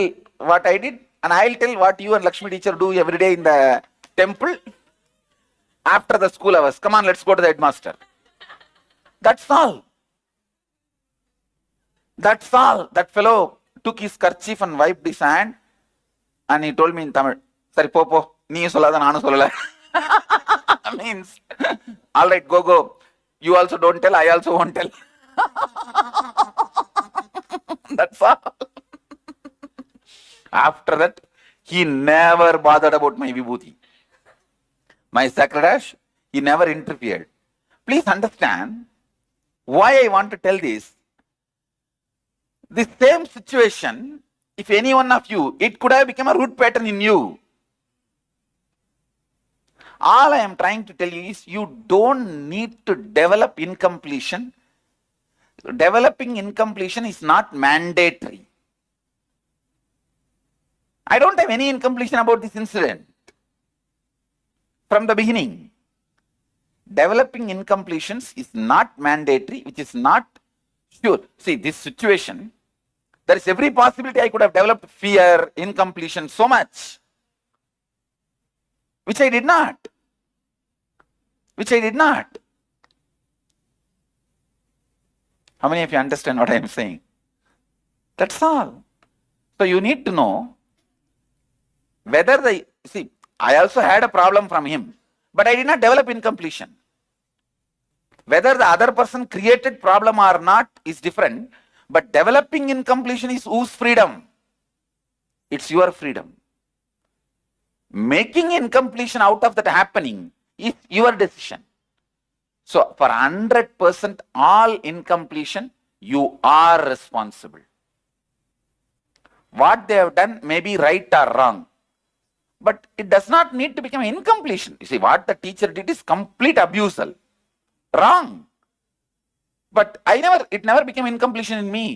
what I did and I'll tell what you and Lakshmi teacher do every day in the temple after the school hours. Come on, let's go to the headmaster. That's all. That's all. That fellow took his kerchief and wiped his hand and he told me in Tamil, "Sari po, nee sollada naanu sollala." Means, all right, go. You also don't tell, I also won't tell. That's all. After that, he never bothered about my vibhuti. My sakradash, he never interfered. Please understand why I want to tell this. The same situation, if any one of you, it could have become a root pattern in you. All I am trying to tell you is you don't need to develop incompletion. Developing incompletion is not mandatory. I don't have any incompletion about this incident. From the beginning, developing incompletions is not mandatory, which is not sure. See, this situation, there is every possibility I could have developed fear, incompletion, so much, which I did not. How many of you understand what I am saying? That's all. So you need to know whether I also had a problem from him, but I did not develop incompletion. Whether the other person created problem or not is different, but developing incompletion is whose freedom? It's your freedom. Making incompletion out of that happening is your decision. So for 100% all incompletion, you are responsible. What they have done may be right or wrong, but it does not need to become incompletion. You see, what the teacher did is complete abusal. Wrong. But it never became incompletion in me.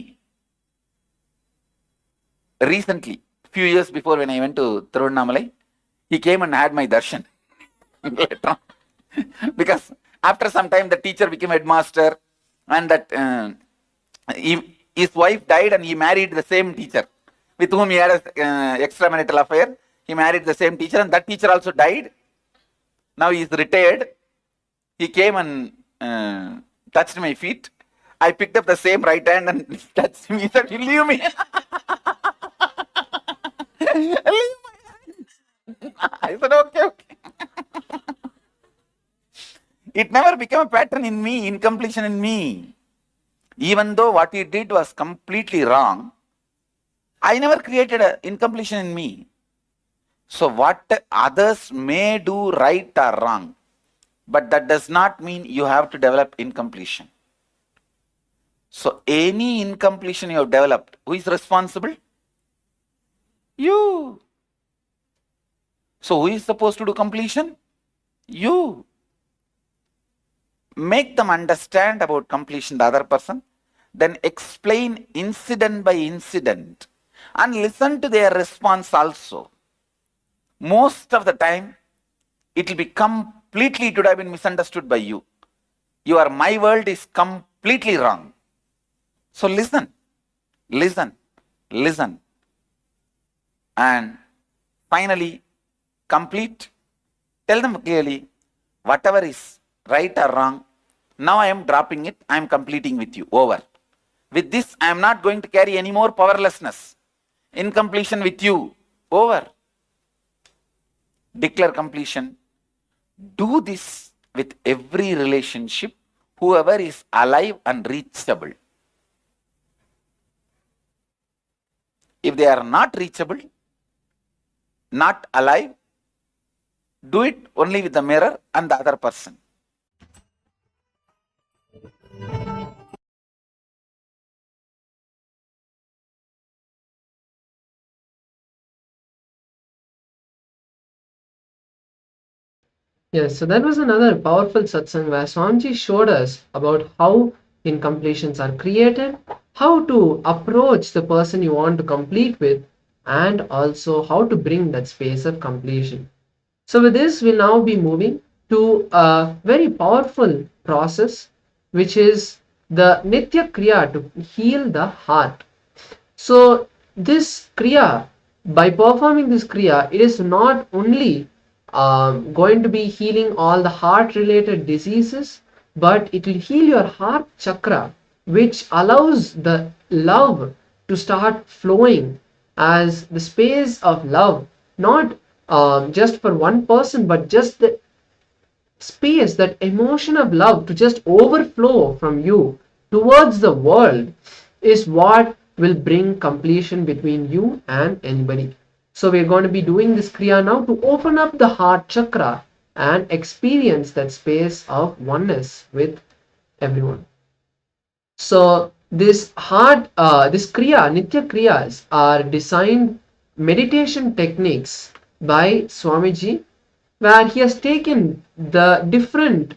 Recently, few years before when I went to Tiruvannamalai, he came and had my darshan. Later on. Because after some time the teacher became headmaster and that his wife died and he married the same teacher with whom he had an extramarital affair. He married the same teacher, and that teacher also died. Now he is retired. He came and touched my feet. I picked up the same right hand and touched me. He said, "You leave me." Leave my hand. I said, okay. It never became a pattern in me, incompletion in me. Even though what he did was completely wrong, I never created an incompletion in me. So what others may do right or wrong, but that does not mean you have to develop incompletion. So any incompletion you have developed, who is responsible? You. So who is supposed to do completion? You. Make them understand about completion, the other person, then explain incident by incident and listen to their response also. Most of the time, it will be completely, it would have been misunderstood by you. My world is completely wrong. So listen. And finally, complete. Tell them clearly, whatever is right or wrong, now I am dropping it, I am completing with you. Over. With this, I am not going to carry any more powerlessness. Incompletion with you. Over. Declare completion. Do this with every relationship, whoever is alive and reachable. If they are not reachable, not alive, do it only with the mirror and the other person. Yes, so that was another powerful satsang where Swamiji showed us about how incompletions are created, how to approach the person you want to complete with, and also how to bring that space of completion. So with this, we'll now be moving to a very powerful process, which is the Nitya Kriya to heal the heart. So this Kriya, by performing this Kriya, it is not only going to be healing all the heart related diseases, but it will heal your heart chakra, which allows the love to start flowing as the space of love, not just for one person, but just the space, that emotion of love to just overflow from you towards the world is what will bring completion between you and anybody. So we're going to be doing this Kriya now to open up the heart chakra and experience that space of oneness with everyone. So this Kriya, Nitya Kriyas are designed meditation techniques by Swamiji, where he has taken the different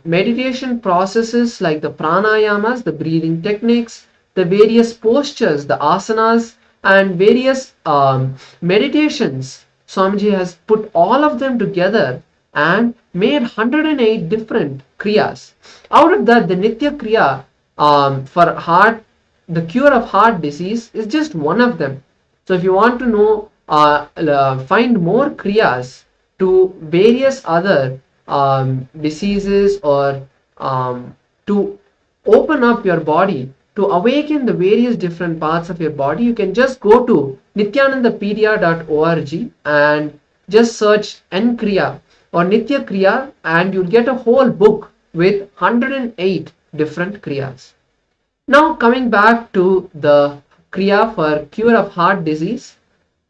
meditation processes like the pranayamas, the breathing techniques, the various postures, the asanas, and various meditations. Swamiji has put all of them together and made 108 different kriyas. Out of that, the Nitya Kriya for heart, the cure of heart disease, is just one of them. So if you want to know, find more kriyas to various other diseases, or to open up your body, to awaken the various different parts of your body, you can just go to nityanandapedia.org and just search N-Kriya or Nitya Kriya, and you'll get a whole book with 108 different kriyas. Now coming back to the Kriya for cure of heart disease,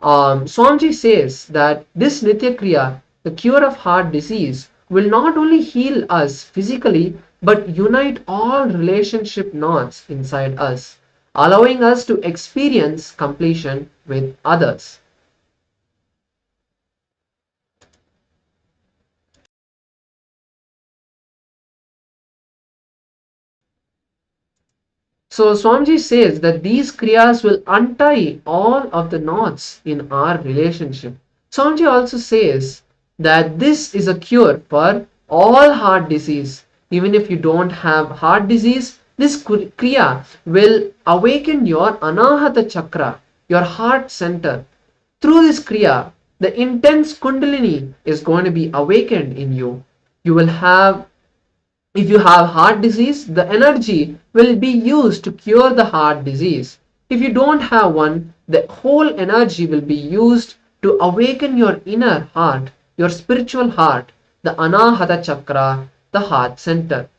Swamiji says that this Nitya Kriya, the cure of heart disease, will not only heal us physically, but unite all relationship knots inside us, allowing us to experience completion with others. So Swamiji says that these kriyas will untie all of the knots in our relationship. Swamiji also says that this is a cure for all heart disease. Even if you don't have heart disease, this Kriya will awaken your Anahata chakra, your heart center, Through this Kriya, the intense Kundalini is going to be awakened in you. You will have, if you have heart disease, the energy will be used to cure the heart disease. If you don't have one, the whole energy will be used to awaken your inner heart, your spiritual heart, the Anahata Chakra, the heart center.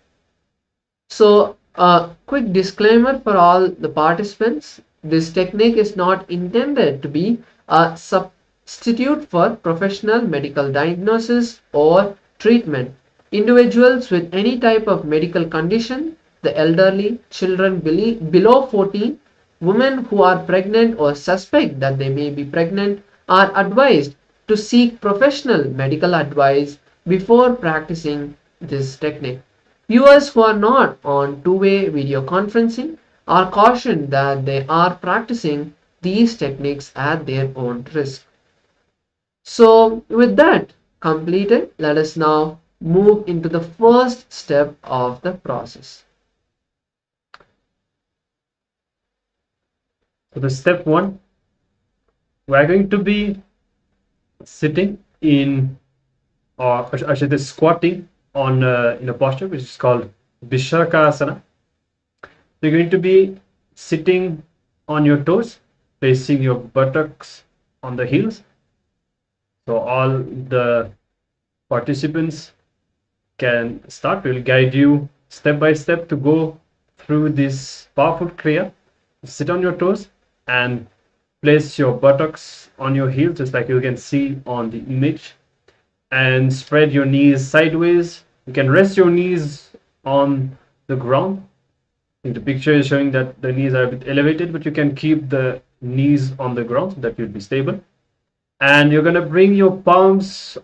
So, a quick disclaimer for all the participants, this technique is not intended to be a substitute for professional medical diagnosis or treatment. Individuals with any type of medical condition, the elderly, children below 14, women who are pregnant or suspect that they may be pregnant are advised to seek professional medical advice before practicing this technique. Viewers who are not on two-way video conferencing are cautioned that they are practicing these techniques at their own risk. So with that completed, let us now move into the first step of the process. So the step 1, we are going to be sitting in, or I should say squatting on in a posture which is called Asana. You're going to be sitting on your toes, placing your buttocks on the heels. So all the participants can start. We'll guide you step by step to go through this powerful Kriya. Sit on your toes and place your buttocks on your heels, just like you can see on the image, and spread your knees sideways. You can rest your knees on the ground. I think the picture is showing that the knees are a bit elevated, but you can keep the knees on the ground so that you'll be stable. And you're going to bring your palms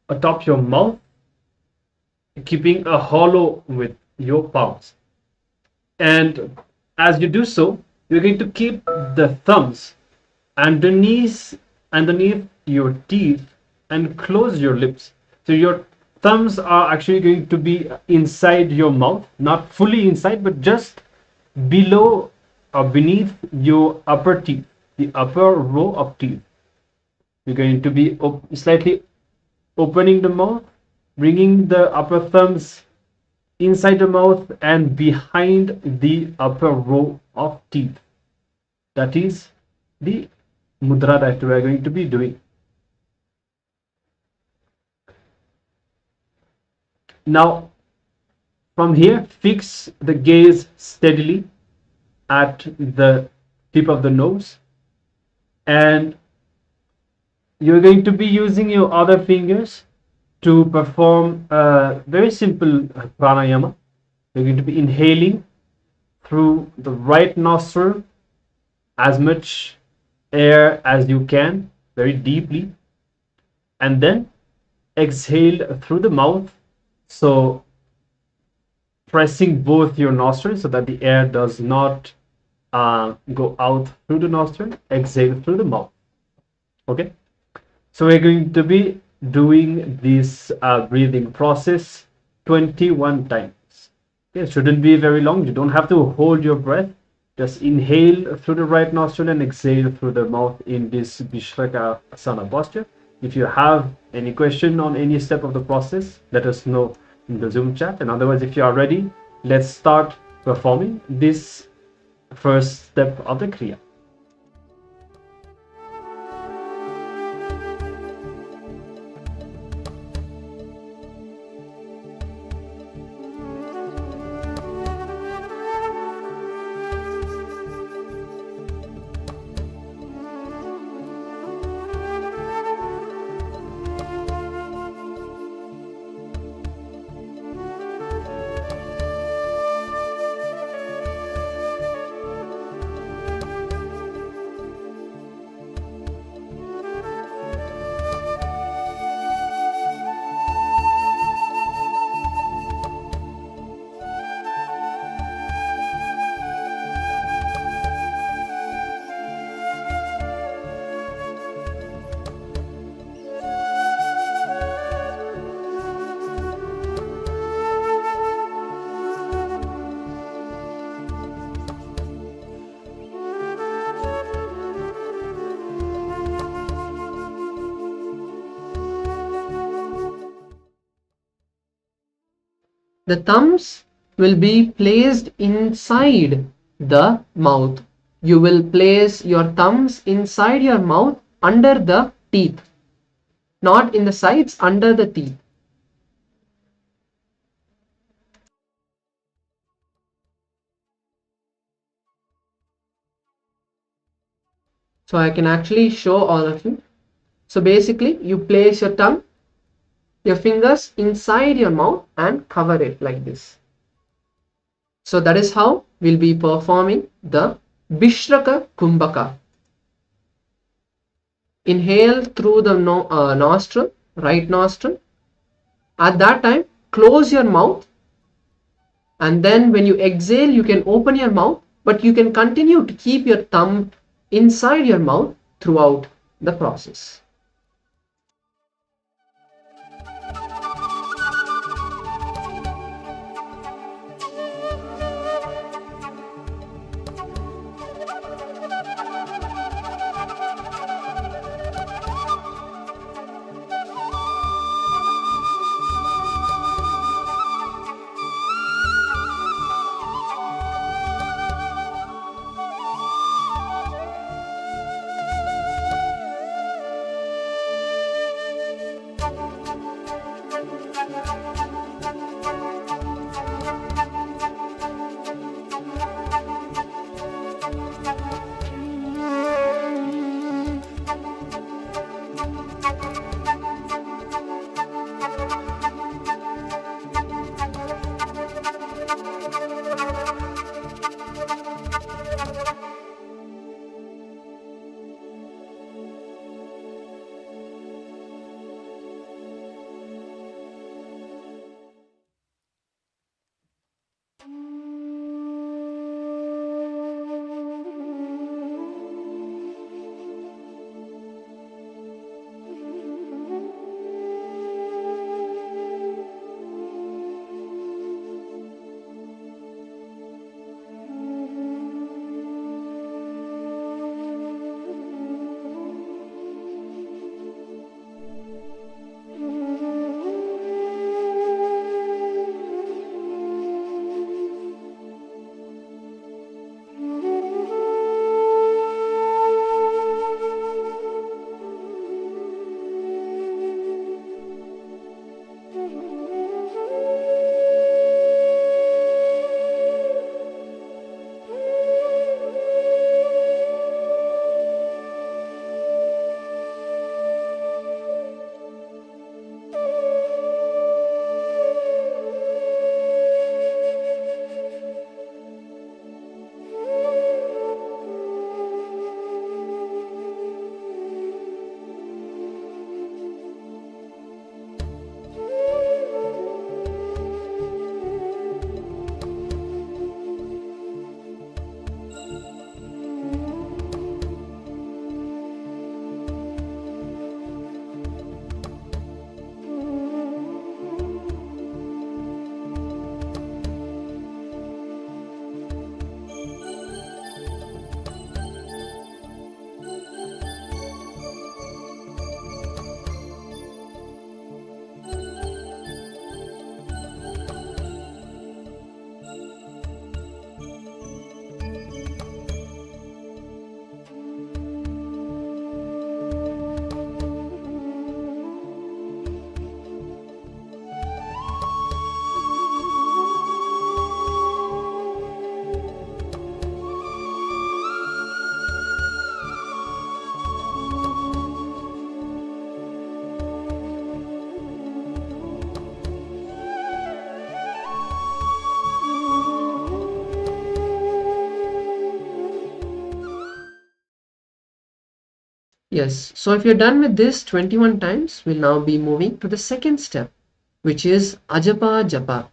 atop your mouth, keeping a hollow with your palms. And as you do so, you're going to keep the thumbs underneath your teeth and close your lips. So your thumbs are actually going to be inside your mouth, not fully inside, but just below or beneath your upper teeth, the upper row of teeth. You're going to be slightly opening the mouth, bringing the upper thumbs inside the mouth and behind the upper row of teeth. That is the mudra that we are going to be doing. Now, from here, fix the gaze steadily at the tip of the nose, and you're going to be using your other fingers to perform a very simple pranayama. You're going to be inhaling through the right nostril as much air as you can, very deeply, and then exhale through the mouth. So pressing both your nostrils so that the air does not go out through the nostril, exhale through the mouth. Okay, so we're going to be doing this breathing process 21 times. Okay, it shouldn't be very long. You don't have to hold your breath. Just inhale through the right nostril and exhale through the mouth in this Vishraka Asana posture. If you have any question on any step of the process, let us know in the Zoom chat. And otherwise, if you are ready, let's start performing this first step of the Kriya. The thumbs will be placed inside the mouth. You will place your thumbs inside your mouth under the teeth, not in the sides, under the teeth. So I can actually show all of you. So basically you place your tongue, your fingers inside your mouth and cover it like this. So that is how we'll be performing the Bishraka Kumbhaka. Inhale through the nostril, right nostril. At that time, close your mouth, and then when you exhale, you can open your mouth, but you can continue to keep your thumb inside your mouth throughout the process. Yes, so if you're done with this 21 times, we'll now be moving to the second step, which is Ajapa Japa.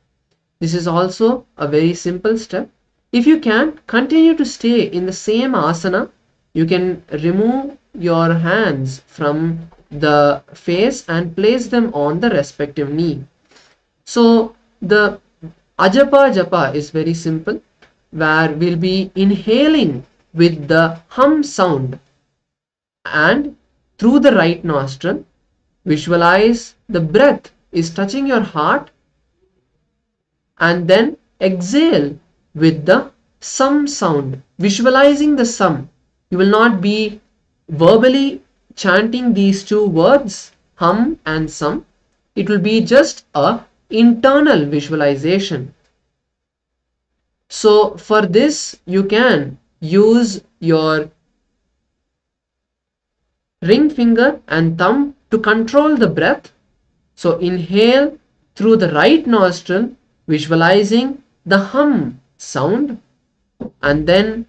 This is also a very simple step. If you can, continue to stay in the same asana. You can remove your hands from the face and place them on the respective knee. So the Ajapa Japa is very simple, where we'll be inhaling with the hum sound, and through the right nostril, visualize the breath is touching your heart, and then exhale with the sum sound, visualizing the sum. You will not be verbally chanting these two words, hum and sum. It will be just a internal visualization. So for this, you can use your ring finger and thumb to control the breath. So inhale through the right nostril, visualizing the hum sound, and then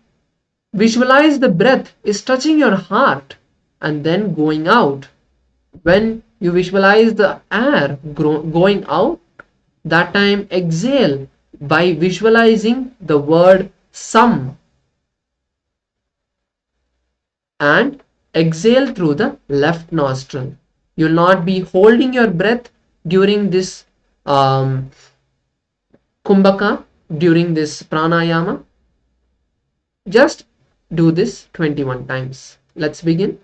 visualize the breath is touching your heart and then going out. When you visualize the air going out, that time exhale by visualizing the word sum, and exhale through the left nostril. You will not be holding your breath during this kumbhaka, during this pranayama. Just do this 21 times. Let's begin.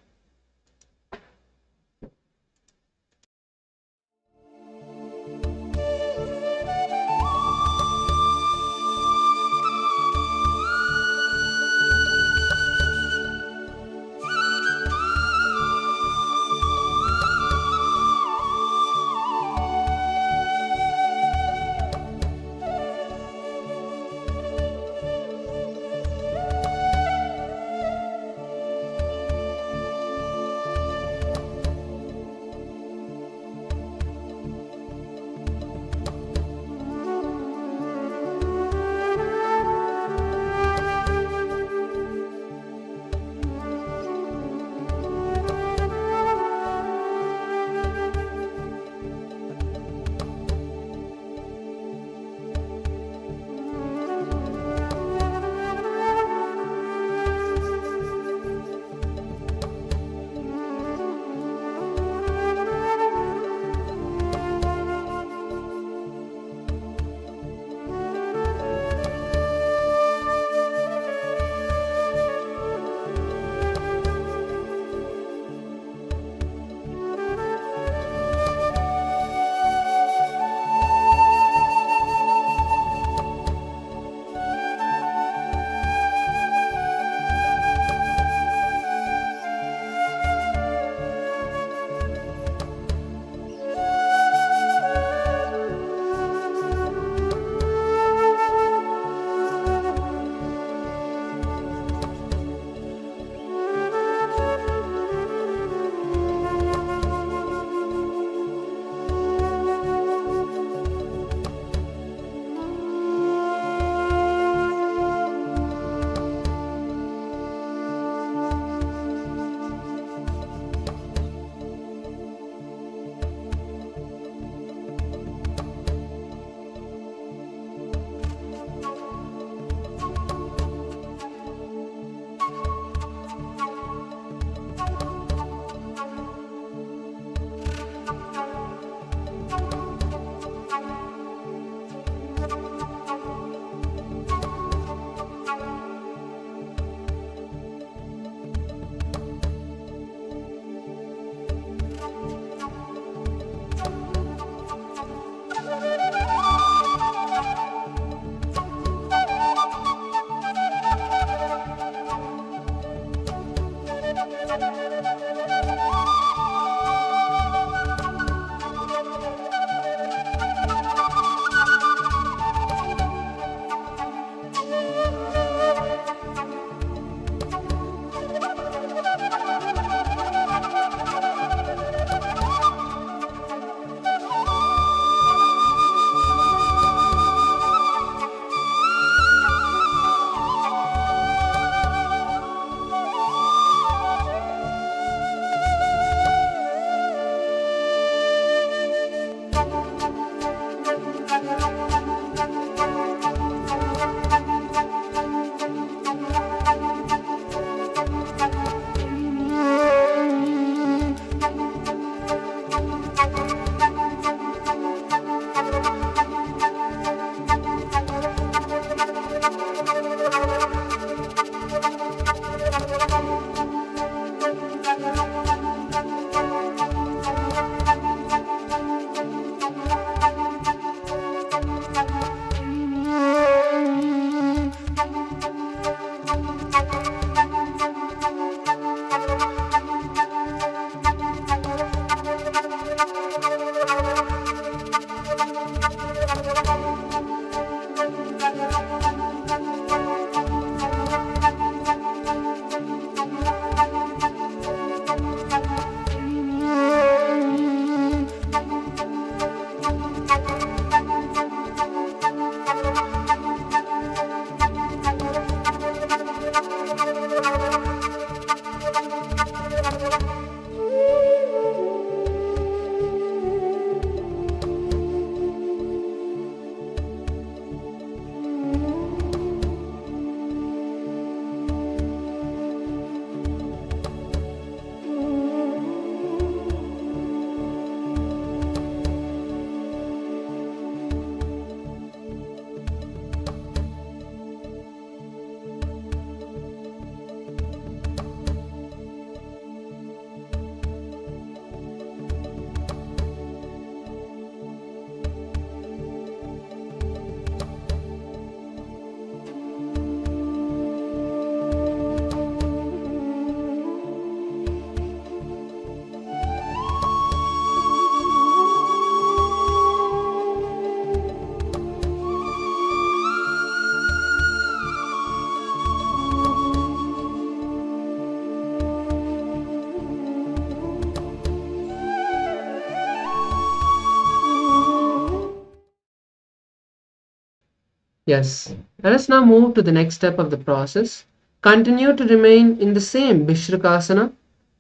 Yes. Let us now move to the next step of the process. Continue to remain in the same Vishrukasana.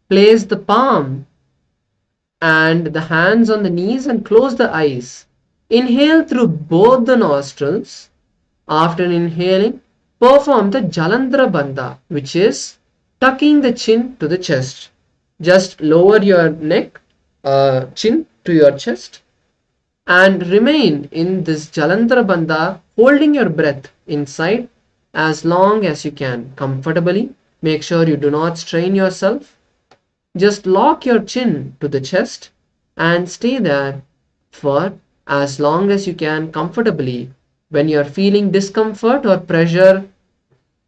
Place the palm and the hands on the knees and close the eyes. Inhale through both the nostrils. After inhaling, perform the Jalandhara Bandha, which is tucking the chin to the chest. Just lower your neck, chin to your chest, and remain in this Jalandhara Bandha, holding your breath inside as long as you can comfortably. Make sure you do not strain yourself. Just lock your chin to the chest and stay there for as long as you can comfortably. When you are feeling discomfort or pressure,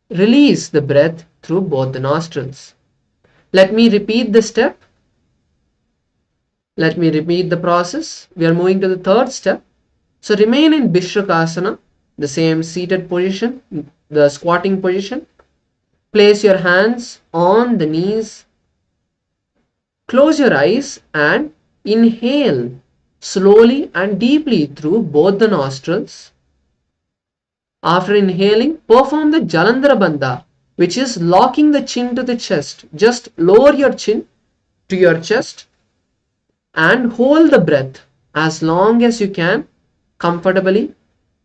release the breath through both the nostrils. Let me repeat the step. Let me repeat the process. We are moving to the third step. So remain in Vishrukasana, the same seated position, the squatting position. Place your hands on the knees. Close your eyes and inhale slowly and deeply through both the nostrils. After inhaling, perform the Jalandhara Bandha, which is locking the chin to the chest. Just lower your chin to your chest and hold the breath as long as you can comfortably.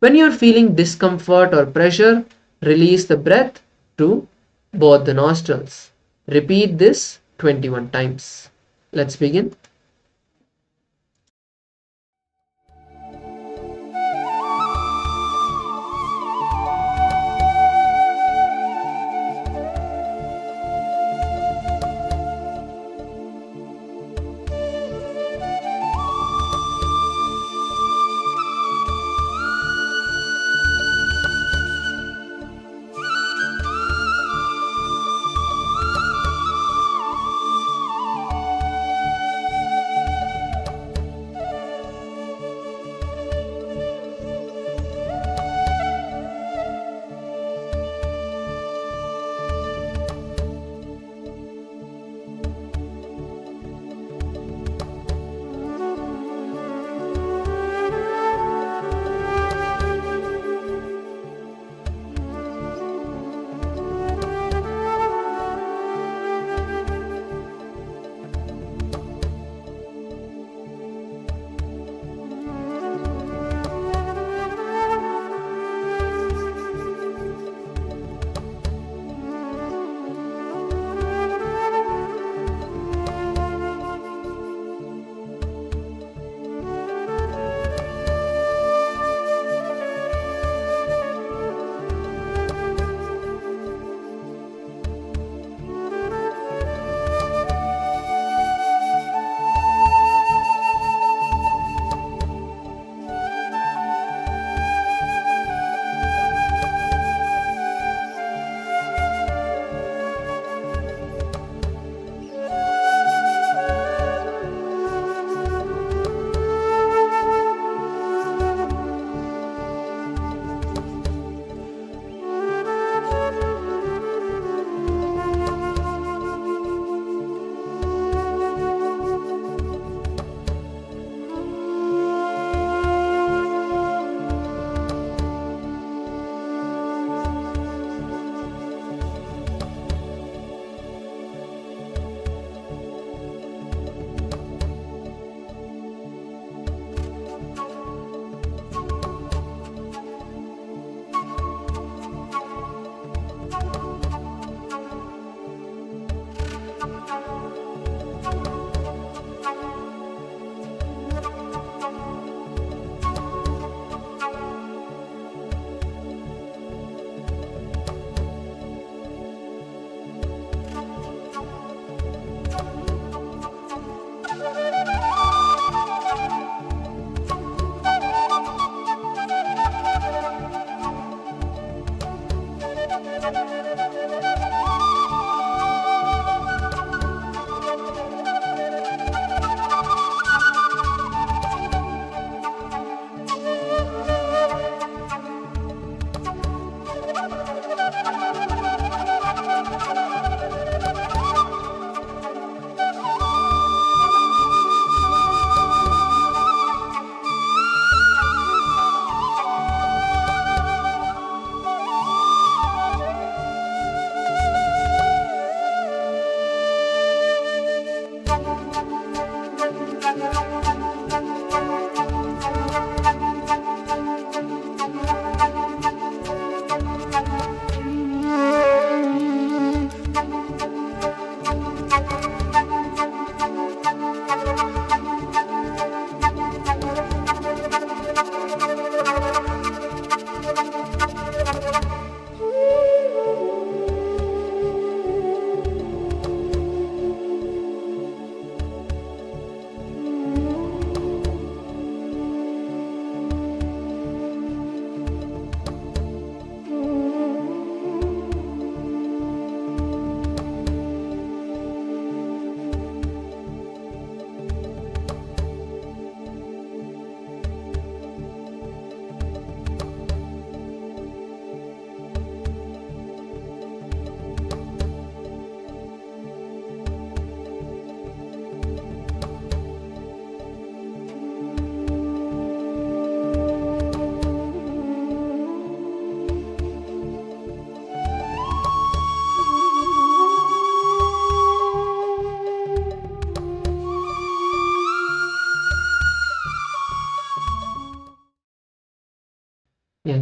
When you are feeling discomfort or pressure, release the breath to both the nostrils. Repeat this 21 times. Let's begin.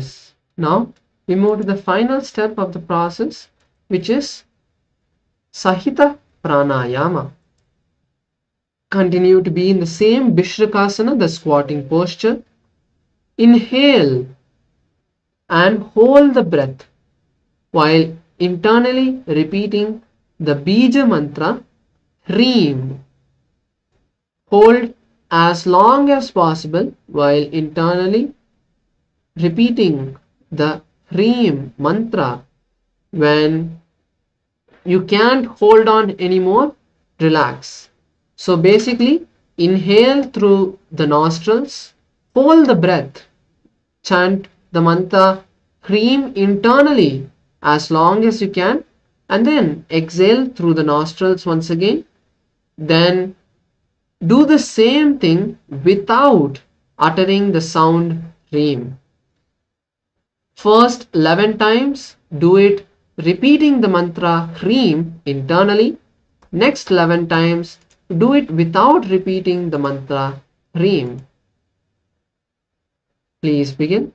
Yes. Now we move to the final step of the process, which is Sahita Pranayama. Continue to be in the same Vishrukasana, the squatting posture. Inhale and hold the breath while internally repeating the Bija mantra Hreem. Hold as long as possible while internally repeating the Hreem mantra. When you can't hold on anymore, relax. So basically, inhale through the nostrils, hold the breath, chant the mantra Hreem internally as long as you can, and then exhale through the nostrils once again. Then do the same thing without uttering the sound Hreem. First 11 times, do it repeating the mantra Hreem internally. Next 11 times, do it without repeating the mantra Hreem. Please begin.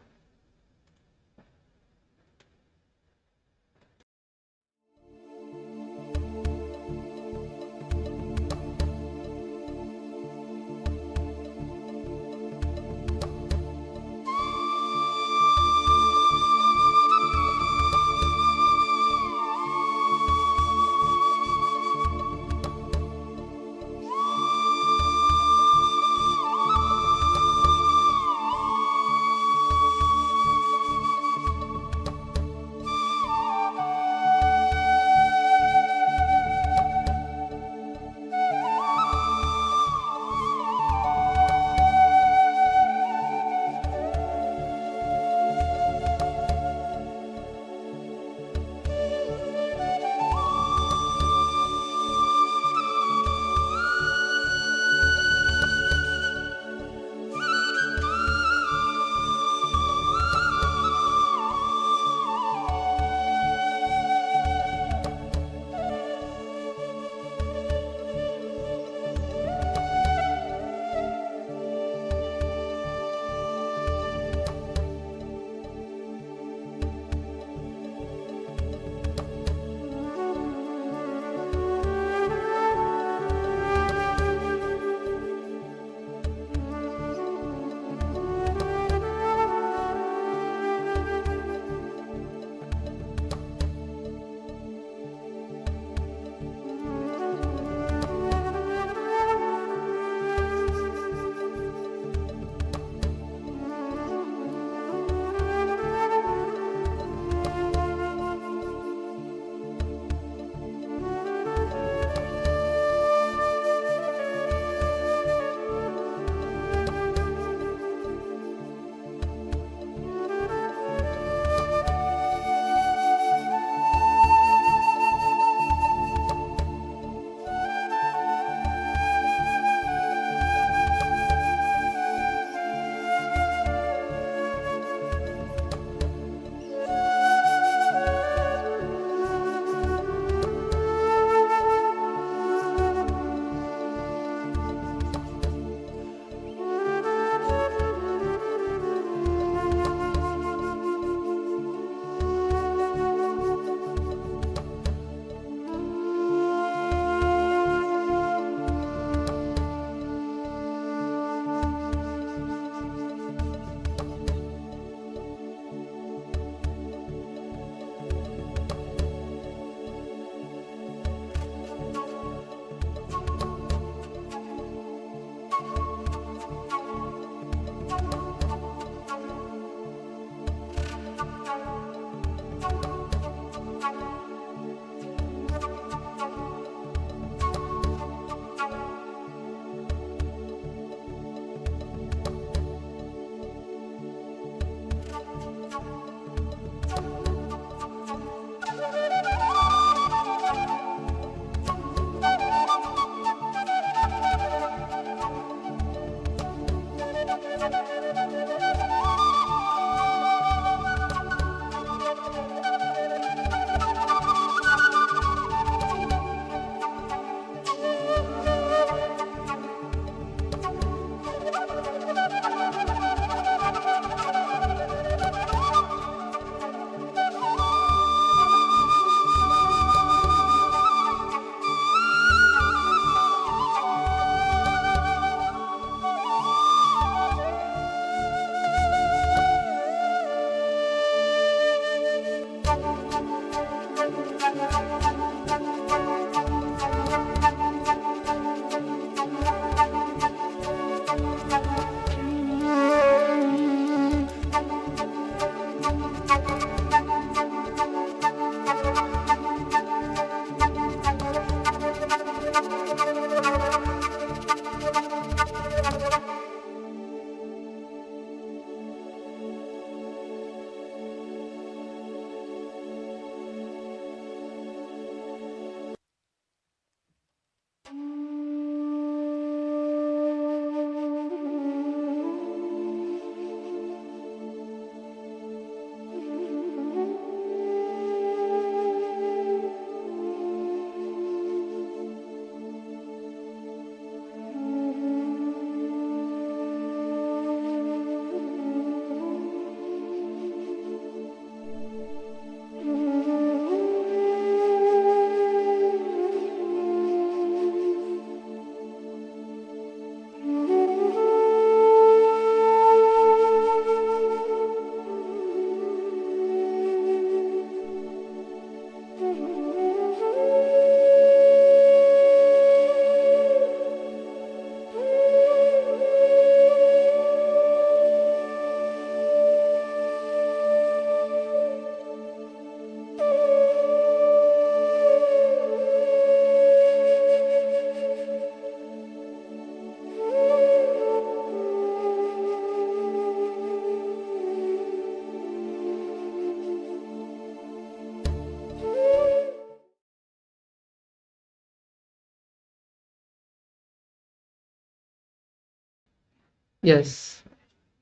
Yes.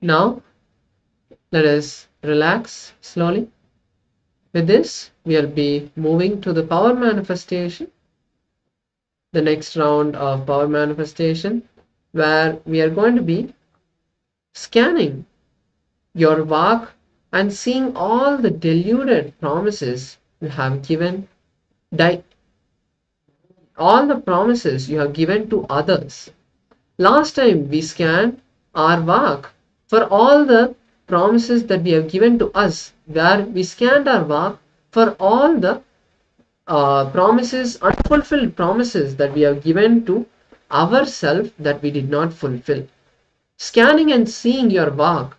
Now, let us relax slowly. With this, we'll be moving to the power manifestation, the next round of power manifestation, where we are going to be scanning your work and seeing all the deluded promises you have given, all the promises you have given to others. Last time we scanned our work for all the promises that we have given to us, where we scanned our work for all the promises, unfulfilled promises that we have given to ourselves that we did not fulfill. Scanning and seeing your work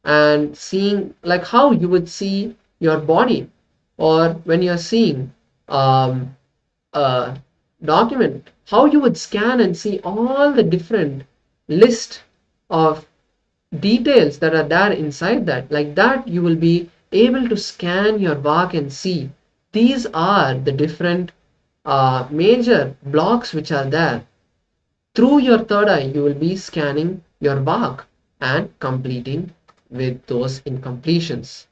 and seeing like how you would see your body, or when you're seeing a document, how you would scan and see all the different list of details that are there inside that. Like that, you will be able to scan your work and see these are the different major blocks which are there. Through your third eye, you will be scanning your work and completing with those incompletions.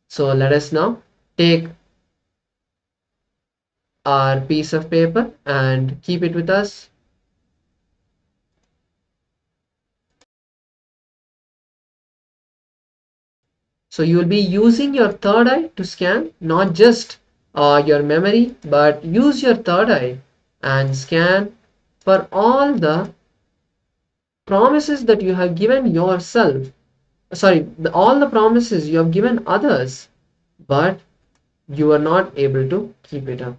So let us now take our piece of paper and keep it with us. So you will be using your third eye to scan, not just your memory, but use your third eye and scan for all the promises that you have given yourself. Sorry, all the promises you have given others, but you are not able to keep it up.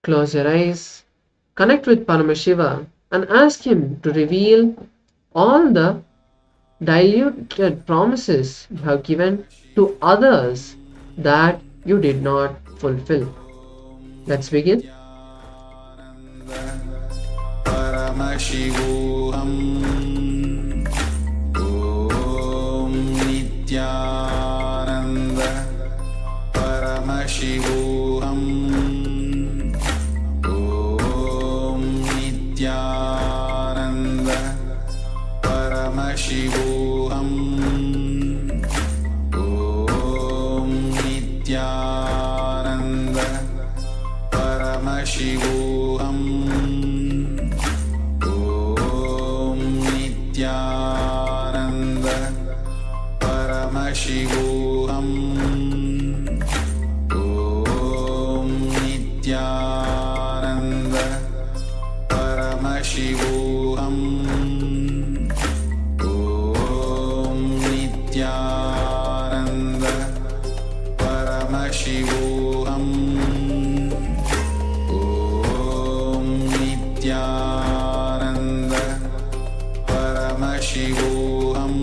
Close your eyes, connect with Paramashiva and ask him to reveal all the diluted promises you have given to others that you did not fulfill. Let's begin. Paramashivoham Om Nityananda Paramashivoham Om Nityananda Paramashivoham Om Nityananda Paramashivoham Om Nityananda Paramashivoham Om Nityananda Paramashivoham Om Nityananda Paramashivoham Om Nityananda Paramashivoham Om Nityananda Paramashivoham Om Nityananda Paramashivoham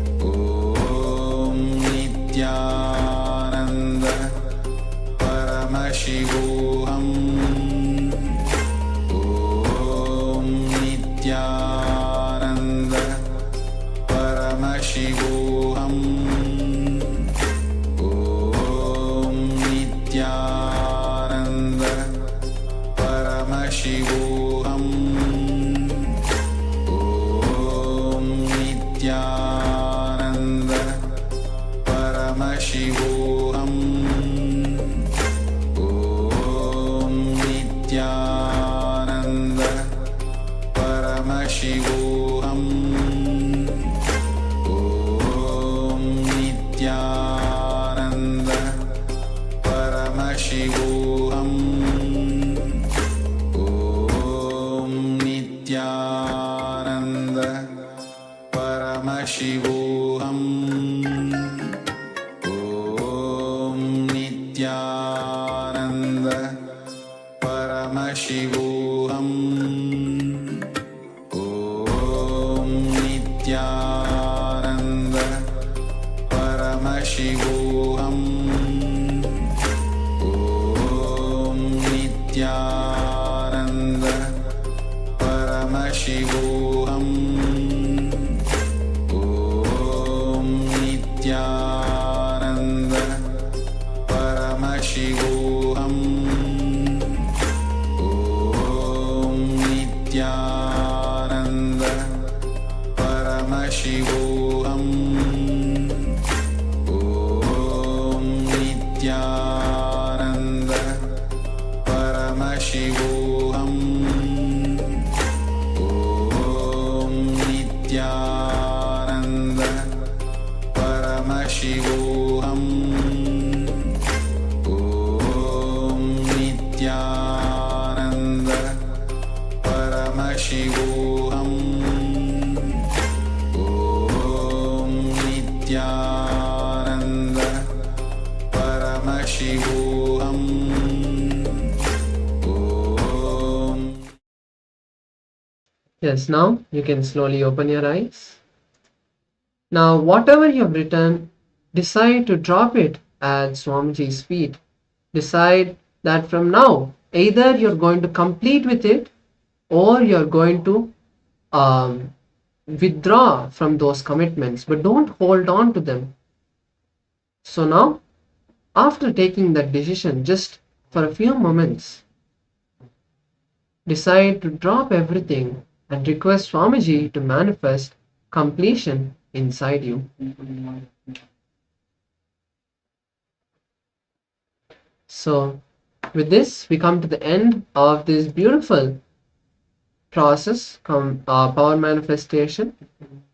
Om Nityananda Paramashivoham Om Nityananda Paramashivoham Om Nityananda Paramashivoham Om Nityananda Paramashivoham Om Nityananda Paramashivoham Om Nityananda Paramashivoham Om Nityananda Paramashivoham Paramashivoham. Om Nityananda Paramashivoham. Om Nityananda Paramashivoham. Om Nityananda Paramashivoham. Om Nityananda Paramashivoham. Om Nityananda Paramashivoham. Om Nityananda Paramashivoham. Om. Yes, now you can slowly open your eyes. Now, whatever you have written, decide to drop it at Swamiji's feet. Decide that from now, either you're going to complete with it or you're going to withdraw from those commitments, but don't hold on to them. So now, after taking that decision, just for a few moments, decide to drop everything and request Swamiji to manifest completion inside you. So, with this, we come to the end of this beautiful process, power manifestation.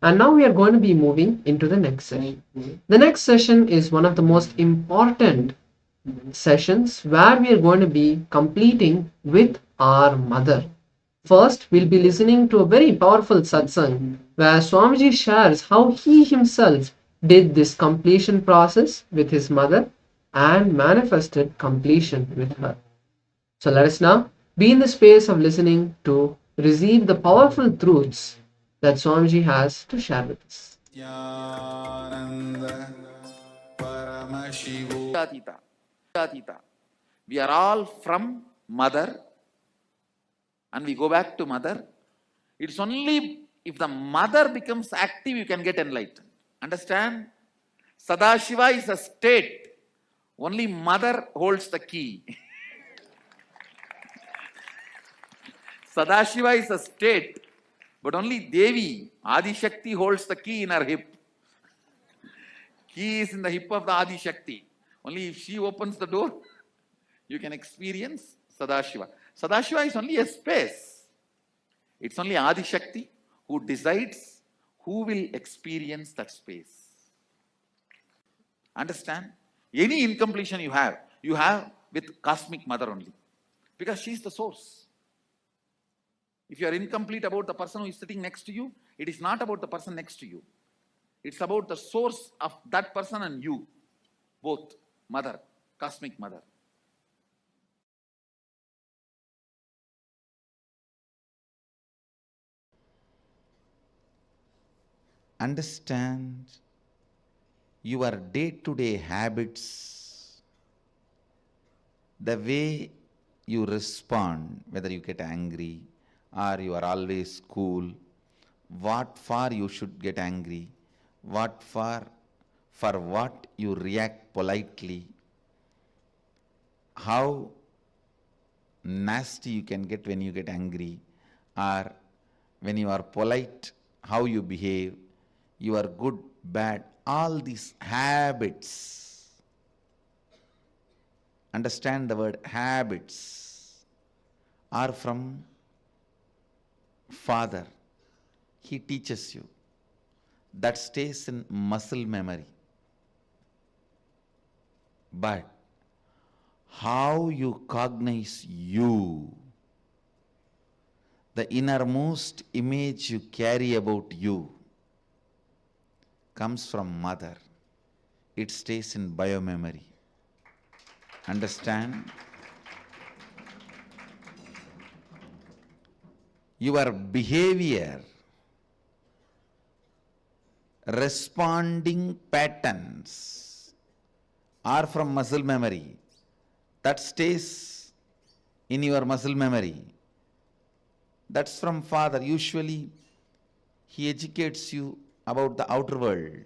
And now we are going to be moving into the next session. The next session is one of the most important sessions where we are going to be completing with our mother. First, we'll be listening to a very powerful satsang where Swamiji shares how he himself did this completion process with his mother and manifested completion with her. So let us now be in the space of listening to receive the powerful truths that Swamiji has to share with us. Nityananda Paramashivoham. Atita. Atita. We are all from mother and we go back to mother. It's only if the mother becomes active you can get enlightened. Understand? Sadashiva is a state. Only mother holds the key. Sadashiva is a state, but only Devi, Adi Shakti, holds the key in her hip. Key is in the hip of the Adi Shakti. Only if she opens the door, you can experience Sadashiva. Sadashiva is only a space. It's only Adi Shakti who decides who will experience that space. Understand? Any incompletion you have with cosmic mother only. Because she is the source. If you are incomplete about the person who is sitting next to you, it is not about the person next to you. It's about the source of that person and you. Both. Mother. Cosmic mother. Understand your day-to-day habits, the way you respond, whether you get angry or you are always cool, what for you should get angry, what for what you react politely, how nasty you can get when you get angry, or when you are polite, how you behave, you are good, bad, all these habits. Understand the word habits are from Father. He teaches you. That stays in muscle memory. But how you cognize you, the innermost image you carry about you, comes from mother. It stays in biomemory. Understand? Your behavior, responding patterns are from muscle memory. That stays in your muscle memory. That's from father. Usually, he educates you about the outer world.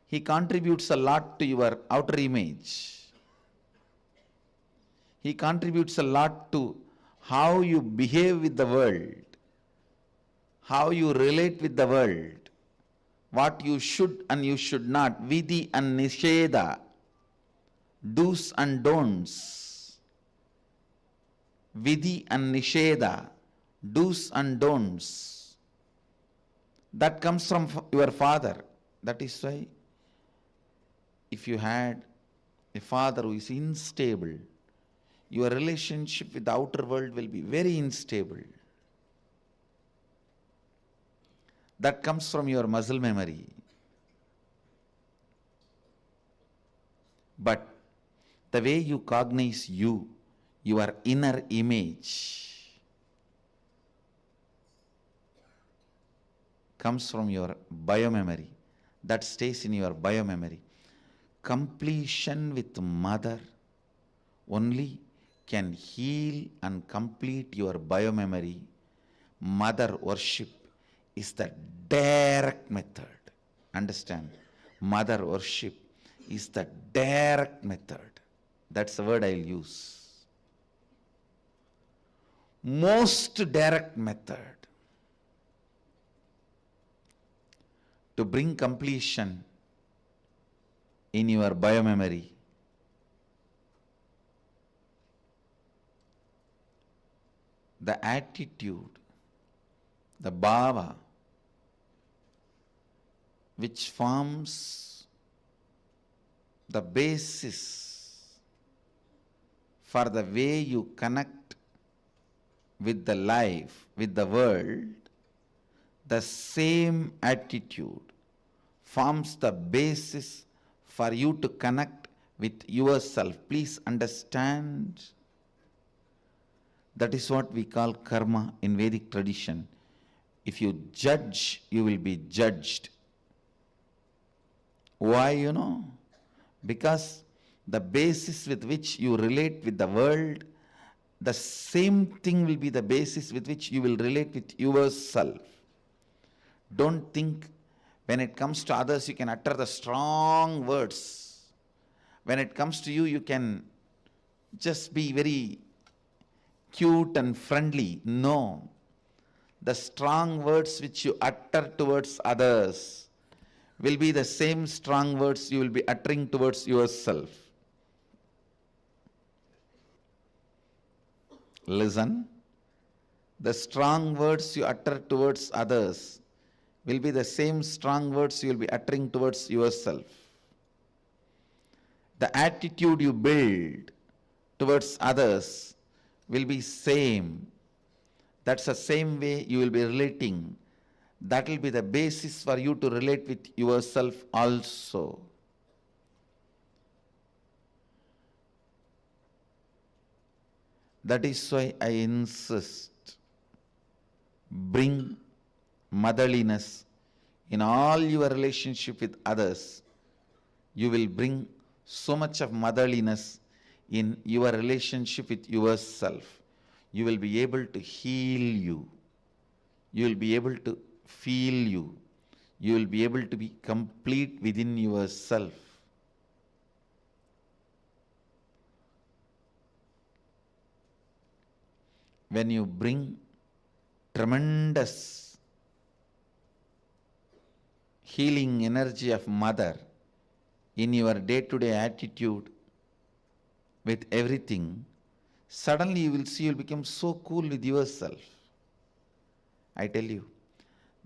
He contributes a lot to your outer image. He contributes a lot to how you behave with the world, how you relate with the world, what you should and you should not, vidhi and nisheda, do's and don'ts. Vidhi and nisheda, do's and don'ts. That comes from your father. That is why if you had a father who is unstable, your relationship with the outer world will be very unstable. That comes from your muscle memory. But the way you cognize you, your inner image, comes from your biomemory. That stays in your biomemory. Completion with mother only can heal and complete your biomemory. Mother worship is the direct method. Understand? Mother worship is the direct method. That's the word I'll use. Most direct method to bring completion in your biomemory. The attitude, the bhava, which forms the basis for the way you connect with the life, with the world, the same attitude forms the basis for you to connect with yourself. Please understand. That is what we call karma in Vedic tradition. If you judge, you will be judged. Why, you know? Because the basis with which you relate with the world, the same thing will be the basis with which you will relate with yourself. Don't think when it comes to others you can utter the strong words. When it comes to you, you can just be very cute and friendly. No. The strong words which you utter towards others will be the same strong words you will be uttering towards yourself. Listen. The strong words you utter towards others will be the same strong words you will be uttering towards yourself. The attitude you build towards others will be same. That's the same way you will be relating. That will be the basis for you to relate with yourself also. That is why I insist, bring motherliness in all your relationship with others. You will bring so much of motherliness in your relationship with yourself. You will be able to heal you. You will be able to feel you. You will be able to be complete within yourself. When you bring tremendous healing energy of mother in your day-to-day attitude with everything, suddenly you will see you will become so cool with yourself. I tell you,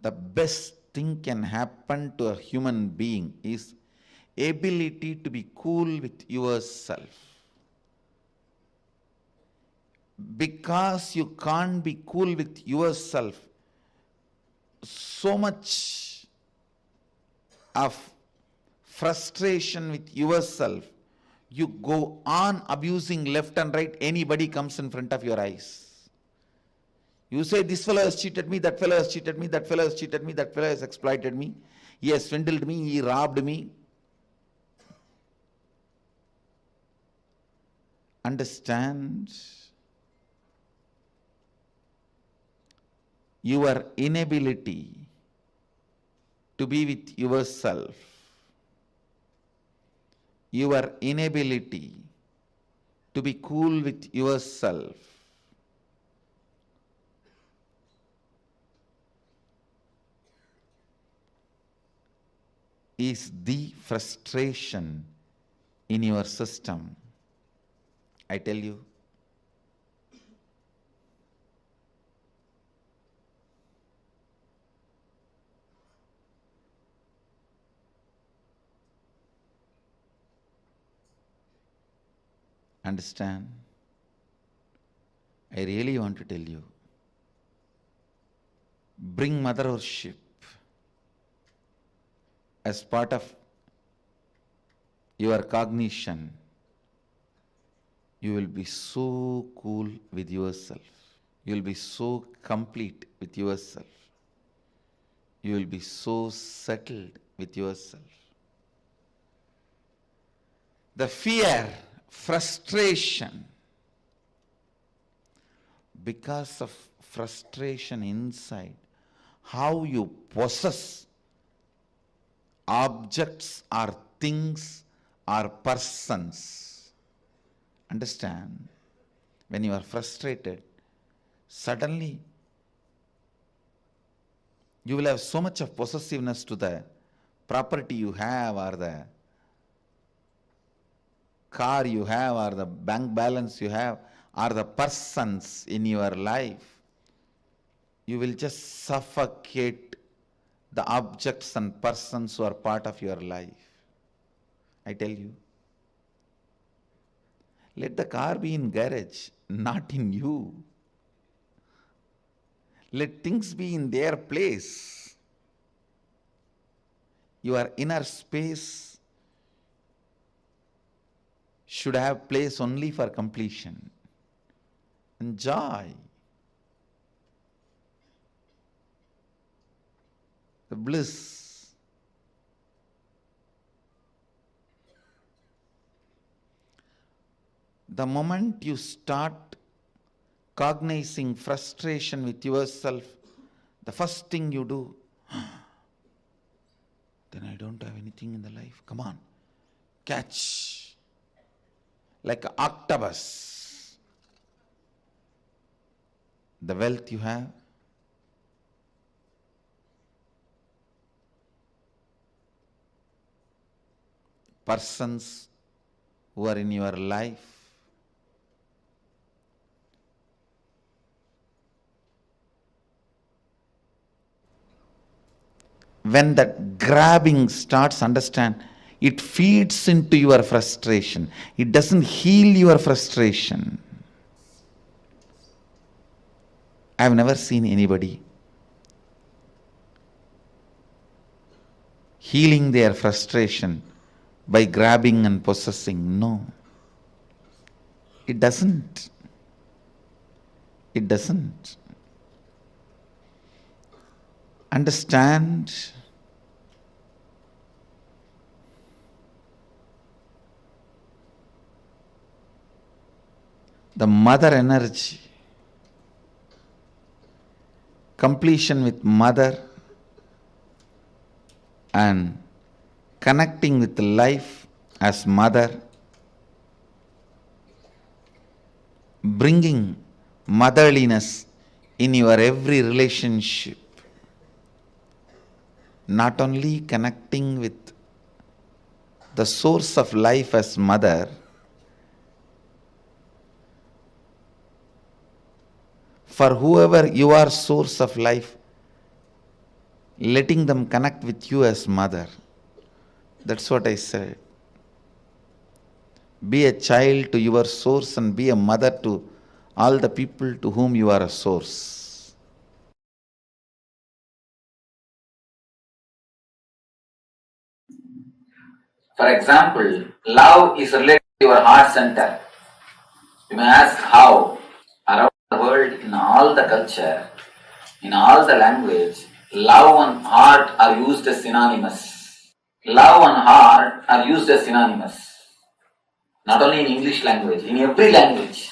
the best thing can happen to a human being is ability to be cool with yourself. Because you can't be cool with yourself, so much of frustration with yourself, you go on abusing left and right. Anybody comes in front of your eyes. You say, this fellow has cheated me, that fellow has cheated me, that fellow has cheated me, that fellow has exploited me, he has swindled me, he robbed me. Understand? your inability to be with yourself, your inability to be cool with yourself, is the frustration in your system. I tell you, understand? I really want to tell you, bring mother worship as part of your cognition. You will be so cool with yourself. You will be so complete with yourself. You will be so settled with yourself. The fear, frustration, because of frustration inside, how you possess objects or things or persons. Understand? When you are frustrated, suddenly you will have so much of possessiveness to the property you have, or the car you have, or the bank balance you have, or the persons in your life. You will just suffocate the objects and persons who are part of your life. I tell you, let the car be in garage, not in you. Let things be in their place. Your inner space should have place only for completion and joy. The bliss. The moment you start cognizing frustration with yourself, the first thing you do, then I don't have anything in the life. Come on, catch. Like an octopus. The wealth you have, persons who are in your life, when that grabbing starts, understand, it feeds into your frustration. It doesn't heal your frustration. I've never seen anybody healing their frustration by grabbing and possessing. No. It doesn't. It doesn't. Understand? The mother energy, completion with mother, and connecting with life as mother, bringing motherliness in your every relationship, not only connecting with the source of life as mother, for whoever you are source of life, letting them connect with you as mother. That's what I said. Be a child to your source and be a mother to all the people to whom you are a source. For example, love is related to your heart center. You may ask how. Around the world, in all the culture, in all the language, love and heart are used as synonymous. Love and heart are used as synonymous. Not only in English language, in every language.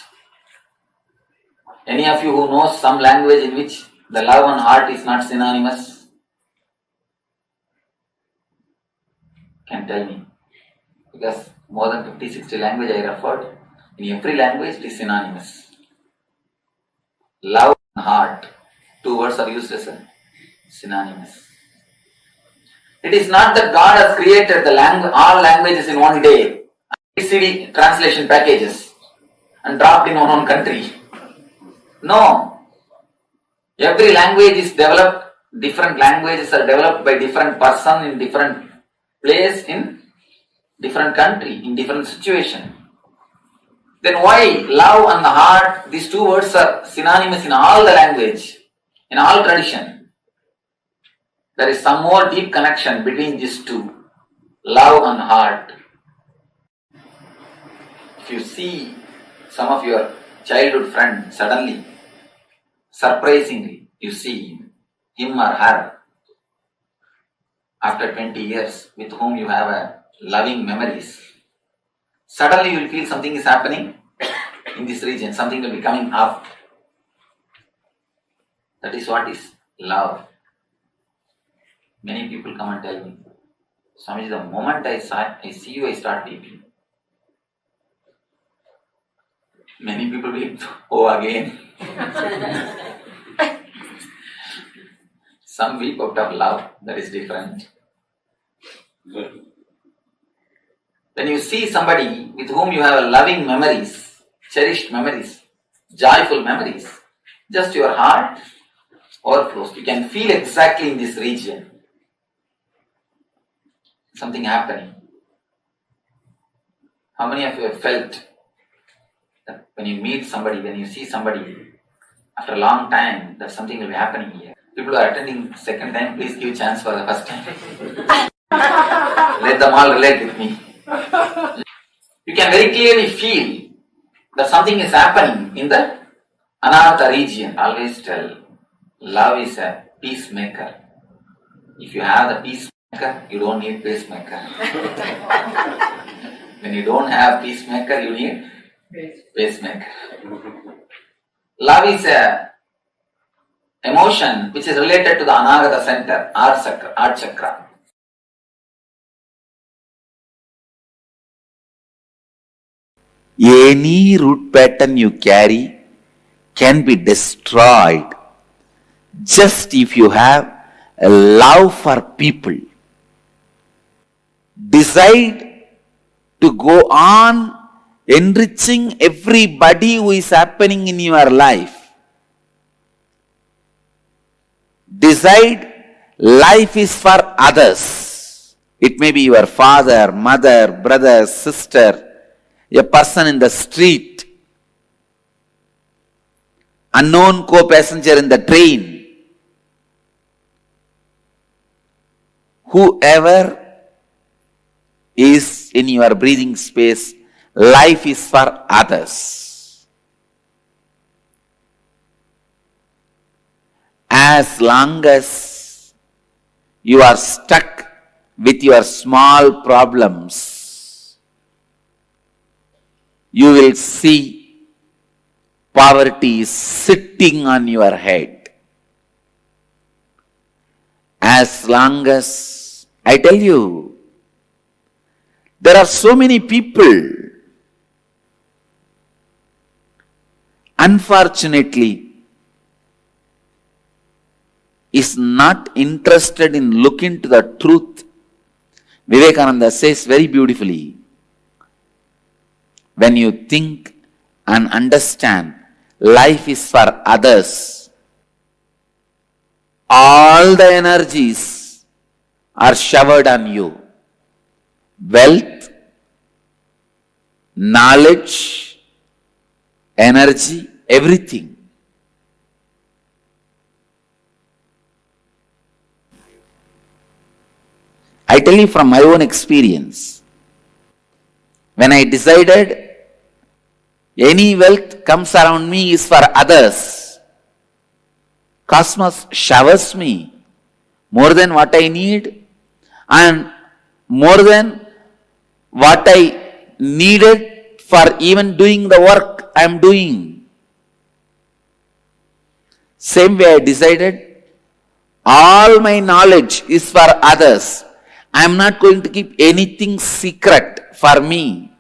Any of you who knows some language in which The love and heart is not synonymous? Can tell me. Because more than 50-60 language I referred. In every language it is synonymous. Love and heart. Two words are used as synonymous. It is not that God has created all languages in one day, CD translation packages, and dropped in one country. No. Every language is developed, different languages are developed by different person in different place, in different country, in different situation. Then why love and the heart, these two words are synonymous in all the language, in all tradition? There is some more deep connection between these two, love and heart. If you see some of your childhood friend suddenly, surprisingly, you see him or her after 20 years with whom you have a loving memories. Suddenly you will feel something is happening in this region, something will be coming up. That is what is love. Many people come and tell me, Swamiji, the moment I see you, I start weeping. Many people weep, oh again. Some weep out of love, that is different. When you see somebody with whom you have loving memories, cherished memories, joyful memories, just your heart overflows. You can feel exactly in this region something happening. How many of you have felt that when you meet somebody, when you see somebody, after a long time, that something will be happening here? People who are attending second time, please give chance for the first time. Let them all relate with me. You can very clearly feel that something is happening in the Anahata region. Always tell, love is a peacemaker. If you have the peacemaker, you don't need pacemaker. When you don't have peacemaker, you need pacemaker. Love is a emotion which is related to the Anahata center, Heart chakra. Any root pattern you carry can be destroyed just if you have a love for people. Decide to go on enriching everybody who is happening in your life. Decide life is for others. It may be your father, mother, brother, sister, a person in the street, unknown co-passenger in the train, whoever is in your breathing space, life is for others. As long as you are stuck with your small problems, you will see poverty sitting on your head. As long as, I tell you, there are so many people, unfortunately, is not interested in looking to the truth. Vivekananda says very beautifully, when you think and understand life is for others, all the energies are showered on you. Wealth, knowledge, energy, everything. I tell you from my own experience, when I decided any wealth comes around me is for others, cosmos showers me more than what I need and more than what I needed for even doing the work I am doing. Same way I decided, all my knowledge is for others. I am not going to keep anything secret for me.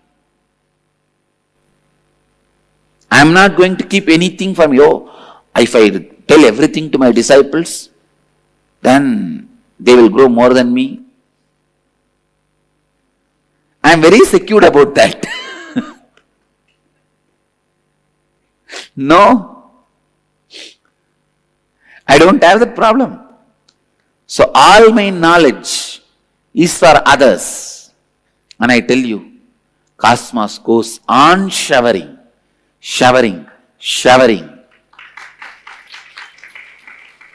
I am not going to keep anything from you. If I tell everything to my disciples, then they will grow more than me. I am very secure about that. No, I don't have that problem. So all my knowledge is for others. And I tell you, cosmos goes on showering, showering, showering.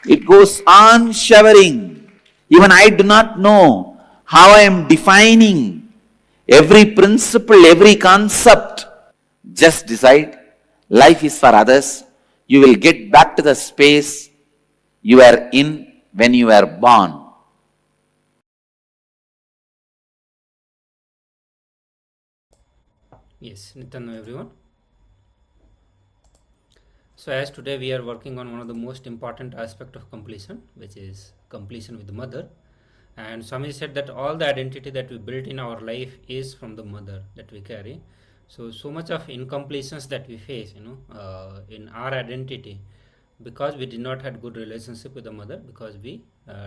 It goes on showering. Even I do not know how I am defining every principle, every concept. Just decide, life is for others. You will get back to the space you were in when you were born. Yes, Nitan, everyone. So as today we are working on one of the most important aspect of completion, which is completion with the mother. And Swami said that all the identity that we built in our life is from the mother that we carry. So much of incompletions that we face, in our identity, because we did not have good relationship with the mother, because we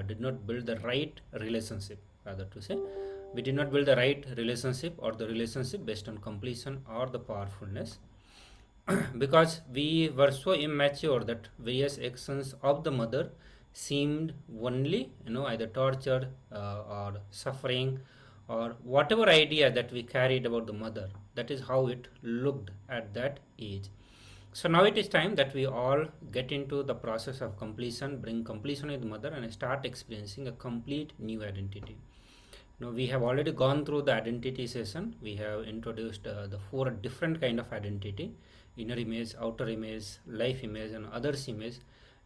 did not build the right relationship, rather to say, we did not build the right relationship or the relationship based on completion or the powerfulness. Because we were so immature that various actions of the mother seemed only either torture or suffering or whatever idea that we carried about the mother. That is how it looked at that age. So now it is time that we all get into the process of completion, bring completion with the mother, and start experiencing a complete new identity. Now we have already gone through the identity session. We have introduced the 4 different kind of identity: inner image, outer image, life image, and others image,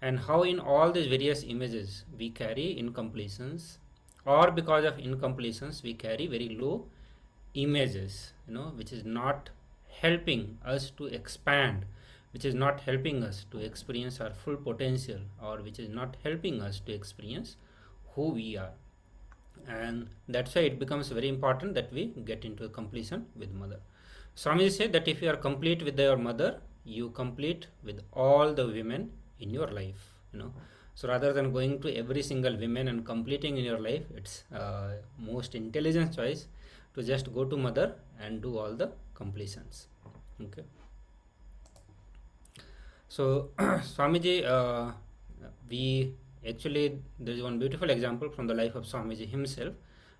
and how in all these various images we carry incompletions, or because of incompletions we carry very low images, which is not helping us to expand, which is not helping us to experience our full potential, or which is not helping us to experience who we are. And that's why it becomes very important that we get into a completion with mother. Swami said that if you are complete with your mother, you complete with all the women in your life. So rather than going to every single woman and completing in your life, it's most intelligent choice to just go to mother and do all the completions. Okay. So Swamiji, we actually, there is one beautiful example from the life of Swamiji himself,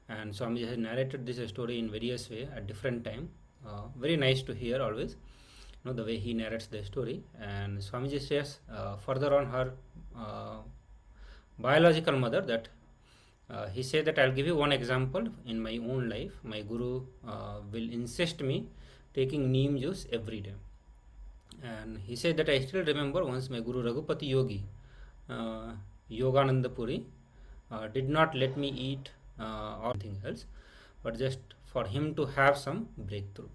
and Swamiji has narrated this story in various way at different time. Very nice to hear always, the way he narrates the story. And Swamiji says further on her biological mother that he said that I'll give you one example in my own life. My guru will insist me taking neem juice every day. And he said that I still remember once my guru Raghupati Yogi, Yogananda Puri, did not let me eat or anything else, but just for him to have some breakthrough.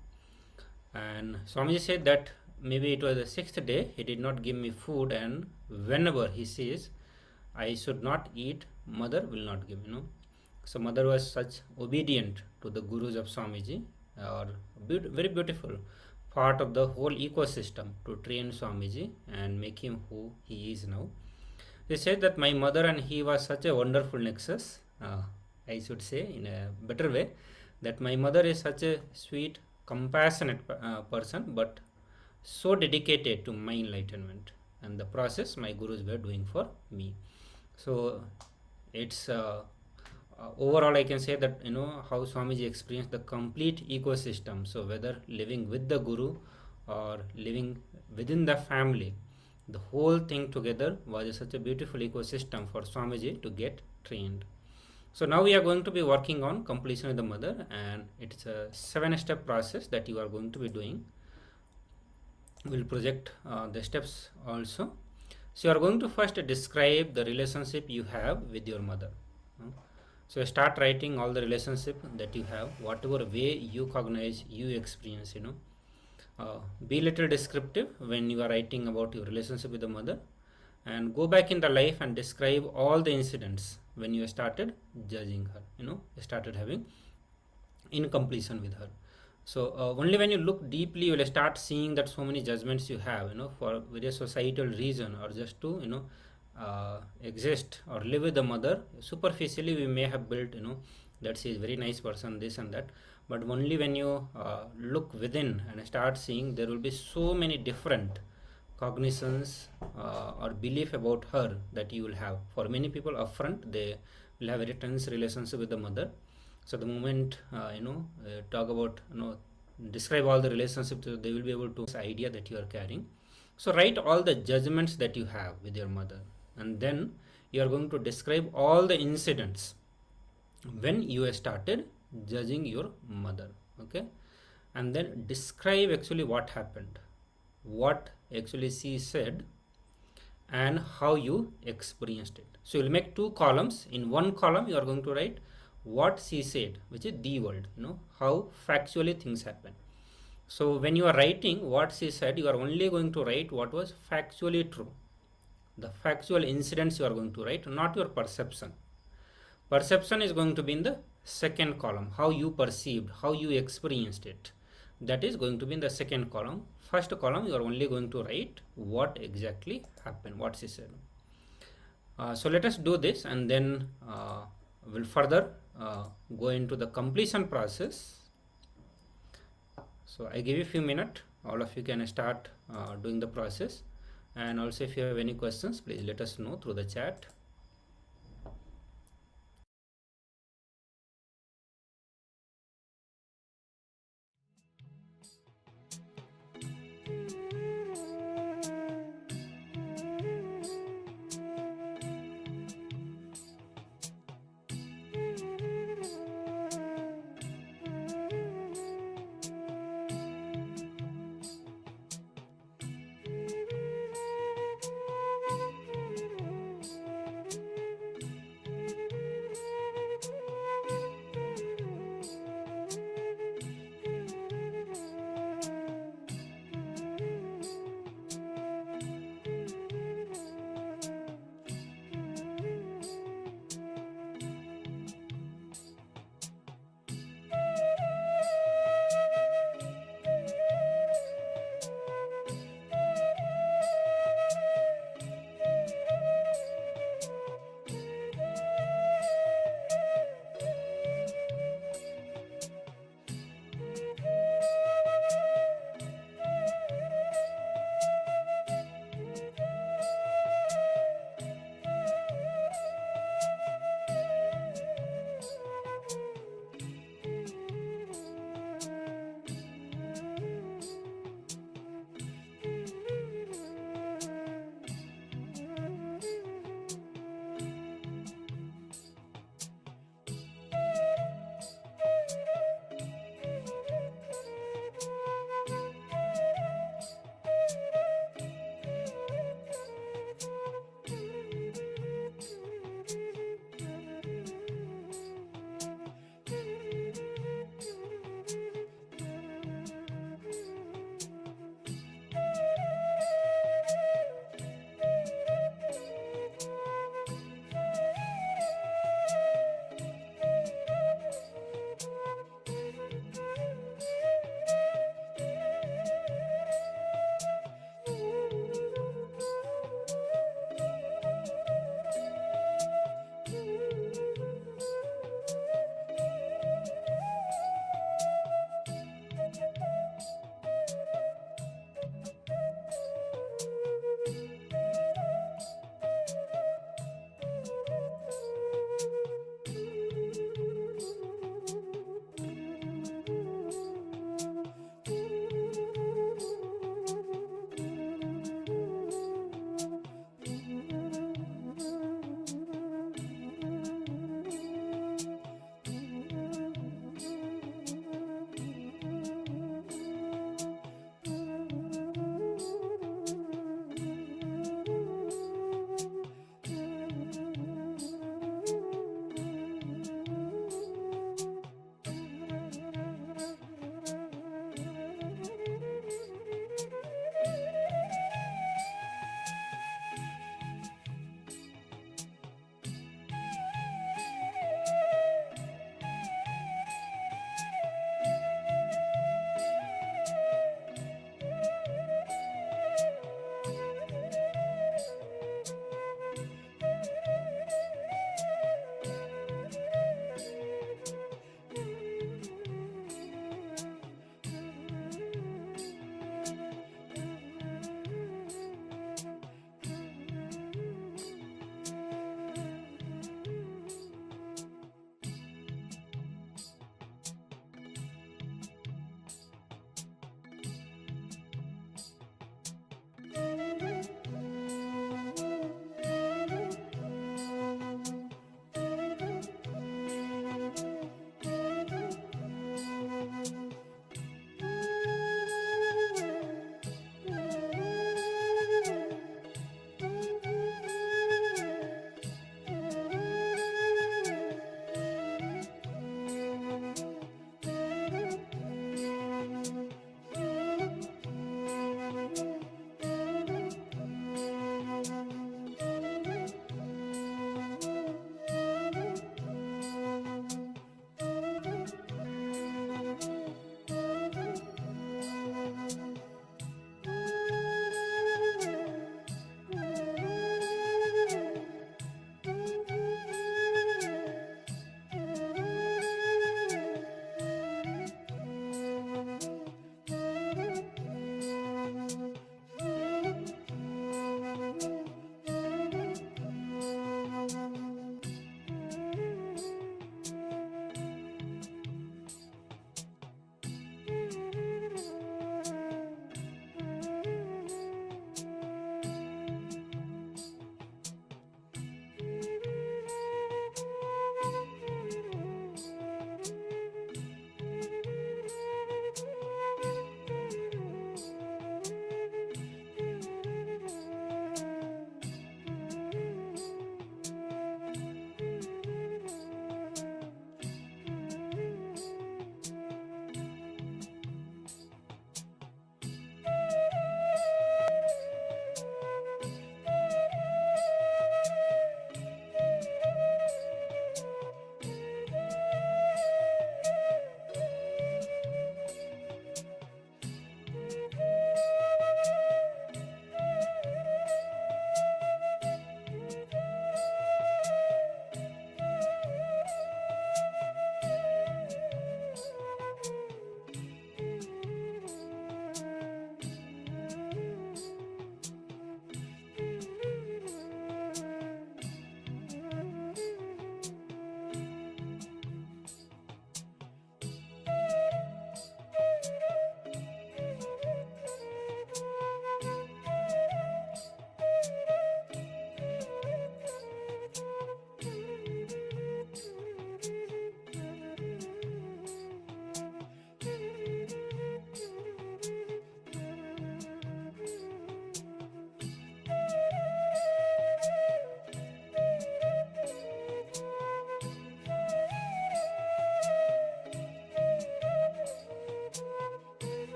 And Swamiji said that maybe it was the 6th day, he did not give me food, and whenever he says I should not eat, mother will not give, So mother was such obedient to the gurus of Swamiji, or very beautiful part of the whole ecosystem to train Swamiji and make him who he is now. They said that my mother and he was such a wonderful nexus, I should say in a better way, that my mother is such a sweet, compassionate person, but so dedicated to my enlightenment and the process my gurus were doing for me. So it's overall I can say that how Swamiji experienced the complete ecosystem. So whether living with the guru or living within the family, the whole thing together was such a beautiful ecosystem for Swamiji to get trained. So now we are going to be working on completion with the mother, and it's a 7-step process that you are going to be doing. We'll project the steps also. So you are going to first describe the relationship you have with your mother. So start writing all the relationship that you have, whatever way you cognize, you experience, be little descriptive when you are writing about your relationship with the mother. and go back in the life and describe all the incidents when you started judging her, started having incompletion with her. So only when you look deeply, you will start seeing that so many judgments you have, for various societal reason, or just to, exist or live with the mother. Superficially, we may have built, that she is very nice person, this and that. But only when you look within and start seeing, there will be so many different cognitions or belief about her that you will have. For many people upfront, they will have very tense relationship with the mother. So the moment talk about, describe all the relationships, they will be able to this idea that you are carrying. So write all the judgments that you have with your mother, and then you are going to describe all the incidents when you started judging your mother. Okay, and then describe actually what happened, what actually she said, and how you experienced it. So you'll make two columns. In one column you are going to write what she said, which is the world, how factually things happen. So when you are writing what she said, you are only going to write what was factually true. The factual incidents you are going to write, not your perception. Perception is going to be in the second column. How you perceived, how you experienced it, that is going to be in the second column. First column, you are only going to write what exactly happened, what she said. So let us do this, and then we'll further go into the completion process. So I give you a few minutes. All of you can start doing the process. And also, if you have any questions, please let us know through the chat.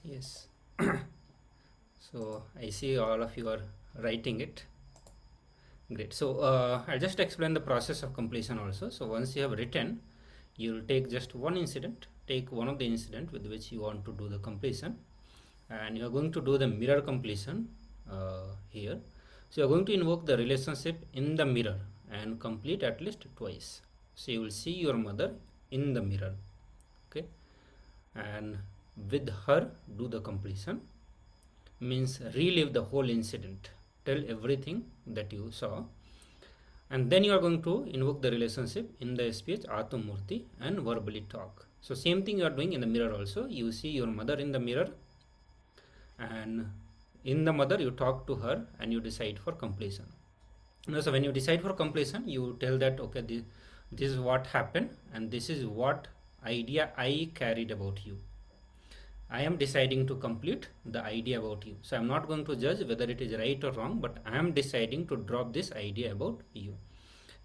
Yes. So I see all of you are writing it. Great. So I'll just explain the process of completion also. So once you have written, you will take just one incident, take one of the incident with which you want to do the completion, and you are going to do the mirror completion here. So you are going to invoke the relationship in the mirror and complete at least twice. So you will see your mother in the mirror, okay, and with her do the completion, means relive the whole incident, tell everything that you saw, and then you are going to invoke the relationship in the speech Atmamurti and verbally talk. So same thing you are doing in the mirror also. You see your mother in the mirror, and in the mother you talk to her and you decide for completion. So when you decide for completion, you tell that okay, this is what happened and this is what idea I carried about you. I am deciding to complete the idea about you. So I am not going to judge whether it is right or wrong, but I am deciding to drop this idea about you.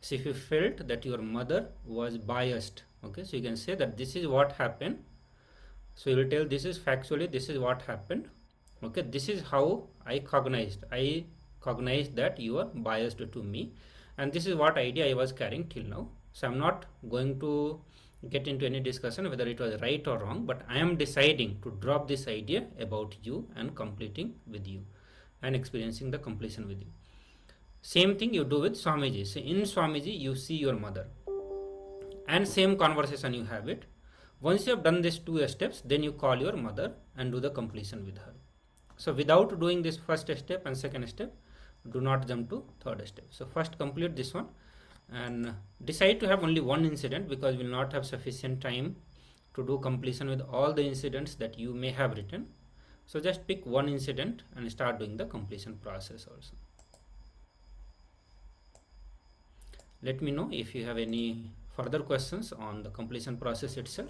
So if you felt that your mother was biased, okay, so you can say that this is what happened. So you will tell this is factually, this is what happened. Okay, this is how I cognized that you are biased to me, and this is what idea I was carrying till now. So I'm not going to get into any discussion whether it was right or wrong, but I am deciding to drop this idea about you and completing with you and experiencing the completion with you. Same thing you do with Swamiji. So in Swamiji you see your mother and same conversation you have it. Once you have done these two steps, then you call your mother and do the completion with her. So without doing this first step and second step, do not jump to third step. So first complete this one and decide to have only one incident, because we will not have sufficient time to do completion with all the incidents that you may have written. So just pick one incident and start doing the completion process also. Let me know if you have any further questions on the completion process itself.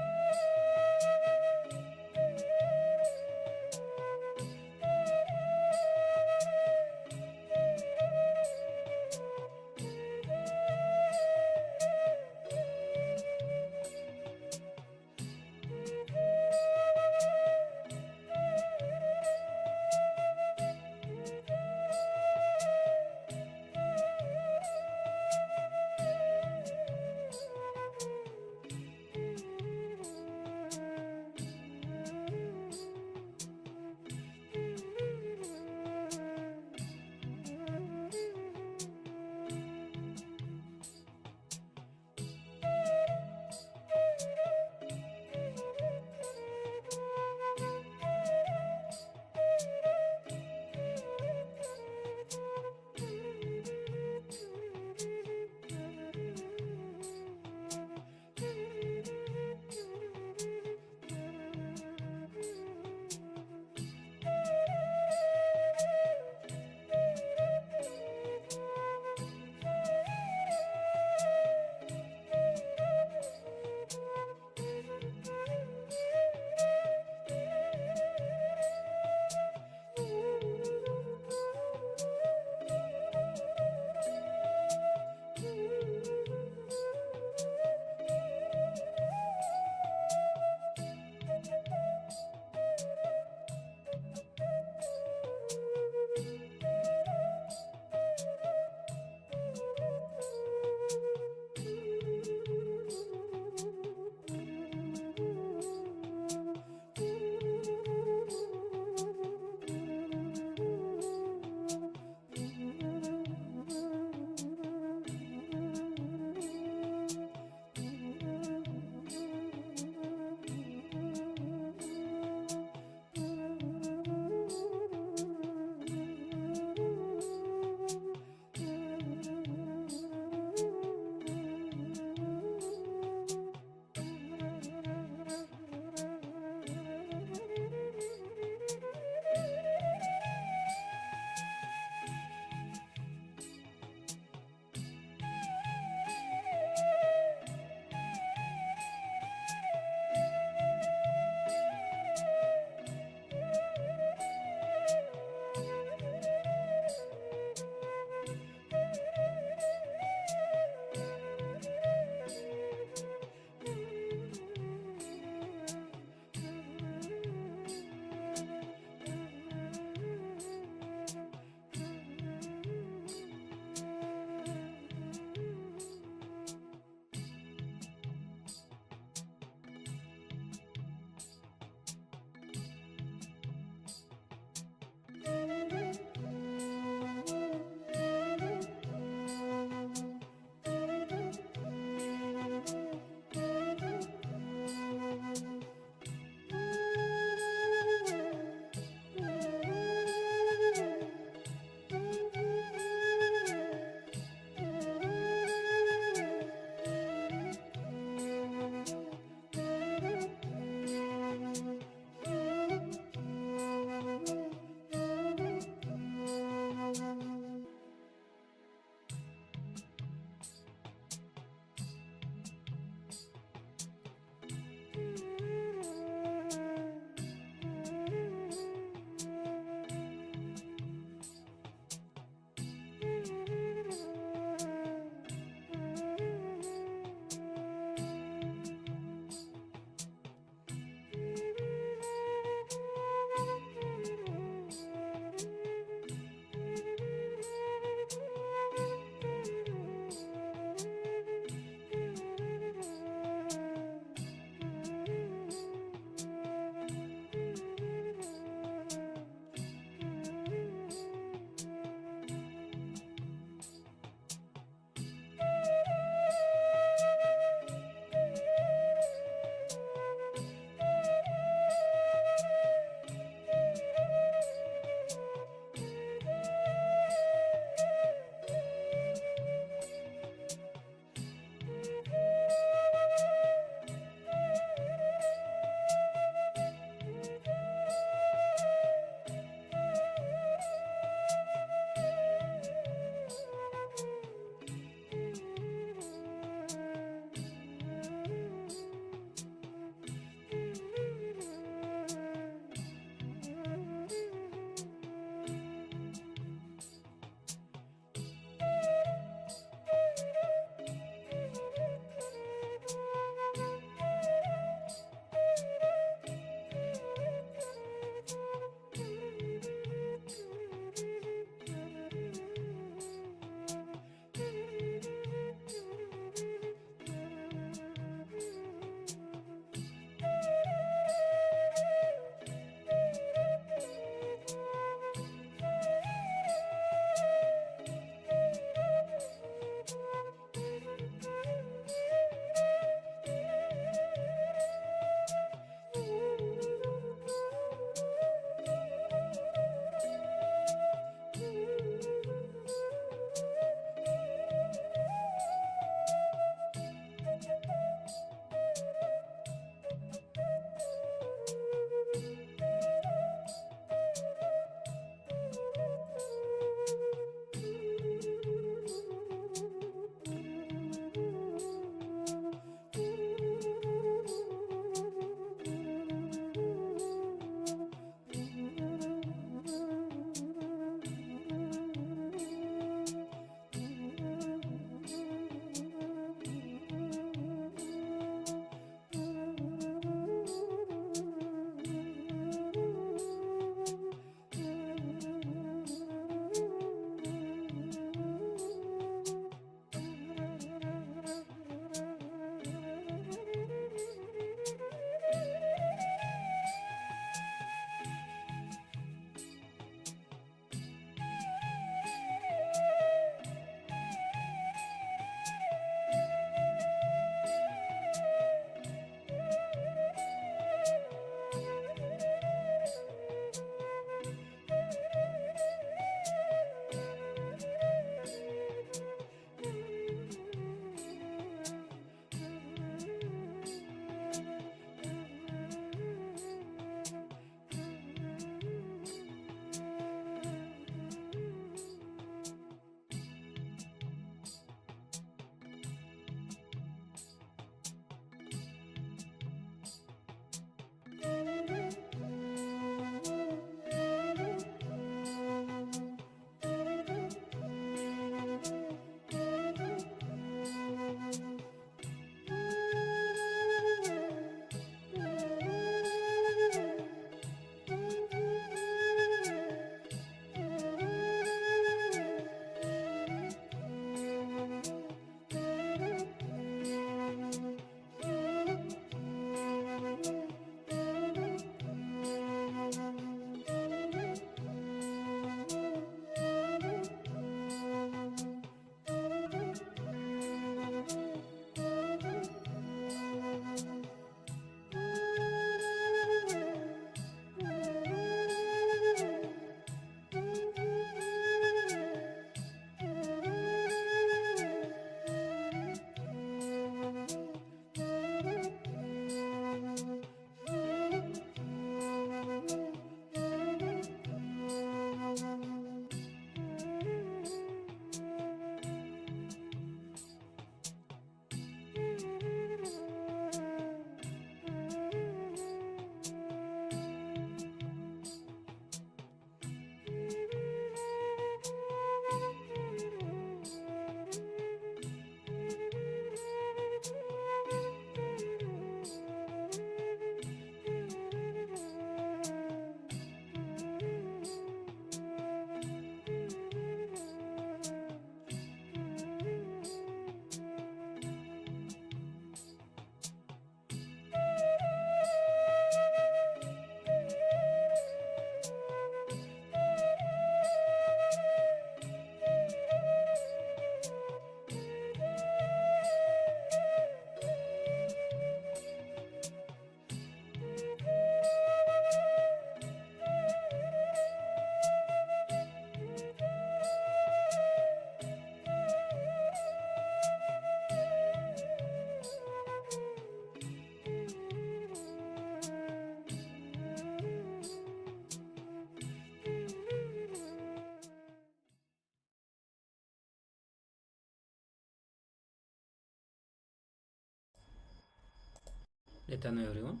Nitana everyone.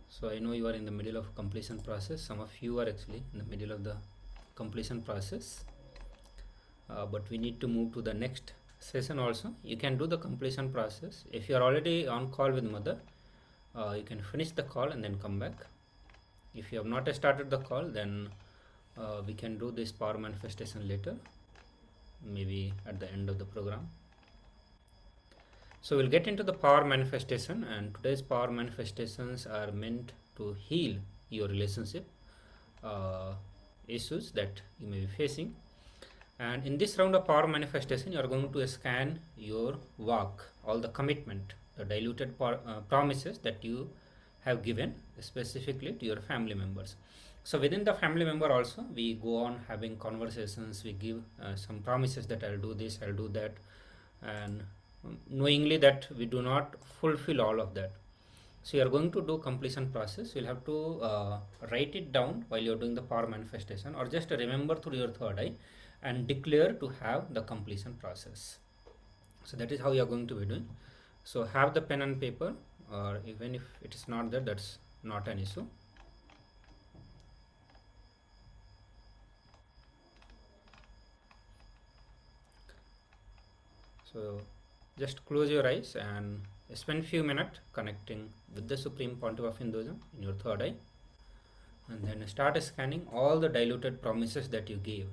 So I know you are in the middle of completion process. Some of you are actually in the middle of the completion process, but we need to move to the next session also. You can do the completion process. If you are already on call with mother, you can finish the call and then come back. If you have not started the call, then we can do this power manifestation later, maybe at the end of the program. So we'll get into the power manifestation, and today's power manifestations are meant to heal your relationship issues that you may be facing. And in this round of power manifestation, you are going to scan your work, all the commitment, the diluted promises that you have given specifically to your family members. So within the family member also, we go on having conversations, we give some promises that I'll do this, I'll do that, and knowingly that we do not fulfill all of that. So you are going to do completion process. You'll have to write it down while you're doing the power manifestation, or just remember through your third eye and declare to have the completion process. So that is how you are going to be doing. So have the pen and paper, or even if it is not there, that's not an issue. So just close your eyes and spend few minutes connecting with the Supreme Pontiff of Hinduism in your third eye, and then start scanning all the diluted promises that you gave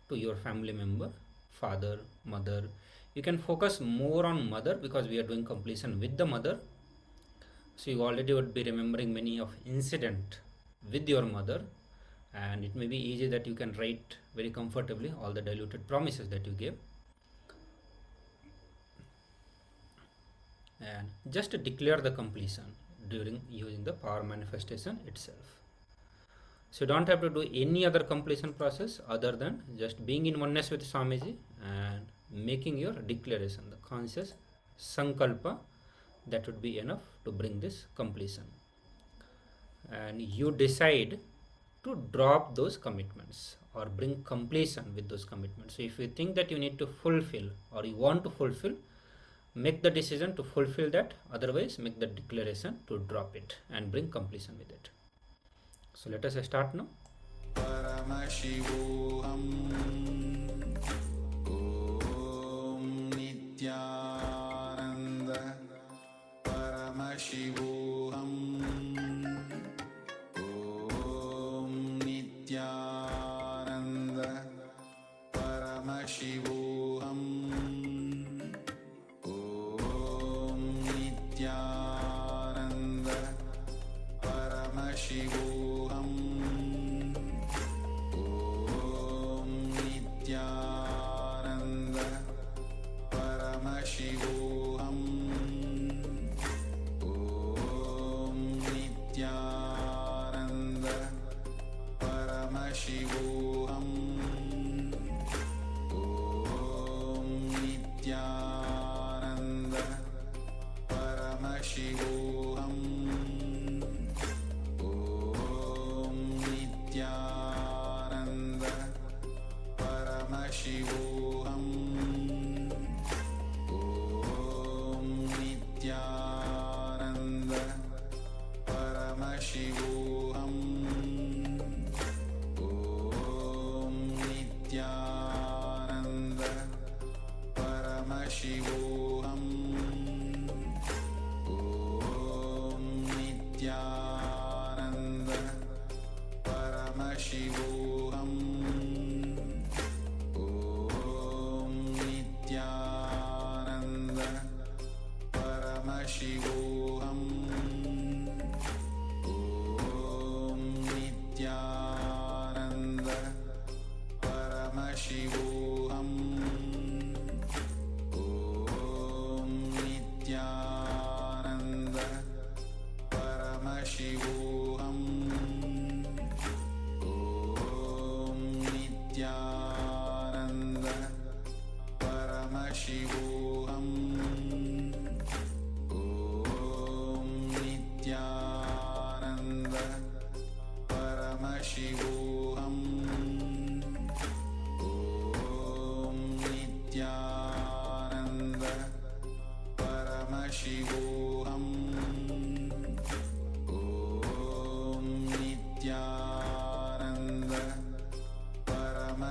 to your family member, father, mother. You can focus more on mother because we are doing completion with the mother. So you already would be remembering many of incident with your mother, and it may be easy that you can write very comfortably all the diluted promises that you gave. And just declare the completion during using the power manifestation itself. So you don't have to do any other completion process other than just being in oneness with Swamiji and making your declaration, the conscious sankalpa. That would be enough to bring this completion. And you decide to drop those commitments or bring completion with those commitments. So if you think that you need to fulfill or you want to fulfill, make the decision to fulfill that. Otherwise, make the declaration to drop it and bring completion with it. So let us start now. Paramashivoham Om Nityananda Paramashivoham Om Nityananda Paramashivoham Om Nityananda Paramashivoham Om Nityananda Paramashivoham Om Nityananda Paramashivoham Om Nityananda Paramashivoham Om Nityananda Paramashivoham Om Nityananda Paramashivoham Om Nityananda Paramashivoham Om Nityananda Paramashivoham Om Nityananda Paramashivoham Om Nityananda Paramashivoham Om Nityananda Paramashivoham Om Nityananda Paramashivoham Om Nityananda Paramashivoham Om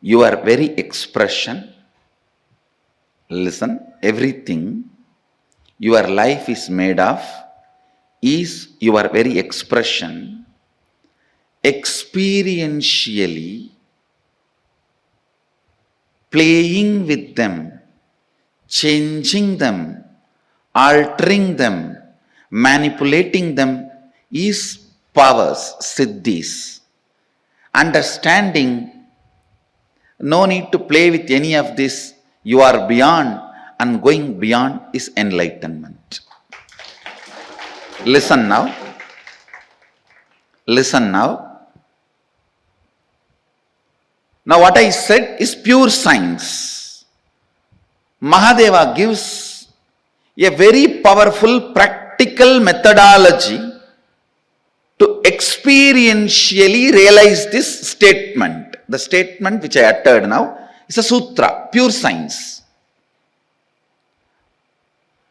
your very expression, listen, everything your life is made of is your very expression, experientially playing with them, changing them, altering them, manipulating them is powers, siddhis. Understanding, no need to play with any of this, you are beyond, and going beyond is enlightenment. Listen now. Listen now. Now what I said is pure science. Mahadeva gives a very powerful practical methodology to experientially realize this statement. The statement which I uttered now is a sutra, pure science.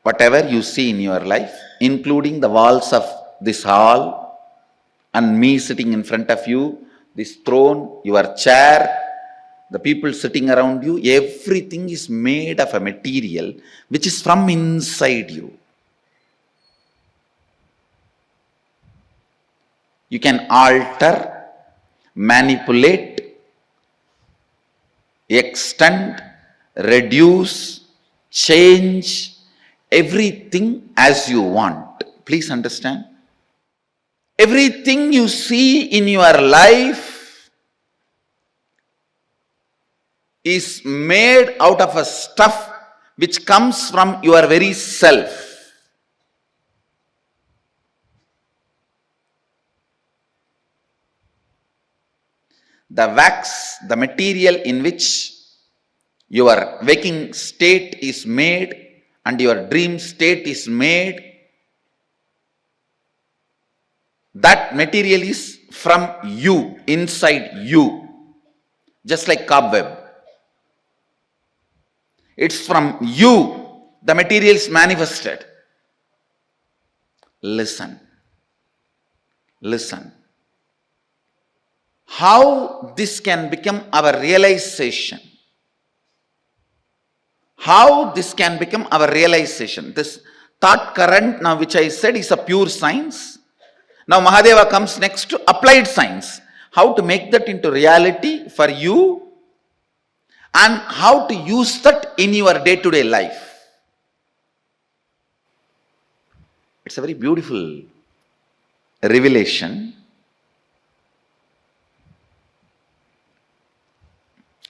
Whatever you see in your life, including the walls of this hall and me sitting in front of you, this throne, your chair, the people sitting around you, everything is made of a material which is from inside you. You can alter, manipulate, extend, reduce, change everything as you want. Please understand. Everything you see in your life is made out of a stuff which comes from your very self. The wax, the material in which your waking state is made and your dream state is made, that material is from you, inside you, just like cobweb. It's from you, the material is manifested. Listen. Listen. How this can become our realization? How this can become our realization? This thought current now which I said is a pure science. Now Mahadeva comes next to applied science. How to make that into reality for you and how to use that in your day-to-day life. It's a very beautiful revelation.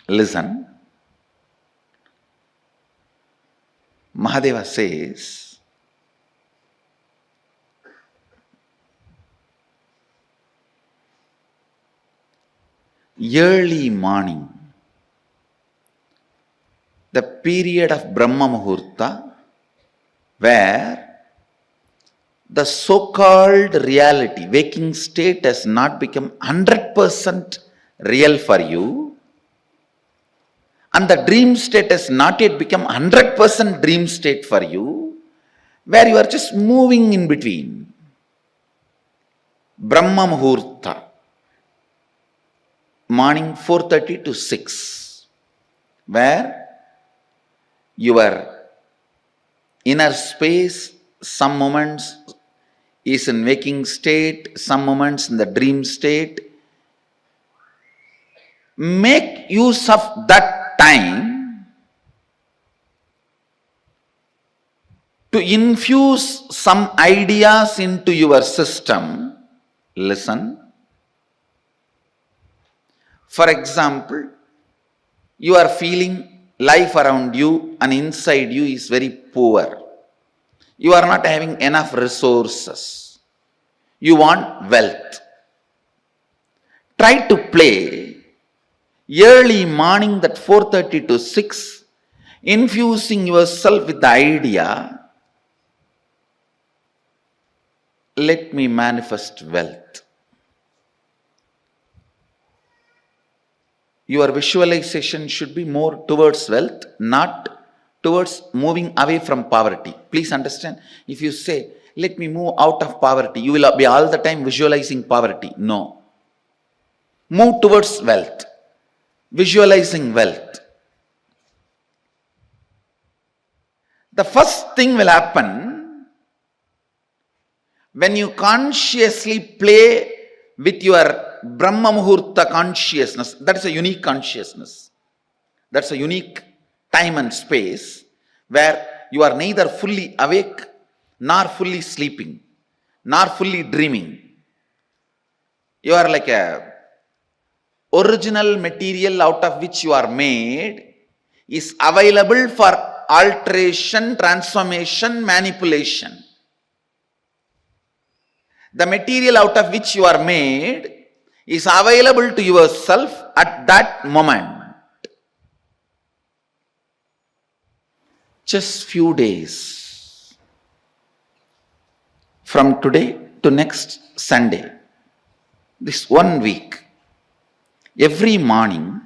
Listen. Mahadeva says, early morning, the period of Brahma Muhurta, where the so-called reality, waking state has not become 100% real for you, and the dream state has not yet become 100% dream state for you, where you are just moving in between. Brahma Muhurta, morning 4:30 to 6, where your inner space, some moments is in waking state, some moments in the dream state. Make use of that time to infuse some ideas into your system. Listen. For example, you are feeling life around you and inside you is very poor. You are not having enough resources. You want wealth. Try to play early morning, that 4:30 to 6, infusing yourself with the idea, let me manifest wealth. Your visualization should be more towards wealth, not towards moving away from poverty. Please understand. If you say, let me move out of poverty, you will be all the time visualizing poverty. No. Move towards wealth. visualizing wealth. The first thing will happen when you consciously play with your Brahma Muhurta consciousness. That is a unique consciousness. That's a unique time and space where you are neither fully awake, nor fully sleeping, nor fully dreaming. You are like a original material out of which you are made is available for alteration, transformation, manipulation. The material out of which you are made is available to yourself at that moment. Just few days from today to next Sunday, this 1 week, every morning,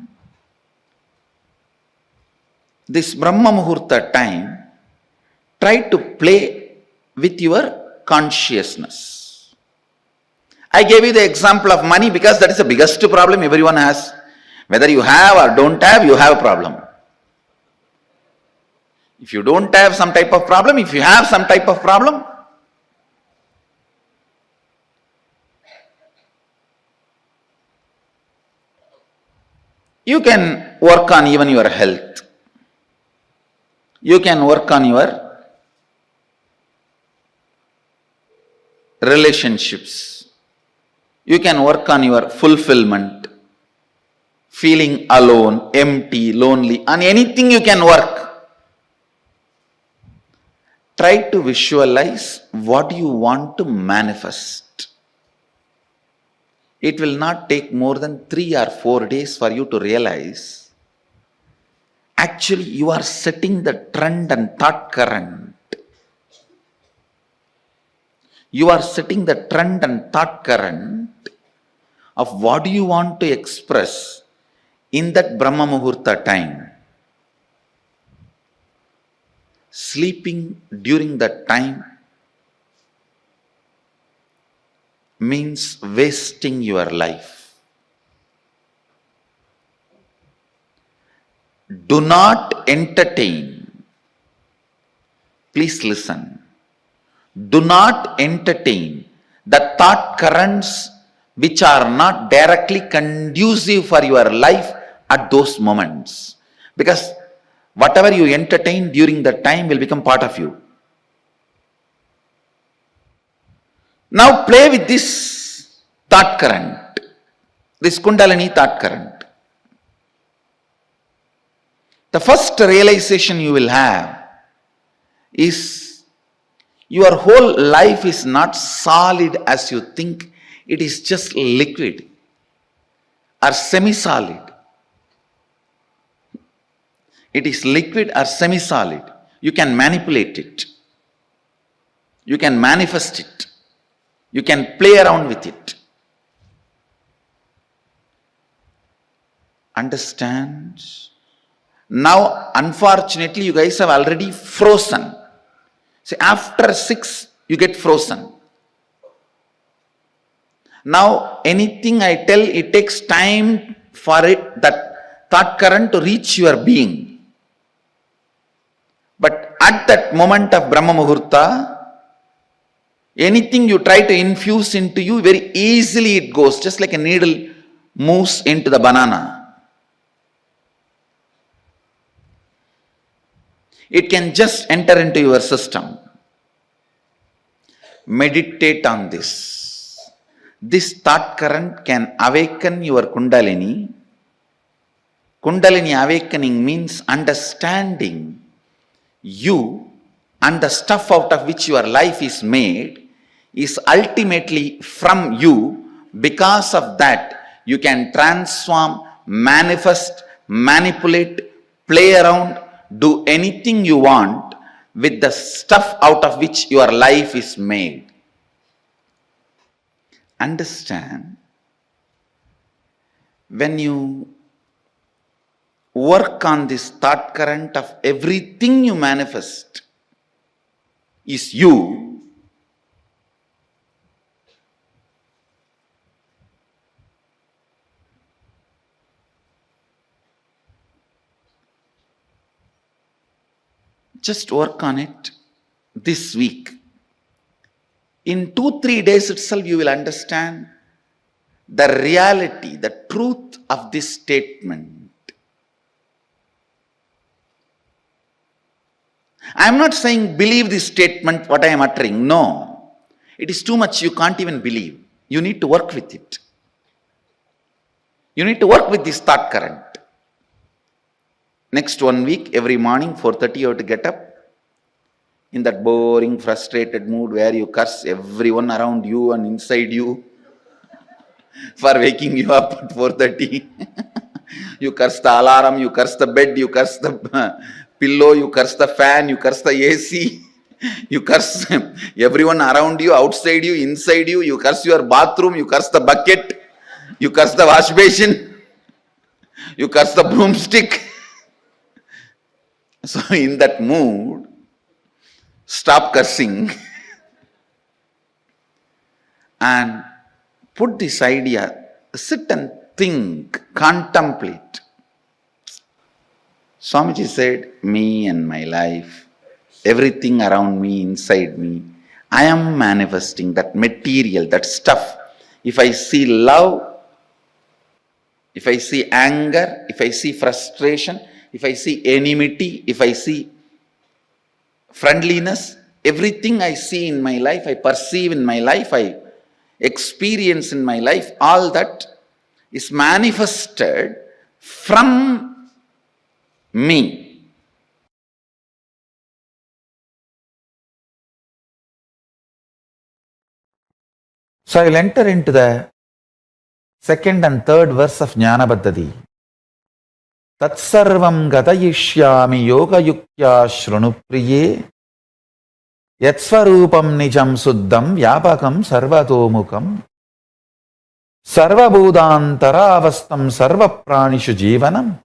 this Brahma Muhurta time, try to play with your consciousness. I gave you the example of money because that is the biggest problem everyone has. Whether you have or don't have, you have a problem. If you don't have some type of problem, if you have some type of problem, you can work on even your health. You can work on your relationships. You can work on your fulfillment, feeling alone, empty, lonely, on anything you can work. Try to visualize what you want to manifest. It will not take more than 3 or 4 days for you to realize actually you are setting the trend and thought current. You are setting the trend and thought current of what do you want to express in that Brahma Muhurta time. Sleeping during that time means wasting your life. Do not entertain. Please listen. Do not entertain the thought currents which are not directly conducive for your life at those moments. Because whatever you entertain during that time will become part of you. Now play with this thought current, this Kundalini thought current. The first realization you will have is your whole life is not solid as you think. It is just liquid or semi-solid. It is liquid or semi-solid. You can manipulate it. You can manifest it. You can play around with it. Understand? Now, unfortunately, you guys have already frozen. See, after 6, you get frozen. Now, anything I tell, it takes time for it, that thought current to reach your being. But at that moment of Brahma Muhurta, anything you try to infuse into you, very easily it goes, just like a needle moves into the banana. It can just enter into your system. Meditate on this. This thought current can awaken your Kundalini. Kundalini awakening means understanding you and the stuff out of which your life is made is ultimately from you. Because of that, you can transform, manifest, manipulate, play around, do anything you want with the stuff out of which your life is made. Understand? When you work on this thought current of everything you manifest is you, Just work on it this week. In 2-3 days itself, you will understand the reality, the truth of this statement. I am not saying believe this statement, what I am uttering. No. It is too much, you can't even believe. You need to work with it. You need to work with this thought current. Next 1 week, every morning, 4:30, you have to get up. In that boring, frustrated mood where you curse everyone around you and inside you for waking you up at 4:30. You curse the alarm, you curse the bed, you curse the pillow, you curse the fan, you curse the AC, you curse everyone around you, outside you, inside you, you curse your bathroom, you curse the bucket, you curse the wash basin, you curse the broomstick. So in that mood, stop cursing and put this idea, sit and think, contemplate. Swamiji said, me and my life, everything around me, inside me, I am manifesting that material, that stuff. If I see love, if I see anger, if I see frustration, if I see enmity, if I see friendliness, everything I see in my life, I perceive in my life, I experience in my life, all that is manifested from me. So I will enter into the second and third verse of Jnana Paddhati. Tatsarvam gatayishyami yoga yuktya shrunupriye yatsvarupam nijam suddham vyapakam sarvatomukam sarvabhudantaravastam sarvapranishu jivanam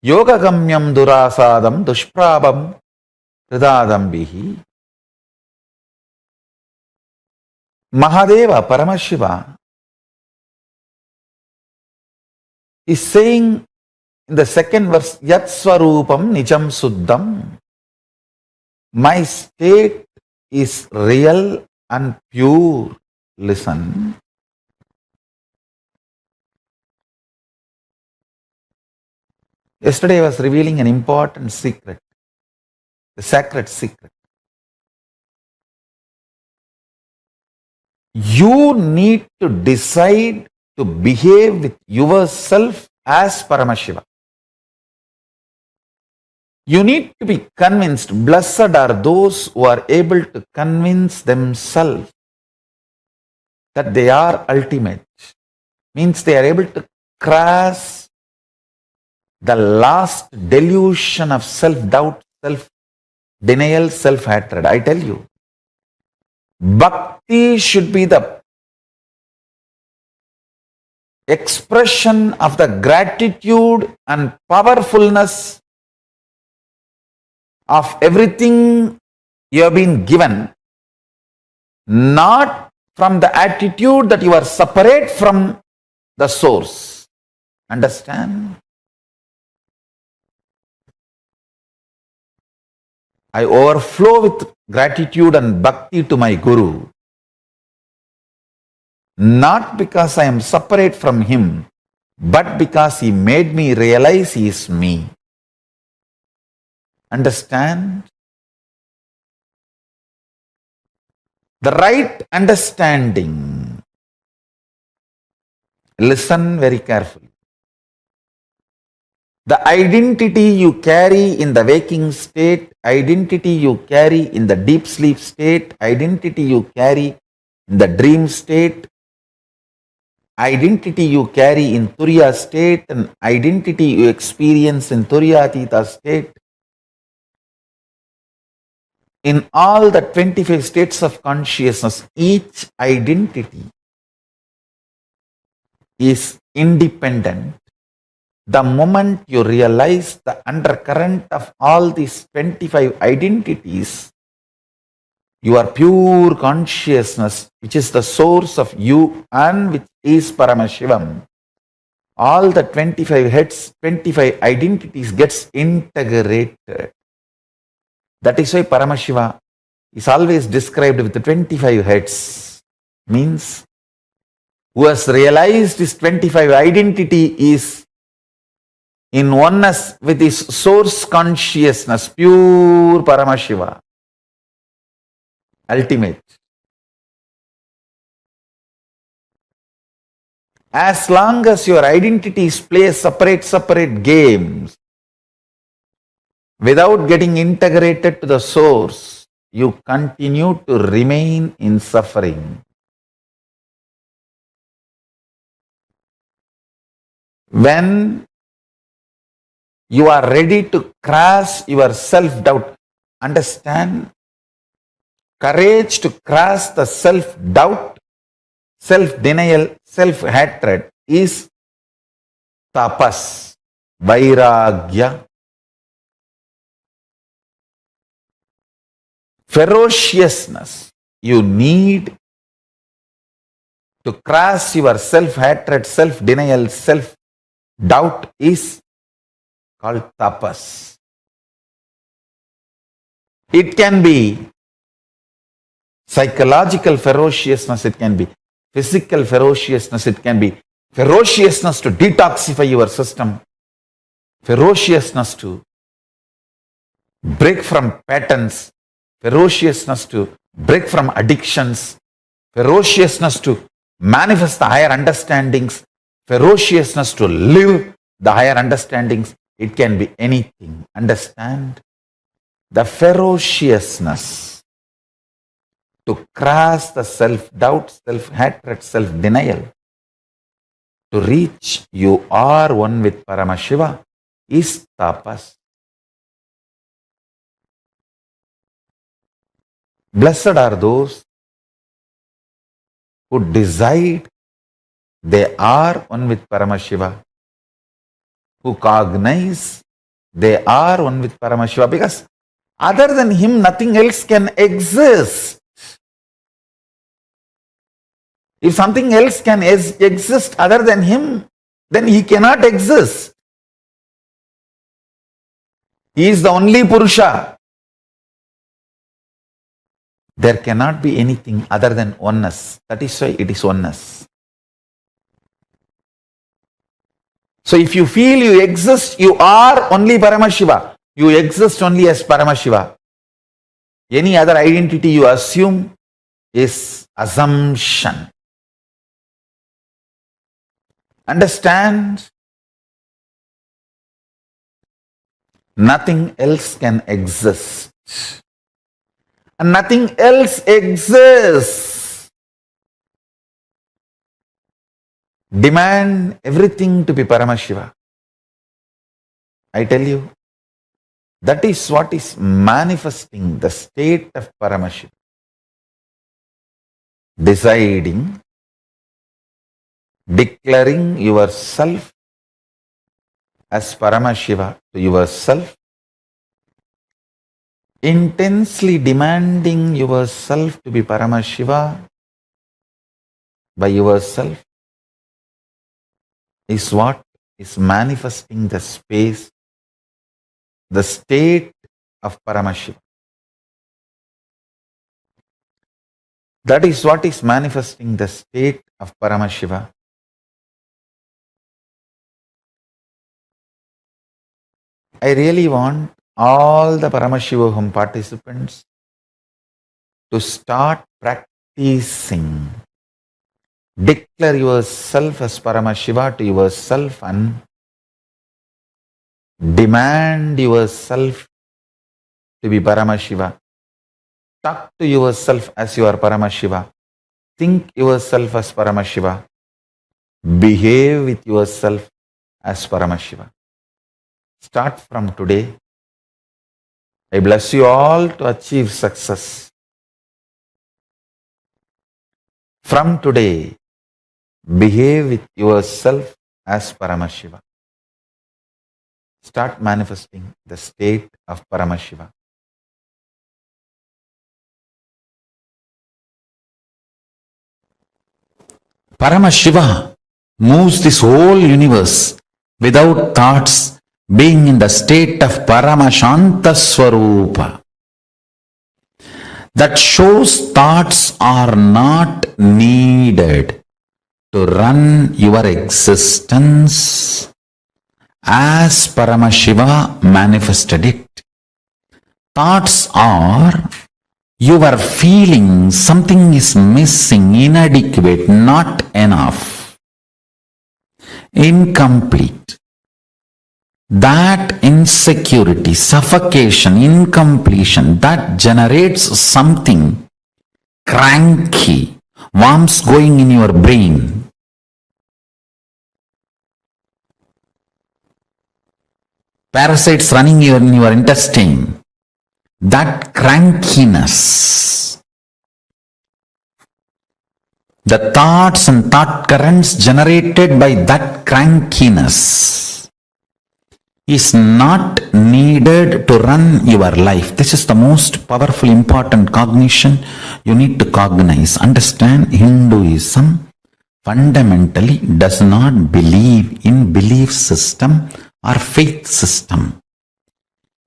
yogagamyam durasadam dushprabam hridadambihi. Mahadeva Paramashiva is saying in the second verse, Yat Swarupam Nijam Suddham. My state is real and pure. Listen. Yesterday I was revealing an important secret, the sacred secret. You need to decide to behave with yourself as Paramashiva. You need to be convinced. Blessed are those who are able to convince themselves that they are ultimate. Means they are able to cross the last delusion of self-doubt, self-denial, self-hatred. I tell you, bhakti should be the expression of the gratitude and powerfulness of everything you have been given, not from the attitude that you are separate from the source. Understand? I overflow with gratitude and bhakti to my Guru, not because I am separate from him, but because he made me realize he is me. Understand? The right understanding. Listen very carefully. The identity you carry in the waking state, identity you carry in the deep sleep state, identity you carry in the dream state, identity you carry in Turiya state, and identity you experience in Turiyatita state, in all the 25 states of consciousness, each identity is independent. The moment you realize the undercurrent of all these 25 identities, your pure consciousness, which is the source of you and which is Paramashivam, all the 25 heads, 25 identities gets integrated. That is why Paramashiva is always described with the 25 heads. Means, who has realized his 25 identity is in oneness with his source consciousness, pure Paramashiva, ultimate. As long as your identities play separate games, without getting integrated to the source, you continue to remain in suffering. When you are ready to cross your self-doubt, understand, courage to cross the self-doubt, self-denial, self-hatred is tapas, vairagya. Ferociousness you need to cross your self-hatred, self-denial, self-doubt is called tapas. It can be psychological ferociousness, it can be physical ferociousness, it can be ferociousness to detoxify your system, ferociousness to break from patterns, ferociousness to break from addictions, ferociousness to manifest the higher understandings, ferociousness to live the higher understandings. It can be anything. Understand? The ferociousness to cross the self-doubt, self-hatred, self-denial, to reach you are one with Paramashiva is tapas. Blessed are those who decide they are one with Paramashiva, who cognize they are one with Paramashiva, because other than him nothing else can exist. If something else can exist other than him, then he cannot exist. He is the only Purusha. There cannot be anything other than oneness. That is why it is oneness. So if you feel you exist, you are only Paramashiva. You exist only as Paramashiva. Any other identity you assume is assumption. Understand? Nothing else can exist. And nothing else exists. Demand everything to be Paramashiva. I tell you, that is what is manifesting the state of Paramashiva. Deciding, declaring yourself as Paramashiva to yourself, intensely demanding yourself to be Paramashiva by yourself is what is manifesting the space, the state of Paramashiva. That is what is manifesting the state of Paramashiva. I really want all the Paramashivoham participants to start practicing. Declare yourself as Paramashiva to yourself and demand yourself to be Paramashiva. Talk to yourself as you are Paramashiva. Think yourself as Paramashiva. Behave with yourself as Paramashiva. Start from today. I bless you all to achieve success. From today, behave with yourself as Paramashiva. Start manifesting the state of Paramashiva. Paramashiva moves this whole universe without thoughts, being in the state of Paramashanta Swarupa. That shows thoughts are not needed to run your existence as Paramashiva manifested it. Thoughts are your feeling something is missing, inadequate, not enough, incomplete. That insecurity, suffocation, incompletion, that generates something cranky, worms going in your brain. Parasites running in your intestine. That crankiness, the thoughts and thought currents generated by that crankiness is not needed to run your life. This is the most powerful, important cognition you need to cognize. Understand, Hinduism fundamentally does not believe in belief system or faith system.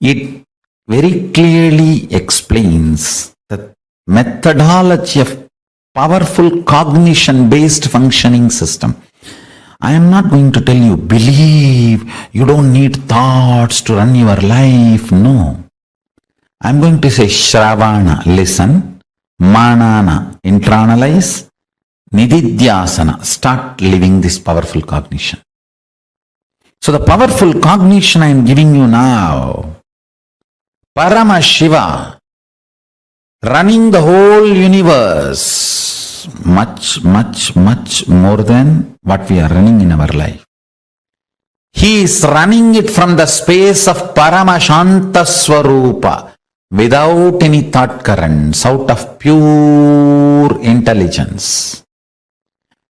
It very clearly explains the methodology of powerful cognition-based functioning system. I am not going to tell you, believe, you don't need thoughts to run your life. No. I am going to say, Shravana, listen, Manana, internalize, Nididhyasana, start living this powerful cognition. So the powerful cognition I am giving you now, Paramashiva, running the whole universe, much more than what we are running in our life. He is running it from the space of Paramashanta Swarupa, without any thought currents, out of pure intelligence.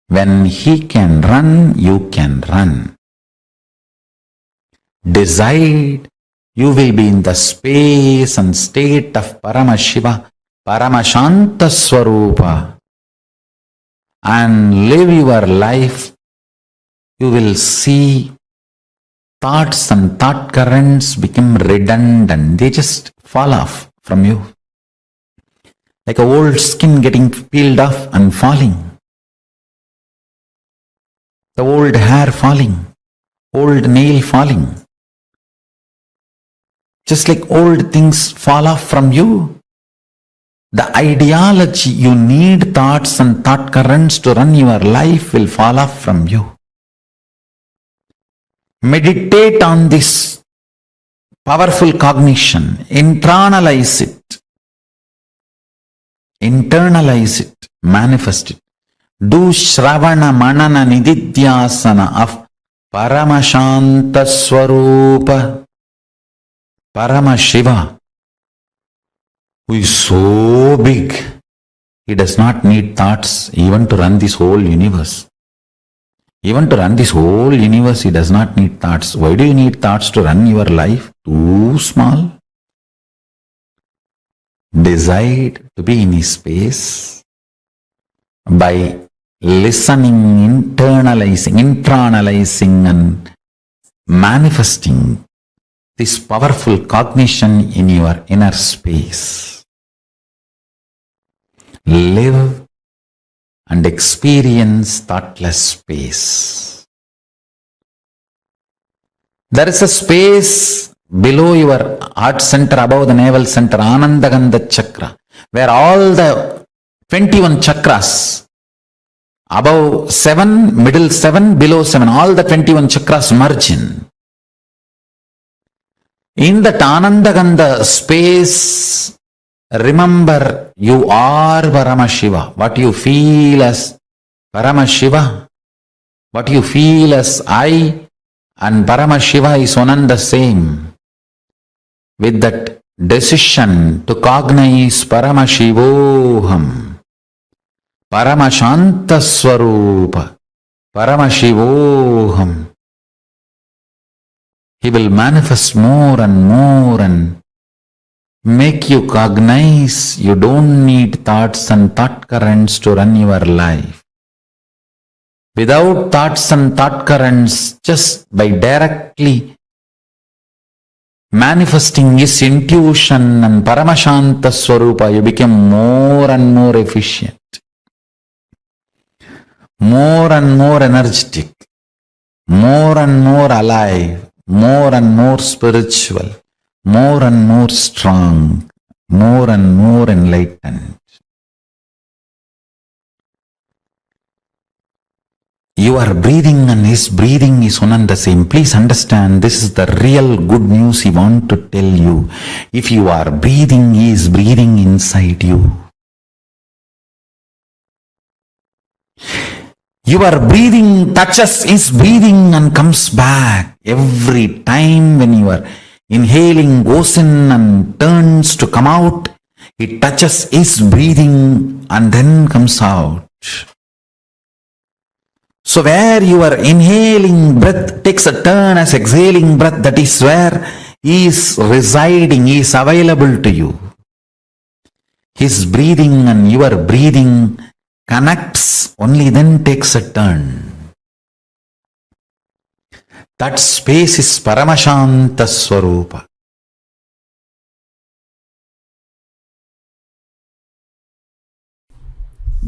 When he can run, you can run. Decide. You will be in the space and state of Paramashiva, Paramashanta Swarupa, and live your life. You will see thoughts and thought currents become redundant. They just fall off from you. Like an old skin getting peeled off and falling. The old hair falling. Old nail falling. Just like old things fall off from you, the ideology you need thoughts and thought currents to run your life will fall off from you. Meditate on this powerful cognition. Internalize it. Internalize it. Manifest it. Do Shravana Manana Nididhyasana of Paramashanta Swarupa. Paramashiva, who is so big, he does not need thoughts even to run this whole universe. Even to run this whole universe, he does not need thoughts. Why do you need thoughts to run your life? Too small. Decide to be in his space by listening, internalizing and manifesting this powerful cognition in your inner space. Live and experience thoughtless space. There is a space below your heart center, above the navel center, Anandagandha chakra, where all the 21 chakras, above 7, middle 7, below 7, all the 21 chakras merge in. In that Anandagandha space, remember you are Paramashiva. What you feel as Paramashiva, what you feel as I and Paramashiva is one and the same. With that decision to cognize Paramashivoham, Paramashanta Swarupa, Paramashivoham, he will manifest more and make you cognize you don't need thoughts and thought currents to run your life. Without thoughts and thought currents, just by directly manifesting his intuition and Paramashanta Swarupa, you become more and more efficient, more and more energetic, more and more alive, more and more spiritual, more and more strong, more and more enlightened. Your breathing and his breathing is one and the same. Please understand, this is the real good news he wants to tell you. If you are breathing, he is breathing inside you. Your breathing touches his breathing and comes back. Every time when you are inhaling, goes in and turns to come out, it touches his breathing and then comes out. So where your inhaling breath takes a turn as exhaling breath, that is where he is residing, he is available to you. His breathing and your breathing connects, only then takes a turn. That space is Paramashanta Swarupa.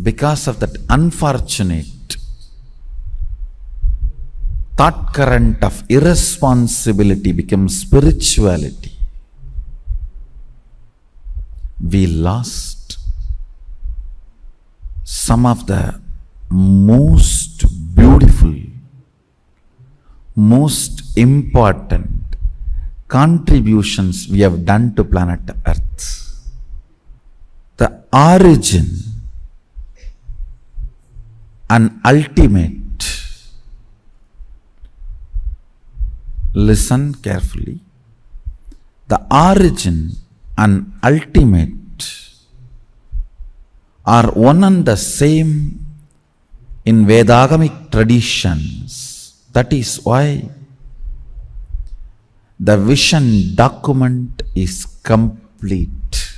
Because of that unfortunate thought current of irresponsibility becomes spirituality. We lost some of the most beautiful, most important contributions we have done to planet Earth. The origin and ultimate. Listen carefully. The origin and ultimate are one and the same in Vedagamic traditions. That is why the vision document is complete.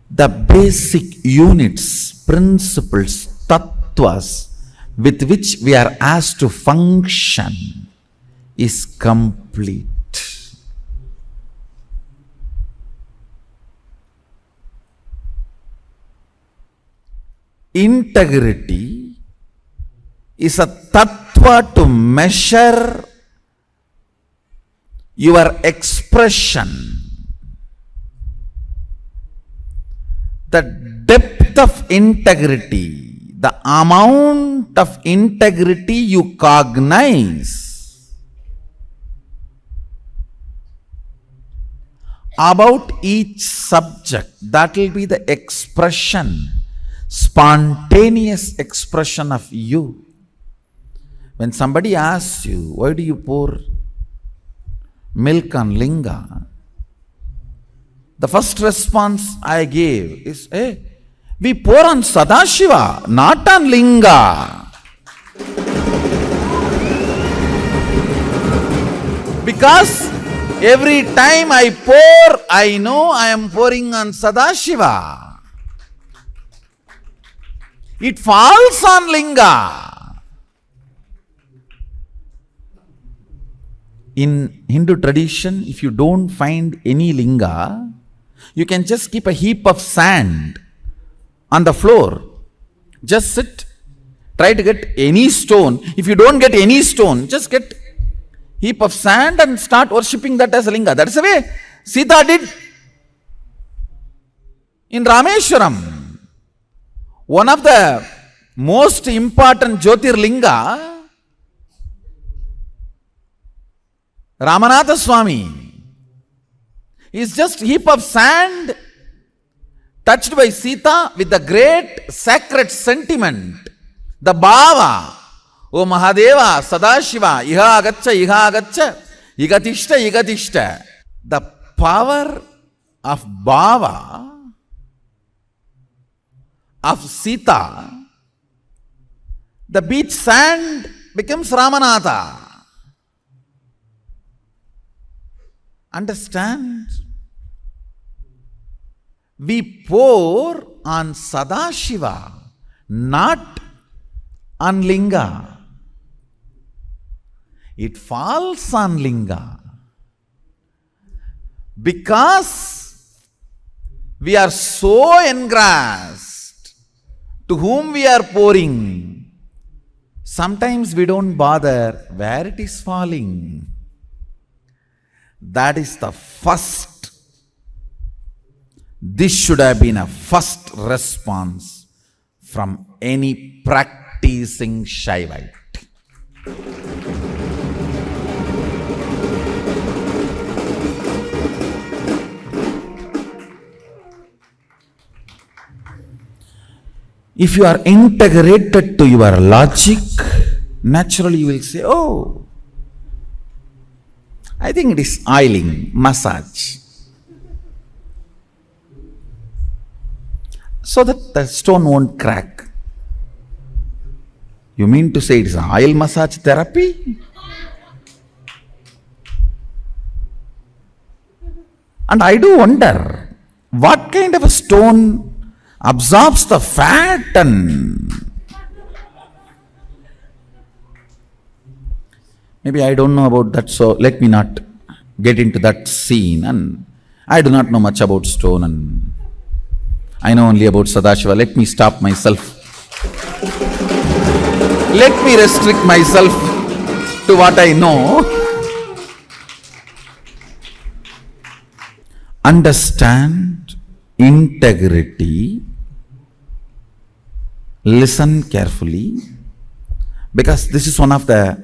The basic units, principles, tattvas with which we are asked to function is complete. Integrity is a tattva to measure your expression. The depth of integrity, the amount of integrity you cognize about each subject, that will be the expression, spontaneous expression of you. When somebody asks you, why do you pour milk on linga? The first response I gave is, hey, we pour on Sadashiva, not on linga. Because every time I pour, I know I am pouring on Sadashiva. It falls on linga. In Hindu tradition, if you don't find any linga, you can just keep a heap of sand on the floor. Just sit, try to get any stone. If you don't get any stone, just get heap of sand and start worshipping that as a linga. That's the way Sita did in Rameshwaram. One of the most important Jyotirlinga, Ramanatha Swami, is just a heap of sand touched by Sita with the great sacred sentiment, the bhava. O Mahadeva, Sadashiva, Iha Agaccha, Igatishta. The power of bhava of Sita, the beach sand becomes Ramanatha. Understand? We pour on Sadashiva, not on linga. It falls on linga. Because we are so engrossed to whom we are pouring, sometimes we don't bother where it is falling. That is the first. This should have been a first response from any practicing Shaivite. If you are integrated to your logic, naturally you will say, oh, I think it is oiling, massage. So that the stone won't crack. You mean to say it is oil massage therapy? And I do wonder, what kind of a stone absorbs the fat and maybe I don't know about that, so let me not get into that scene. And I do not know much about stone and I know only about Sadashiva. Let me stop myself. Let me restrict myself to what I know. Understand integrity. Listen carefully, because this is one of the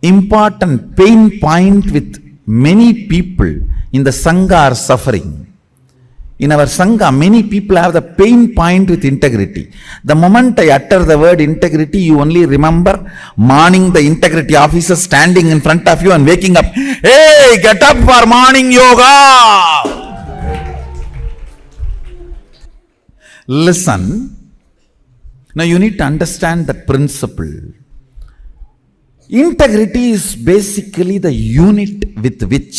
important pain point with many people in the Sangha are suffering. In our Sangha, many people have the pain point with integrity. The moment I utter the word integrity, you only remember morning the integrity officer standing in front of you and waking up. Hey, get up for morning yoga! Listen. Now you need to understand that principle. Integrity is basically the unit with which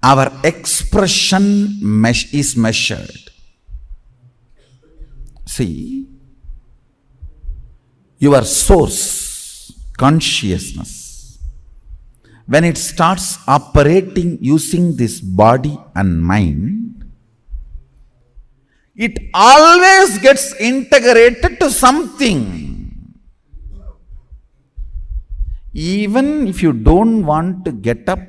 our expression is measured. See, your source, consciousness, when it starts operating using this body and mind, it always gets integrated to something. Even if you don't want to get up,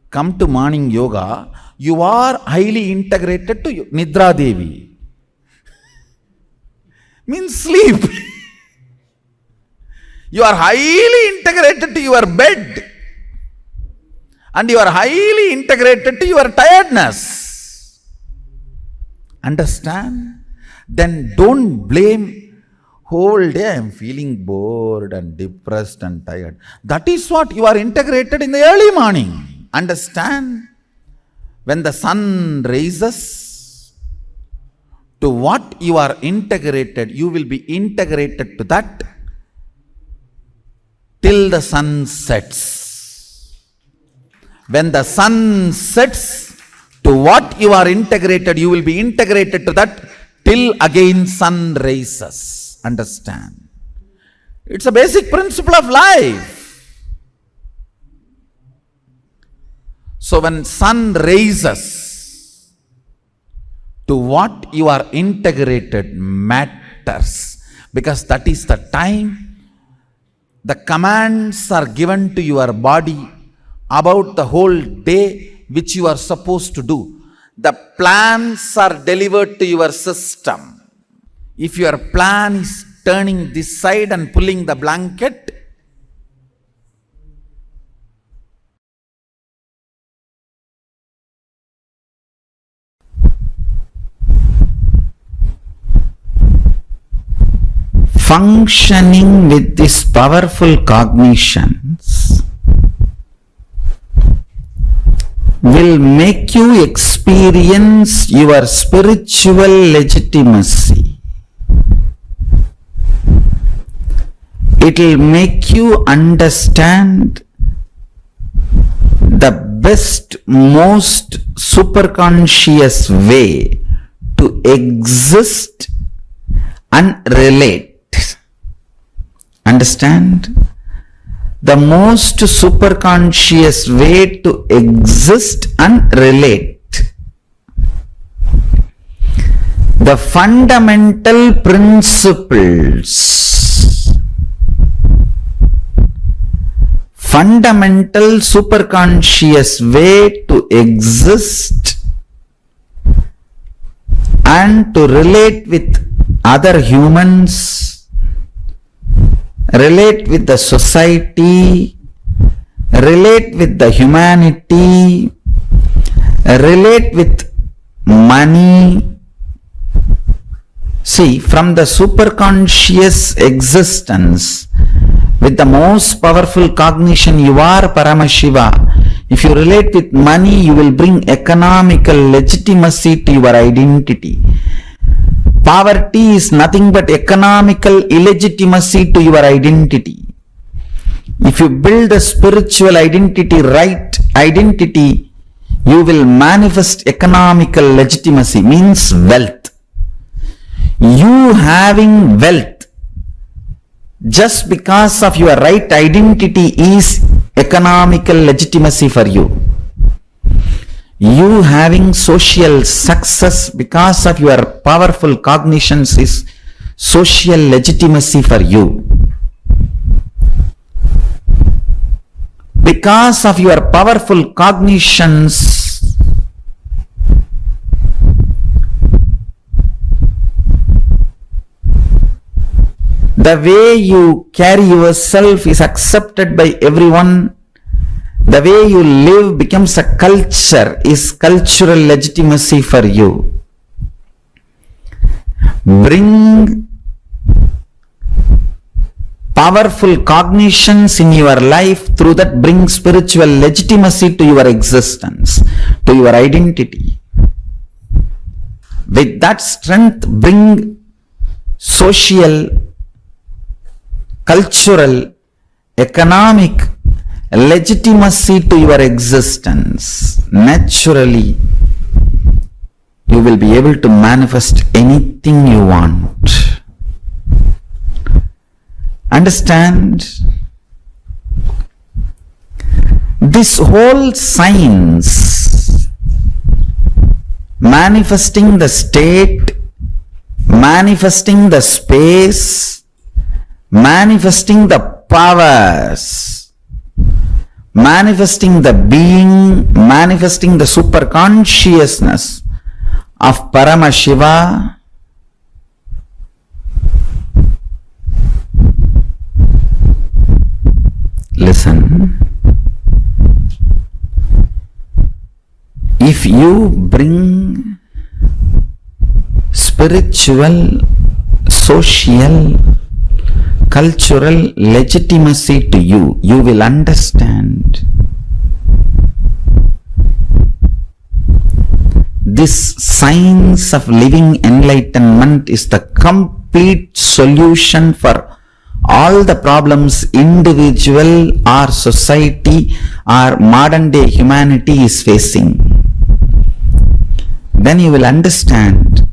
come to morning yoga, you are highly integrated to Nidra Devi. Means sleep. You are highly integrated to your bed. And you are highly integrated to your tiredness. Understand? Then don't blame, whole day I am feeling bored and depressed and tired. That is what you are integrated in the early morning. Understand? When the sun rises, to what you are integrated, you will be integrated to that till the sun sets. When the sun sets, to what you are integrated, you will be integrated to that till again sun rises. Understand? It's a basic principle of life. So when sun rises, to what you are integrated matters, because that is the time the commands are given to your body about the whole day which you are supposed to do. The plans are delivered to your system. If your plan is turning this side and pulling the blanket, functioning with these powerful cognitions will make you experience your spiritual legitimacy. It will make you understand the best, most superconscious way to exist and relate. Understand? the most superconscious way to exist and relate. The fundamental principles, fundamental superconscious way to exist and to relate with other humans, relate with the society, relate with the humanity, relate with money. See, from the superconscious existence, with the most powerful cognition, you are Paramashiva. If you relate with money, you will bring economical legitimacy to your identity. Poverty is nothing but economical illegitimacy to your identity. If you build a spiritual identity, right identity, you will manifest economical legitimacy, means wealth. You having wealth just because of your right identity is economical legitimacy for you. You having social success because of your powerful cognitions is social legitimacy for you. Because of your powerful cognitions, the way you carry yourself is accepted by everyone. The way you live becomes a culture, is cultural legitimacy for you. Bring powerful cognitions in your life, through that bring spiritual legitimacy to your existence, to your identity. With that strength, bring social, cultural, economic legitimacy to your existence. Naturally, you will be able to manifest anything you want. Understand? This whole science, manifesting the state, manifesting the space, manifesting the powers, manifesting the being, manifesting the superconsciousness of Paramashiva, listen. If you bring spiritual, social, cultural legitimacy to you, you will understand this science of living enlightenment is the complete solution for all the problems individual or society or modern day humanity is facing. Then you will understand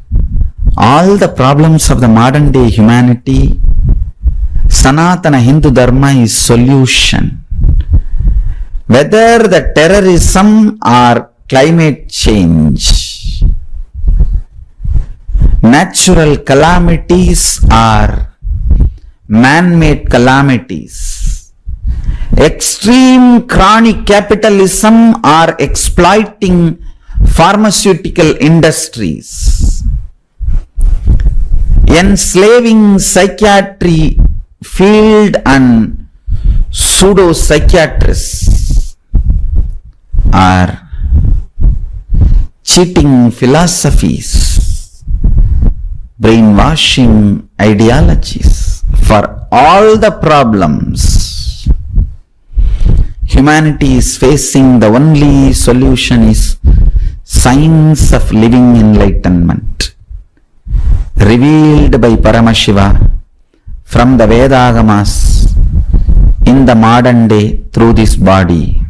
all the problems of the modern day humanity. Sanatana Hindu Dharma is solution. Whether the terrorism or climate change, natural calamities or man-made calamities, extreme chronic capitalism or exploiting pharmaceutical industries, enslaving psychiatry field and pseudo-psychiatrists, or cheating philosophies, brainwashing ideologies, for all the problems humanity is facing, the only solution is science of living enlightenment, revealed by Paramashiva from the Vedagamas in the modern day through this body.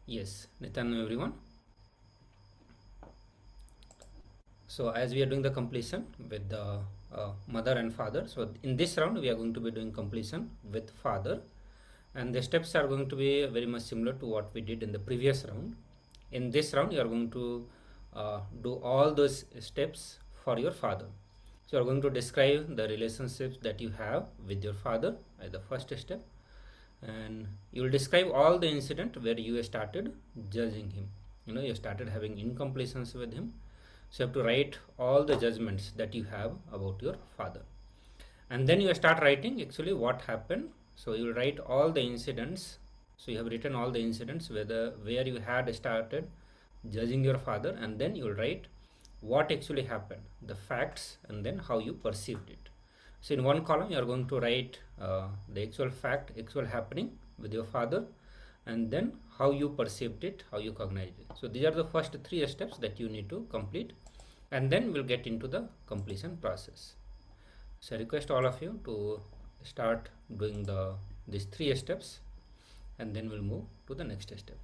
Yes, Nityanam everyone. So as we are doing the completion with the mother and father, so in this round we are going to be doing completion with father, and the steps are going to be very much similar to what we did in the previous round. In this round you are going to do all those steps for your father. So you are going to describe the relationships that you have with your father as the first step, and you will describe all the incident where you started judging him. You started having incompletions with him. So you have to write all the judgments that you have about your father, and then you start writing actually what happened. So you will write all the incidents. So you have written all the incidents where you had started judging your father, and then you will write what actually happened, the facts, and then how you perceived it. So in one column you are going to write the actual fact, actual happening with your father, and then how you perceived it, how you cognized it. So these are the first 3 steps that you need to complete, and then we'll get into the completion process. So I request all of you to start doing these 3 steps, and then we'll move to the next step.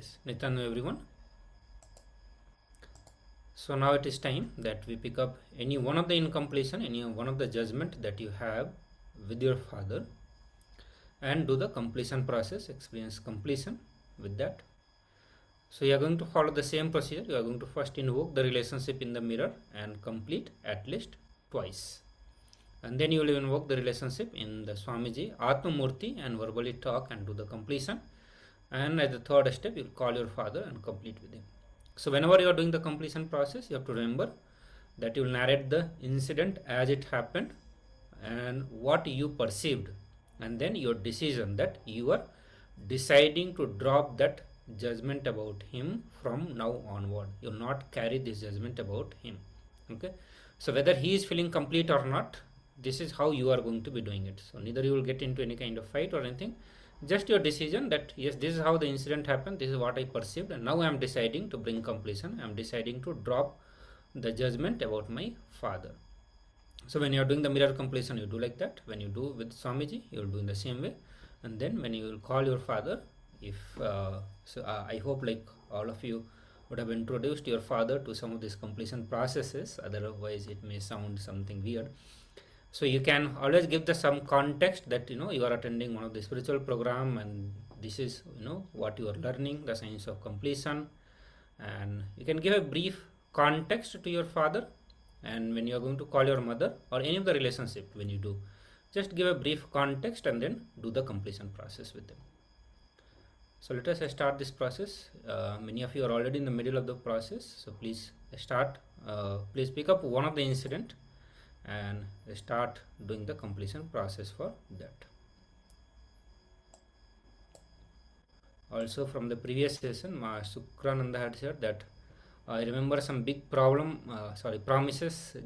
Yes, Nityananda everyone. So now it is time that we pick up any one of the incompletion, any one of the judgment that you have with your father, and do the completion process, experience completion with that. So you are going to follow the same procedure. You are going to first invoke the relationship in the mirror and complete at least twice. And then you will invoke the relationship in the Swamiji, Atma Murti, and verbally talk and do the completion. And as the third step, you will call your father and complete with him. So whenever you are doing the completion process, you have to remember that you will narrate the incident as it happened and what you perceived, and then your decision that you are deciding to drop that judgment about him from now onward. You will not carry this judgment about him. Okay, so whether he is feeling complete or not, this is how you are going to be doing it. So neither you will get into any kind of fight or anything, just your decision that yes, this is how the incident happened, this is what I perceived, and now I am deciding to bring completion. I am deciding to drop the judgment about my father. So when you are doing the mirror completion, you do like that. When you do with Swamiji, you will do in the same way. And then when you will call your father, if I hope like all of you would have introduced your father to some of these completion processes, otherwise it may sound something weird. So you can always give the some context that you are attending one of the spiritual program, and this is what you are learning, the science of completion, and you can give a brief context to your father. And when you are going to call your mother or any of the relationship, when you do, just give a brief context and then do the completion process with them. So let us start this process. Many of you are already in the middle of the process, so please start. Please pick up one of the incident and start doing the completion process for that. Also from the previous session, Sukrananda had said that I remember some big promises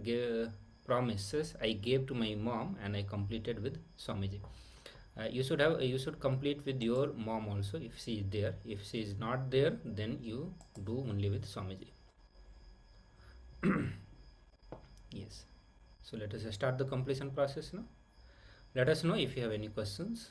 I gave to my mom and I completed with Swamiji. You should complete with your mom also if she is there. If she is not there, then you do only with Swamiji. Yes. So let us start the completion process now. Let us know if you have any questions.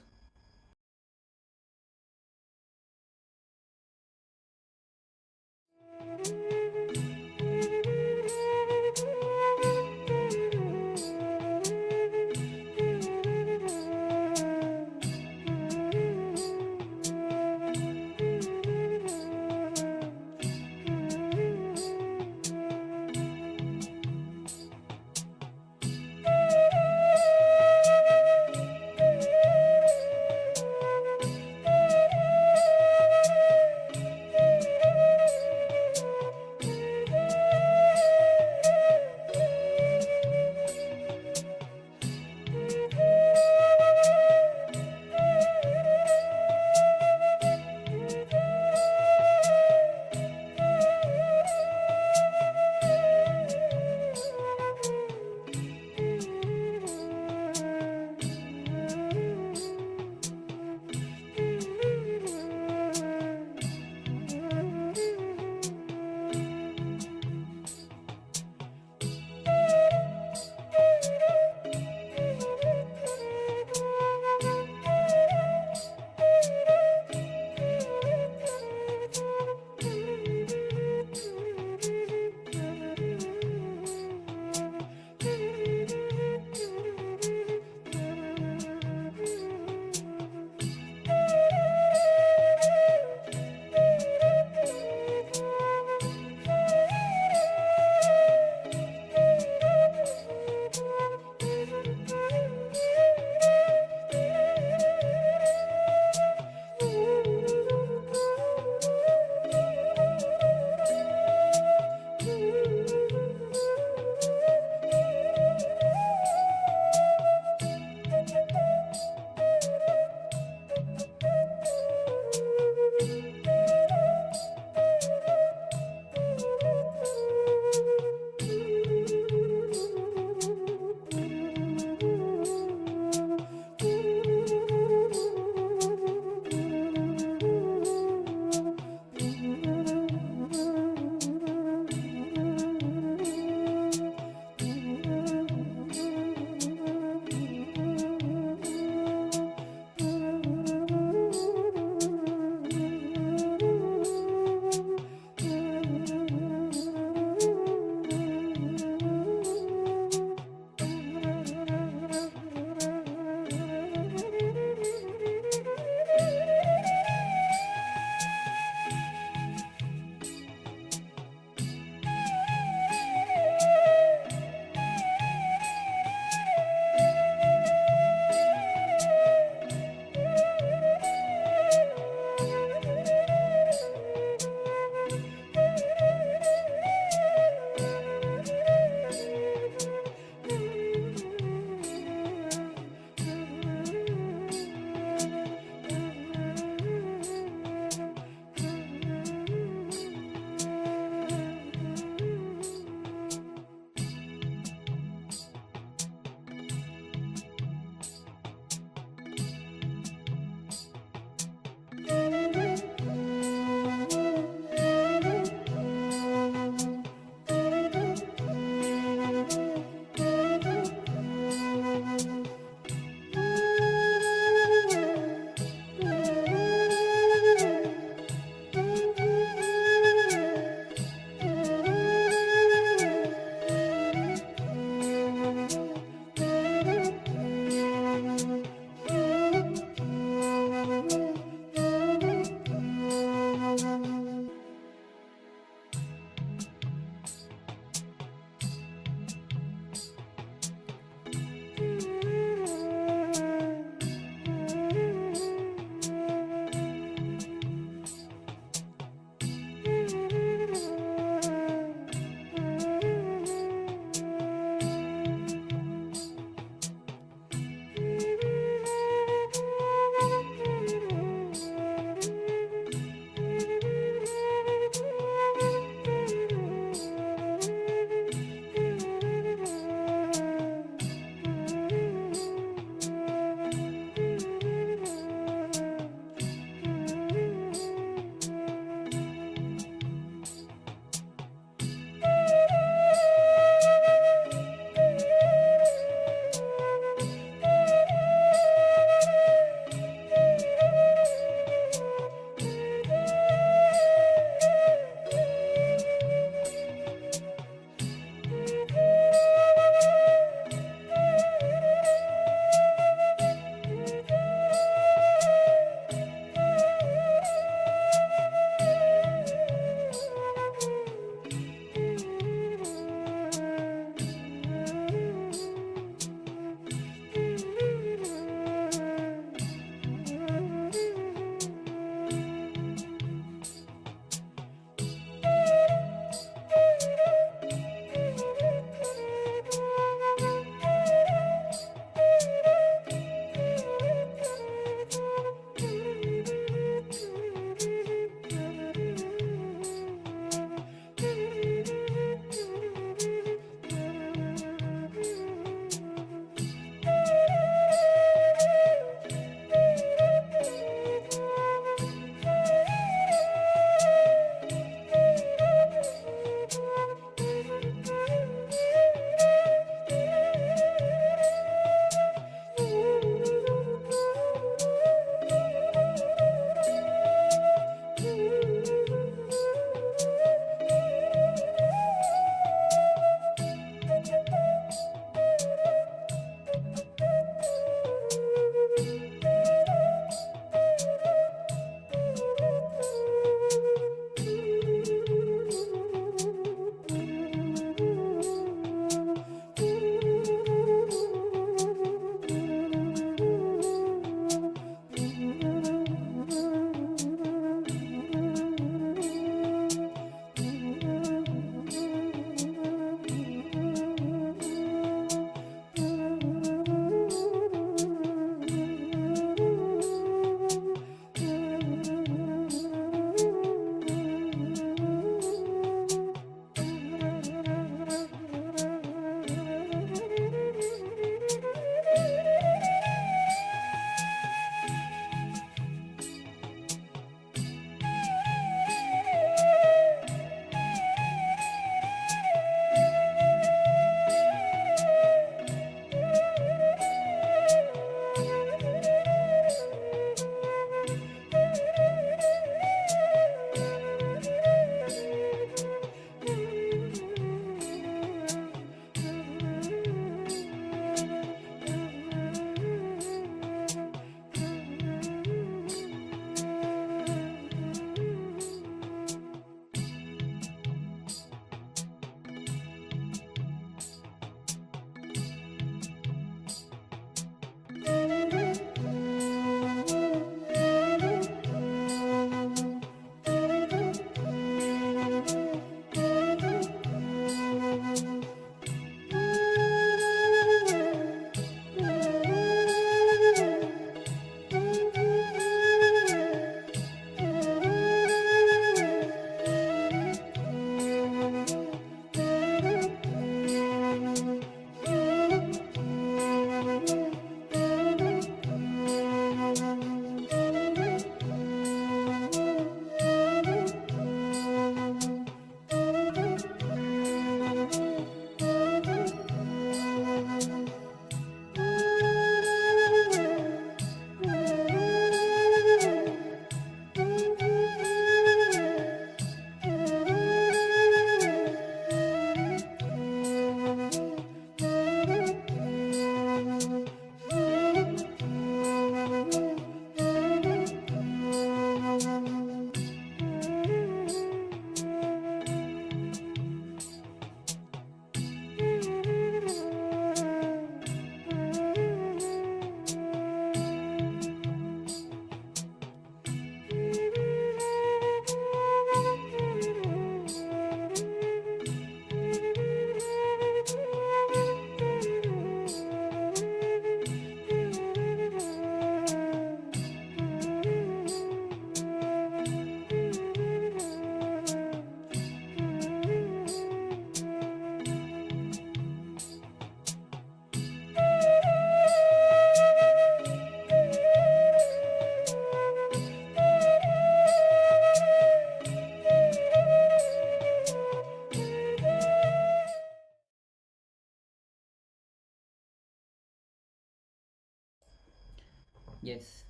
Yes.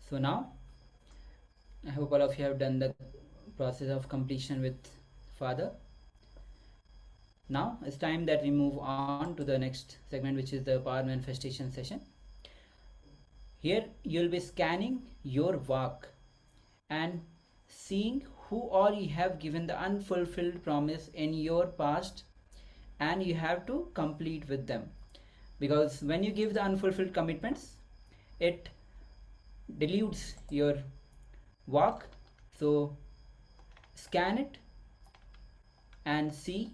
So now, I hope all of you have done the process of completion with Father. Now it's time that we move on to the next segment, which is the power manifestation session. Here you'll be scanning your work and seeing who all you have given the unfulfilled promise in your past, and you have to complete with them, because when you give the unfulfilled commitments, it dilutes your work. So scan it and see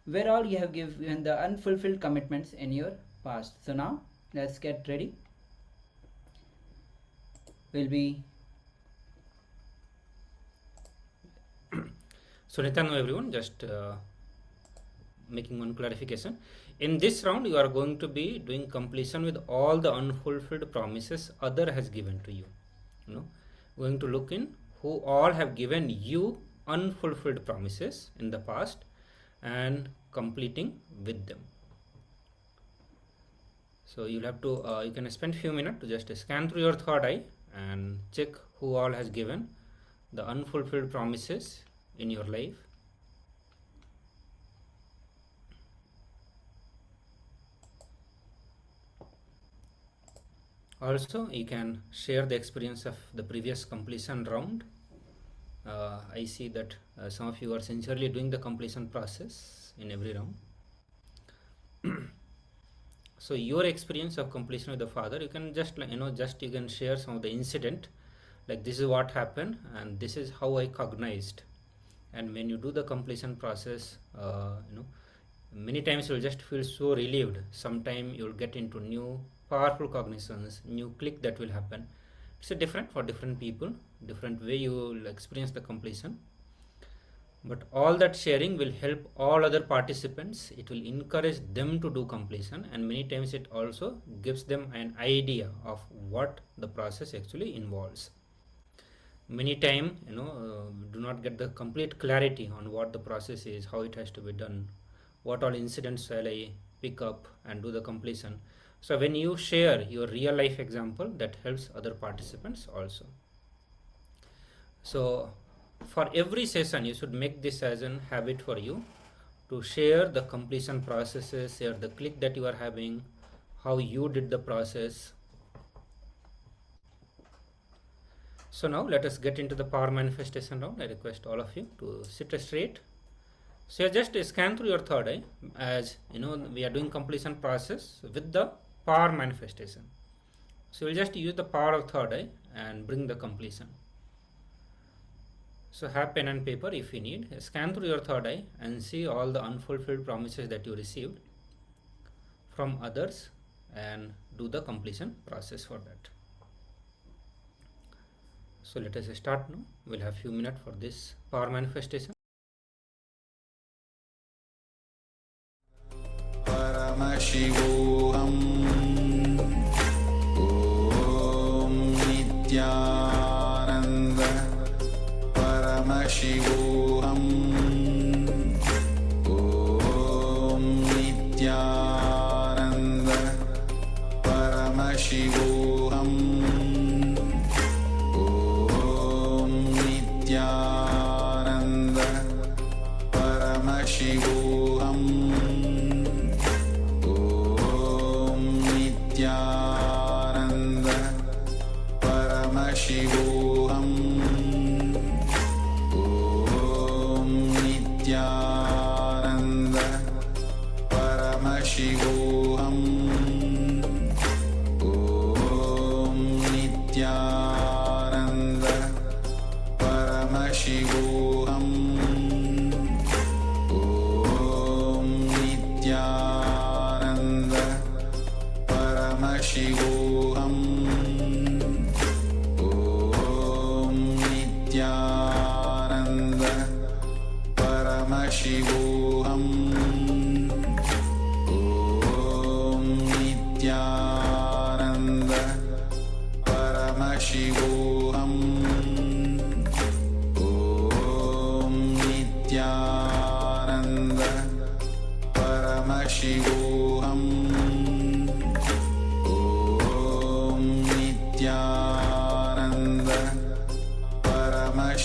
where all you have given the unfulfilled commitments in your past. So now let's get ready. We'll be So Nityananda everyone, just making one clarification. In this round, you are going to be doing completion with all the unfulfilled promises other has given to you. Going to look in who all have given you unfulfilled promises in the past and completing with them. So you'll have to, you can spend few minutes to just scan through your third eye and check who all has given the unfulfilled promises in your life. Also, you can share the experience of the previous completion round. I see that some of you are sincerely doing the completion process in every round. So your experience of completion with the Father, you can just you can share some of the incident, like this is what happened and this is how I cognized. And when you do the completion process, many times you'll just feel so relieved. Sometime you'll get into new powerful cognitions, new click that will happen. It's different for different people, different way you will experience the completion. But all that sharing will help all other participants. It will encourage them to do completion, and many times it also gives them an idea of what the process actually involves. Many times, do not get the complete clarity on what the process is, how it has to be done, what all incidents shall I pick up and do the completion. So when you share your real life example, that helps other participants also. So for every session, you should make this as an habit for you to share the completion processes, share the click that you are having, how you did the process. So now let us get into the power manifestation round. I request all of you to sit straight. So just scan through your third eye, as we are doing completion process with the power manifestation. So we'll just use the power of third eye and bring the completion. So have pen and paper if you need. Scan through your third eye and see all the unfulfilled promises that you received from others and do the completion process for that. So let us start now. We'll have few minutes for this power manifestation. Paramashivoham Om Nityananda Paramashivoham Om Nityananda Paramashivoham Om Nityananda Paramashivoham Paramashivoham Om Nityananda Paramashivoham Om Nityananda Paramashivoham Om Nityananda Paramashivoham Nityananda Paramashivoham Om Nityananda Paramashivoham Om Nityananda Paramashivoham Om Nityananda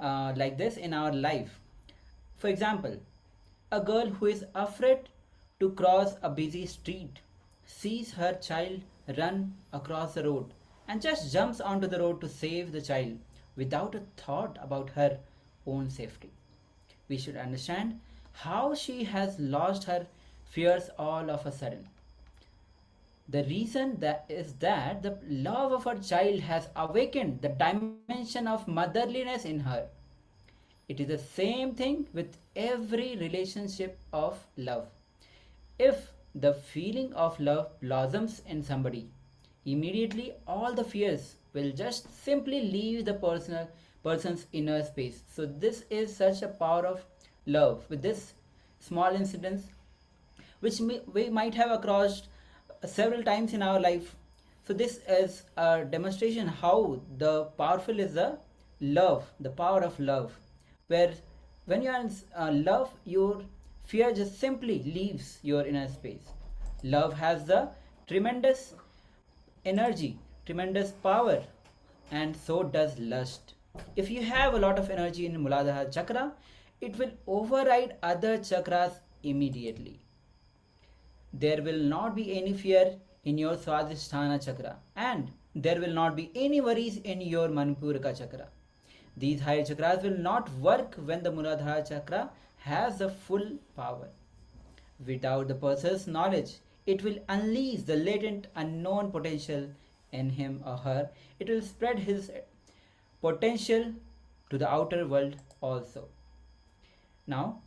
like this in our life. For example, a girl who is afraid to cross a busy street sees her child run across the road and just jumps onto the road to save the child without a thought about her own safety. We should understand how she has lost her fears all of a sudden. The reason that is that the love of her child has awakened the dimension of motherliness in her. It is the same thing with every relationship of love. If the feeling of love blossoms in somebody, immediately all the fears will just simply leave the person's inner space. So this is such a power of love. With this small incidents, which we might have across several times in our life. So this is a demonstration how the powerful is the love, the power of love, where when you are in love, your fear just simply leaves your inner space. Love has the tremendous energy, tremendous power, and so does lust. If you have a lot of energy in Muladhara chakra, it will override other chakras immediately. There will not be any fear in your Swadhisthana chakra, and there will not be any worries in your Manipuraka chakra. These higher chakras will not work when the Muladhara chakra has the full power. Without the person's knowledge, it will unleash the latent unknown potential in him or her. It will spread his potential to the outer world also. Now,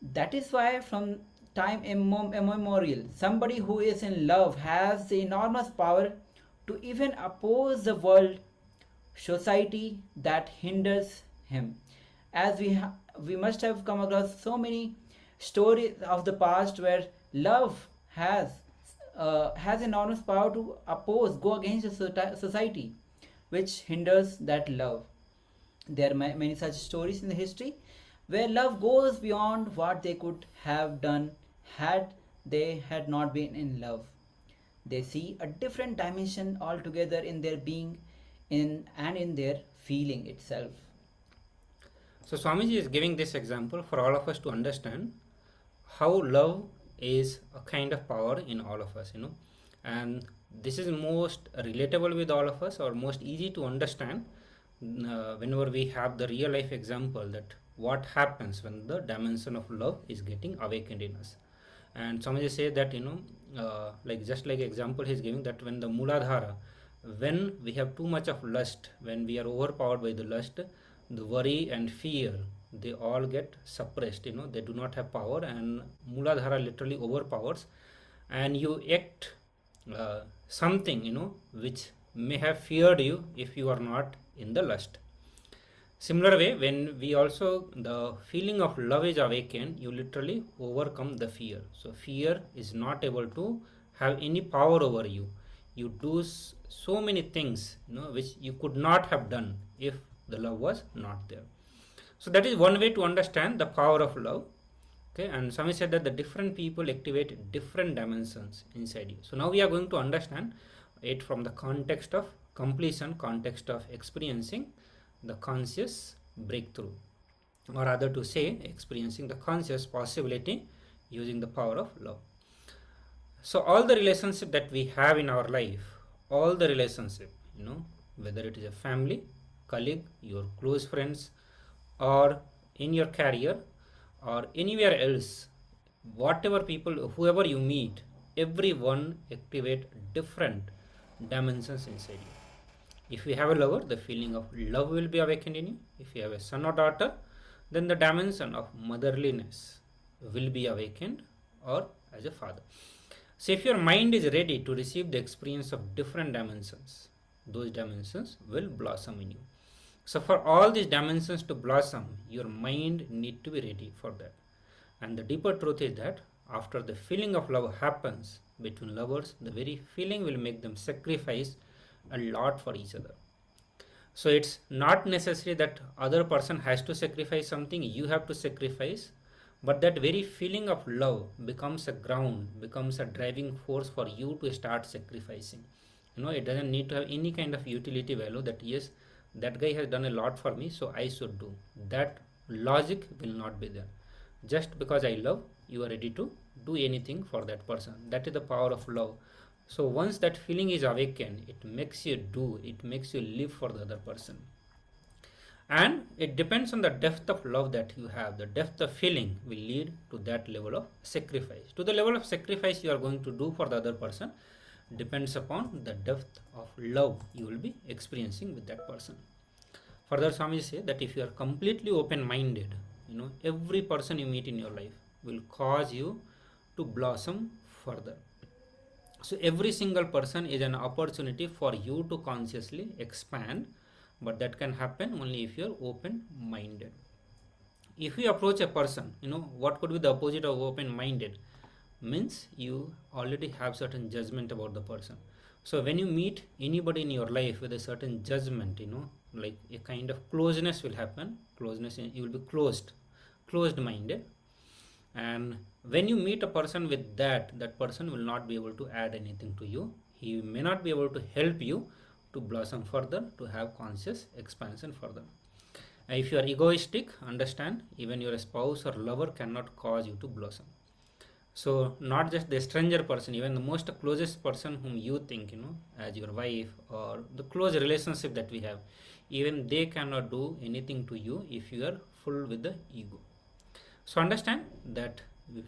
that is why from time immemorial, somebody who is in love has the enormous power to even oppose the world society that hinders him. As we must have come across so many stories of the past where love has enormous power to go against the society which hinders that love. There are many such stories in the history where love goes beyond what they could have done had they had not been in love. They see a different dimension altogether in their being in their feeling itself. So Swamiji is giving this example for all of us to understand how love is a kind of power in all of us, and this is most relatable with all of us, or most easy to understand whenever we have the real life example that what happens when the dimension of love is getting awakened in us. And Swamiji said that like just like example he's giving, that when the Muladhara, when we have too much of lust, when we are overpowered by the lust, the worry and fear, they all get suppressed, they do not have power, and Muladhara literally overpowers, and you act something which may have feared you if you are not in the lust. Similar way, when we also, the feeling of love is awakened, you literally overcome the fear. So fear is not able to have any power over you. You do so many things which you could not have done if the love was not there. So that is one way to understand the power of love. Okay, and Swami said that the different people activate different dimensions inside you. So now we are going to understand it from the context of completion, context of experiencing the conscious breakthrough, or rather to say experiencing the conscious possibility using the power of love. So all the relationship that we have in our life, all the relationship, whether it is a family, colleague, your close friends, or in your career, or anywhere else, whatever people, whoever you meet, everyone activate different dimensions inside you. If you have a lover, the feeling of love will be awakened in you. If you have a son or daughter, then the dimension of motherliness will be awakened, or as a father. So if your mind is ready to receive the experience of different dimensions, those dimensions will blossom in you. So for all these dimensions to blossom, your mind need to be ready for that. And the deeper truth is that after the feeling of love happens between lovers, the very feeling will make them sacrifice a lot for each other. So it's not necessary that other person has to sacrifice something, you have to sacrifice, but that very feeling of love becomes a ground, becomes a driving force for you to start sacrificing. It doesn't need to have any kind of utility value that yes, that guy has done a lot for me, so I should do. That logic will not be there. Just because I love, you are ready to do anything for that person. That is the power of love. So once that feeling is awakened, it makes you do, it makes you live for the other person. And it depends on the depth of love that you have. The depth of feeling will lead to that level of sacrifice. To the level of sacrifice you are going to do for the other person depends upon the depth of love you will be experiencing with that person. Further, Swami say that if you are completely open-minded, every person you meet in your life will cause you to blossom further. So every single person is an opportunity for you to consciously expand, but that can happen only if you are open-minded. If you approach a person, what could be the opposite of open-minded? Means you already have certain judgment about the person. So when you meet anybody in your life with a certain judgment, like a kind of closeness will happen. Closeness, you will be closed-minded. And when you meet a person with that person will not be able to add anything to you. He may not be able to help you to blossom further, to have conscious expansion further. If you are egoistic, understand, even your spouse or lover cannot cause you to blossom. So not just the stranger person, even the most closest person whom you think, as your wife or the close relationship that we have, even they cannot do anything to you if you are full with the ego. So understand that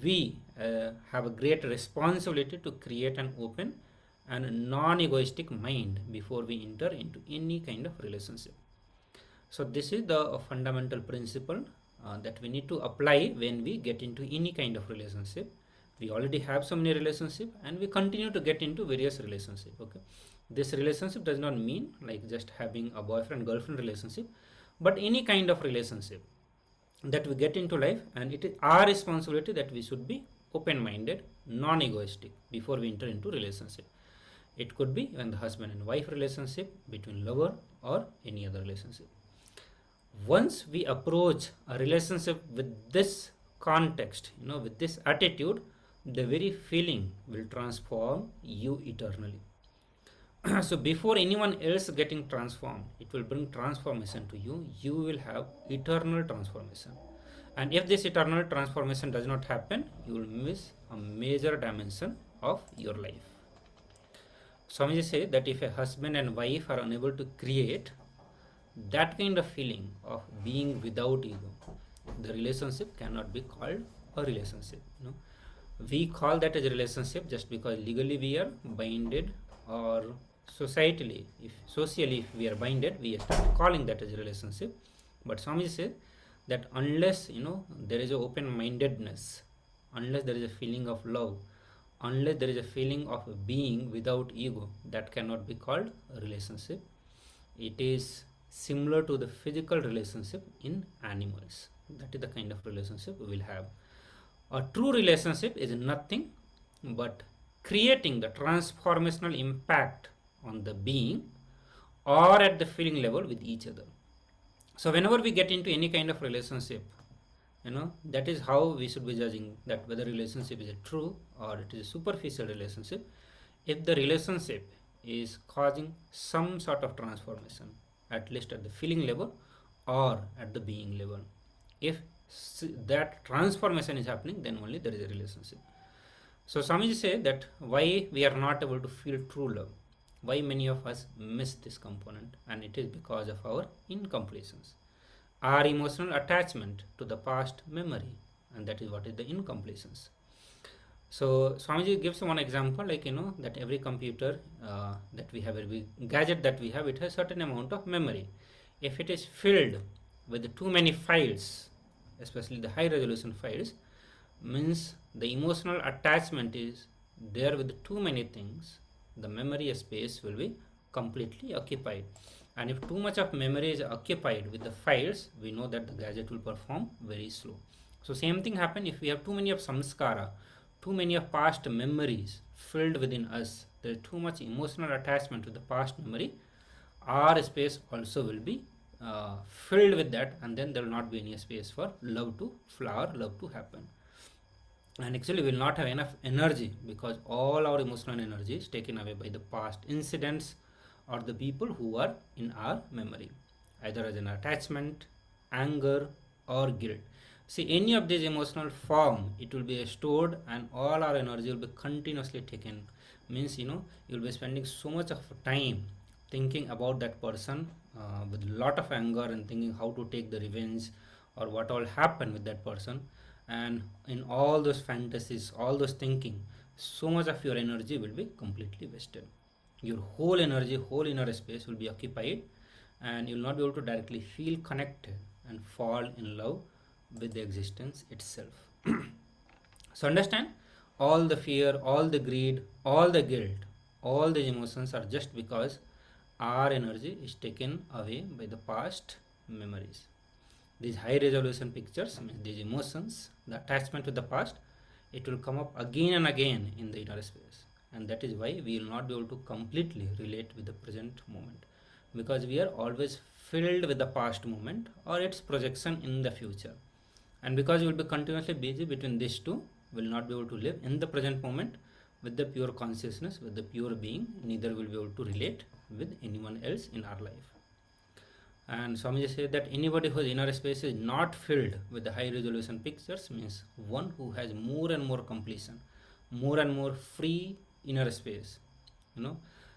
we have a great responsibility to create an open and non-egoistic mind before we enter into any kind of relationship. So this is the fundamental principle that we need to apply when we get into any kind of relationship. We already have so many relationships and we continue to get into various relationships. Okay, this relationship does not mean like just having a boyfriend-girlfriend relationship, but any kind of relationship that we get into life, and it is our responsibility that we should be open-minded, non-egoistic before we enter into relationship. It could be when the husband and wife relationship, between lover or any other relationship. Once we approach a relationship with this context, with this attitude, the very feeling will transform you eternally. So before anyone else getting transformed, it will bring transformation to you. You will have eternal transformation. And if this eternal transformation does not happen, you will miss a major dimension of your life. Swamiji said that if a husband and wife are unable to create that kind of feeling of being without ego, the relationship cannot be called a relationship. We call that as a relationship just because legally we are binded, or socially if we are binded, we start calling that as a relationship. But Swamiji said that unless there is an open-mindedness, unless there is a feeling of love, unless there is a feeling of being without ego, that cannot be called a relationship. It is similar to the physical relationship in animals. That is the kind of relationship we will have. A true relationship is nothing but creating the transformational impact on the being or at the feeling level with each other. So whenever we get into any kind of relationship, that is how we should be judging that whether relationship is a true or it is a superficial relationship. If the relationship is causing some sort of transformation, at least at the feeling level or at the being level, if that transformation is happening, then only there is a relationship. So Swamiji said that why we are not able to feel true love, why many of us miss this component, and it is because of our incompletions, our emotional attachment to the past memory, and that is what is the incompletions. So Swamiji gives one example, like that every computer that we have, every gadget that we have, it has certain amount of memory. If it is filled with too many files, especially the high resolution files, means the emotional attachment is there with too many things, the memory space will be completely occupied. And if too much of memory is occupied with the files, we know that the gadget will perform very slow. So same thing happen if we have too many of samskara, too many of past memories filled within us, there is too much emotional attachment to the past memory, our space also will be filled with that, and then there will not be any space for love to flower, love to happen. And actually we will not have enough energy because all our emotional energy is taken away by the past incidents or the people who are in our memory. either as an attachment, anger, or guilt. See, any of these emotional form, it will be stored, and all our energy will be continuously taken. Means, you'll be spending so much of time thinking about that person with a lot of anger and thinking how to take the revenge or what all happened with that person. And in all those fantasies, all those thinking, so much of your energy will be completely wasted. Your whole energy, whole inner space will be occupied, and you'll not be able to directly feel connected and fall in love with the existence itself. So understand, all the fear, all the greed, all the guilt, all the emotions are just because our energy is taken away by the past memories. These high resolution pictures, these emotions, the attachment to the past, it will come up again and again in the inner space. And that is why we will not be able to completely relate with the present moment, because we are always filled with the past moment or its projection in the future. And because we will be continuously busy between these two, we will not be able to live in the present moment with the pure consciousness, with the pure being. Neither will be able to relate with anyone else in our life. And Swamiji said that anybody whose inner space is not filled with the high resolution pictures means one who has more and more completion, more and more free inner space.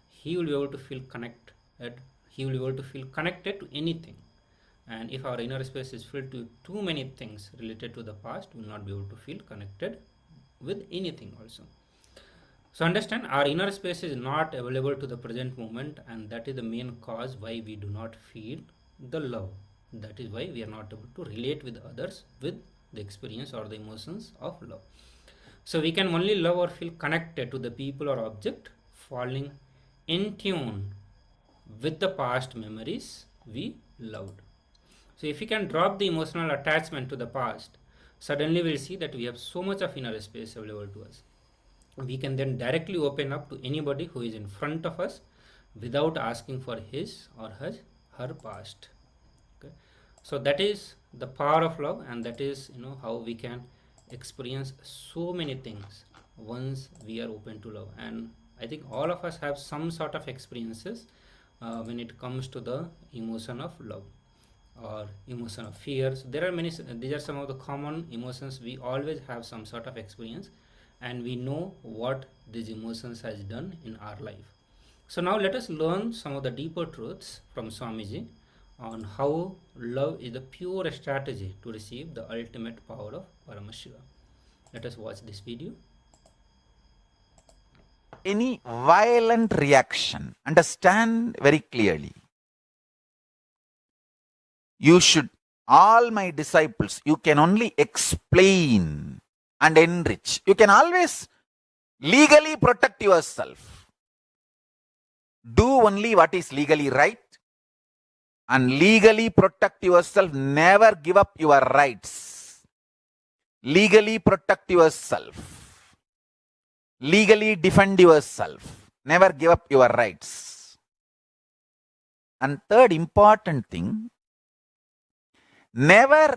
He will be able to feel connected. He will be able to feel connected to anything. And if our inner space is filled to too many things related to the past, we will not be able to feel connected with anything also. So understand, our inner space is not available to the present moment, and that is the main cause why we do not feel the love. That is why we are not able to relate with others with the experience or the emotions of love. So we can only love or feel connected to the people or object falling in tune with the past memories we loved. So if we can drop the emotional attachment to the past, suddenly we'll see that we have so much of inner space available to us. We can then directly open up to anybody who is in front of us without asking for his or her past. Okay. So that is the power of love, and that is how we can experience so many things once we are open to love. And I think all of us have some sort of experiences when it comes to the emotion of love or emotion of fear. So there are many. These are some of the common emotions. We always have some sort of experience, and we know what these emotions has done in our life. So now let us learn some of the deeper truths from Swamiji on how love is the pure strategy to receive the ultimate power of Paramashiva. Let us watch this video. Any violent reaction, understand very clearly. You should, all my disciples, you can only explain and enrich. You can always legally protect yourself. Do only what is legally right and legally protect yourself. Never give up your rights. Legally protect yourself. Legally defend yourself. Never give up your rights. And third important thing, never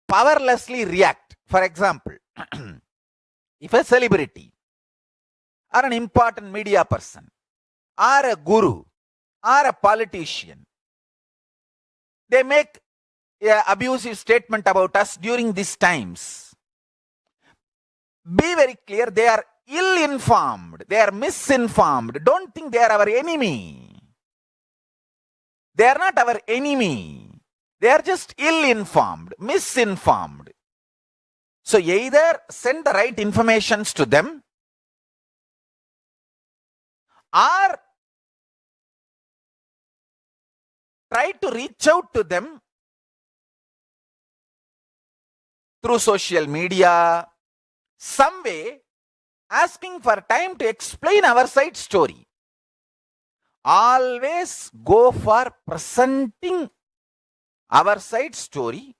powerlessly react. For example, if a celebrity or an important media person or a guru or a politician, they make an abusive statement about us during these times, be very clear, they are ill-informed, they are misinformed. Don't think they are our enemy. They are not our enemy. They are just ill-informed, misinformed. So either send the right informations to them or try to reach out to them through social media, some way, asking for time to explain our side story. Always go for presenting our side story,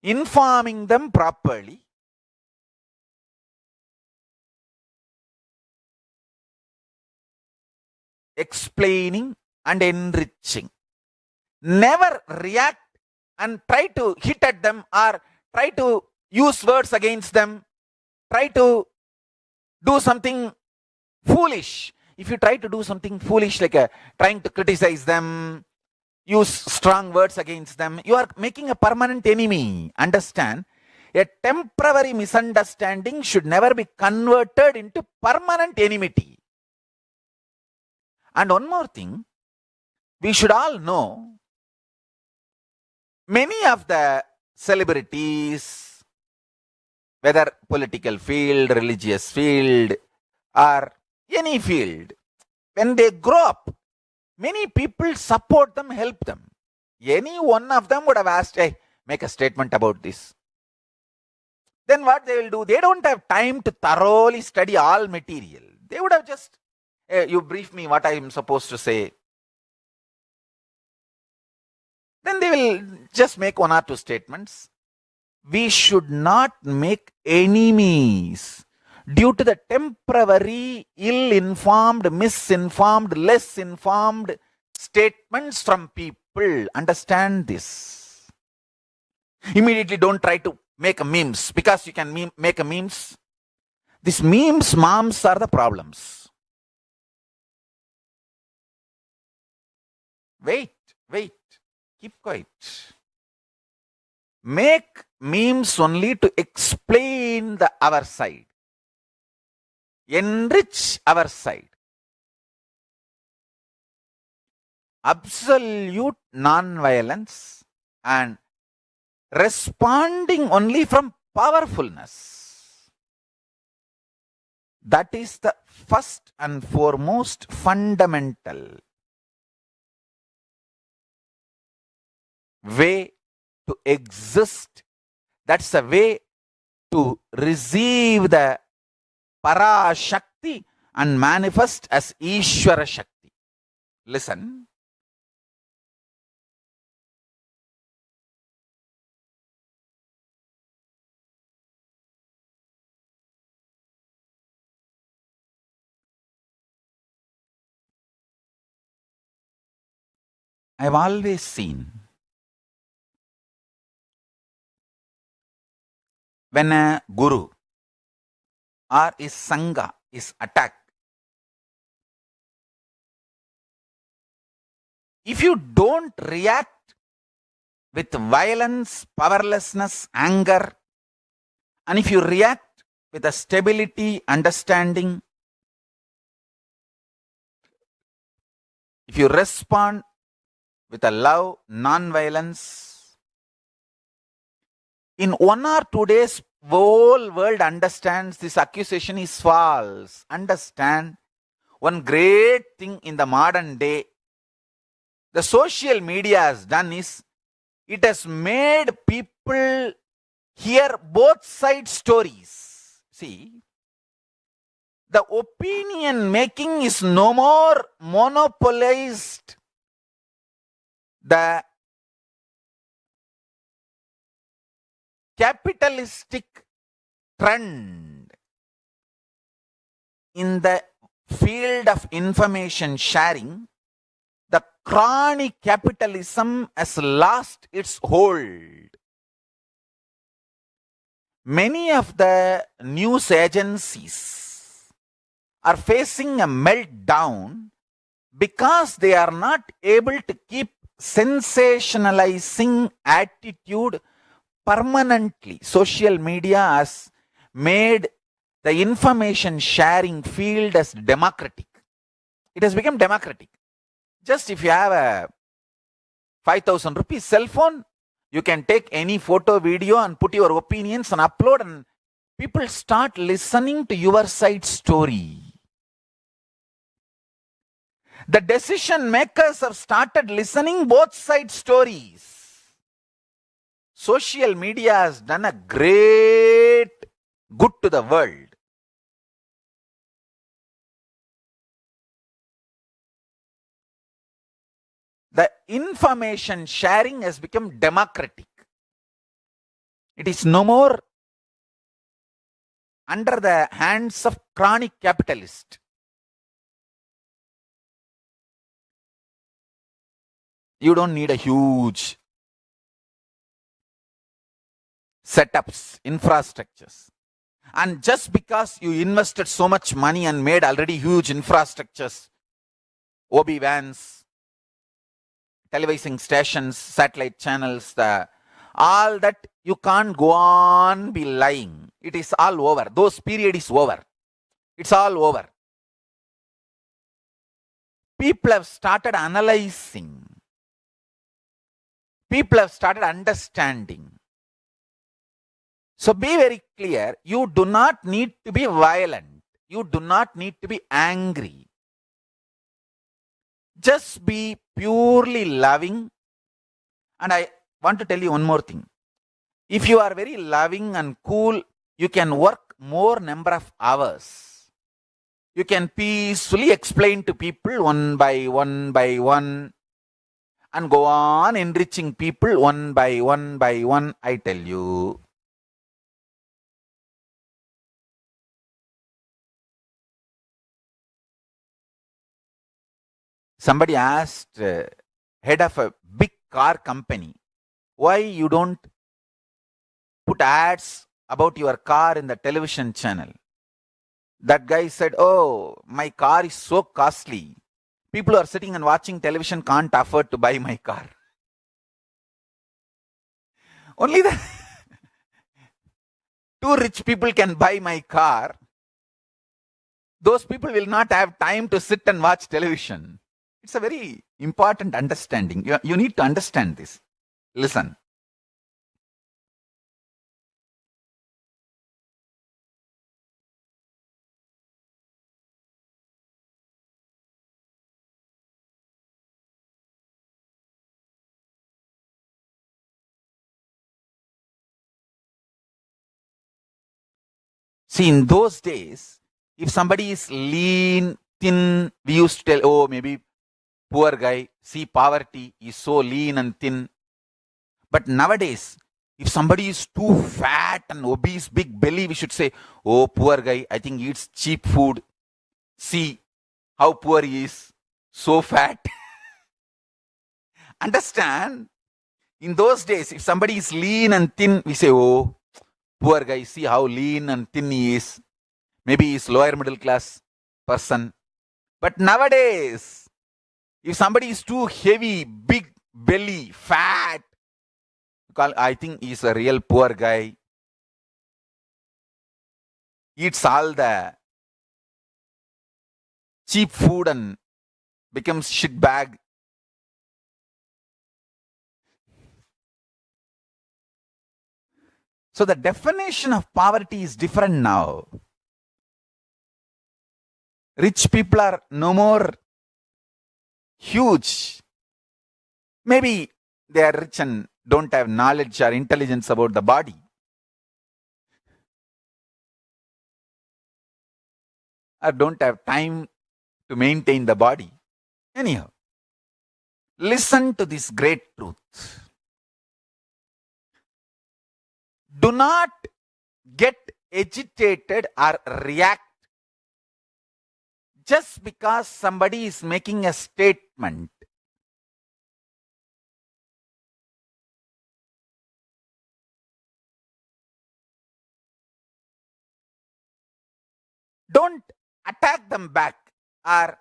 informing them properly, explaining and enriching. Never react and try to hit at them or try to use words against them, try to do something foolish. if you try to do something foolish like trying to criticize them, use strong words against them, you are making a permanent enemy. Understand? A temporary misunderstanding should never be converted into permanent enmity. And one more thing, we should all know, many of the celebrities, whether political field, religious field, or any field, when they grow up, many people support them, help them. Any one of them would have asked, hey, make a statement about this. Then what they will do? They don't have time to thoroughly study all material. They would have just, hey, you brief me what I am supposed to say. Then they will just make one or two statements. We should not make enemies due to the temporary, ill-informed, misinformed, less informed statements from people. Understand this. Immediately don't try to make a memes, because you can make a memes. These memes, moms are the problems. Wait, keep quiet. Make memes only to explain our side, enrich our side. Absolute non-violence and responding only from powerfulness. That is the first and foremost fundamental way to exist. That's a way to receive the Parashakti and manifest as Ishvara Shakti. Listen. I've always seen when a guru or his sangha is attacked, if you don't react with violence, powerlessness, anger, and if you react with a stability, understanding, if you respond with a love, non-violence, in 1 or 2 days, whole world understands this accusation is false. Understand, one great thing in the modern day, the social media has done is, it has made people hear both side stories. See, the opinion making is no more monopolized. The capitalistic trend in the field of information sharing, the chronic capitalism has lost its hold. Many of the news agencies are facing a meltdown because they are not able to keep sensationalizing attitude permanently. Social media has made the information sharing field as democratic. It has become democratic. Just if you have a 5,000 rupees cell phone, you can take any photo, video and put your opinions and upload, and people start listening to your side story. The decision makers have started listening both side stories. Social media has done a great good to the world. The information sharing has become democratic. It is no more under the hands of chronic capitalists. You don't need a huge setups, infrastructures. And just because you invested so much money and made already huge infrastructures, OB vans, televising stations, satellite channels, all that, you can't go on be lying. It is all over. Those period is over. It's all over. People have started analyzing. People have started understanding. So be very clear. You do not need to be violent. You do not need to be angry. Just be purely loving. And I want to tell you one more thing. If you are very loving and cool, you can work more number of hours. You can peacefully explain to people one by one, and go on enriching people one by one, I tell you. Somebody asked head of a big car company, why you don't put ads about your car in the television channel? That guy said, oh, my car is so costly. People who are sitting and watching television can't afford to buy my car. Only the two rich people can buy my car. Those people will not have time to sit and watch television. It's a very important understanding. You need to understand this. Listen. See, in those days, if somebody is lean, thin, we used to tell, oh, maybe poor guy. See, poverty is so lean and thin. But nowadays, if somebody is too fat and obese, big belly, we should say, oh, poor guy, I think he eats cheap food. See how poor he is, so fat. Understand? In those days, if somebody is lean and thin, we say, oh, poor guy, see how lean and thin he is. Maybe he is lower middle class person. But nowadays, if somebody is too heavy, big belly, fat, I think he is a real poor guy. Eats all the cheap food and becomes shit bag. So the definition of poverty is different now. Rich people are no more huge. Maybe they are rich and don't have knowledge or intelligence about the body. Or don't have time to maintain the body. Anyhow, listen to this great truth. Do not get agitated or react just because somebody is making a statement. Don't attack them back or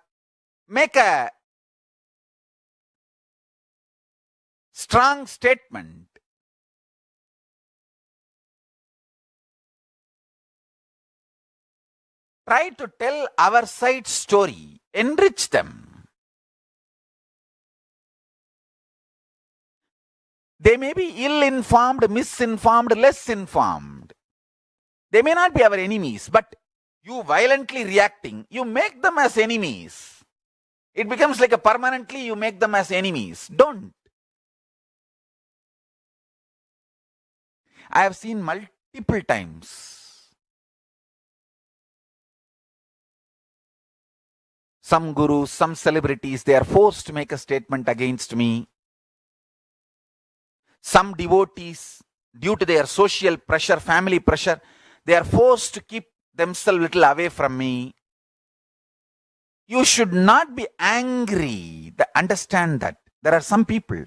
make a strong statement. Try to tell our side story. Enrich them. They may be ill-informed, misinformed, less informed. They may not be our enemies, but you violently reacting, you make them as enemies. It becomes like a permanently you make them as enemies. Don't. I have seen multiple times. Some gurus, some celebrities, they are forced to make a statement against me. Some devotees, due to their social pressure, family pressure, they are forced to keep themselves a little away from me. You should not be angry. Understand that. There are some people,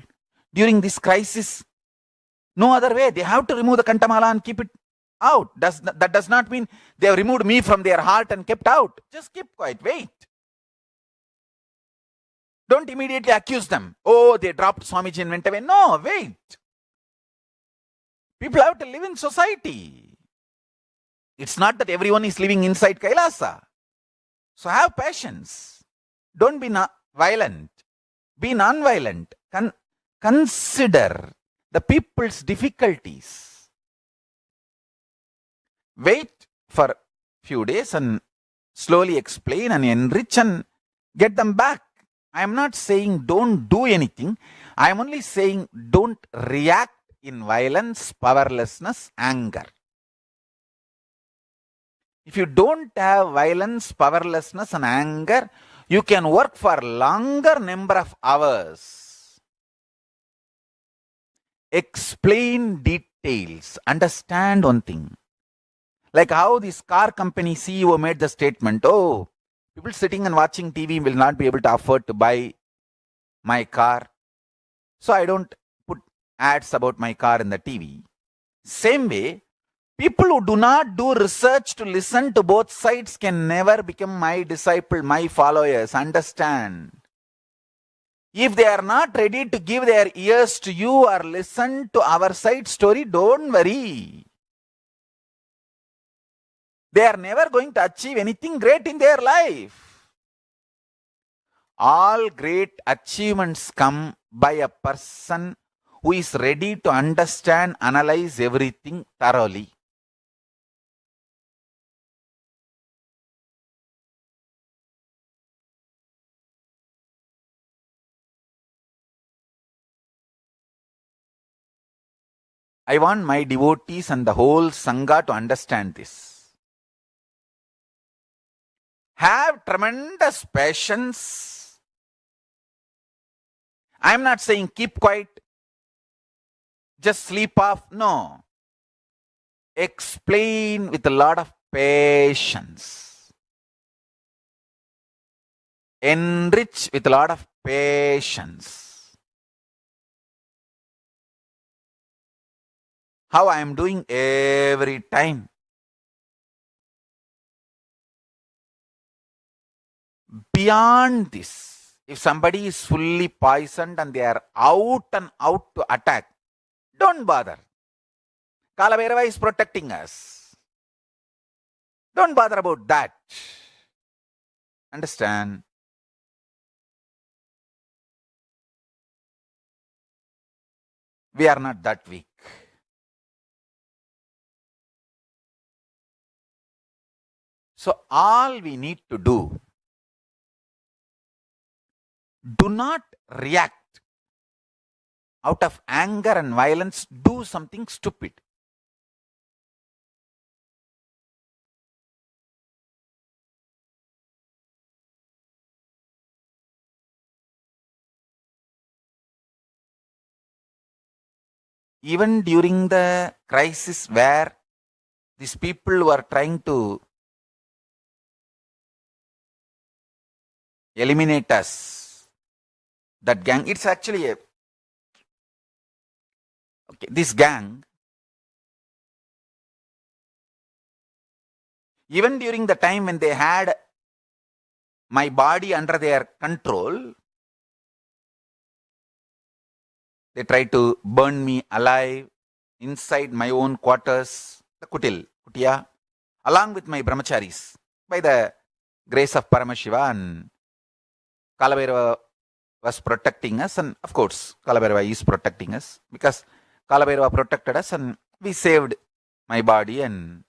during this crisis, no other way. They have to remove the kantamala and keep it out. That does not mean they have removed me from their heart and kept out. Just keep quiet. Wait. Don't immediately accuse them. Oh, they dropped Swamiji and went away. No, wait. People have to live in society. It's not that everyone is living inside Kailasa. So have patience. Don't be violent. Be non-violent. Consider the people's difficulties. Wait for few days and slowly explain and enrich and get them back. I am not saying don't do anything. I am only saying don't react in violence, powerlessness, anger. If you don't have violence, powerlessness and anger, you can work for longer number of hours. Explain details. Understand one thing. Like how this car company CEO made the statement, oh, people sitting and watching TV will not be able to afford to buy my car. So I don't put ads about my car in the TV. Same way, people who do not do research to listen to both sides can never become my disciple, my followers. Understand? If they are not ready to give their ears to you or listen to our side story, don't worry. They are never going to achieve anything great in their life. All great achievements come by a person who is ready to understand, analyze everything thoroughly. I want my devotees and the whole Sangha to understand this. Have tremendous patience. I am not saying keep quiet, just sleep off. No. Explain with a lot of patience. Enrich with a lot of patience. How I am doing every time. Beyond this, if somebody is fully poisoned and they are out and out to attack, don't bother. Kalabhairava is protecting us. Don't bother about that. Understand? We are not that weak. So all we need to do, do not react out of anger and violence, do something stupid. Even during the crisis where these people were trying to eliminate us, that gang, it's actually this gang, even during the time when they had my body under their control, they tried to burn me alive inside my own quarters, the Kutiya, along with my brahmacharis. By the grace of Paramashiva and Kalabhairava was protecting us, and of course Kalabhairava is protecting us, because Kalabhairava protected us and we saved my body, and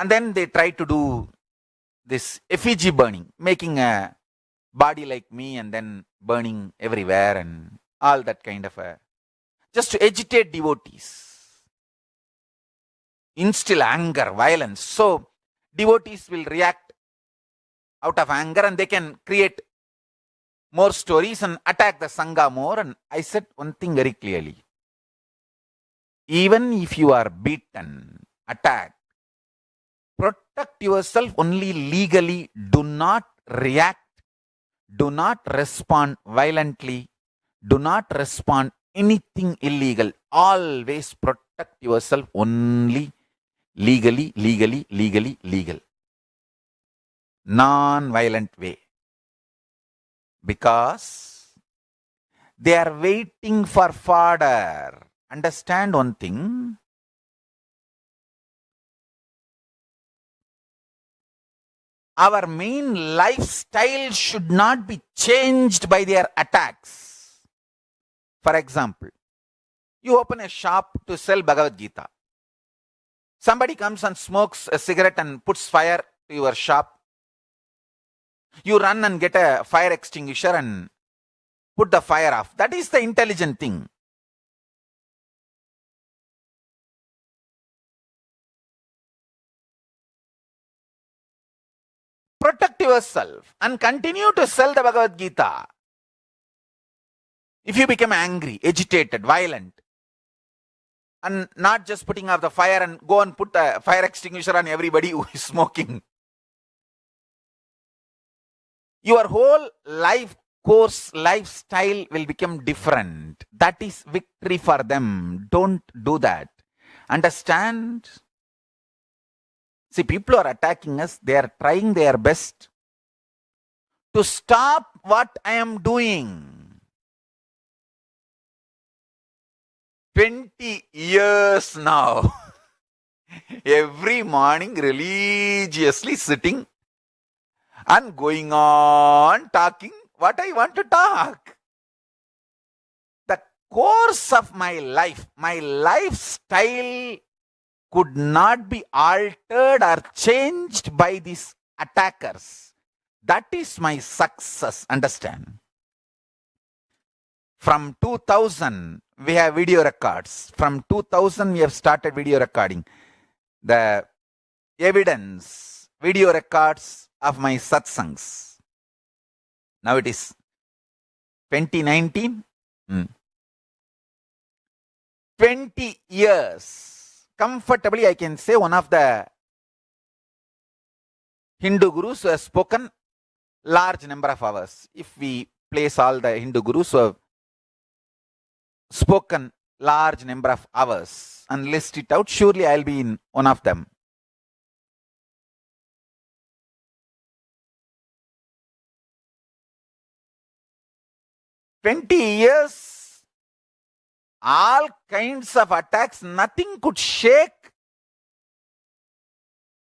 then they tried to do this effigy burning, making a body like me and then burning everywhere and all that kind of just to agitate devotees, instill anger, violence. So devotees will react out of anger and they can create more stories and attack the Sangha more. And I said one thing very clearly. Even if you are beaten, attacked, protect yourself only legally. Do not react. Do not respond violently. Do not respond anything illegal. Always protect protect yourself only legally, legal. Non-violent way. Because they are waiting for fodder. Understand one thing. Our main lifestyle should not be changed by their attacks. For example, you open a shop to sell Bhagavad Gita. Somebody comes and smokes a cigarette and puts fire to your shop. You run and get a fire extinguisher and put the fire off. That is the intelligent thing. Protect yourself and continue to sell the Bhagavad Gita. If you become angry, agitated, violent, and not just putting out the fire and go and put a fire extinguisher on everybody who is smoking, your whole life course, lifestyle will become different. That is victory for them. Don't do that. Understand? See, people are attacking us. They are trying their best to stop what I am doing. 20 years now. Every morning religiously sitting and going on talking what I want to talk. The course of my life, my lifestyle could not be altered or changed by these attackers. That is my success. Understand? From 2000, we have video records. From 2000, we have started video recording. The evidence, video records of my satsangs. Now it is 2019. 20 years. Comfortably, I can say one of the Hindu gurus who has spoken large number of hours. If we place all the Hindu gurus who have spoken large number of hours and list it out, surely I'll be in one of them. "20 years, all kinds of attacks, nothing could shake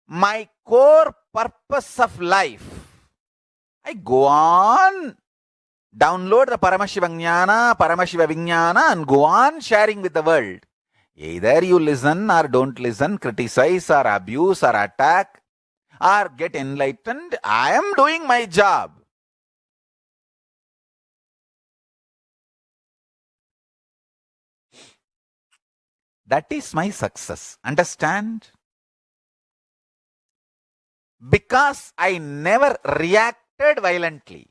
my core purpose of life. I go on, download the Paramashiva Vijnana and go on sharing with the world. Either you listen or don't listen, criticize or abuse or attack or get enlightened. I am doing my job. That is my success. Understand? Because I never reacted violently.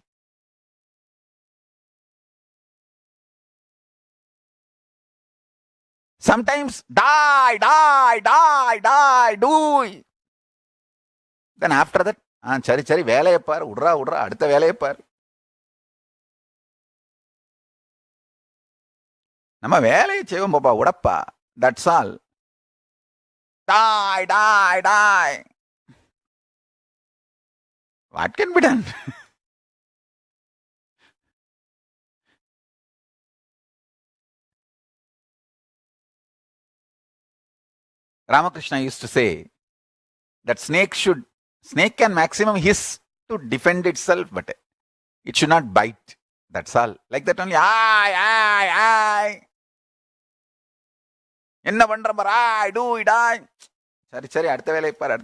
Sometimes die, do. Then after that, chari, velaya par, udra, adutha velaya par. Nama velaya chevam baba, udappa. That's all. Die. What can be done? Ramakrishna used to say that snake can maximum hiss to defend itself, but it should not bite. That's all. Like that only. I. Enna pandram I do it. Chari, adutha velai par.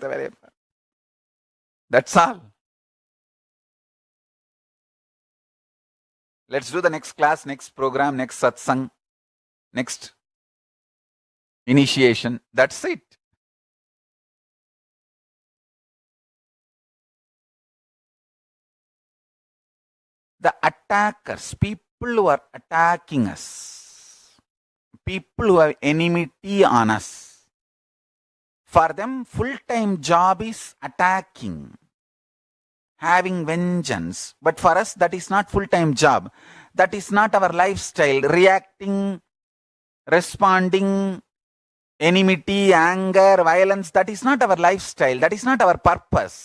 That's all. Let's do the next class, next program, next satsang, next initiation. That's it. The attackers, people who are attacking us, people who have enmity on us, for them full-time job is attacking, having vengeance. But for us, that is not full-time job. That is not our lifestyle. Reacting, responding, enmity, anger, violence. That is not our lifestyle. That is not our purpose.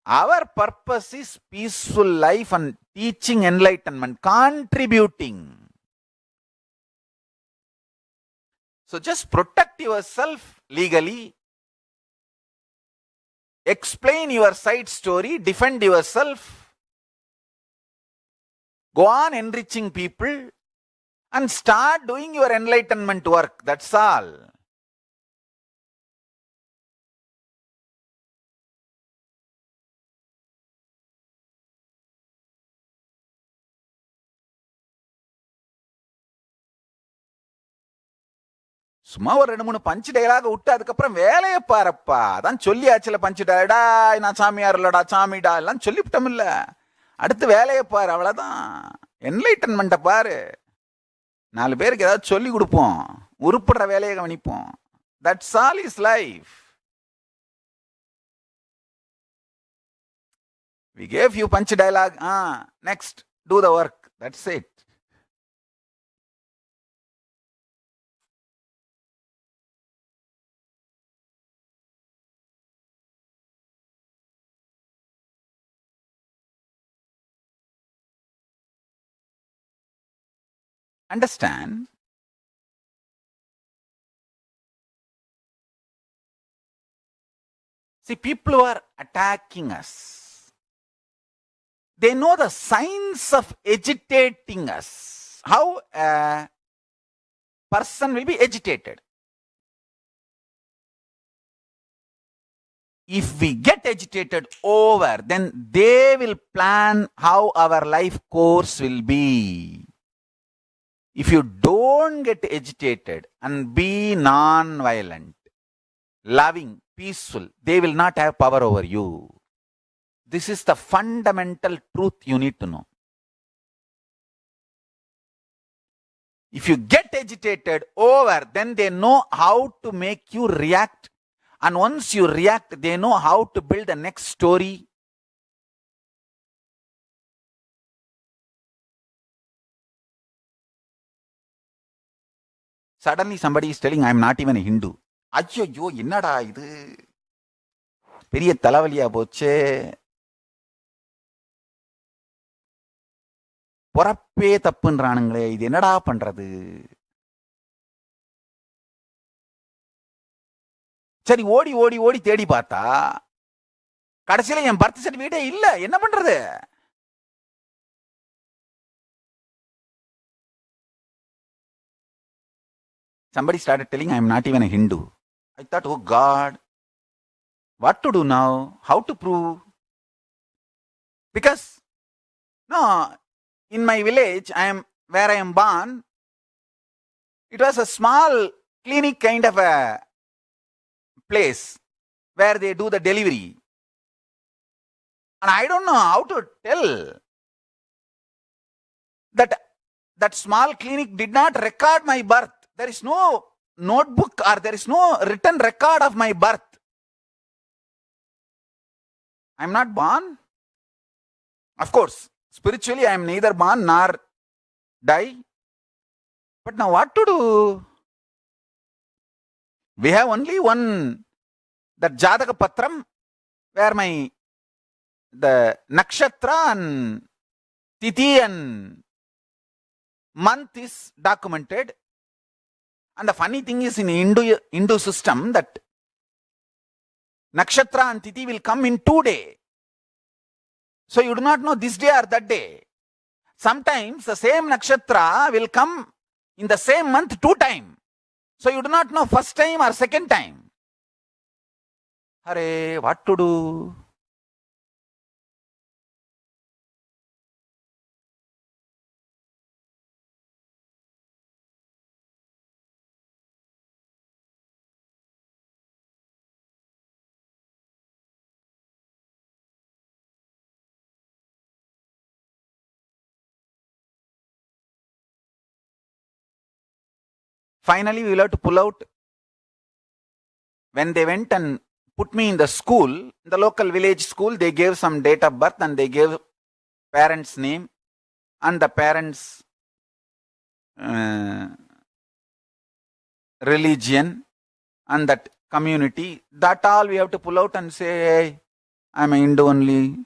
Our purpose is peaceful life and teaching enlightenment, contributing. So just protect yourself legally, explain your side story, defend yourself, go on enriching people, and start doing your enlightenment work. That's all. சும்மா ஒரு 2-3 பஞ்சு டயலாக விட்டு அதுக்கப்புறம் வேலையை பாருப்பா. அதான் சொல்லியாச்சுல பஞ்சு டயடா, நான் சாமியார் இல்லடா சாமிடா எல்லாம் சொல்லிவிட்டோம் இல்ல. அடுத்து வேலையை பாரு, அவ்வளவுதான். என்லைட்டன்மெண்ட்டை பாரு. 4 பேருக்கு ஏதாவது சொல்லி கொடுப்போம், உருப்படுற வேலையை கவனிப்போம். That's all is life. We gave you punch dialogue. Next, do the work. That's it. Understand? See, people who are attacking us, they know the signs of agitating us. How a person will be agitated. If we get agitated over, then they will plan how our life course will be. If you don't get agitated and be non-violent, loving, peaceful, they will not have power over you. This is the fundamental truth you need to know. If you get agitated over, then they know how to make you react. And once you react, they know how to build the next story. Suddenly somebody is telling, I am not even a Hindu. ஐயோ என்னடா இது, பெரிய தலைவலியா போச்சே, பொறப்பே தப்புன்றானுங்களே, இது என்னடா பண்றது? சரி ஓடி ஓடி ஓடி தேடி பார்த்தா கடைசியில என் பர்த் சர்டிபிகேட்டே இல்ல, என்ன பண்றது? Somebody started telling, I am not even a Hindu. I thought, oh God, what to do now? How to prove? Because, no, in my village, where I am born, it was a small clinic kind of a place where they do the delivery. And I don't know how to tell that small clinic did not record my birth. There is no notebook or there is no written record of my birth. I am not born. Of course, spiritually I am neither born nor die. But now what to do? We have only one, that Jataka Patram, where the nakshatra and tithi and month is documented. And the funny thing is, in Hindu system, that nakshatra and tithi will come in 2 days. So you do not know this day or that day. Sometimes the same nakshatra will come in the same month 2 times. So you do not know first time or second time. Hare, what to do? Finally, we will have to pull out. When they went and put me in the school, the local village school, they gave some date of birth and they gave parents' name and the parents' religion and that community, that all we have to pull out and say, hey, I'm a Hindu only.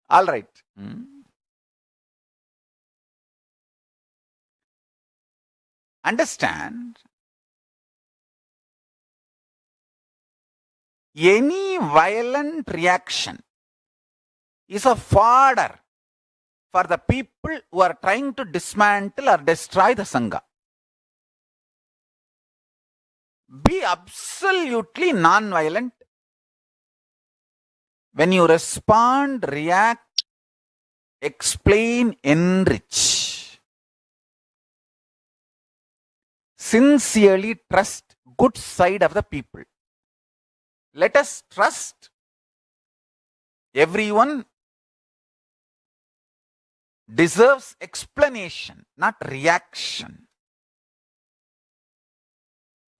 All right. Understand, any violent reaction is a fodder for the people who are trying to dismantle or destroy the Sangha. Be absolutely non-violent. When you respond, react, explain, enrich. Sincerely trust good side of the people. Let us trust everyone deserves explanation, not reaction.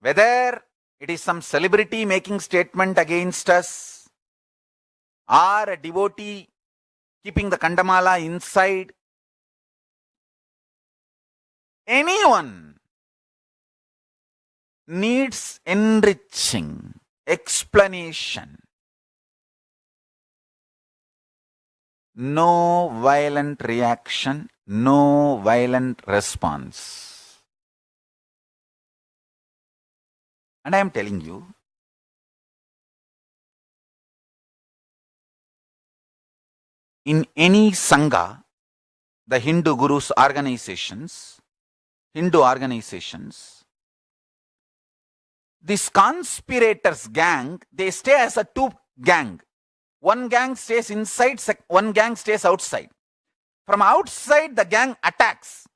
Whether it is some celebrity making statement against us, or a devotee keeping the Kandamala inside, anyone needs enriching, explanation. No violent reaction, no violent response. And I am telling you, in any Sangha, the Hindu Gurus organizations, Hindu organizations, this conspirators gang, they stay as a two gang. One gang stays inside, one gang stays outside. From outside, the gang attacks.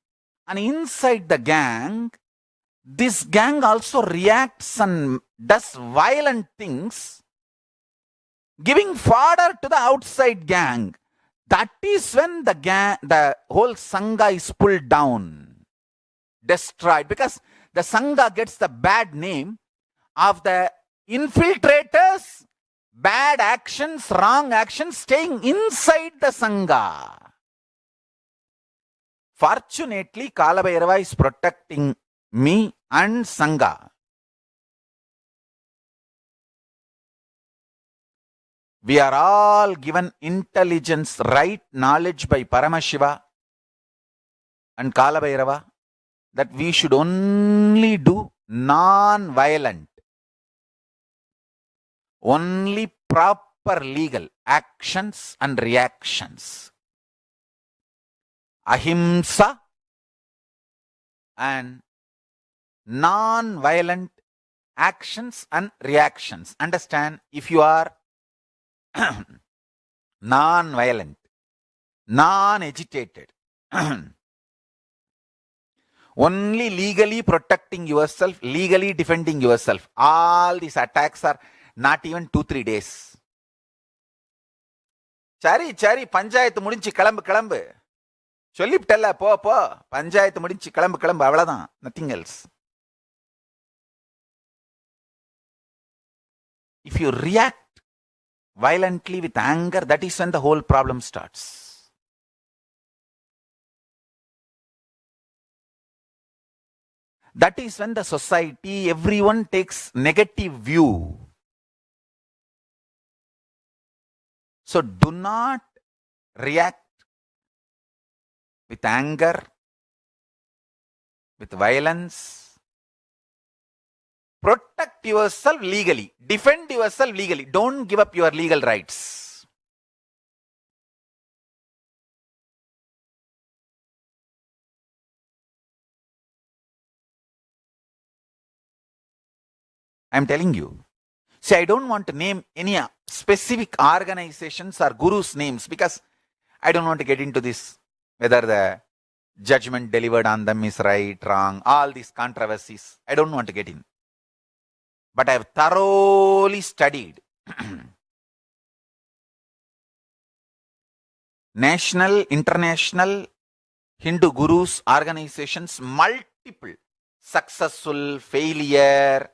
And inside the gang, this gang also reacts and does violent things, giving fodder to the outside gang. That is when the whole Sangha is pulled down, destroyed, because the Sangha gets the bad name of the infiltrators, bad actions, wrong actions staying inside the Sangha. Fortunately, Kalabhairava is protecting me and Sangha. We are all given intelligence, right knowledge by Paramashiva and Kalabhairava that we should only do non-violent, only proper legal actions and reactions. Ahimsa and non-violent actions and reactions. Understand, if you are non-violent, non-agitated, only legally protecting yourself, legally defending yourself, all these attacks are not even 2-3 days. Chari, panchayat mudinchi kalambu. Solliptella, po, panchayat mudinchi kalambu, avladhan, nothing else. If you react violently with anger, that is when the whole problem starts. That is when the society, everyone takes negative view. So do not react with anger, with violence. Protect yourself legally. Defend yourself legally. Don't give up your legal rights. I am telling you. See, I don't want to name any specific organizations or gurus' names because I don't want to get into this, whether the judgment delivered on them is right, wrong, all these controversies. I don't want to get in. But I have thoroughly studied national, international Hindu gurus, organizations, multiple successful, failure,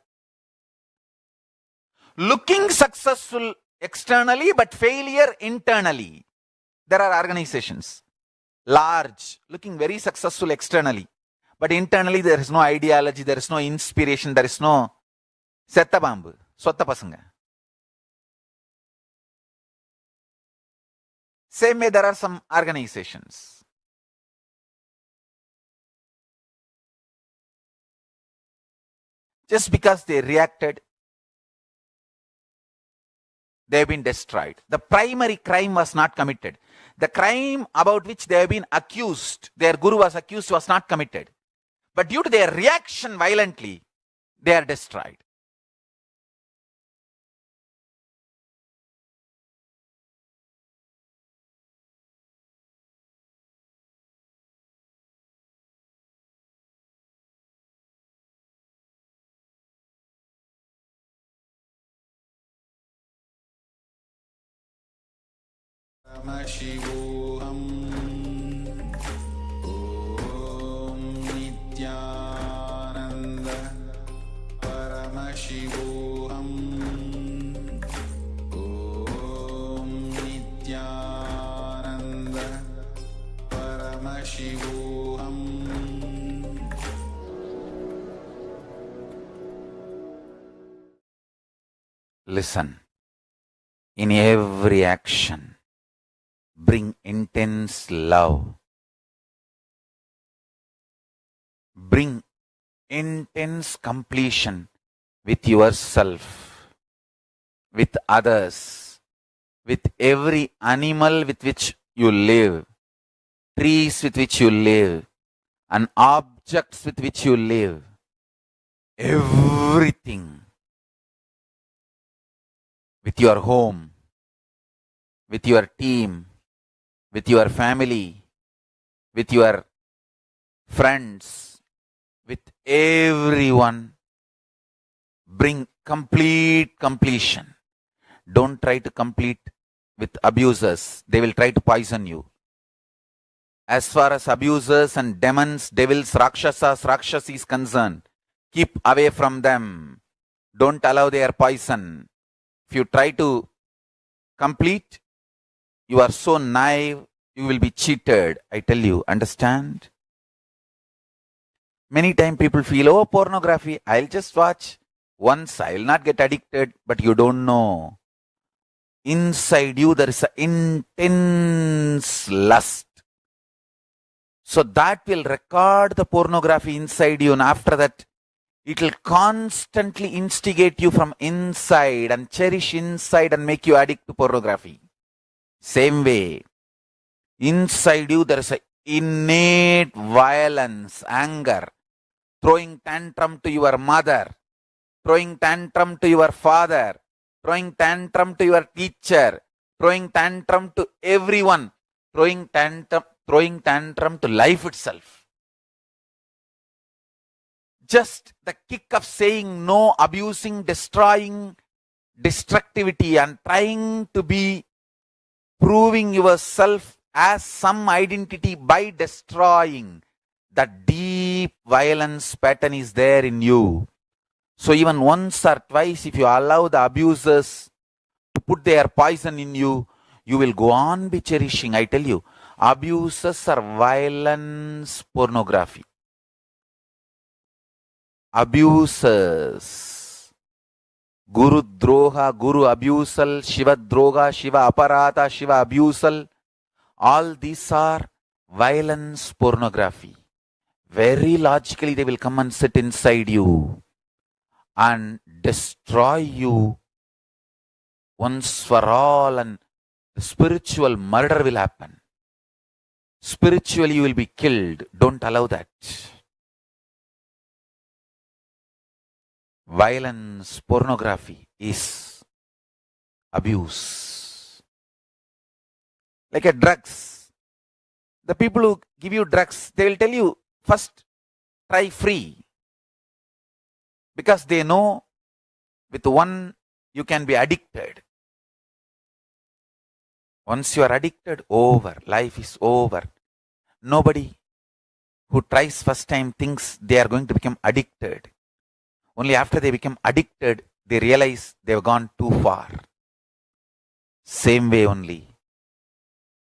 looking successful externally but failure internally. There are organizations, large, looking very successful externally, but internally there is no ideology, there is no inspiration, there is no setta bambu, sotta pasanga. Same way there are some organizations. Just because they reacted, they have been destroyed. The primary crime was not committed. The crime about which they have been accused, their guru was accused, was not committed. But due to their reaction violently, they are destroyed. Paramashivoham Om Nityananda Paramashivoham Om Nityananda Paramashivoham. Listen. In every action, bring intense love. Bring intense completion with yourself, with others, with every animal with which you live, trees with which you live, and objects with which you live. Everything. With your home, with your team, with your family, with your friends, with everyone, bring complete completion. Don't try to complete with abusers. They will try to poison you. As far as abusers and demons, devils, rakshas is concerned, keep away from them. Don't allow their poison. If you try to complete, you are so naive, you will be cheated. I tell you, understand? Many times people feel, oh, pornography, I'll just watch once, I'll not get addicted, but you don't know. Inside you, there is an intense lust. So that will record the pornography inside you, and after that, it will constantly instigate you from inside and cherish inside and make you addict to pornography. Same way, inside you there is an innate violence, anger, throwing tantrum to your mother, throwing tantrum to your father, throwing tantrum to your teacher, throwing tantrum to everyone, throwing tantrum to life itself. Just the kick of saying no, abusing, destroying, destructivity, and trying to be proving yourself as some identity by destroying, that deep violence pattern is there in you. So even once or twice, if you allow the abusers to put their poison in you, you will go on be cherishing. I tell you, abusers are violence pornography. Abusers, Guru Droha, Guru Abusal, Shiva Droga, Shiva Aparata, Shiva Abusal, all these are violence pornography. Very logically they will come and sit inside you and destroy you once for all, and the spiritual murder will happen. Spiritually you will be killed. Don't allow that. Violence, pornography is abuse. Like a drugs. The people who give you drugs, they will tell you, first try free. Because they know with one you can be addicted. Once you are addicted, over. Life is over. Nobody who tries first time thinks they are going to become addicted. Only after they become addicted, they realize they have gone too far. Same way only.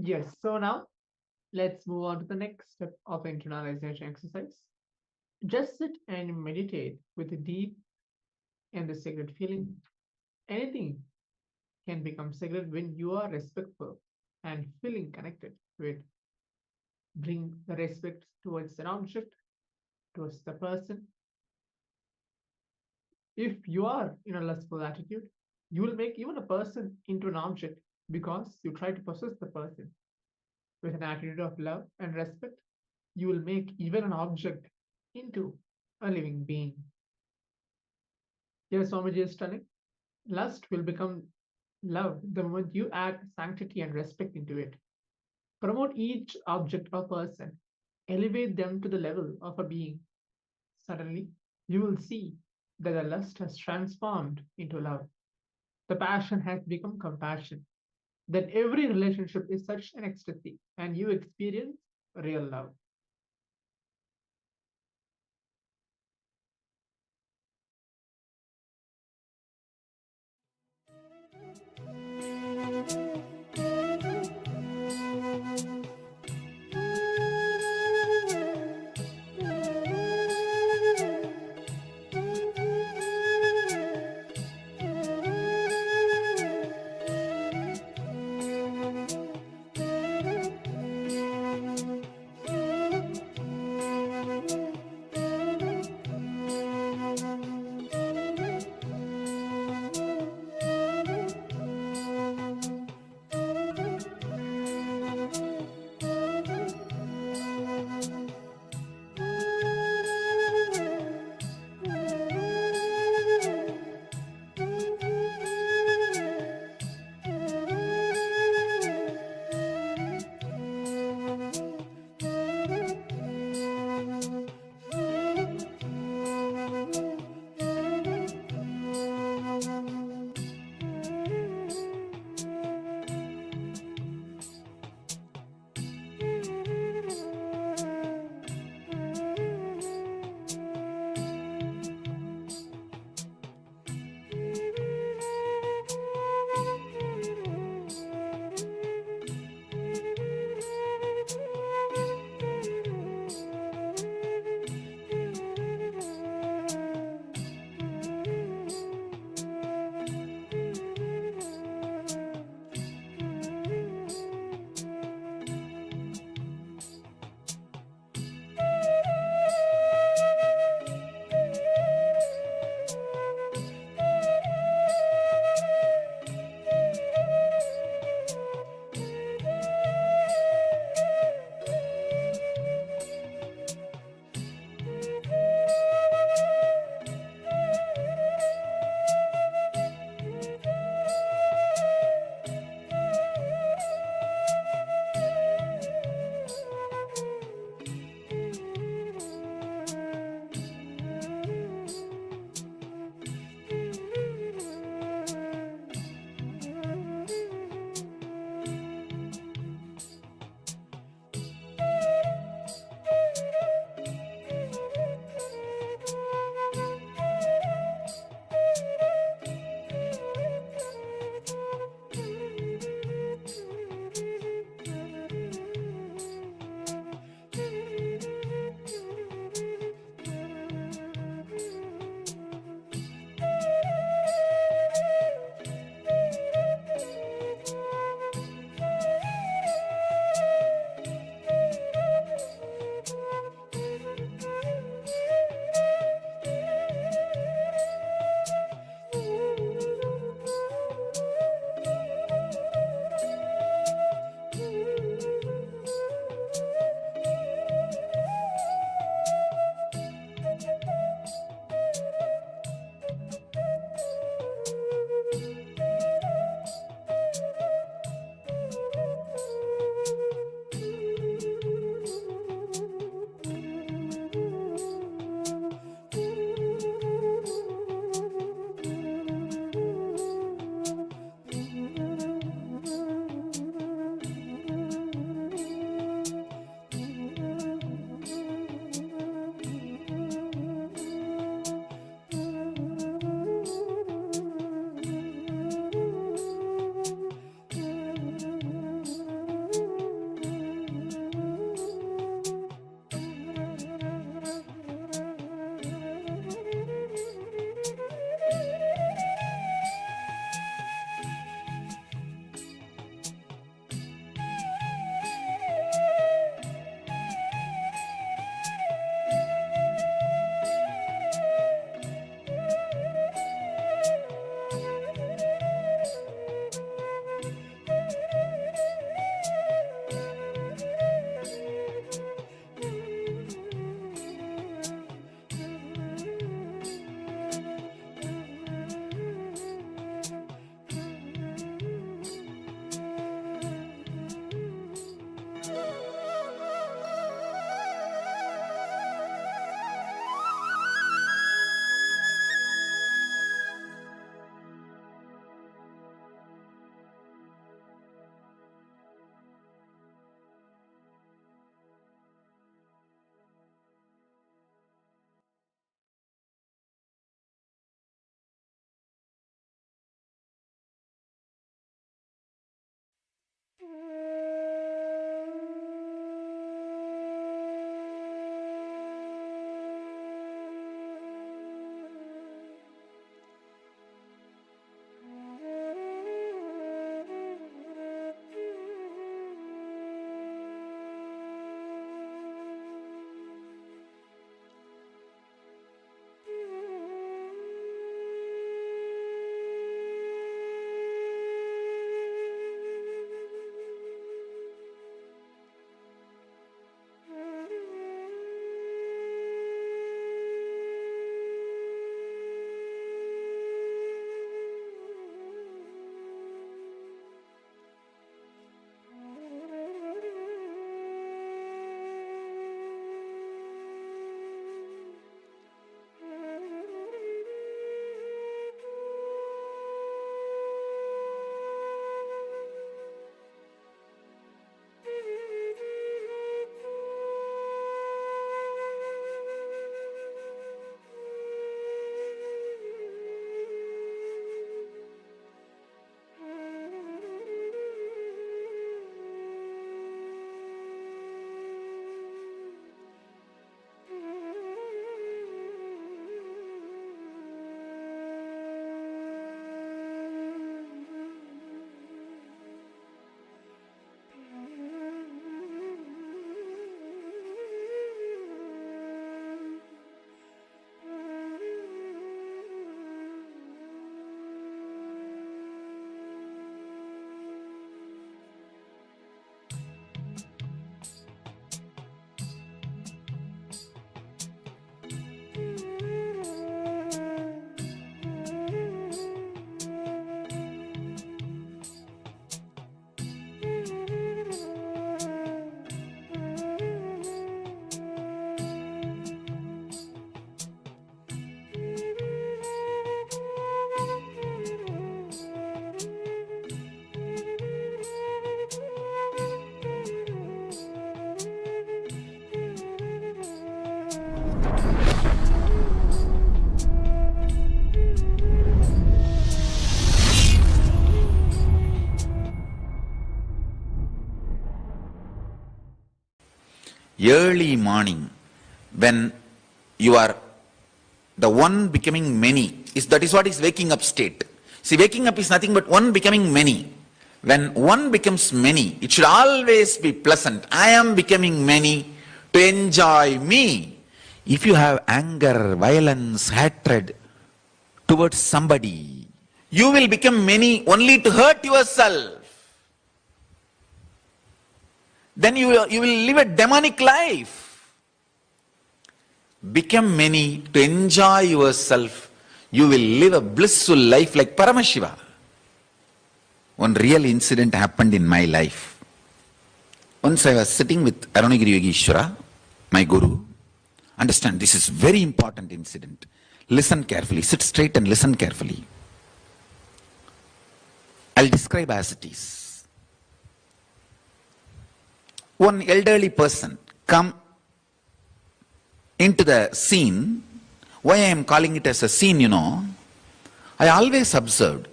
Yes, so now let's move on to the next step of internalization exercise. Just sit and meditate with a deep and the sacred feeling. Anything can become sacred when you are respectful and feeling connected to it. Bring the respect towards an object, towards the person. If you are in a lustful attitude, you will make even a person into an object because you try to possess the person. With an attitude of love and respect, you will make even an object into a living being. Here, Swamiji is telling, lust will become love the moment you add sanctity and respect into it. Promote each object or person, elevate them to the level of a being. Suddenly, you will see that the lust has transformed into love. The passion has become compassion. That every relationship is such an ecstasy, and you experience real love. early morning, when you are the one becoming many, that is what is waking up state. See, waking up is nothing but one becoming many. When one becomes many, it should always be pleasant. I am becoming many to enjoy me. If you have anger, violence, hatred towards somebody, you will become many only to hurt yourself. Then you will live a demonic life. Become many to enjoy yourself. You will live a blissful life like Paramashiva. One real incident happened in my life. Once I was sitting with Arunagiri Yogeshwara, my guru. Understand, this is very important incident. Listen carefully. Sit straight and listen carefully. I'll describe as it is. One elderly person come into the scene. Why I am calling it as a scene, I always observed.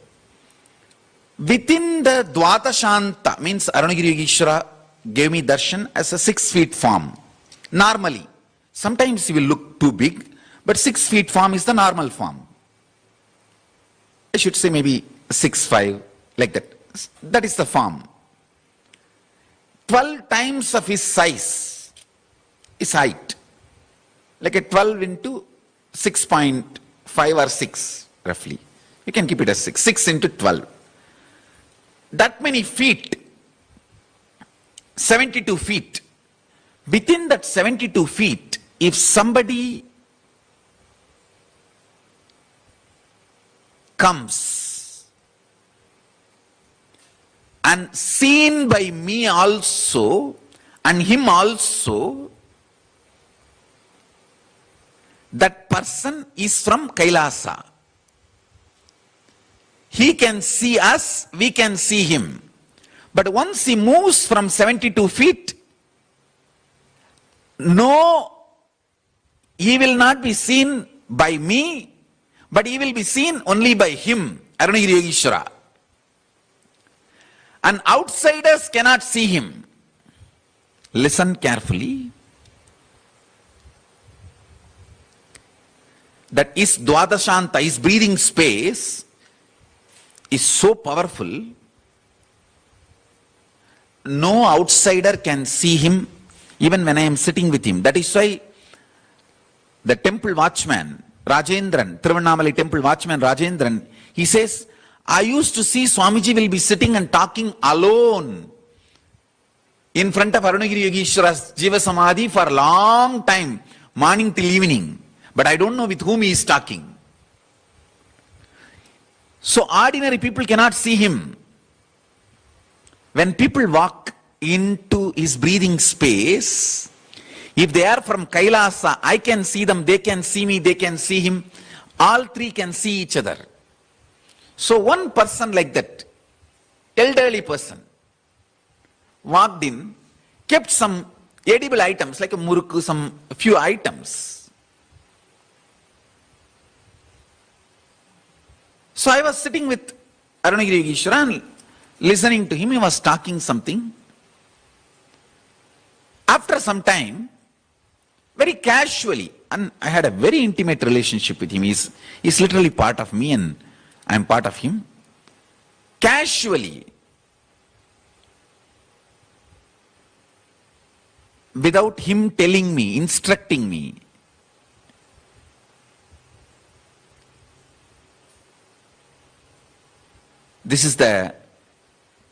Within the Dvata Shanta, means Arunagiri Yogeshwara gave me darshan as a 6 feet form. Normally. Sometimes he will look too big, but 6 feet form is the normal form. I should say maybe 6'5", like that. That is the form. 12 times of his size is height. Like a 12 into 6.5 or 6, roughly. You can keep it as 6. 6 into 12. That many feet, 72 feet. Within that 72 feet, if somebody comes and seen by me also and him also, that person is from Kailasa. He can see us, we can see him. But once he moves from 72 feet, no, he will not be seen by me, but he will be seen only by him, Arunagiri Yogeshwara. And outsiders cannot see him. Listen carefully. That is Dvadashanta, his breathing space is so powerful. No outsider can see him even when I am sitting with him. That is why the temple watchman, Rajendran, Tiruvannamalai temple watchman Rajendran, he says, I used to see Swamiji will be sitting and talking alone in front of Arunagiri Yogeshwara's Jiva Samadhi for a long time, morning till evening. But I don't know with whom he is talking. So ordinary people cannot see him. When people walk into his breathing space, if they are from Kailasa, I can see them, they can see me, they can see him. All three can see each other. So one person like that, elderly person, walked in, kept some edible items like a murukku, some few items. So I was sitting with Arunagiri Yogeshwara and listening to him. He was talking something. After some time, very casually, and I had a very intimate relationship with him. He's literally part of me and I am part of him. Casually, without him telling me, instructing me, this is the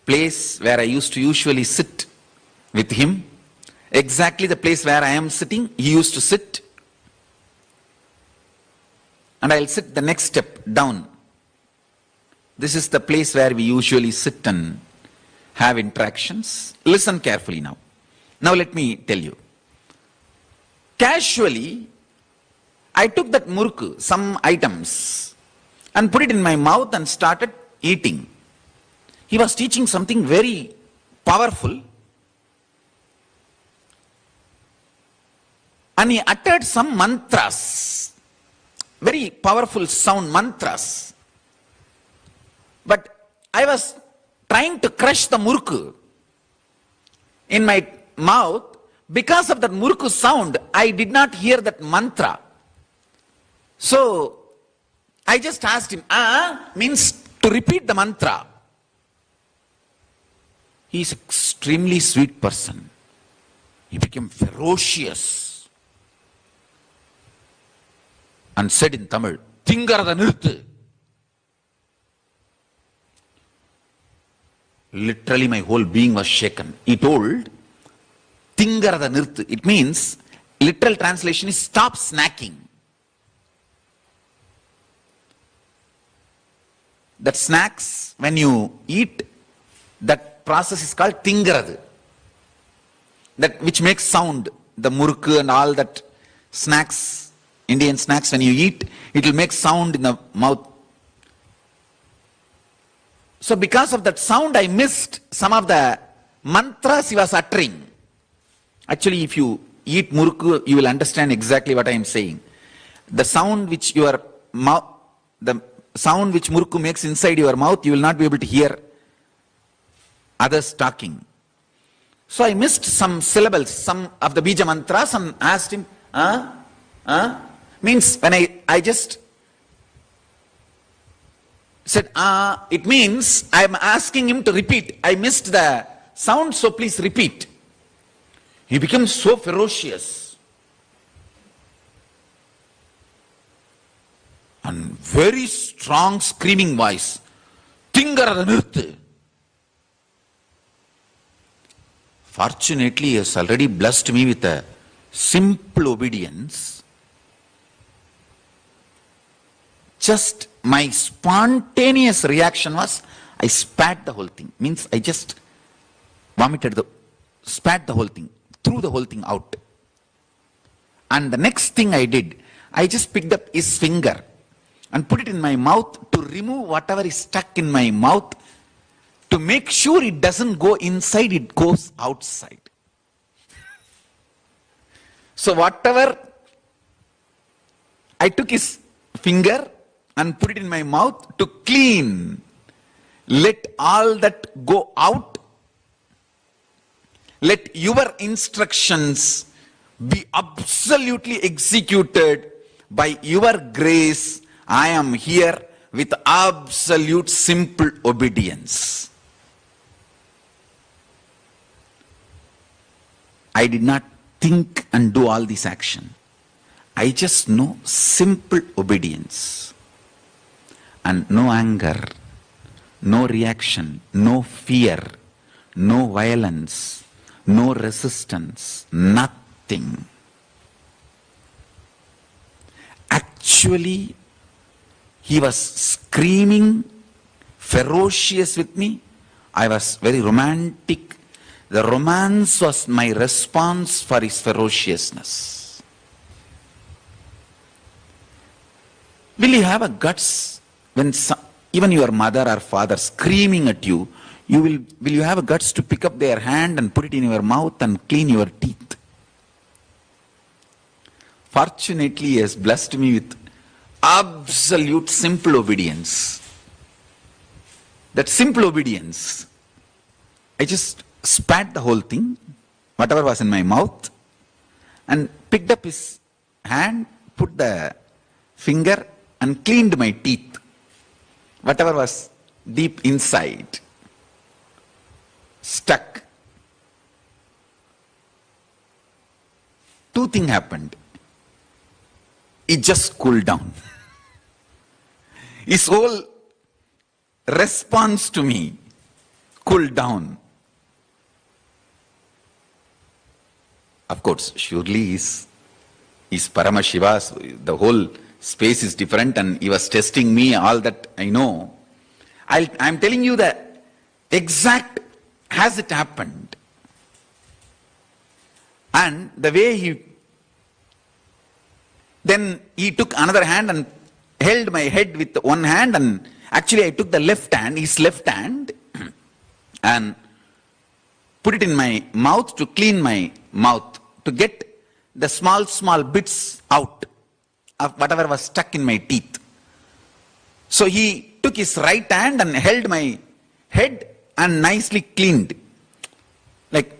place where I used to usually sit with him. Exactly the place where I am sitting, he used to sit. And I'll sit the next step down. This is the place where we usually sit and have interactions. Listen carefully now. Now let me tell you. Casually, I took that murukku, some items, and put it in my mouth and started eating. He was teaching something very powerful. And he uttered some mantras, very powerful sound mantras. But I was trying to crush the murukku in my mouth, because of that murku sound, I did not hear that mantra. So I just asked him, means to repeat the mantra. He is an extremely sweet person. He became ferocious and said in Tamil, Tingarada nirthu. Literally my whole being was shaken. He told, Tingarada nirthu. It means, literal translation is stop snacking. That snacks, when you eat, that process is called Tingaradu. That which makes sound, the murku and all that snacks, Indian snacks, when you eat, it will make sound in the mouth. So because of that sound, I missed some of the mantras he was uttering. Actually, if you eat murku, you will understand exactly what I am saying. The sound which your mouth, the sound which murku makes inside your mouth, you will not be able to hear others talking. So I missed some syllables, some of the bija mantras, and asked him, means when I just said, it means I am asking him to repeat. I missed the sound, so please repeat. He became so ferocious and very strong screaming voice. Tingarada nirthu. Fortunately, he has already blessed me with a simple obedience. Just my spontaneous reaction was, I spat the whole thing. Means I just spat the whole thing, threw the whole thing out. And the next thing I did, I just picked up his finger and put it in my mouth to remove whatever is stuck in my mouth, to make sure it doesn't go inside, it goes outside. So whatever, I took his finger and put it in my mouth to clean. Let all that go out. Let your instructions be absolutely executed by your grace. I am here with absolute simple obedience. I did not think and do all this action. I just know simple obedience. And no anger, no reaction, no fear, no violence, no resistance, nothing. Actually, he was screaming, ferocious with me. I was very romantic. The romance was my response for his ferociousness. Will you have a guts when even your mother or father screaming at you, will you have a guts to pick up their hand and put it in your mouth and clean your teeth? Fortunately, he has blessed me with absolute simple obedience. That simple obedience, I just spat the whole thing, whatever was in my mouth, and picked up his hand, put the finger and cleaned my teeth, whatever was deep inside, stuck. Two things happened. It just cooled down. His whole response to me cooled down. Of course, surely is Paramashiva, the whole space is different, and he was testing me, all that I know. I'm telling you the exact as it happened. And the way then he took another hand and held my head with one hand, and actually I took the left hand, his left hand, and put it in my mouth to clean my mouth, to get the small bits out of whatever was stuck in my teeth. So he took his right hand and held my head and nicely cleaned. Like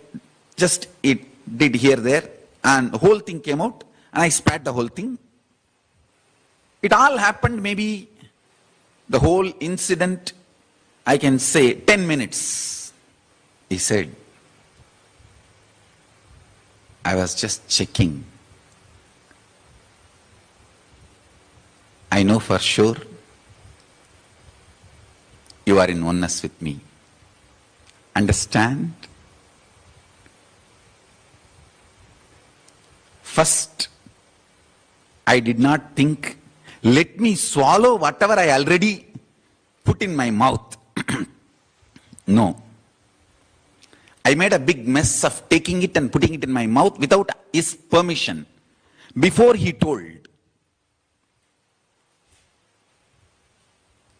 just it did here, there, and the whole thing came out, and I spat the whole thing. It all happened, maybe the whole incident, I can say 10 minutes. He said, I was just checking. I know for sure you are in oneness with me. Understand? First, I did not think, let me swallow whatever I already put in my mouth. No. I made a big mess of taking it and putting it in my mouth without his permission, before he told.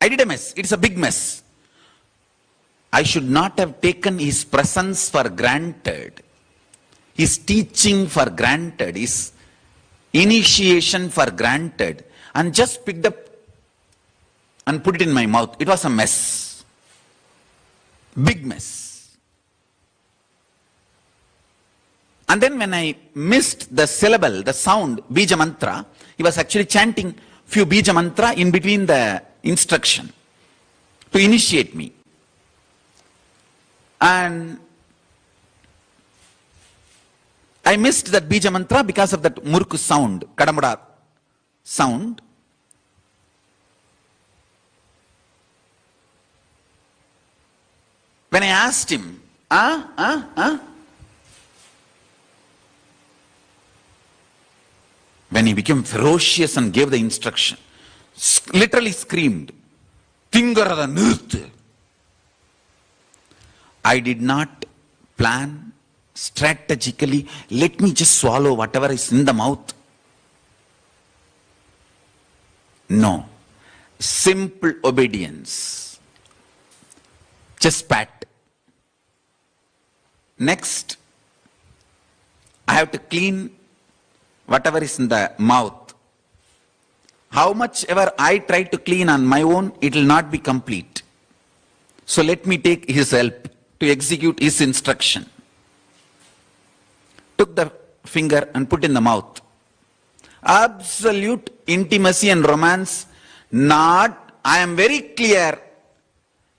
I did a mess. It's a big mess. I should not have taken his presence for granted, his teaching for granted, his initiation for granted, and just picked up and put it in my mouth. It was a mess. Big mess. And then when I missed the syllable, the sound, bija mantra, he was actually chanting few bija mantra in between the instruction to initiate me. And I missed that bija mantra because of that murku sound, kadamada sound. When I asked him, when he became ferocious and gave the instruction, literally screamed, Tingarada nirthu. I did not plan strategically, let me just swallow whatever is in the mouth. No. Simple obedience. Just pat. Next, I have to clean whatever is in the mouth. How much ever I try to clean on my own, it will not be complete. So let me take his help to execute his instruction. Took the finger and put in the mouth. Absolute intimacy and romance. Not, I am very clear,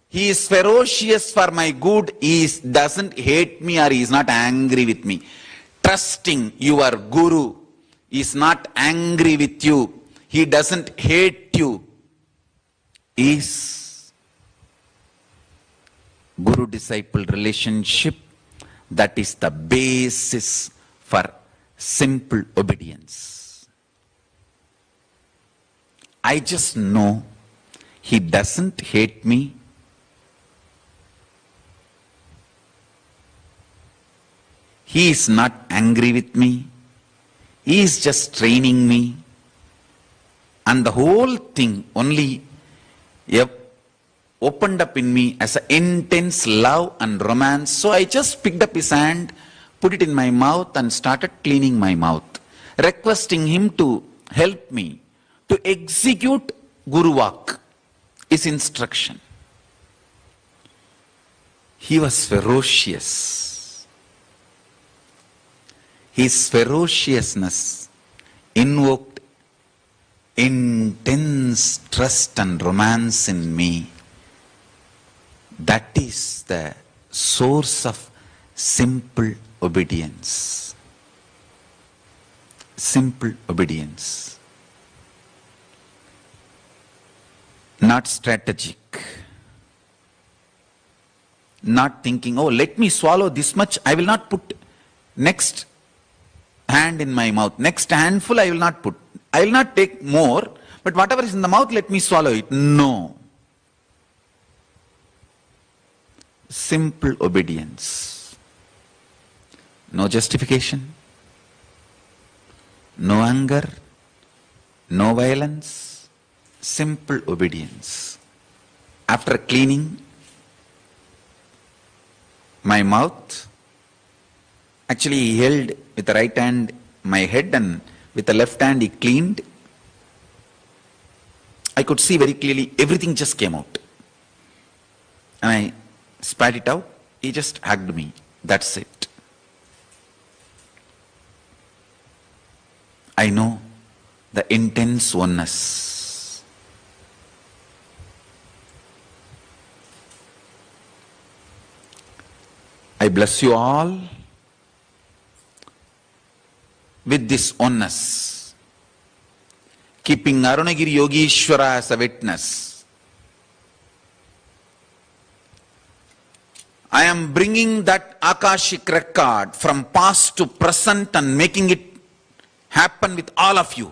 he is ferocious for my good. He doesn't hate me or he is not angry with me. Trusting your guru. He is not angry with you. He doesn't hate you. Is guru-disciple relationship. That is the basis for simple obedience. I just know he doesn't hate me. He is not angry with me. He is just training me. And the whole thing only opened up in me as an intense love and romance. So I just picked up his hand, put it in my mouth and started cleaning my mouth, requesting him to help me to execute Guru Vak, his instruction. He was ferocious. His ferociousness invoked intense trust and romance in me. That is the source of simple obedience. Simple obedience. Not strategic. Not thinking, oh, let me swallow this much, I will not put next hand in my mouth. Next handful I will not put. I will not take more, but whatever is in the mouth, let me swallow it. No. Simple obedience. No justification. No anger. No violence. Simple obedience. After cleaning my mouth, actually he held with the right hand my head and with the left hand he cleaned. I could see very clearly everything just came out. And I spat it out. He just hugged me. That's it. I know the intense oneness. I bless you all with this oneness, keeping Arunagiri Yogeshwara as a witness. I am bringing that Akashic record from past to present and making it happen with all of you.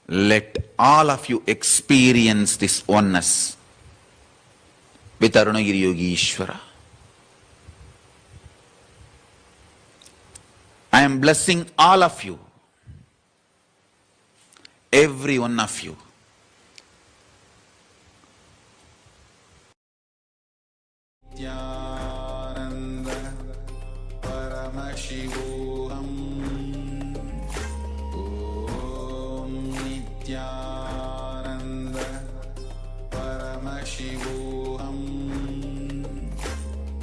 Let all of you experience this oneness with Arunagiri Yogeshwara. I am blessing all of you, every one of you. Nityananda Paramashivoham Om Nityananda Paramashivoham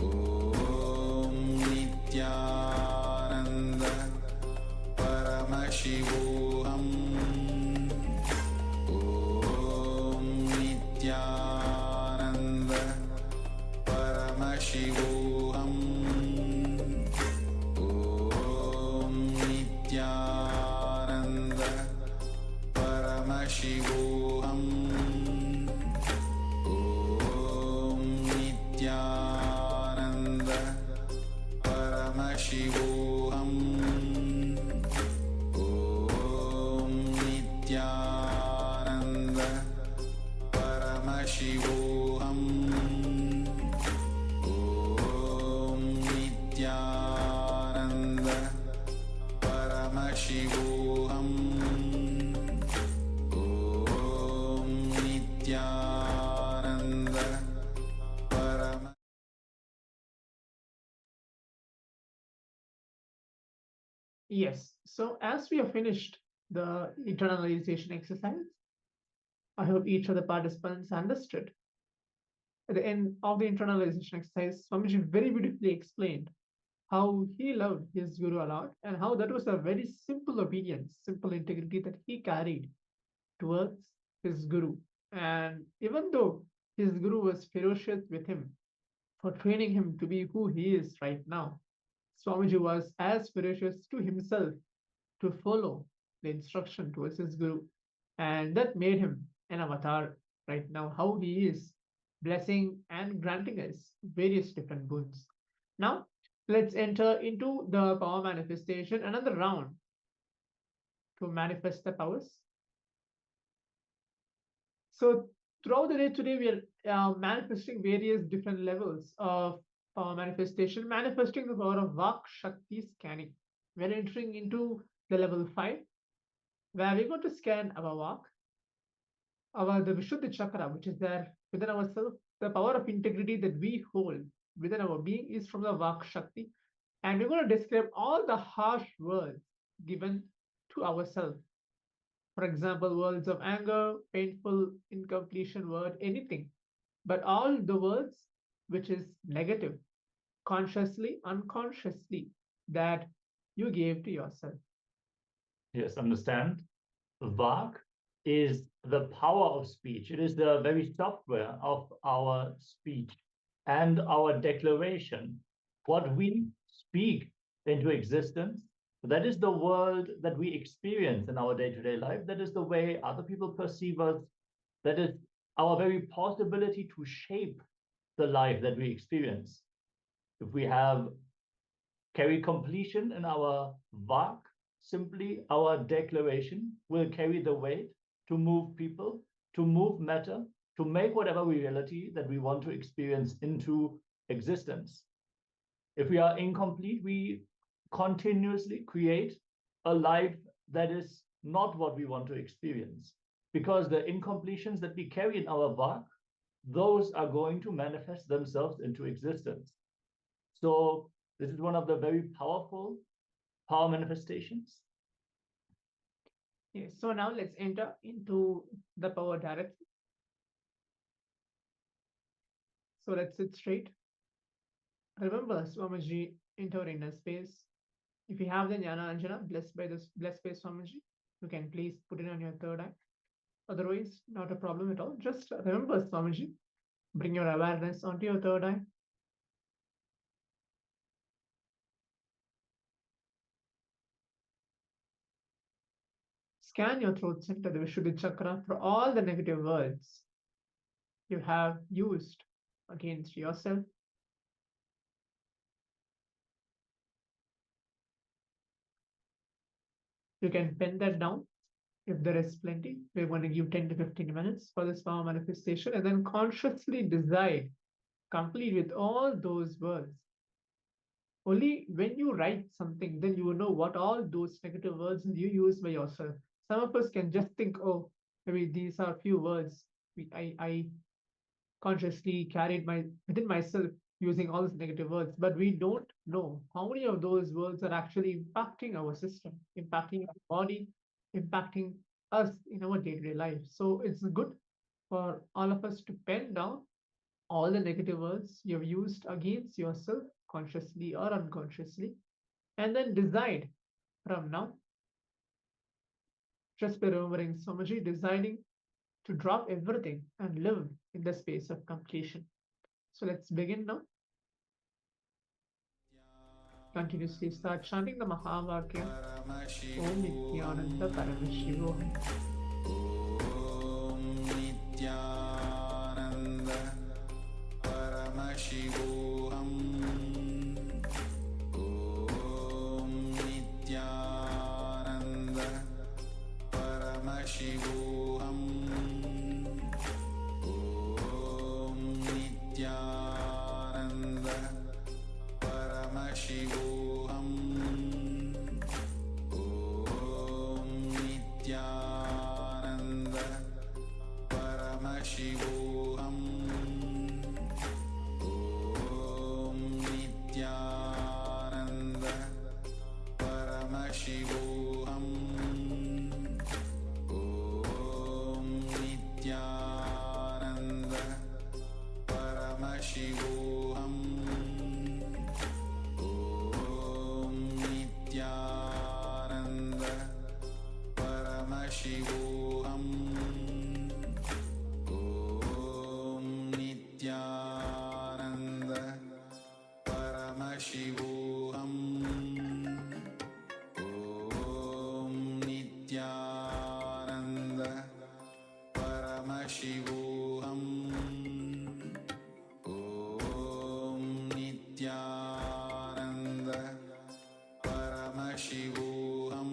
Om Nityananda Paramashivoham Om Nityananda Paramashivoham Om Nityananda Paramashivoham Om Nityananda Paramashivoham Om Nityananda Paramashivoham Om Nityananda Paramashivoham Om Nityananda Paramashivoham. Yes, so as we have finished the internalization exercise, I hope each of the participants understood. At the end of the internalization exercise, Swamiji very beautifully explained how he loved his Guru a lot and how that was a very simple obedience, simple integrity that he carried towards his Guru. And even though his Guru was ferocious with him for training him to be who he is right now, Swamiji was as ferocious to himself to follow the instruction towards his Guru. And that made him an avatar right now, how he is blessing and granting us various different boons. Now, let's enter into the power manifestation, another round to manifest the powers. So, throughout the day today, we are manifesting various different levels of power manifestation, manifesting the power of Vak Shakti scanning. We're entering into the level 5, where we're going to scan our Vak, the Vishuddha chakra, which is there within ourselves. The power of integrity that we hold within our being is from the Vak Shakti. And we're going to describe all the harsh words given to ourselves. For example, words of anger, painful, incompletion word, anything. But all the words which is negative, consciously, unconsciously, that you gave to yourself. Yes, understand. Vak is the power of speech. It is the very software of our speech and our declaration. What we speak into existence, that is the world that we experience in our day-to-day life. That is the way other people perceive us. That is our very possibility to shape the life that we experience. If we carry completion in our Vak, simply our declaration will carry the weight to move people, to move matter, to make whatever reality that we want to experience into existence. If we are incomplete, we continuously create a life that is not what we want to experience. Because the incompletions that we carry in our Vak, those are going to manifest themselves into existence. So this is one of the very powerful power manifestations. Yes, so now let's enter into the power directly. So let's sit straight. Remember, Swamiji, into our inner space. If you have the Jnana Anjana blessed by Swamiji, you can please put it on your third eye. Otherwise, not a problem at all. Just remember Swamiji. Bring your awareness onto your third eye. Scan your throat center, the Vishuddhi chakra, for all the negative words you have used against yourself. You can pen that down if there is plenty. We're going to give 10 to 15 minutes for this power manifestation and then consciously decide, complete with all those words. Only when you write something, then you will know what all those negative words you use by yourself. Some of us can just think, oh, maybe these are few words I consciously carried within myself using all these negative words, but we don't know how many of those words are actually impacting our system, impacting our body, impacting us in our day-to-day life. So it's good for all of us to pen down all the negative words you've used against yourself, consciously or unconsciously, and then decide from now, just by remembering Swamiji, deciding to drop everything and live in the space of completion. So let's begin now. Continuously start chanting the Mahavakya. Om Nityananda Paramashivoham. Om Nityananda Paramashivoham. Om Nityananda Paramashivoham. Om Nityananda Paramashivoham. Om Nityananda Paramashivoham. Om Nityananda Paramashivoham. Om Nityananda Paramashivoham. Om Nityananda Paramashivoham. Om Nityananda Paramashivoham. Om Nityananda Paramashivoham. Om Nityananda Paramashivoham. Om Nityananda Paramashivoham.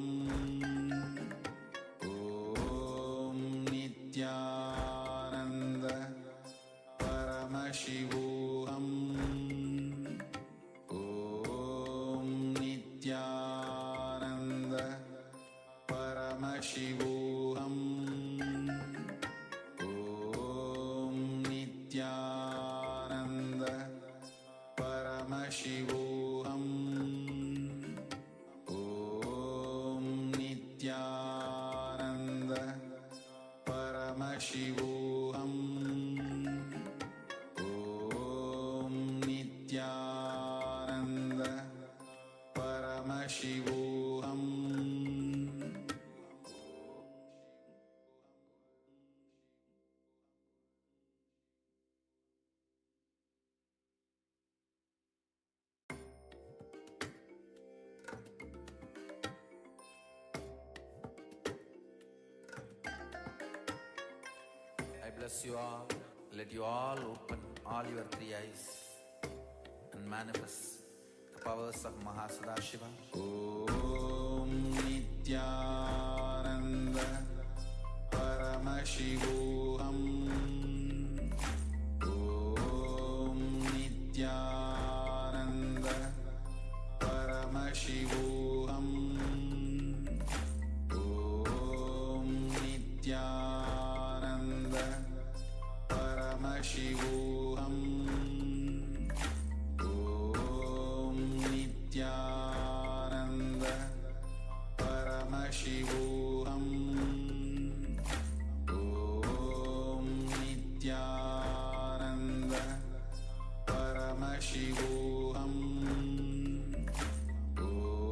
Om Nityananda Paramashivoham. Om Nityananda Paramashivoham. Om Nityananda Paramashivoham. Om Nityananda Paramashivoham. I bless you all. Let you all open all your three eyes and manifest the powers of Mahasadashiva. Om Nityananda Paramashivoham. Om Nityananda Paramashivoham. Om Nityananda Paramashivoham. Om Nityananda Paramashivoham. Om Nityananda Paramashivoham. Om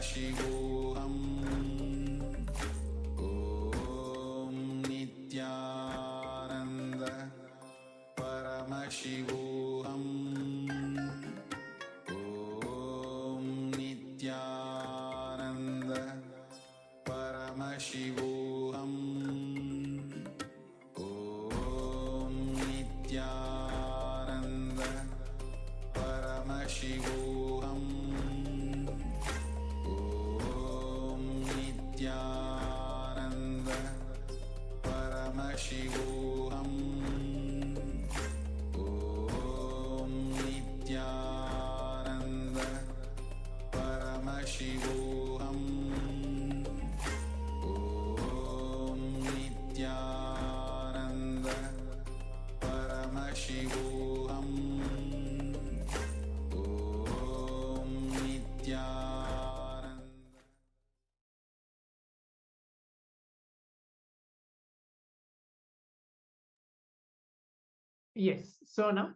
Paramashivoham Om Nityananda Paramashivoham Om Nityananda Paramashivoham Om Nityananda Paramashivoham Om Nityananda Paramashivoham Om Nityananda Paramashivoham Om Nityananda Paramashivoham Om Nityananda. Yes, so now,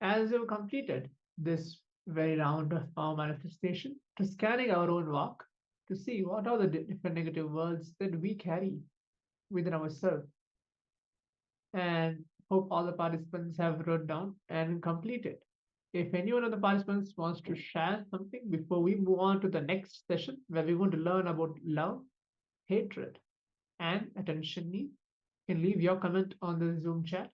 as we've completed this very round of our manifestation, to scanning our own walk, to see what are the different negative words that we carry within ourselves. And hope all the participants have wrote down and completed. If any one of the participants wants to share something before we move on to the next session, where we're going to learn about love, hatred, and attention need, you can leave your comment on the Zoom chat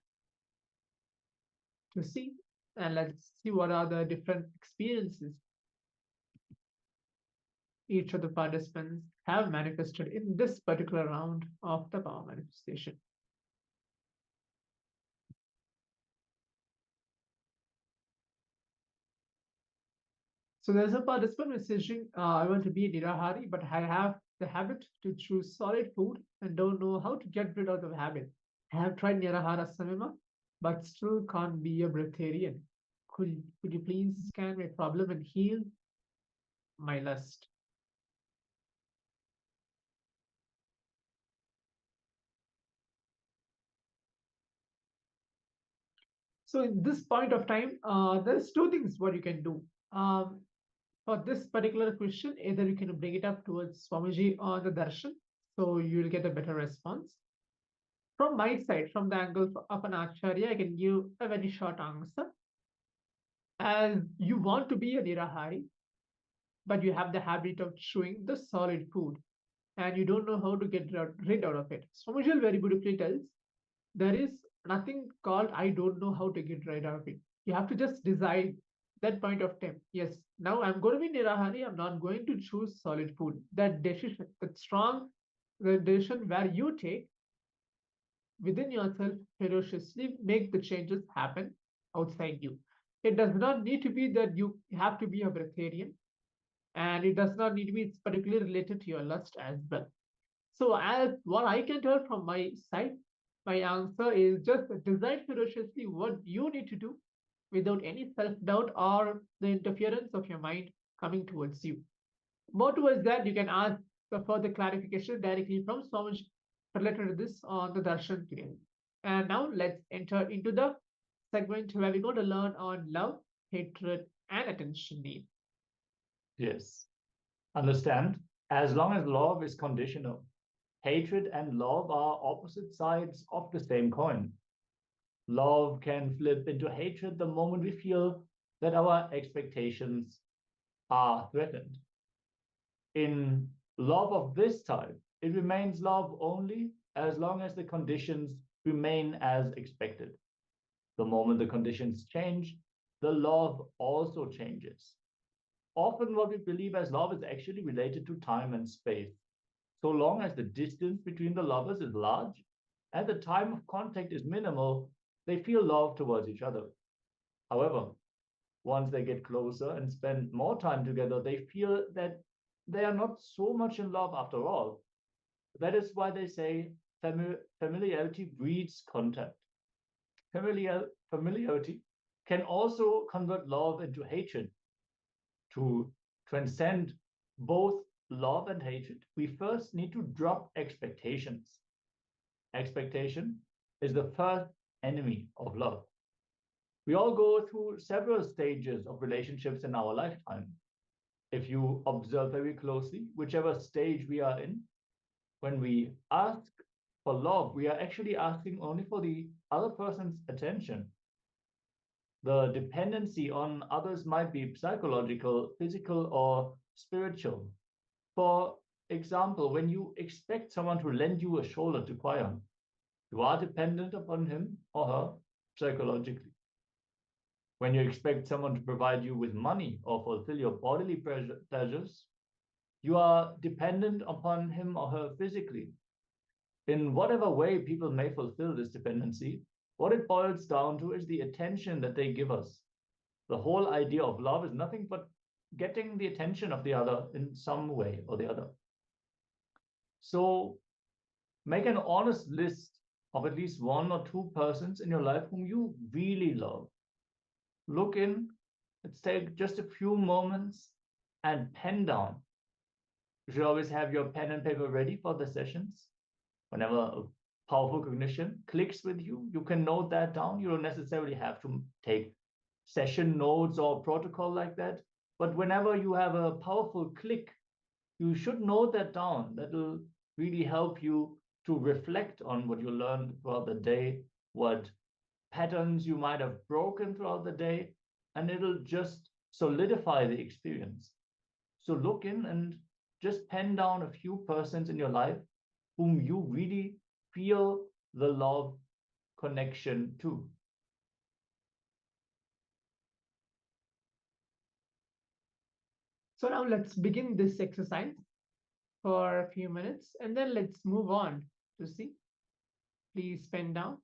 to see, and let's see what are the different experiences each of the participants have manifested in this particular round of the power manifestation. So there's a participant messaging, I want to be a Nirahari, but I have the habit to choose solid food and don't know how to get rid of the habit. I have tried Nirahara Samima, but still can't be a breatharian. Could you please scan my problem and heal my lust? So in this point of time, there's two things what you can do. For this particular question, either you can bring it up towards Swamiji or the darshan, so you'll get a better response. From my side, from the angle of an acharya, I can give a very short answer. As you want to be a nirahari, but you have the habit of chewing the solid food, and you don't know how to get rid out of it. Swamiji very beautifully tells, there is nothing called I don't know how to get rid of it. You have to just decide that point of time. Yes, now I'm going to be nirahari. I'm not going to choose solid food. That decision, that strong, the decision where you take within yourself ferociously make the changes happen outside you. It does not need to be that you have to be a breatharian, and it does not need to be particularly related to your lust as well. So as what I can tell from my side, my answer is just decide ferociously what you need to do without any self-doubt or the interference of your mind coming towards you. More towards that, you can ask for further clarification directly from Swamiji related to this on the darshan today. And now let's enter into the segment where we're going to learn on love, hatred, and attention need. Yes. Understand, as long as love is conditional, hatred and love are opposite sides of the same coin. Love can flip into hatred the moment we feel that our expectations are threatened. In love of this type, it remains love only as long as the conditions remain as expected. The moment the conditions change, the love also changes. Often what we believe as love is actually related to time and space. So long as the distance between the lovers is large and the time of contact is minimal, they feel love towards each other. However, once they get closer and spend more time together, they feel that they are not so much in love after all. That is why they say familiarity breeds contact. Familiarity can also convert love into hatred. To transcend both love and hatred, we first need to drop expectations. Expectation is the first enemy of love. We all go through several stages of relationships in our lifetime. If you observe very closely, whichever stage we are in, when we ask for love, we are actually asking only for the other person's attention. The dependency on others might be psychological, physical, or spiritual. For example, when you expect someone to lend you a shoulder to cry on, you are dependent upon him or her psychologically. When you expect someone to provide you with money or fulfill your bodily pleasures, you are dependent upon him or her physically. In whatever way people may fulfill this dependency, what it boils down to is the attention that they give us. The whole idea of love is nothing but getting the attention of the other in some way or the other. So make an honest list of at least one or two persons in your life whom you really love. Look in, let's take just a few moments and pen down. You should always have your pen and paper ready for the sessions. Whenever a powerful cognition clicks with you, you can note that down. You don't necessarily have to take session notes or protocol like that. But whenever you have a powerful click, you should note that down. That will really help you to reflect on what you learned throughout the day, what patterns you might have broken throughout the day, and it'll just solidify the experience. So look in and just pen down a few persons in your life whom you really feel the love connection to. So now let's begin this exercise for a few minutes and then let's move on to see. Please pen down.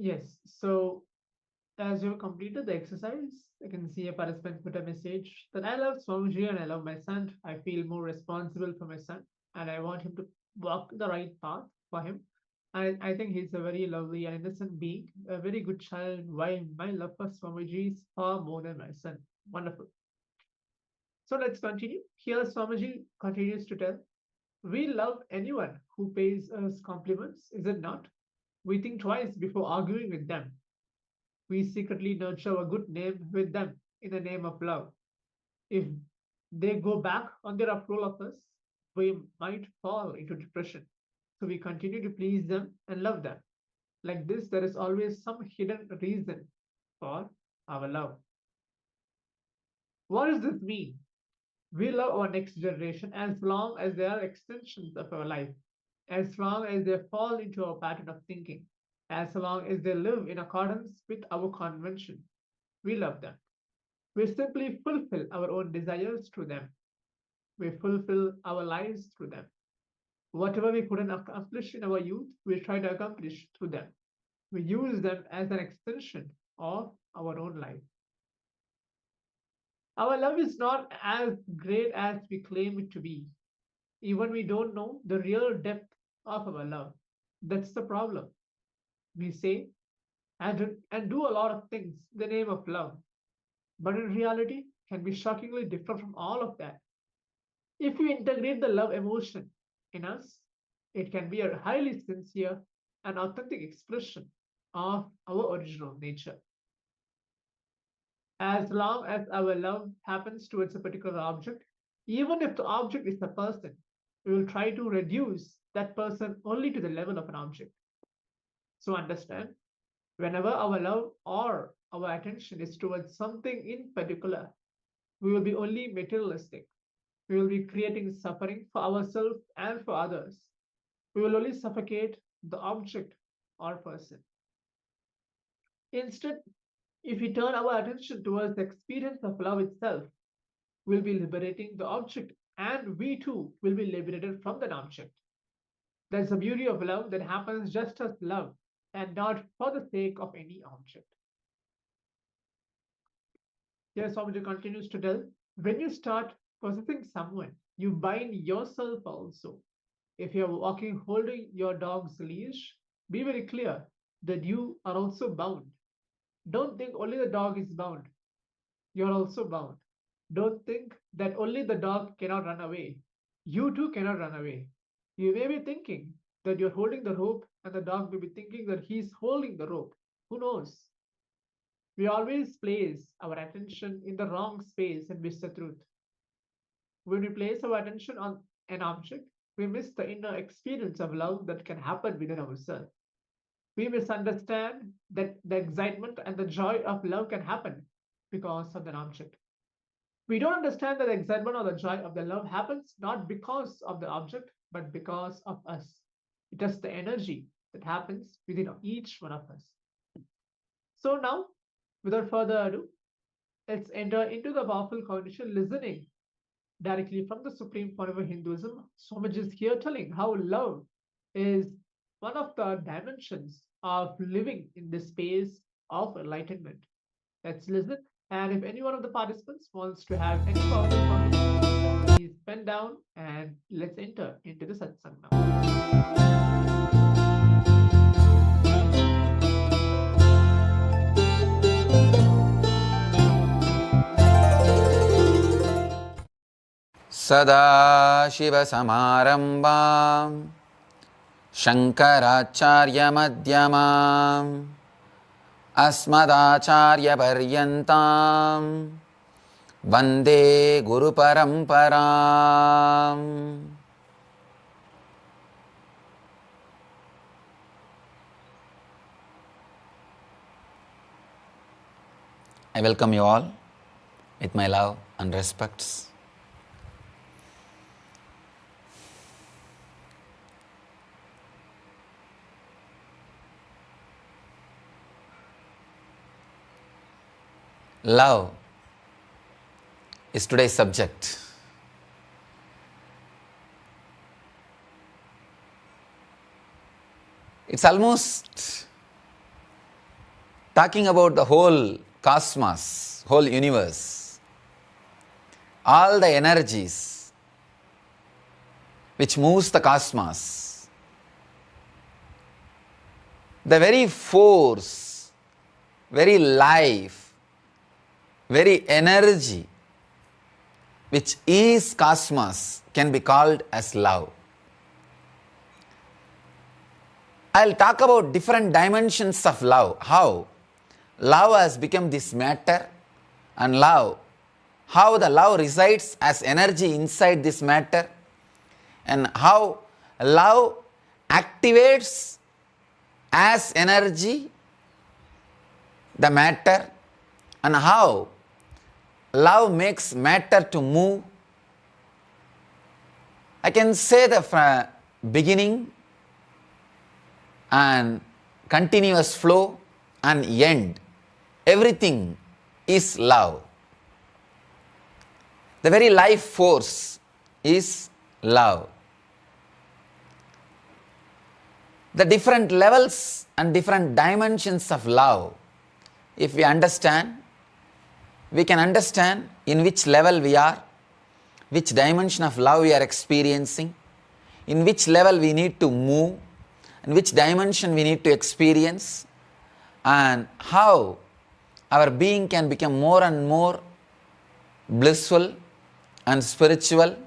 Yes. So as you completed the exercise, I can see a participant put a message that I love Swamiji and I love my son. I feel more responsible for my son and I want him to walk the right path for him. I think he's a very lovely and innocent being, a very good child. Why my love for Swamiji is far more than my son. Wonderful. So let's continue. Here Swamiji continues to tell, we love anyone who pays us compliments, is it not? We think twice before arguing with them. We secretly nurture a good name with them in the name of love. If they go back on their approval of us, we might fall into depression. So we continue to please them and love them. Like this, there is always some hidden reason for our love. What does this mean? We love our next generation as long as they are extensions of our life, as long as they fall into our pattern of thinking, as long as they live in accordance with our convention. We love them. We simply fulfill our own desires through them. We fulfill our lives through them. Whatever we couldn't accomplish in our youth, we try to accomplish through them. We use them as an extension of our own life. Our love is not as great as we claim it to be. Even we don't know the real depth of our love. That's the problem. We say and do a lot of things in the name of love, but in reality can be shockingly different from all of that. If we integrate the love emotion in us, it can be a highly sincere and authentic expression of our original nature. As long as our love happens towards a particular object, even if the object is a person, we will try to reduce that person only to the level of an object. So understand, whenever our love or our attention is towards something in particular, we will be only materialistic. We will be creating suffering for ourselves and for others. We will only suffocate the object or person. Instead, if we turn our attention towards the experience of love itself, we'll be liberating the object and we too will be liberated from that object. That's the beauty of love that happens just as love and not for the sake of any object. Yes, Swamiji continues to tell, when you start possessing someone, you bind yourself also. If you're walking holding your dog's leash, be very clear that you are also bound. Don't think only the dog is bound. You're also bound. Don't think that only the dog cannot run away. You too cannot run away. You may be thinking that you're holding the rope and the dog may be thinking that he's holding the rope. Who knows? We always place our attention in the wrong space and miss the truth. When we place our attention on an object, we miss the inner experience of love that can happen within ourselves. We misunderstand that the excitement and the joy of love can happen because of an object. We don't understand that the excitement or the joy of the love happens not because of the object, but because of us. It is the energy that happens within each one of us. So now, without further ado, let's enter into the powerful condition listening directly from the Supreme Pontiff of Hinduism. Swamiji is here telling how love is one of the dimensions of living in the space of enlightenment. Let's listen. And if any one of the participants wants to have any powerful conversation, please pen down and let's enter into the satsang now. सदाशिवसमारम्भां शङ्कराचार्यमध्यमाम् अस्मदाचार्यपर्यन्तां वन्दे गुरुपरम्पराम्. I welcome you all with my love and respects. Love is today's subject. It's almost talking about the whole cosmos, whole universe, all the energies which moves the cosmos, the very force, very life, very energy which is cosmos can be called as love. I'll talk about different dimensions of love, how love has become this matter, and love, how the love resides as energy inside this matter, and how love activates as energy the matter, and how love makes matter to move. I can say the beginning and continuous flow and end. Everything is love. The very life force is love. The different levels and different dimensions of love, if we understand, we can understand in which level we are, which dimension of love we are experiencing, in which level we need to move, and which dimension we need to experience, and how our being can become more and more blissful and spiritual,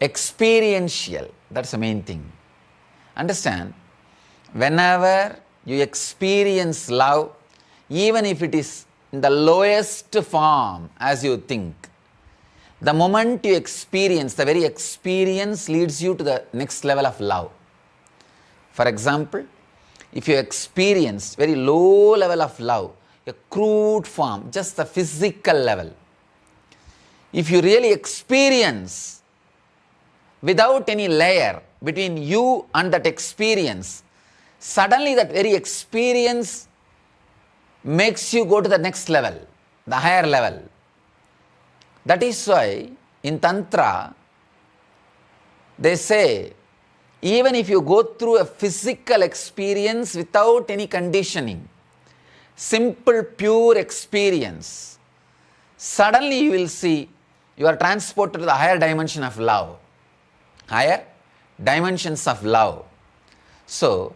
experiential. That's the main thing. Understand, whenever you experience love, even if it is in the lowest form as you think, the moment you experience, the very experience leads you to the next level of love. For example, if you experience very low level of love, a crude form, just the physical level, if you really experience without any layer between you and that experience, suddenly that very experience makes you go to the next level, the higher level. That is why in Tantra, they say, even if you go through a physical experience without any conditioning, simple, pure experience, suddenly you will see you are transported to the higher dimension of love, higher dimensions of love. So,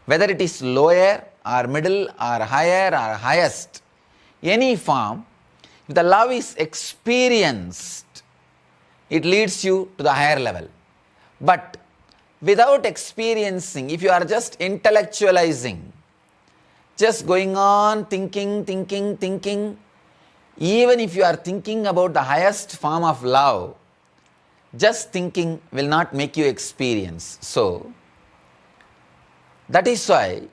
whether it is lower or middle or higher or highest, any form, if the love is experienced, it leads you to the higher level. But without experiencing, if you are just intellectualizing, just going on thinking, even if you are thinking about the highest form of love, just thinking will not make you experience. So, that is why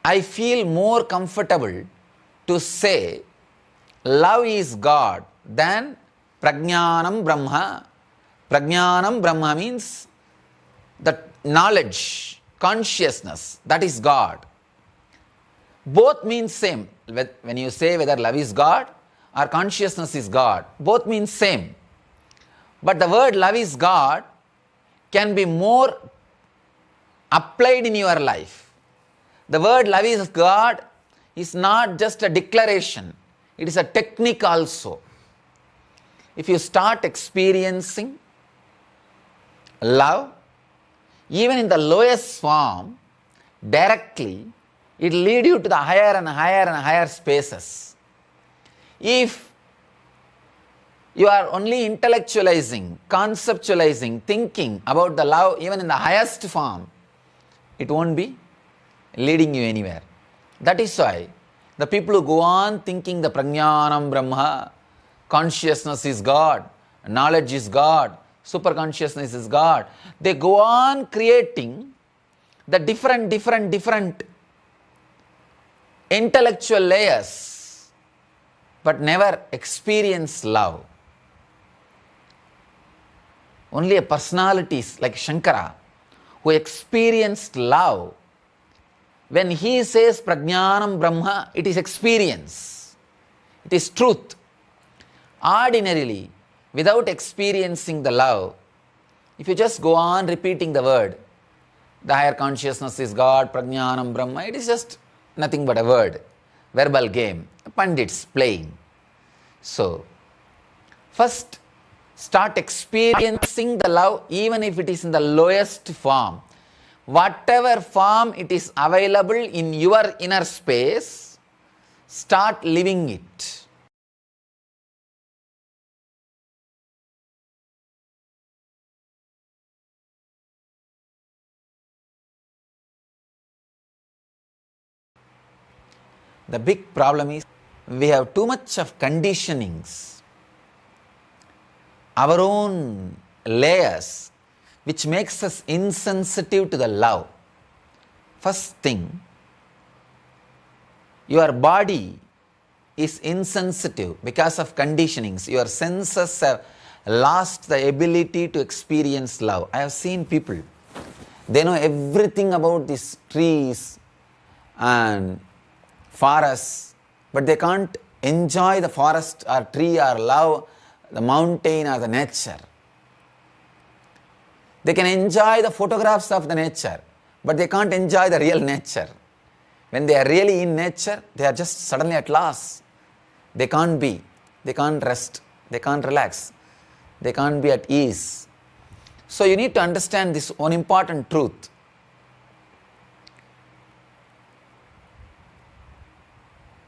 I feel more comfortable to say love is God than Prajnanam Brahma. Prajnanam Brahma means the knowledge, consciousness, that is God. Both mean same. When you say whether love is God or consciousness is God, both mean same. But the word love is God can be more applied in your life. The word love is God is not just a declaration, it is a technique also. If you start experiencing love, even in the lowest form, directly, it will lead you to the higher and higher and higher spaces. If you are only intellectualizing, conceptualizing, thinking about the love even in the highest form, it won't be leading you anywhere. That is why the people who go on thinking the Prajnanam Brahma, consciousness is God, knowledge is God, super consciousness is God, they go on creating the different intellectual layers, but never experience love. Only a personalities like Shankara who experienced love, when he says Prajnanam Brahma, it is experience, it is truth. Ordinarily, without experiencing the love, if you just go on repeating the word, the higher consciousness is God, Prajnanam Brahma, it is just nothing but a word. verbal game, Pandits playing. So, first start experiencing the love even if it is in the lowest form. Whatever form it is available in your inner space, start living it. The big problem is we have too much of conditionings, our own layers, which makes us insensitive to the love. First thing, your body is insensitive because of conditionings. Your senses have lost the ability to experience love. I have seen people, they know everything about these trees and forests, but they can't enjoy the forest or tree or love the mountain or the nature. They can enjoy the photographs of the nature, but they can't enjoy the real nature. When they are really in nature, they are just suddenly at loss. They can't be, they can't rest, they can't relax, they can't be at ease. So you need to understand this one important truth.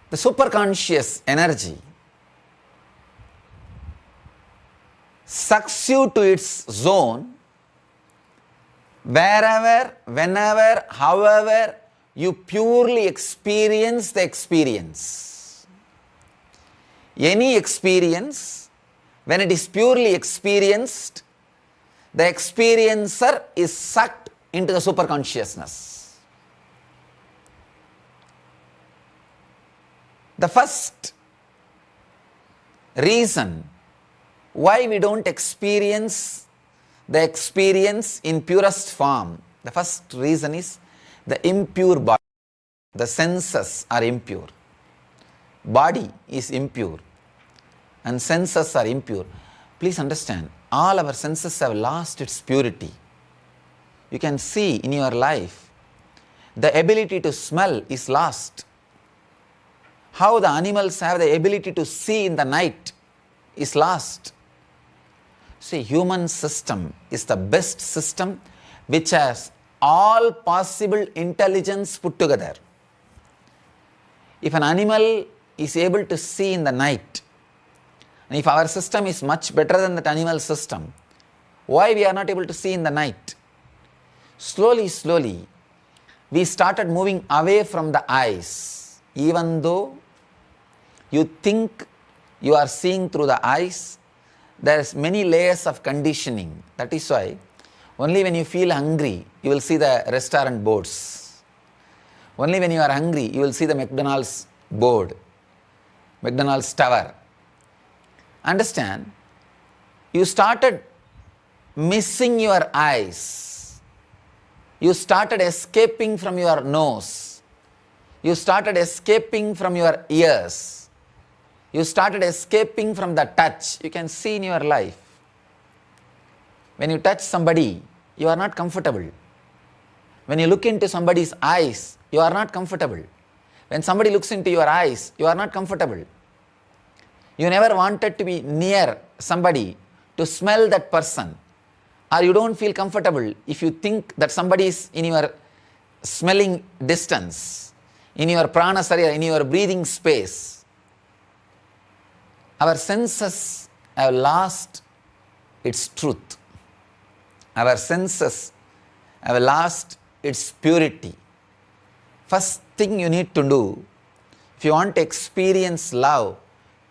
The superconscious energy sucks you to its zone wherever, whenever, however you purely experience the experience. Any experience, when it is purely experienced, the experiencer is sucked into the superconsciousness. The first reason why we don't experience the experience in purest form, the first reason is the impure body. The senses are impure. Body is impure and senses are impure. Please understand, all our senses have lost its purity. You can see in your life, the ability to smell is lost. How the animals have the ability to see in the night is lost. See, human system is the best system which has all possible intelligence put together. If an animal is able to see in the night, and if our system is much better than that animal system, why we are not able to see in the night? Slowly, slowly, we started moving away from the eyes. Even though you think you are seeing through the eyes, there is many layers of conditioning. That is why only when you feel hungry, you will see the restaurant boards. Only when you are hungry, you will see the McDonald's board, McDonald's tower. Understand, you started missing your eyes. You started escaping from your nose. You started escaping from your ears. You started escaping from the touch. You can see in your life. When you touch somebody, you are not comfortable. When you look into somebody's eyes, you are not comfortable. When somebody looks into your eyes, you are not comfortable. You never wanted to be near somebody to smell that person, or you don't feel comfortable if you think that somebody is in your smelling distance, in your prana sarya, in your breathing space. Our senses have lost its truth. Our senses have lost its purity. First thing you need to do, if you want to experience love,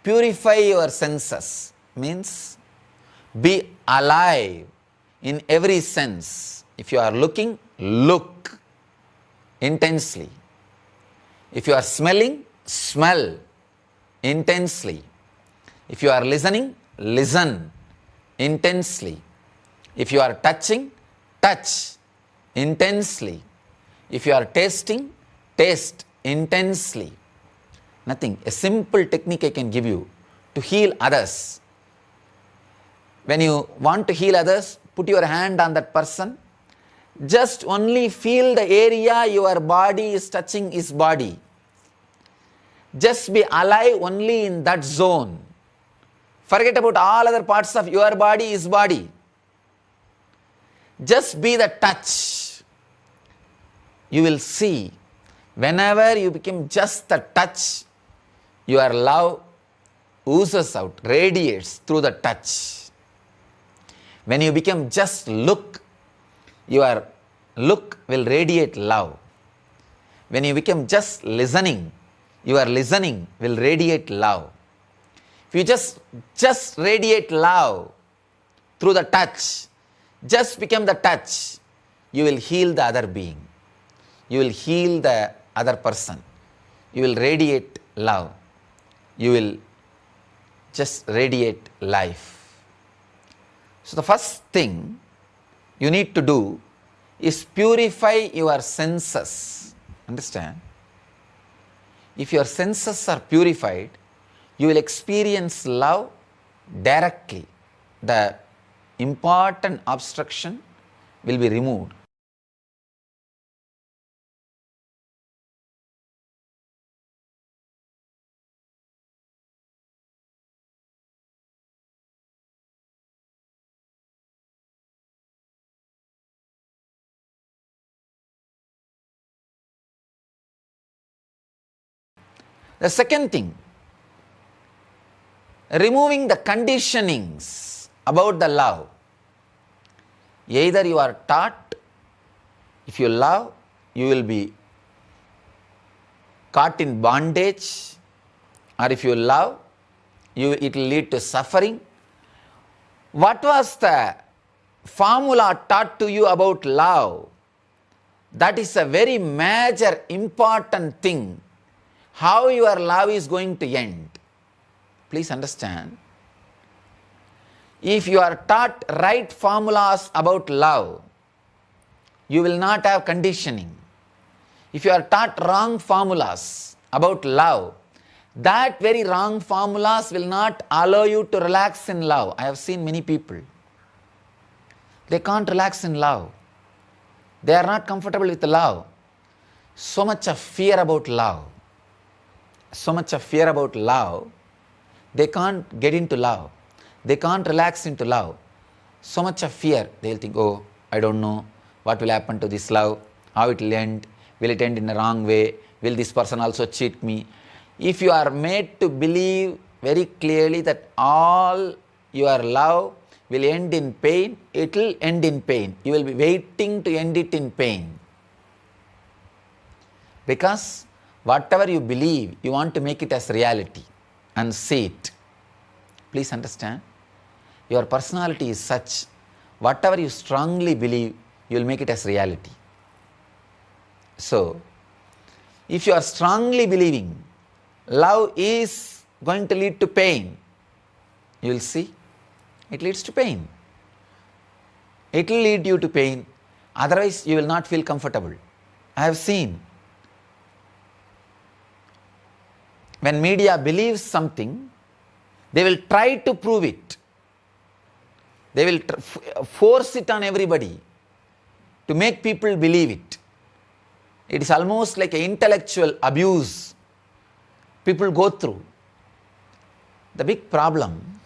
purify your senses. Means be alive in every sense. If you are looking, look intensely. If you are smelling, smell intensely. If you are listening, listen intensely. If you are touching, touch intensely. If you are tasting, taste intensely. Nothing. A simple technique I can give you to heal others. When you want to heal others, put your hand on that person. Just only feel the area your body is touching his body. Just be alive only in that zone. Forget about all other parts of your body, his body. Just be the touch. You will see, whenever you become just the touch, your love oozes out, radiates through the touch. When you become just look, your look will radiate love. When you become just listening, your listening will radiate love. If you just radiate love through the touch, just become the touch, you will heal the other being. You will heal the other person. You will radiate love. You will just radiate life. So the first thing you need to do is purify your senses. Understand? If your senses are purified, you will experience love directly. The important obstruction will be removed. The second thing, removing the conditionings about the love. Either you are taught, if you love, you will be caught in bondage, or if you love, it will lead to suffering. What was the formula taught to you about love? That is a very major, important thing. How your love is going to end. Please understand. If you are taught right formulas about love, you will not have conditioning. If you are taught wrong formulas about love, that very wrong formulas will not allow you to relax in love. I have seen many people. They can't relax in love. They are not comfortable with love. So much of fear about love. So much of fear about love, they can't get into love. They can't relax into love. So much of fear, they'll think, oh, I don't know what will happen to this love, how it will end, will it end in a wrong way, will this person also cheat me? If you are made to believe very clearly that all your love will end in pain, it will end in pain. You will be waiting to end it in pain. Because whatever you believe, you want to make it as reality and see it. Please understand. Your personality is such, whatever you strongly believe, you will make it as reality. So, if you are strongly believing love is going to lead to pain, you will see, it leads to pain. It will lead you to pain, otherwise you will not feel comfortable. I have seen, when media believes something, they will try to prove it. They will force it on everybody to make people believe it. It is almost like an intellectual abuse people go through. The big problem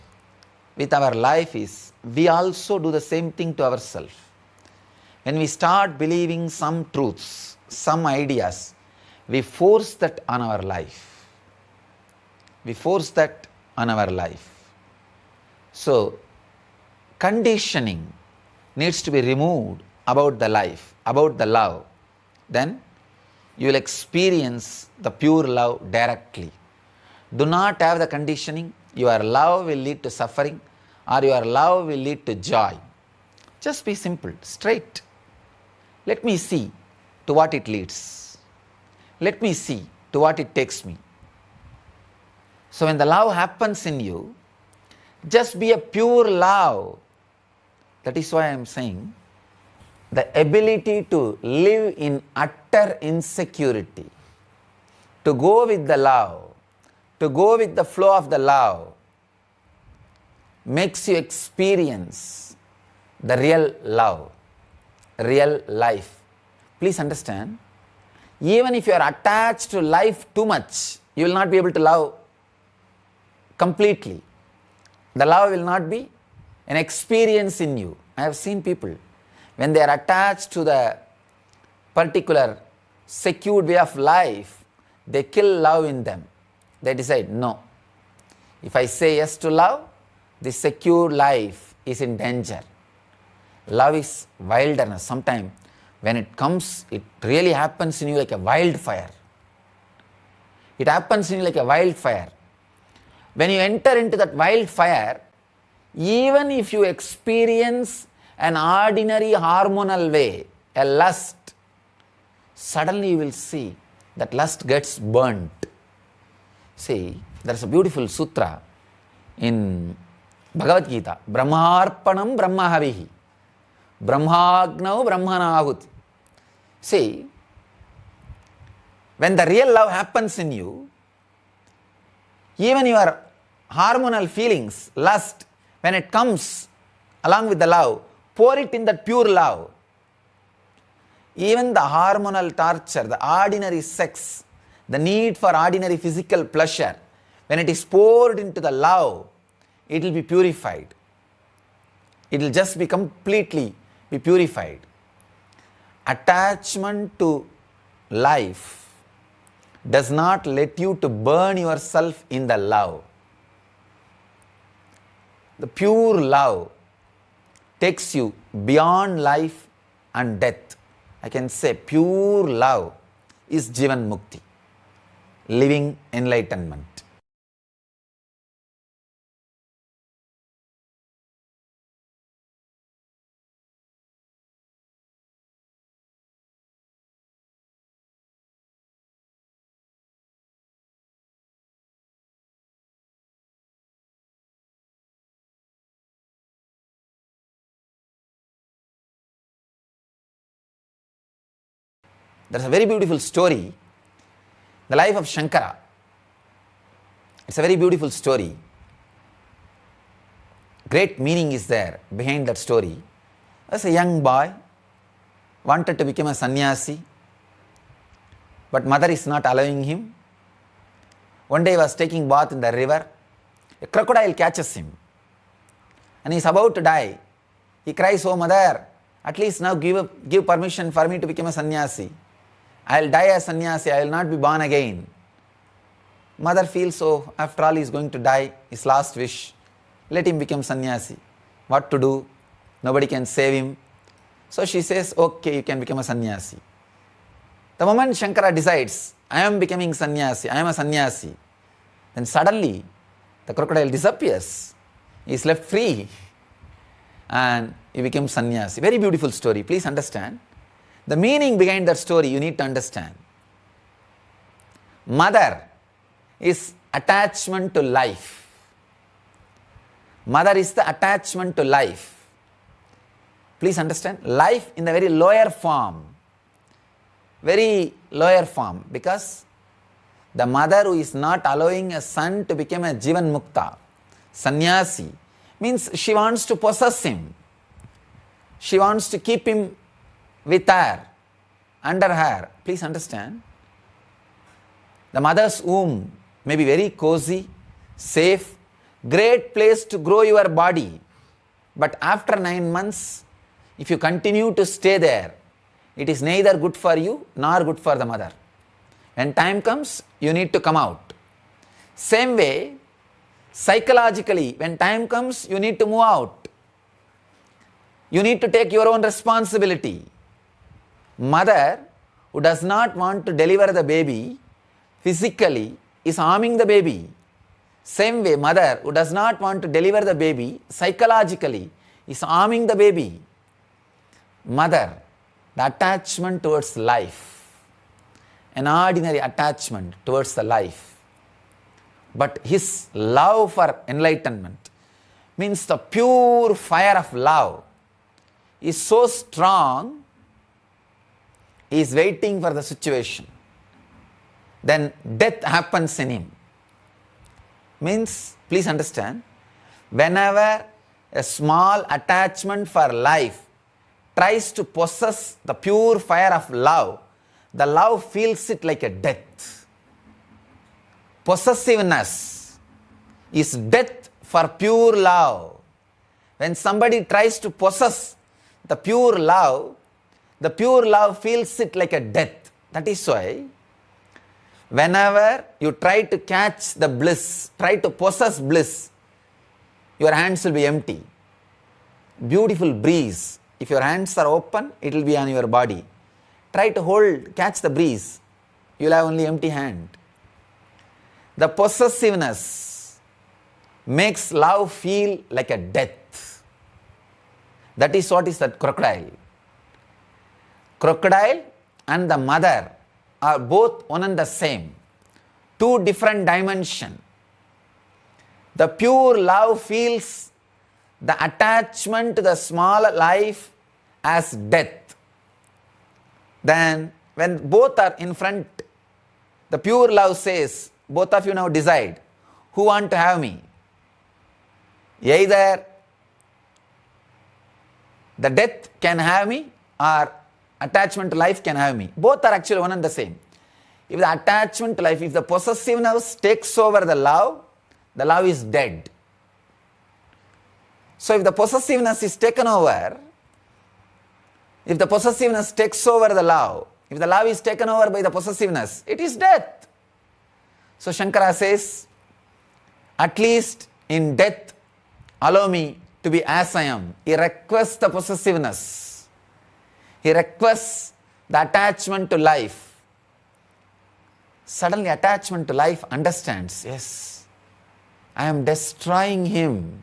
with our life is we also do the same thing to ourselves. When we start believing some truths, some ideas, we force that on our life. We force that on our life. So, conditioning needs to be removed about the life, about the love. Then you will experience the pure love directly. Do not have the conditioning, your love will lead to suffering or your love will lead to joy. Just be simple, straight. Let me see to what it leads. Let me see to what it takes me. So when the love happens in you, just be a pure love. That is why I am saying, the ability to live in utter insecurity, to go with the love, to go with the flow of the love, makes you experience the real love, real life. Please understand, even if you are attached to life too much, you will not be able to love completely. The love will not be an experience in you. I have seen people, when they are attached to the particular secured way of life, they kill love in them. They decide, no, if I say yes to love, this secure life is in danger. Love is wilderness. Sometimes when it comes, it really happens in you like a wildfire. It happens in you like a wildfire. When you enter into that wildfire, even if you experience an ordinary hormonal way, a lust, suddenly you will see that lust gets burnt. See, there is a beautiful sutra in Bhagavad Gita, Brahmarpanam Brahmahavihi, Brahmagnau Brahmanahuti. See, when the real love happens in you, even your hormonal feelings, lust, when it comes along with the love, pour it in that pure love. Even the hormonal torture, the ordinary sex, the need for ordinary physical pleasure, when it is poured into the love, it will be purified. It will just be completely be purified. Attachment to life does not let you to burn yourself in the love. The pure love takes you beyond life and death. I can say pure love is Jivan Mukti, living enlightenment. There's a very beautiful story, the life of Shankara. It's a very beautiful story. Great meaning is there behind that story. As a young boy, wanted to become a sannyasi, but mother is not allowing him. One day he was taking bath in the river. A crocodile catches him and he is about to die. He cries, "Oh mother, at least now give permission for me to become a sannyasi. I will die as sannyasi, I will not be born again." Mother feels, oh, after all he is going to die, his last wish, let him become sannyasi. What to do? Nobody can save him. So she says, okay, you can become a sannyasi. The moment Shankara decides, I am becoming sannyasi, I am a sannyasi, then suddenly the crocodile disappears. He is left free and he becomes sannyasi. Very beautiful story, please understand. The meaning behind that story you need to understand. Mother is attachment to life. Mother is the attachment to life. Please understand, life in the very lower form. Very lower form, because the mother who is not allowing a son to become a Jivan Mukta, sannyasi, means she wants to possess him. She wants to keep him with her, under her. Please understand, the mother's womb may be very cozy, safe, great place to grow your body. But after 9 months, if you continue to stay there, it is neither good for you nor good for the mother. When time comes, you need to come out. Same way, psychologically, when time comes, you need to move out. You need to take your own responsibility. Mother who does not want to deliver the baby physically is harming the baby. Same way, mother who does not want to deliver the baby psychologically is harming the baby. Mother, the attachment towards life, an ordinary attachment towards the life. But his love for enlightenment means the pure fire of love is so strong, he is waiting for the situation. Then death happens in him. Means, please understand, whenever a small attachment for life tries to possess the pure fire of love, the love feels it like a death. possessiveness is death for pure love. When somebody tries to possess the pure love feels it like a death. That is why whenever you try to catch the bliss, try to possess bliss, your hands will be empty. Beautiful breeze. If your hands are open, it will be on your body. Try to catch the breeze. You will have only empty hand. The possessiveness makes love feel like a death. That is what is that crocodile. Crocodile and the mother are both one and the same. Two different dimensions. The pure love feels the attachment to the small life as death. Then when both are in front, the pure love says, both of you now decide, who want to have me? Either the death can have me or attachment to life can have me. Both are actually one and the same. If the attachment to life, if the possessiveness takes over the love is dead. So if the possessiveness is taken over, if the possessiveness takes over the love, if the love is taken over by the possessiveness, it is death. So Shankara says, at least in death, allow me to be as I am. He requests the possessiveness. He requests the attachment to life. Suddenly attachment to life understands, yes, I am destroying him.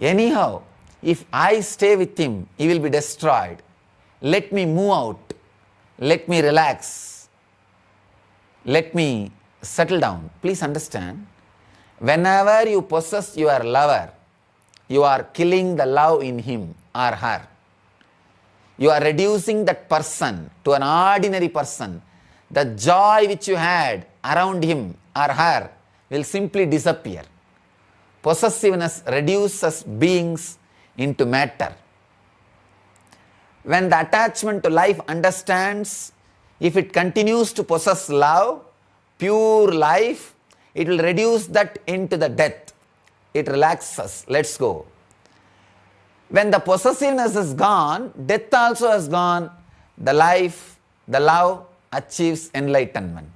Anyhow, if I stay with him, he will be destroyed. Let me move out. Let me relax. Let me settle down. Please understand, whenever you possess your lover, you are killing the love in him or her. You are reducing that person to an ordinary person. The joy which you had around him or her will simply disappear. Possessiveness reduces beings into matter. When the attachment to life understands, if it continues to possess love, pure life, it will reduce that into the death. It relaxes. Let's go. When the possessiveness is gone, death also has gone. The love achieves enlightenment.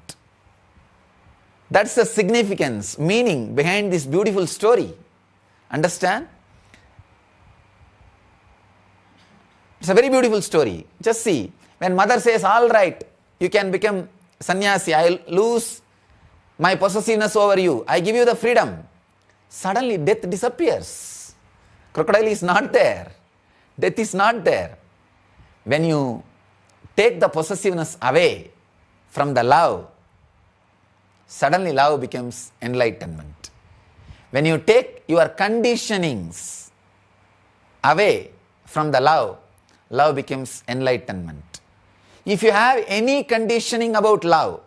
That's the significance, meaning behind this beautiful story. Understand? It's a very beautiful story. Just see, when mother says, all right, you can become sannyasi, I'll lose my possessiveness over you, I give you the freedom. Suddenly death disappears. Crocodile is not there. Death is not there. When you take the possessiveness away from the love, suddenly love becomes enlightenment. When you take your conditionings away from the love, love becomes enlightenment. If you have any conditioning about love,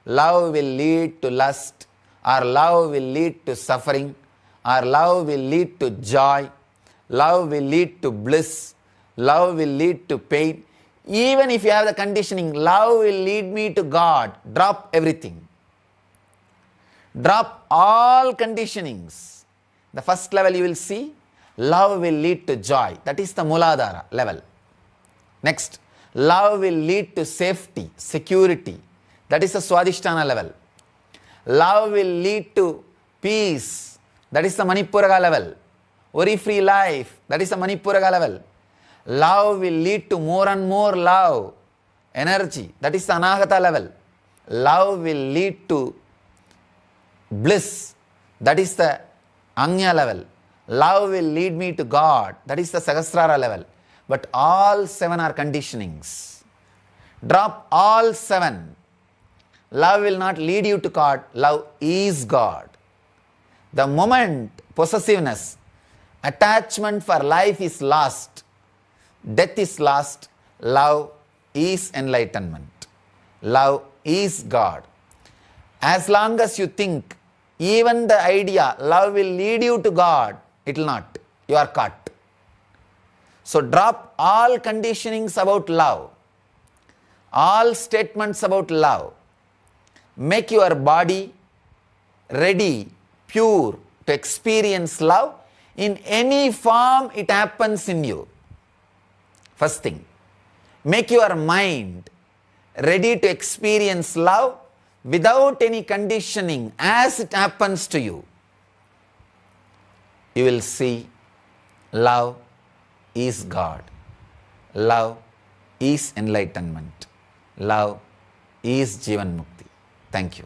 love will lead to lust, or love will lead to suffering, or love will lead to joy, love will lead to bliss, love will lead to pain. Even if you have the conditioning, love will lead me to God, drop everything. Drop all conditionings. The first level you will see, love will lead to joy. That is the Muladhara level. Next, love will lead to safety, security. That is the Swadhisthana level. Love will lead to peace. That is the Manipuraga level. Worry-free life. That is the Manipuraga level. Love will lead to more and more love, energy. That is the Anahata level. Love will lead to bliss. That is the Anya level. Love will lead me to God. That is the Sahasrara level. But all 7 are conditionings. Drop all 7. Love will not lead you to God. Love is God. The moment possessiveness, attachment for life is lost, death is lost, love is enlightenment. Love is God. As long as you think, even the idea, love will lead you to God, it will not. You are caught. So drop all conditionings about love, all statements about love, make your body ready, pure to experience love in any form it happens in you. First thing, make your mind ready to experience love without any conditioning as it happens to you. You will see love is God. Love is enlightenment. Love is Jivan Mukti. Thank you.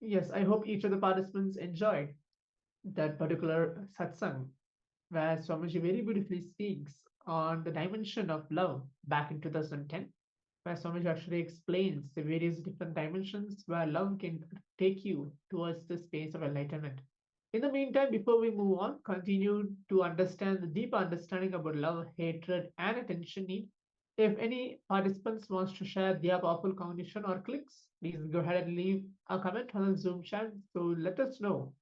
Yes, I hope each of the participants enjoyed that particular satsang, where Swamiji very beautifully speaks on the dimension of love back in 2010, where Swamiji actually explains the various different dimensions where love can take you towards the space of enlightenment. In the meantime, before we move on, continue to understand the deep understanding about love, hatred, and attention need. If any participants wants to share their powerful cognition or clicks, please go ahead and leave a comment on the Zoom chat. So let us know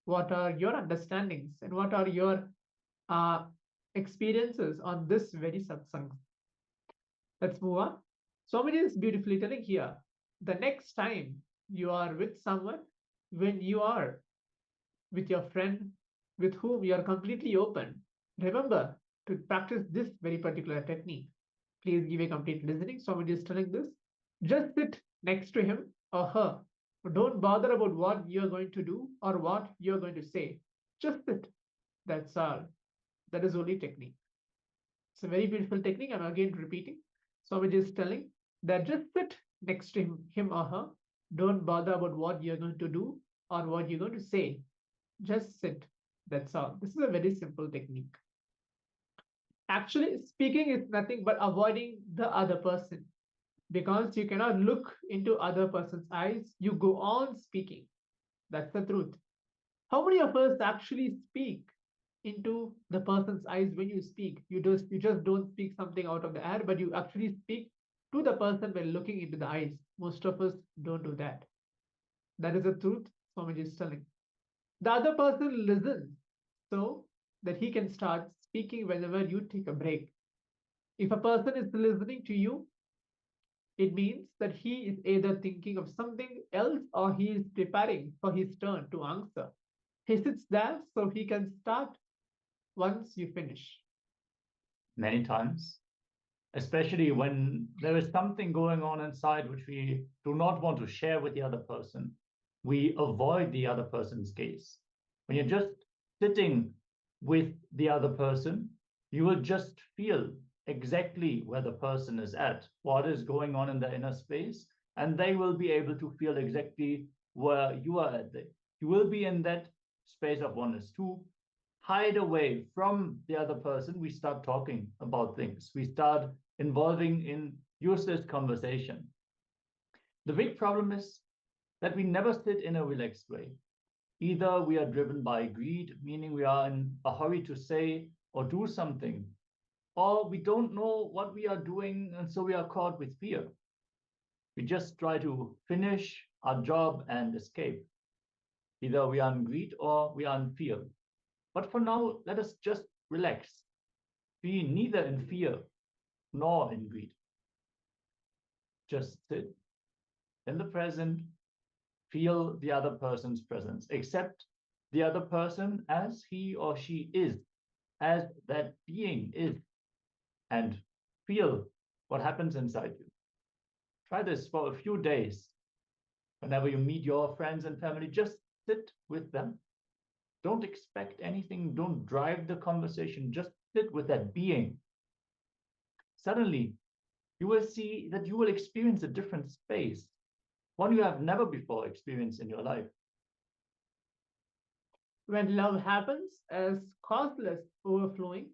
what are your understandings and what are your experiences on this very satsang. Let's move on. Swamiji is beautifully telling here, the next time you are with someone, when you are with your friend with whom you are completely open, remember to practice this very particular technique. Please give a complete listening. Somebody is telling this. Just sit next to him or her. Don't bother about what you're going to do or what you're going to say. Just sit. That's all. That is only technique. It's a very beautiful technique. I'm again repeating. Somebody is telling that just sit next to him or her. Don't bother about what you're going to do or what you're going to say. Just sit. That's all. This is a very simple technique. Actually, speaking is nothing but avoiding the other person. Because you cannot look into other person's eyes, you go on speaking. That's the truth. How many of us actually speak into the person's eyes when you speak? You just don't speak something out of the air, but you actually speak to the person when looking into the eyes. Most of us don't do that. That is the truth Swamiji is telling. The other person listens so that he can start speaking whenever you take a break. If a person is listening to you, it means that he is either thinking of something else or he is preparing for his turn to answer. He sits there so he can start once you finish. Many times, especially when there is something going on inside which we do not want to share with the other person, we avoid the other person's gaze. When you're just sitting with the other person, you will just feel exactly where the person is at, what is going on in the inner space, and they will be able to feel exactly where you are at. You will be in that space of oneness. To hide away from the other person, we start talking about things. We start involving in useless conversation. The big problem is that we never sit in a relaxed way. Either we are driven by greed, meaning we are in a hurry to say or do something, or we don't know what we are doing, and so we are caught with fear. We just try to finish our job and escape. Either we are in greed or we are in fear. But for now, let us just relax. Be neither in fear nor in greed. Just sit in the present, feel the other person's presence, accept the other person as he or she is, as that being is, and feel what happens inside you. Try this for a few days. Whenever you meet your friends and family, just sit with them. Don't expect anything. Don't drive the conversation. Just sit with that being. Suddenly, you will see that you will experience a different space, one you have never before experienced in your life. When love happens as causeless overflowing,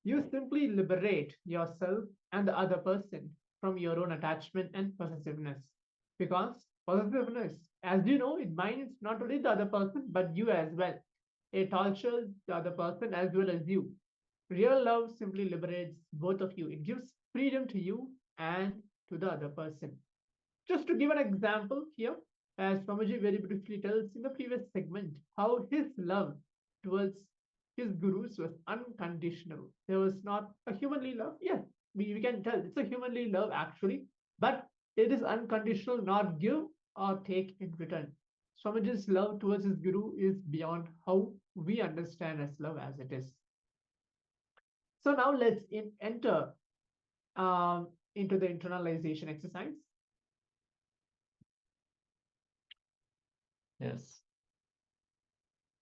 you simply liberate yourself and the other person from your own attachment and possessiveness. Because possessiveness, as you know, it binds not only the other person but you as well. It tortures the other person as well as you. Real love simply liberates both of you. It gives freedom to you and to the other person. Just to give an example here, as Swamiji very briefly tells in the previous segment, how his love towards his gurus was unconditional. There was not a humanly love. Yes, we can tell it's a humanly love actually, but it is unconditional, not give or take in return. Swamiji's love towards his guru is beyond how we understand as love as it is. So now let's enter into the internalization exercise. Yes.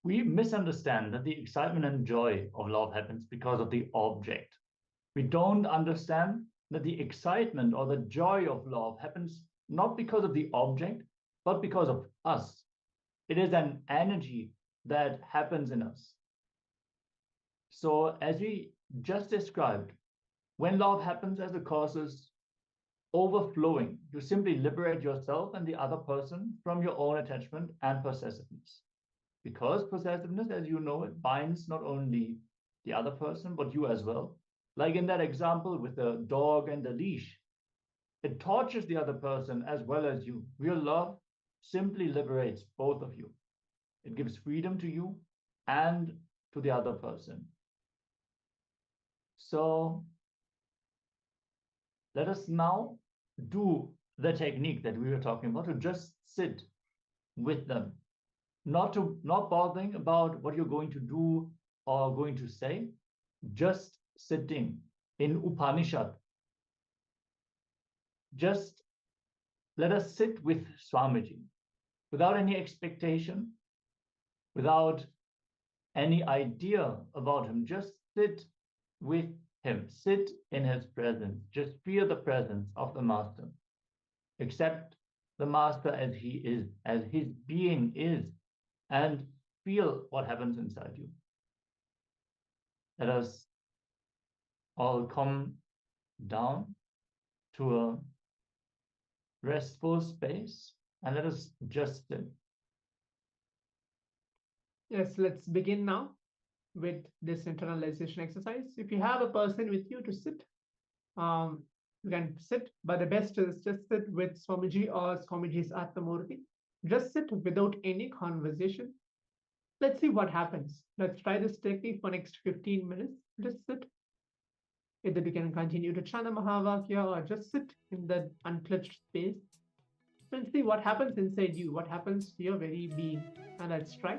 We misunderstand that the excitement and joy of love happens because of the object. We don't understand that the excitement or the joy of love happens not because of the object, but because of us. It is an energy that happens in us. So as we just described, when love happens as the causes overflowing, you simply liberate yourself and the other person from your own attachment and possessiveness. Because possessiveness, as you know, it binds not only the other person, but you as well. Like in that example with the dog and the leash, it tortures the other person as well as you. Real love simply liberates both of you. It gives freedom to you and to the other person. So let us now do the technique that we were talking about, to just sit with them. Not bothering about what you're going to do or going to say, just sitting in Upanishad. Just let us sit with Swamiji without any expectation, without any idea about him. Just sit with him, sit in his presence, just feel the presence of the Master. Accept the Master as he is, as his being is, and feel what happens inside you. Let us all come down to a restful space and let us just sit. Yes, let's begin now with this internalization exercise. If you have a person with you to sit, you can sit, but the best is just sit with Swamiji or Swamiji's Atmamurti. Just sit without any conversation. Let's see what happens. Let's try this technique for next 15 minutes. Just sit. Either you can continue to chant Mahavakya or just sit in that unclutched space. Let's see what happens inside you, what happens to your very being. And let's try.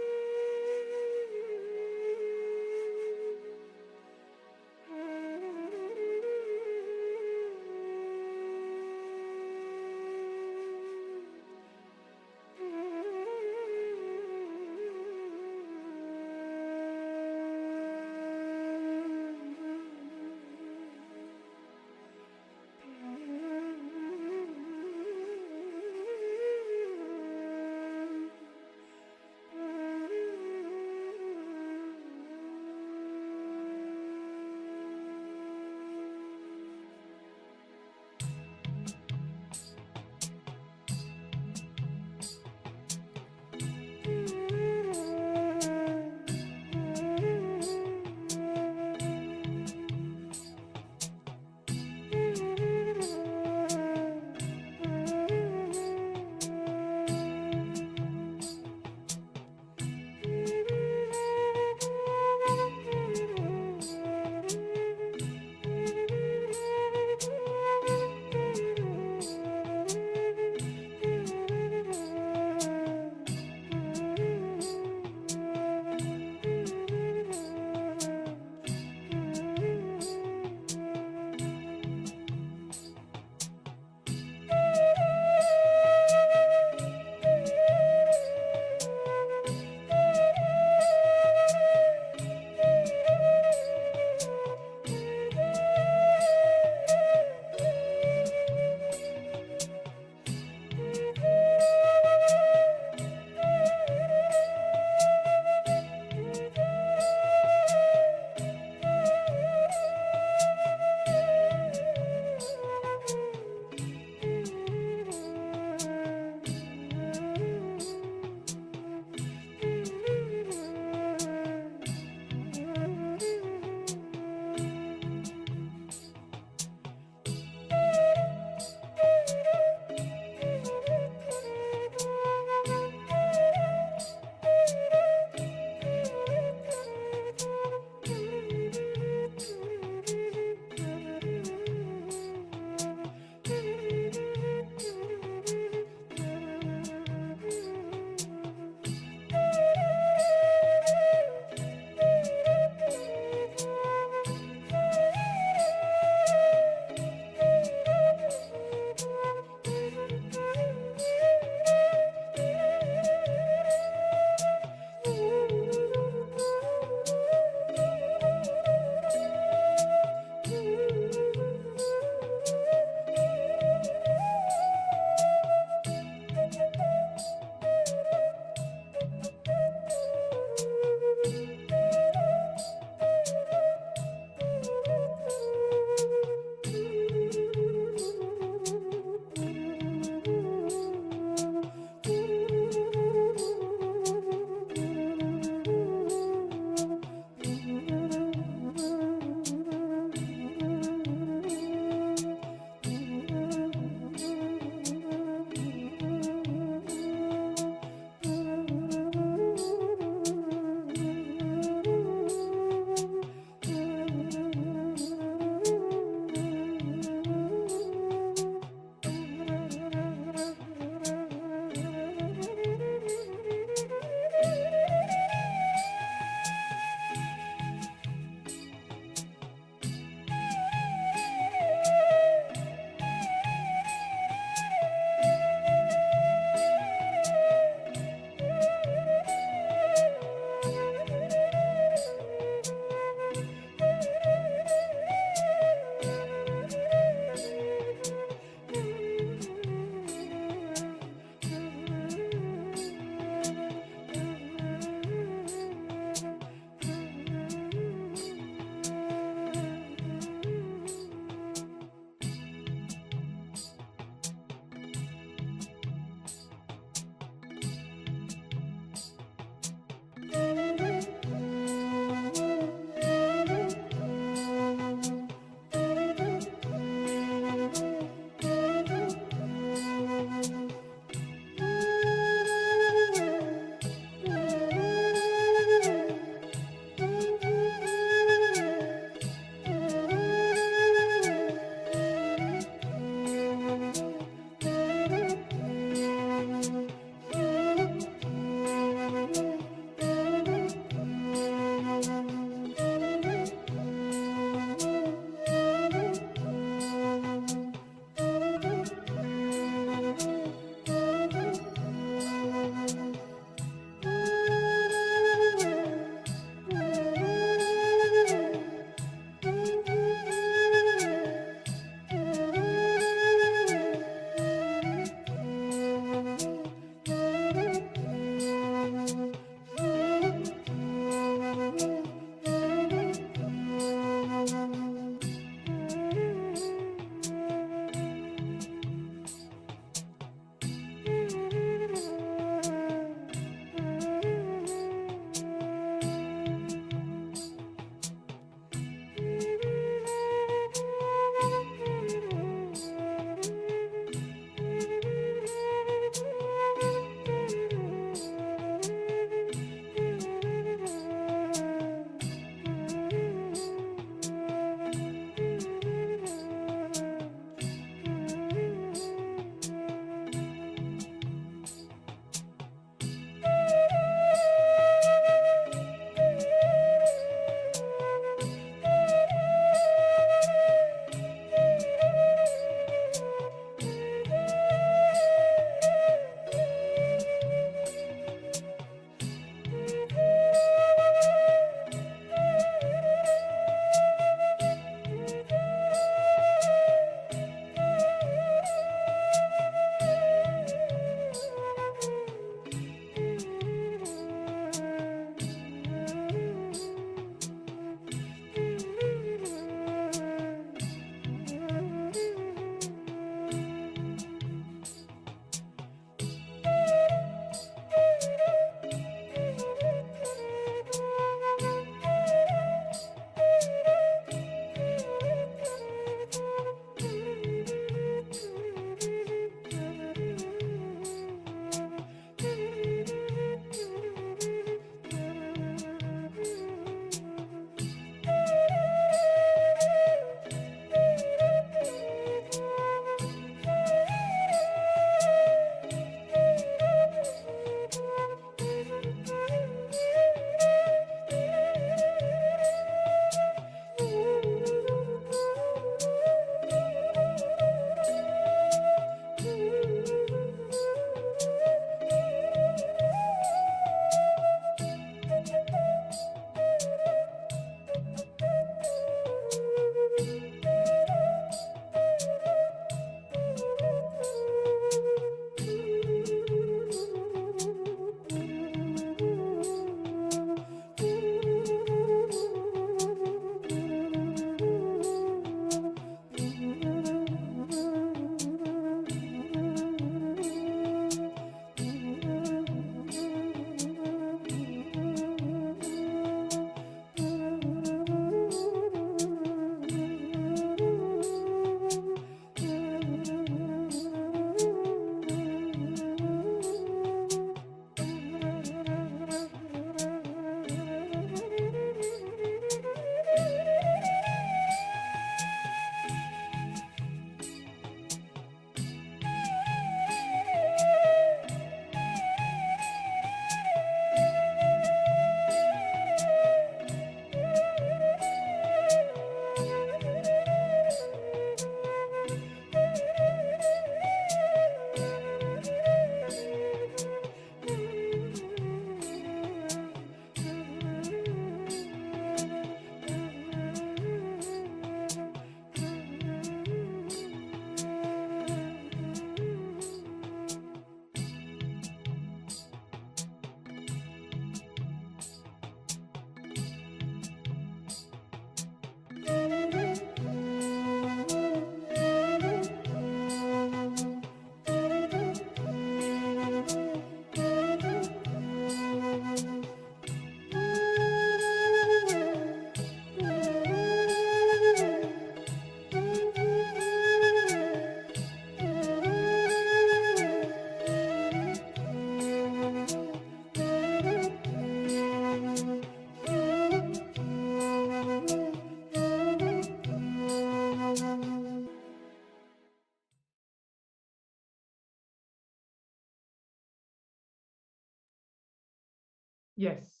Yes.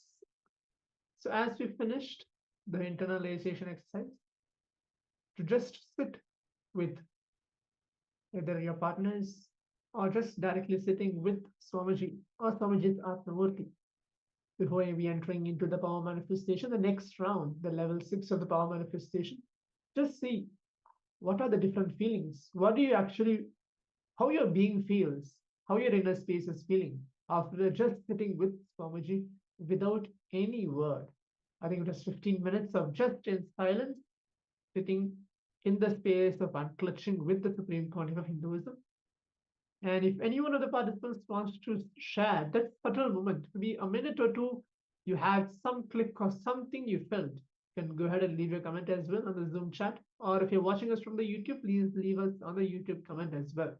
So as we finished the internalization exercise, to just sit with either your partners or just directly sitting with Swamiji or Swamiji's Atmamurti before we entering into the power manifestation, the next round, the level 6 of the power manifestation. Just see what are the different feelings. What do you actually, how your being feels, how your inner space is feeling after just sitting with Swamiji without any word. I think it was 15 minutes of just in silence, sitting in the space of unclutching with the Supreme Pontiff of Hinduism. And if any one of the participants wants to share that subtle moment, maybe a minute or two, you had some click or something you felt, you can go ahead and leave your comment as well on the Zoom chat. Or if you're watching us from the YouTube, please leave us on the YouTube comment as well.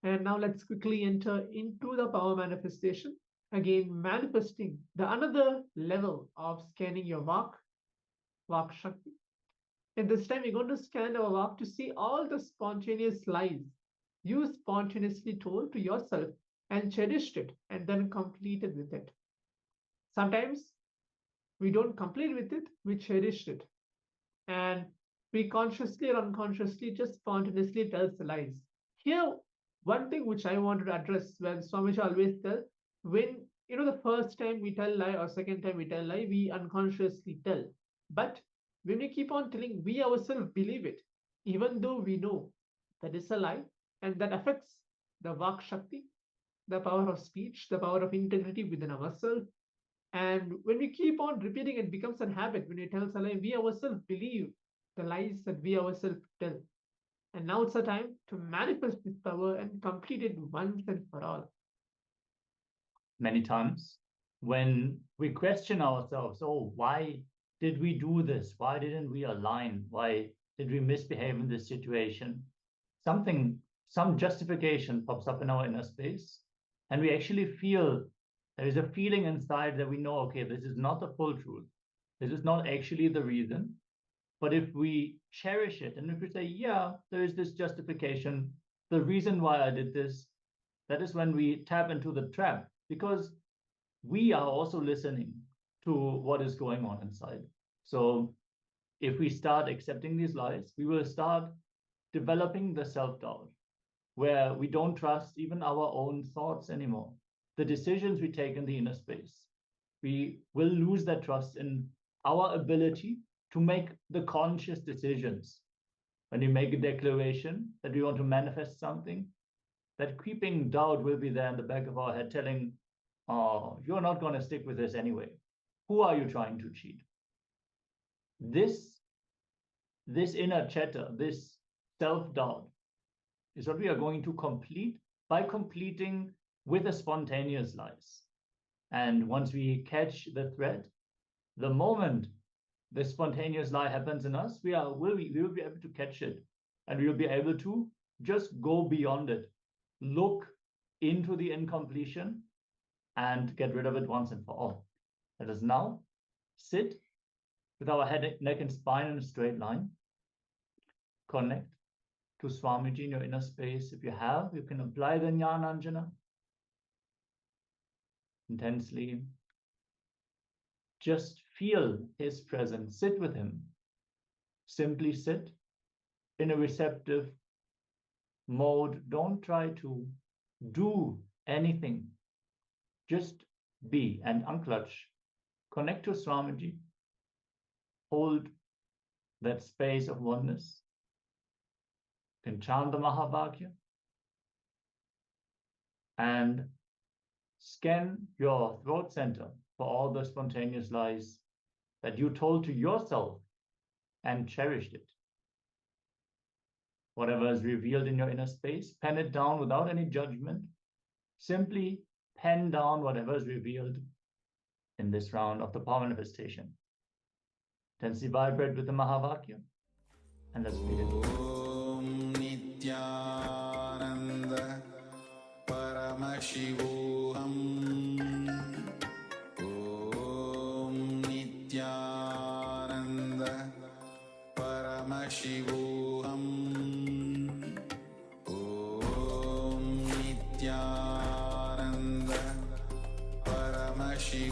And now let's quickly enter into the power manifestation. Again, manifesting the another level of scanning your Vak Shakti. And this time we're going to scan our Vak to see all the spontaneous lies you spontaneously told to yourself and cherished it and then completed with it. Sometimes we don't complete with it, we cherished it. And we consciously or unconsciously just spontaneously tells the lies. Here, one thing which I wanted to address, when Swamiji always tells, when the first time we tell lie or second time we tell lie, we unconsciously tell. But when we keep on telling, we ourselves believe it, even though we know that is a lie and that affects the Vak Shakti, the power of speech, the power of integrity within ourselves. And when we keep on repeating, it becomes a habit. When we tell a lie, we ourselves believe the lies that we ourselves tell. And now it's a time to manifest this power and complete it once and for all. Many times when we question ourselves, oh, why did we do this? Why didn't we align? Why did we misbehave in this situation? Some justification pops up in our inner space, and we actually feel there is a feeling inside that we know, okay, this is not the full truth. This is not actually the reason. But if we cherish it and if we say, yeah, there is this justification, the reason why I did this, that is when we tap into the trap, because we are also listening to what is going on inside. So if we start accepting these lies, we will start developing the self-doubt, where we don't trust even our own thoughts anymore. The decisions we take in the inner space, we will lose that trust in our ability to make the conscious decisions. When we make a declaration that we want to manifest something, that creeping doubt will be there in the back of our head telling, oh, you're not going to stick with this anyway. Who are you trying to cheat? This inner chatter, this self-doubt is what we are going to complete by completing with the spontaneous lies. And once we catch the thread, the moment the spontaneous lie happens in us, we will be able to catch it, and we will be able to just go beyond it, look into the incompletion and get rid of it once and for all. Let us now sit with our head, neck, and spine in a straight line. Connect to Swamiji in your inner space. If you have, you can apply the Jnananjana intensely. Just feel his presence. Sit with him. Simply sit in a receptive mode. Don't try to do anything. Just be and unclutch. Connect to Swamiji. Hold that space of oneness. You can chant the Mahavakya and scan your throat center for all the spontaneous lies that you told to yourself and cherished it. Whatever is revealed in your inner space, pen it down without any judgment. Simply pen down whatever is revealed in this round of the power manifestation. Intensely vibrate with the Mahavakya, and let's begin. Om Nityananda Paramashivoham. Om Nityananda Paramashivoham. Om Nityananda Paramashivoham.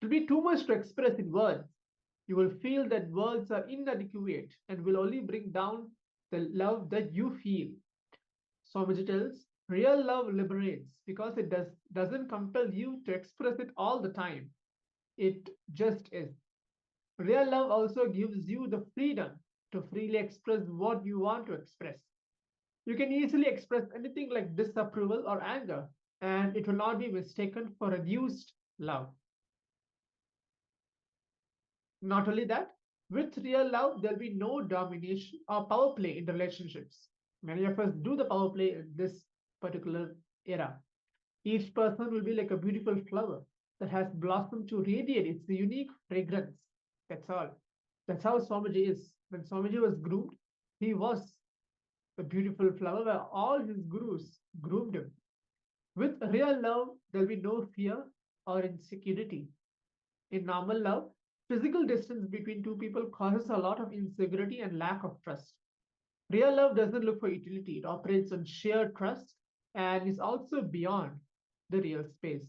It will be too much to express in words. You will feel that words are inadequate and will only bring down the love that you feel. Swamiji tells, real love liberates because it doesn't compel you to express it all the time. It just is. Real love also gives you the freedom to freely express what you want to express. You can easily express anything like disapproval or anger, and it will not be mistaken for reduced love. Not only that, with real love, there'll be no domination or power play in relationships. Many of us do the power play in this particular era. Each person will be like a beautiful flower that has blossomed to radiate its unique fragrance. That's all. That's how Swamiji is. When Swamiji was groomed, he was the beautiful flower where all his gurus groomed him. With real love, there'll be no fear or insecurity. In normal love, physical distance between two people causes a lot of insecurity and lack of trust. Real love doesn't look for utility, it operates on sheer trust and is also beyond the real space.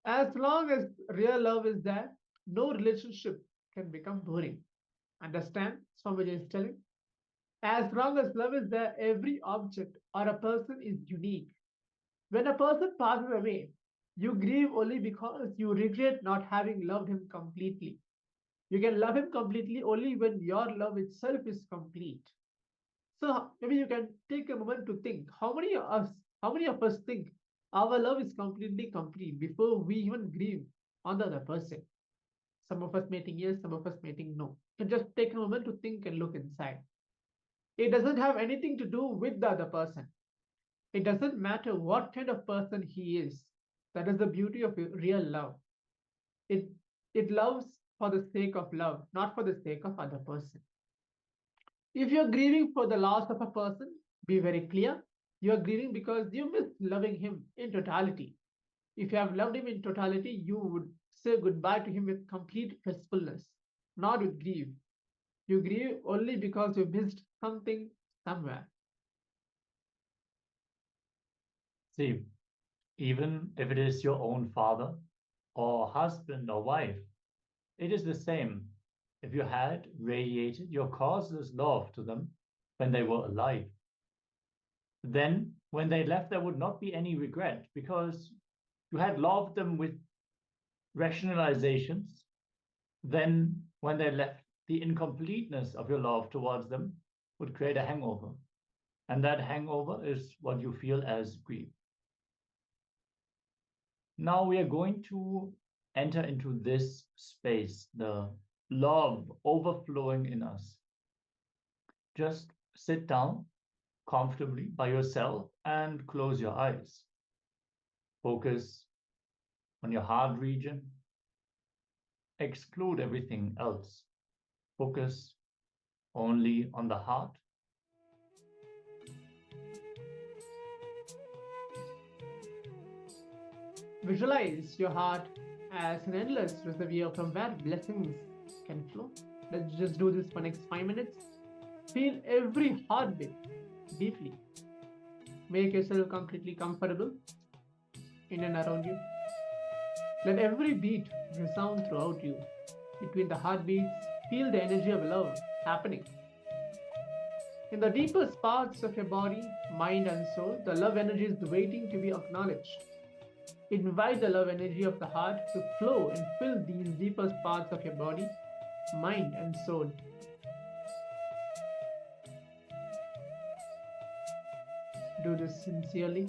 As long as real love is there, no relationship can become boring. Understand? Swamiji is telling. As long as love is there, every object or a person is unique. When a person passes away, you grieve only because you regret not having loved him completely. You can love him completely only when your love itself is complete. So maybe you can take a moment to think how many of us think our love is completely complete before we even grieve on the other person. Some of us may think yes, some of us may think no. You can just take a moment to think and look inside. It doesn't have anything to do with the other person. It doesn't matter what kind of person he is. That is the beauty of real love. It loves for the sake of love, not for the sake of other person. If you're grieving for the loss of a person, be very clear. You're grieving because you miss loving him in totality. If you have loved him in totality, you would say goodbye to him with complete restfulness, not with grief. You grieve only because you missed something somewhere. See, even if it is your own father or husband or wife, it is the same. If you had radiated your causeless love to them when they were alive, then when they left, there would not be any regret because you had loved them with rationalizations. Then when they left, the incompleteness of your love towards them would create a hangover. And that hangover is what you feel as grief. Now we are going to enter into this space, the love overflowing in us. Just sit down comfortably by yourself and close your eyes. Focus on your heart region. Exclude everything else. Focus only on the heart. Visualize your heart as an endless reservoir from where blessings can flow. Let's just do this for next 5 minutes. Feel every heartbeat deeply. Make yourself completely comfortable in and around you. Let every beat resound throughout you. Between the heartbeats, feel the energy of love happening. In the deepest parts of your body, mind and soul, the love energy is waiting to be acknowledged. Invite the love energy of the heart to flow and fill these deepest parts of your body, mind and soul. Do this sincerely.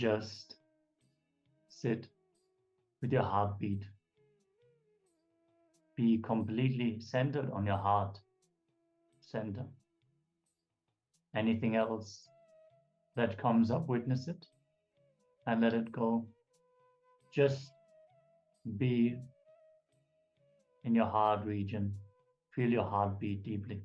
just sit with your heartbeat. Be completely centered on your heart center. Anything else that comes up, witness it and let it go. Just be in your heart region. Feel your heartbeat deeply.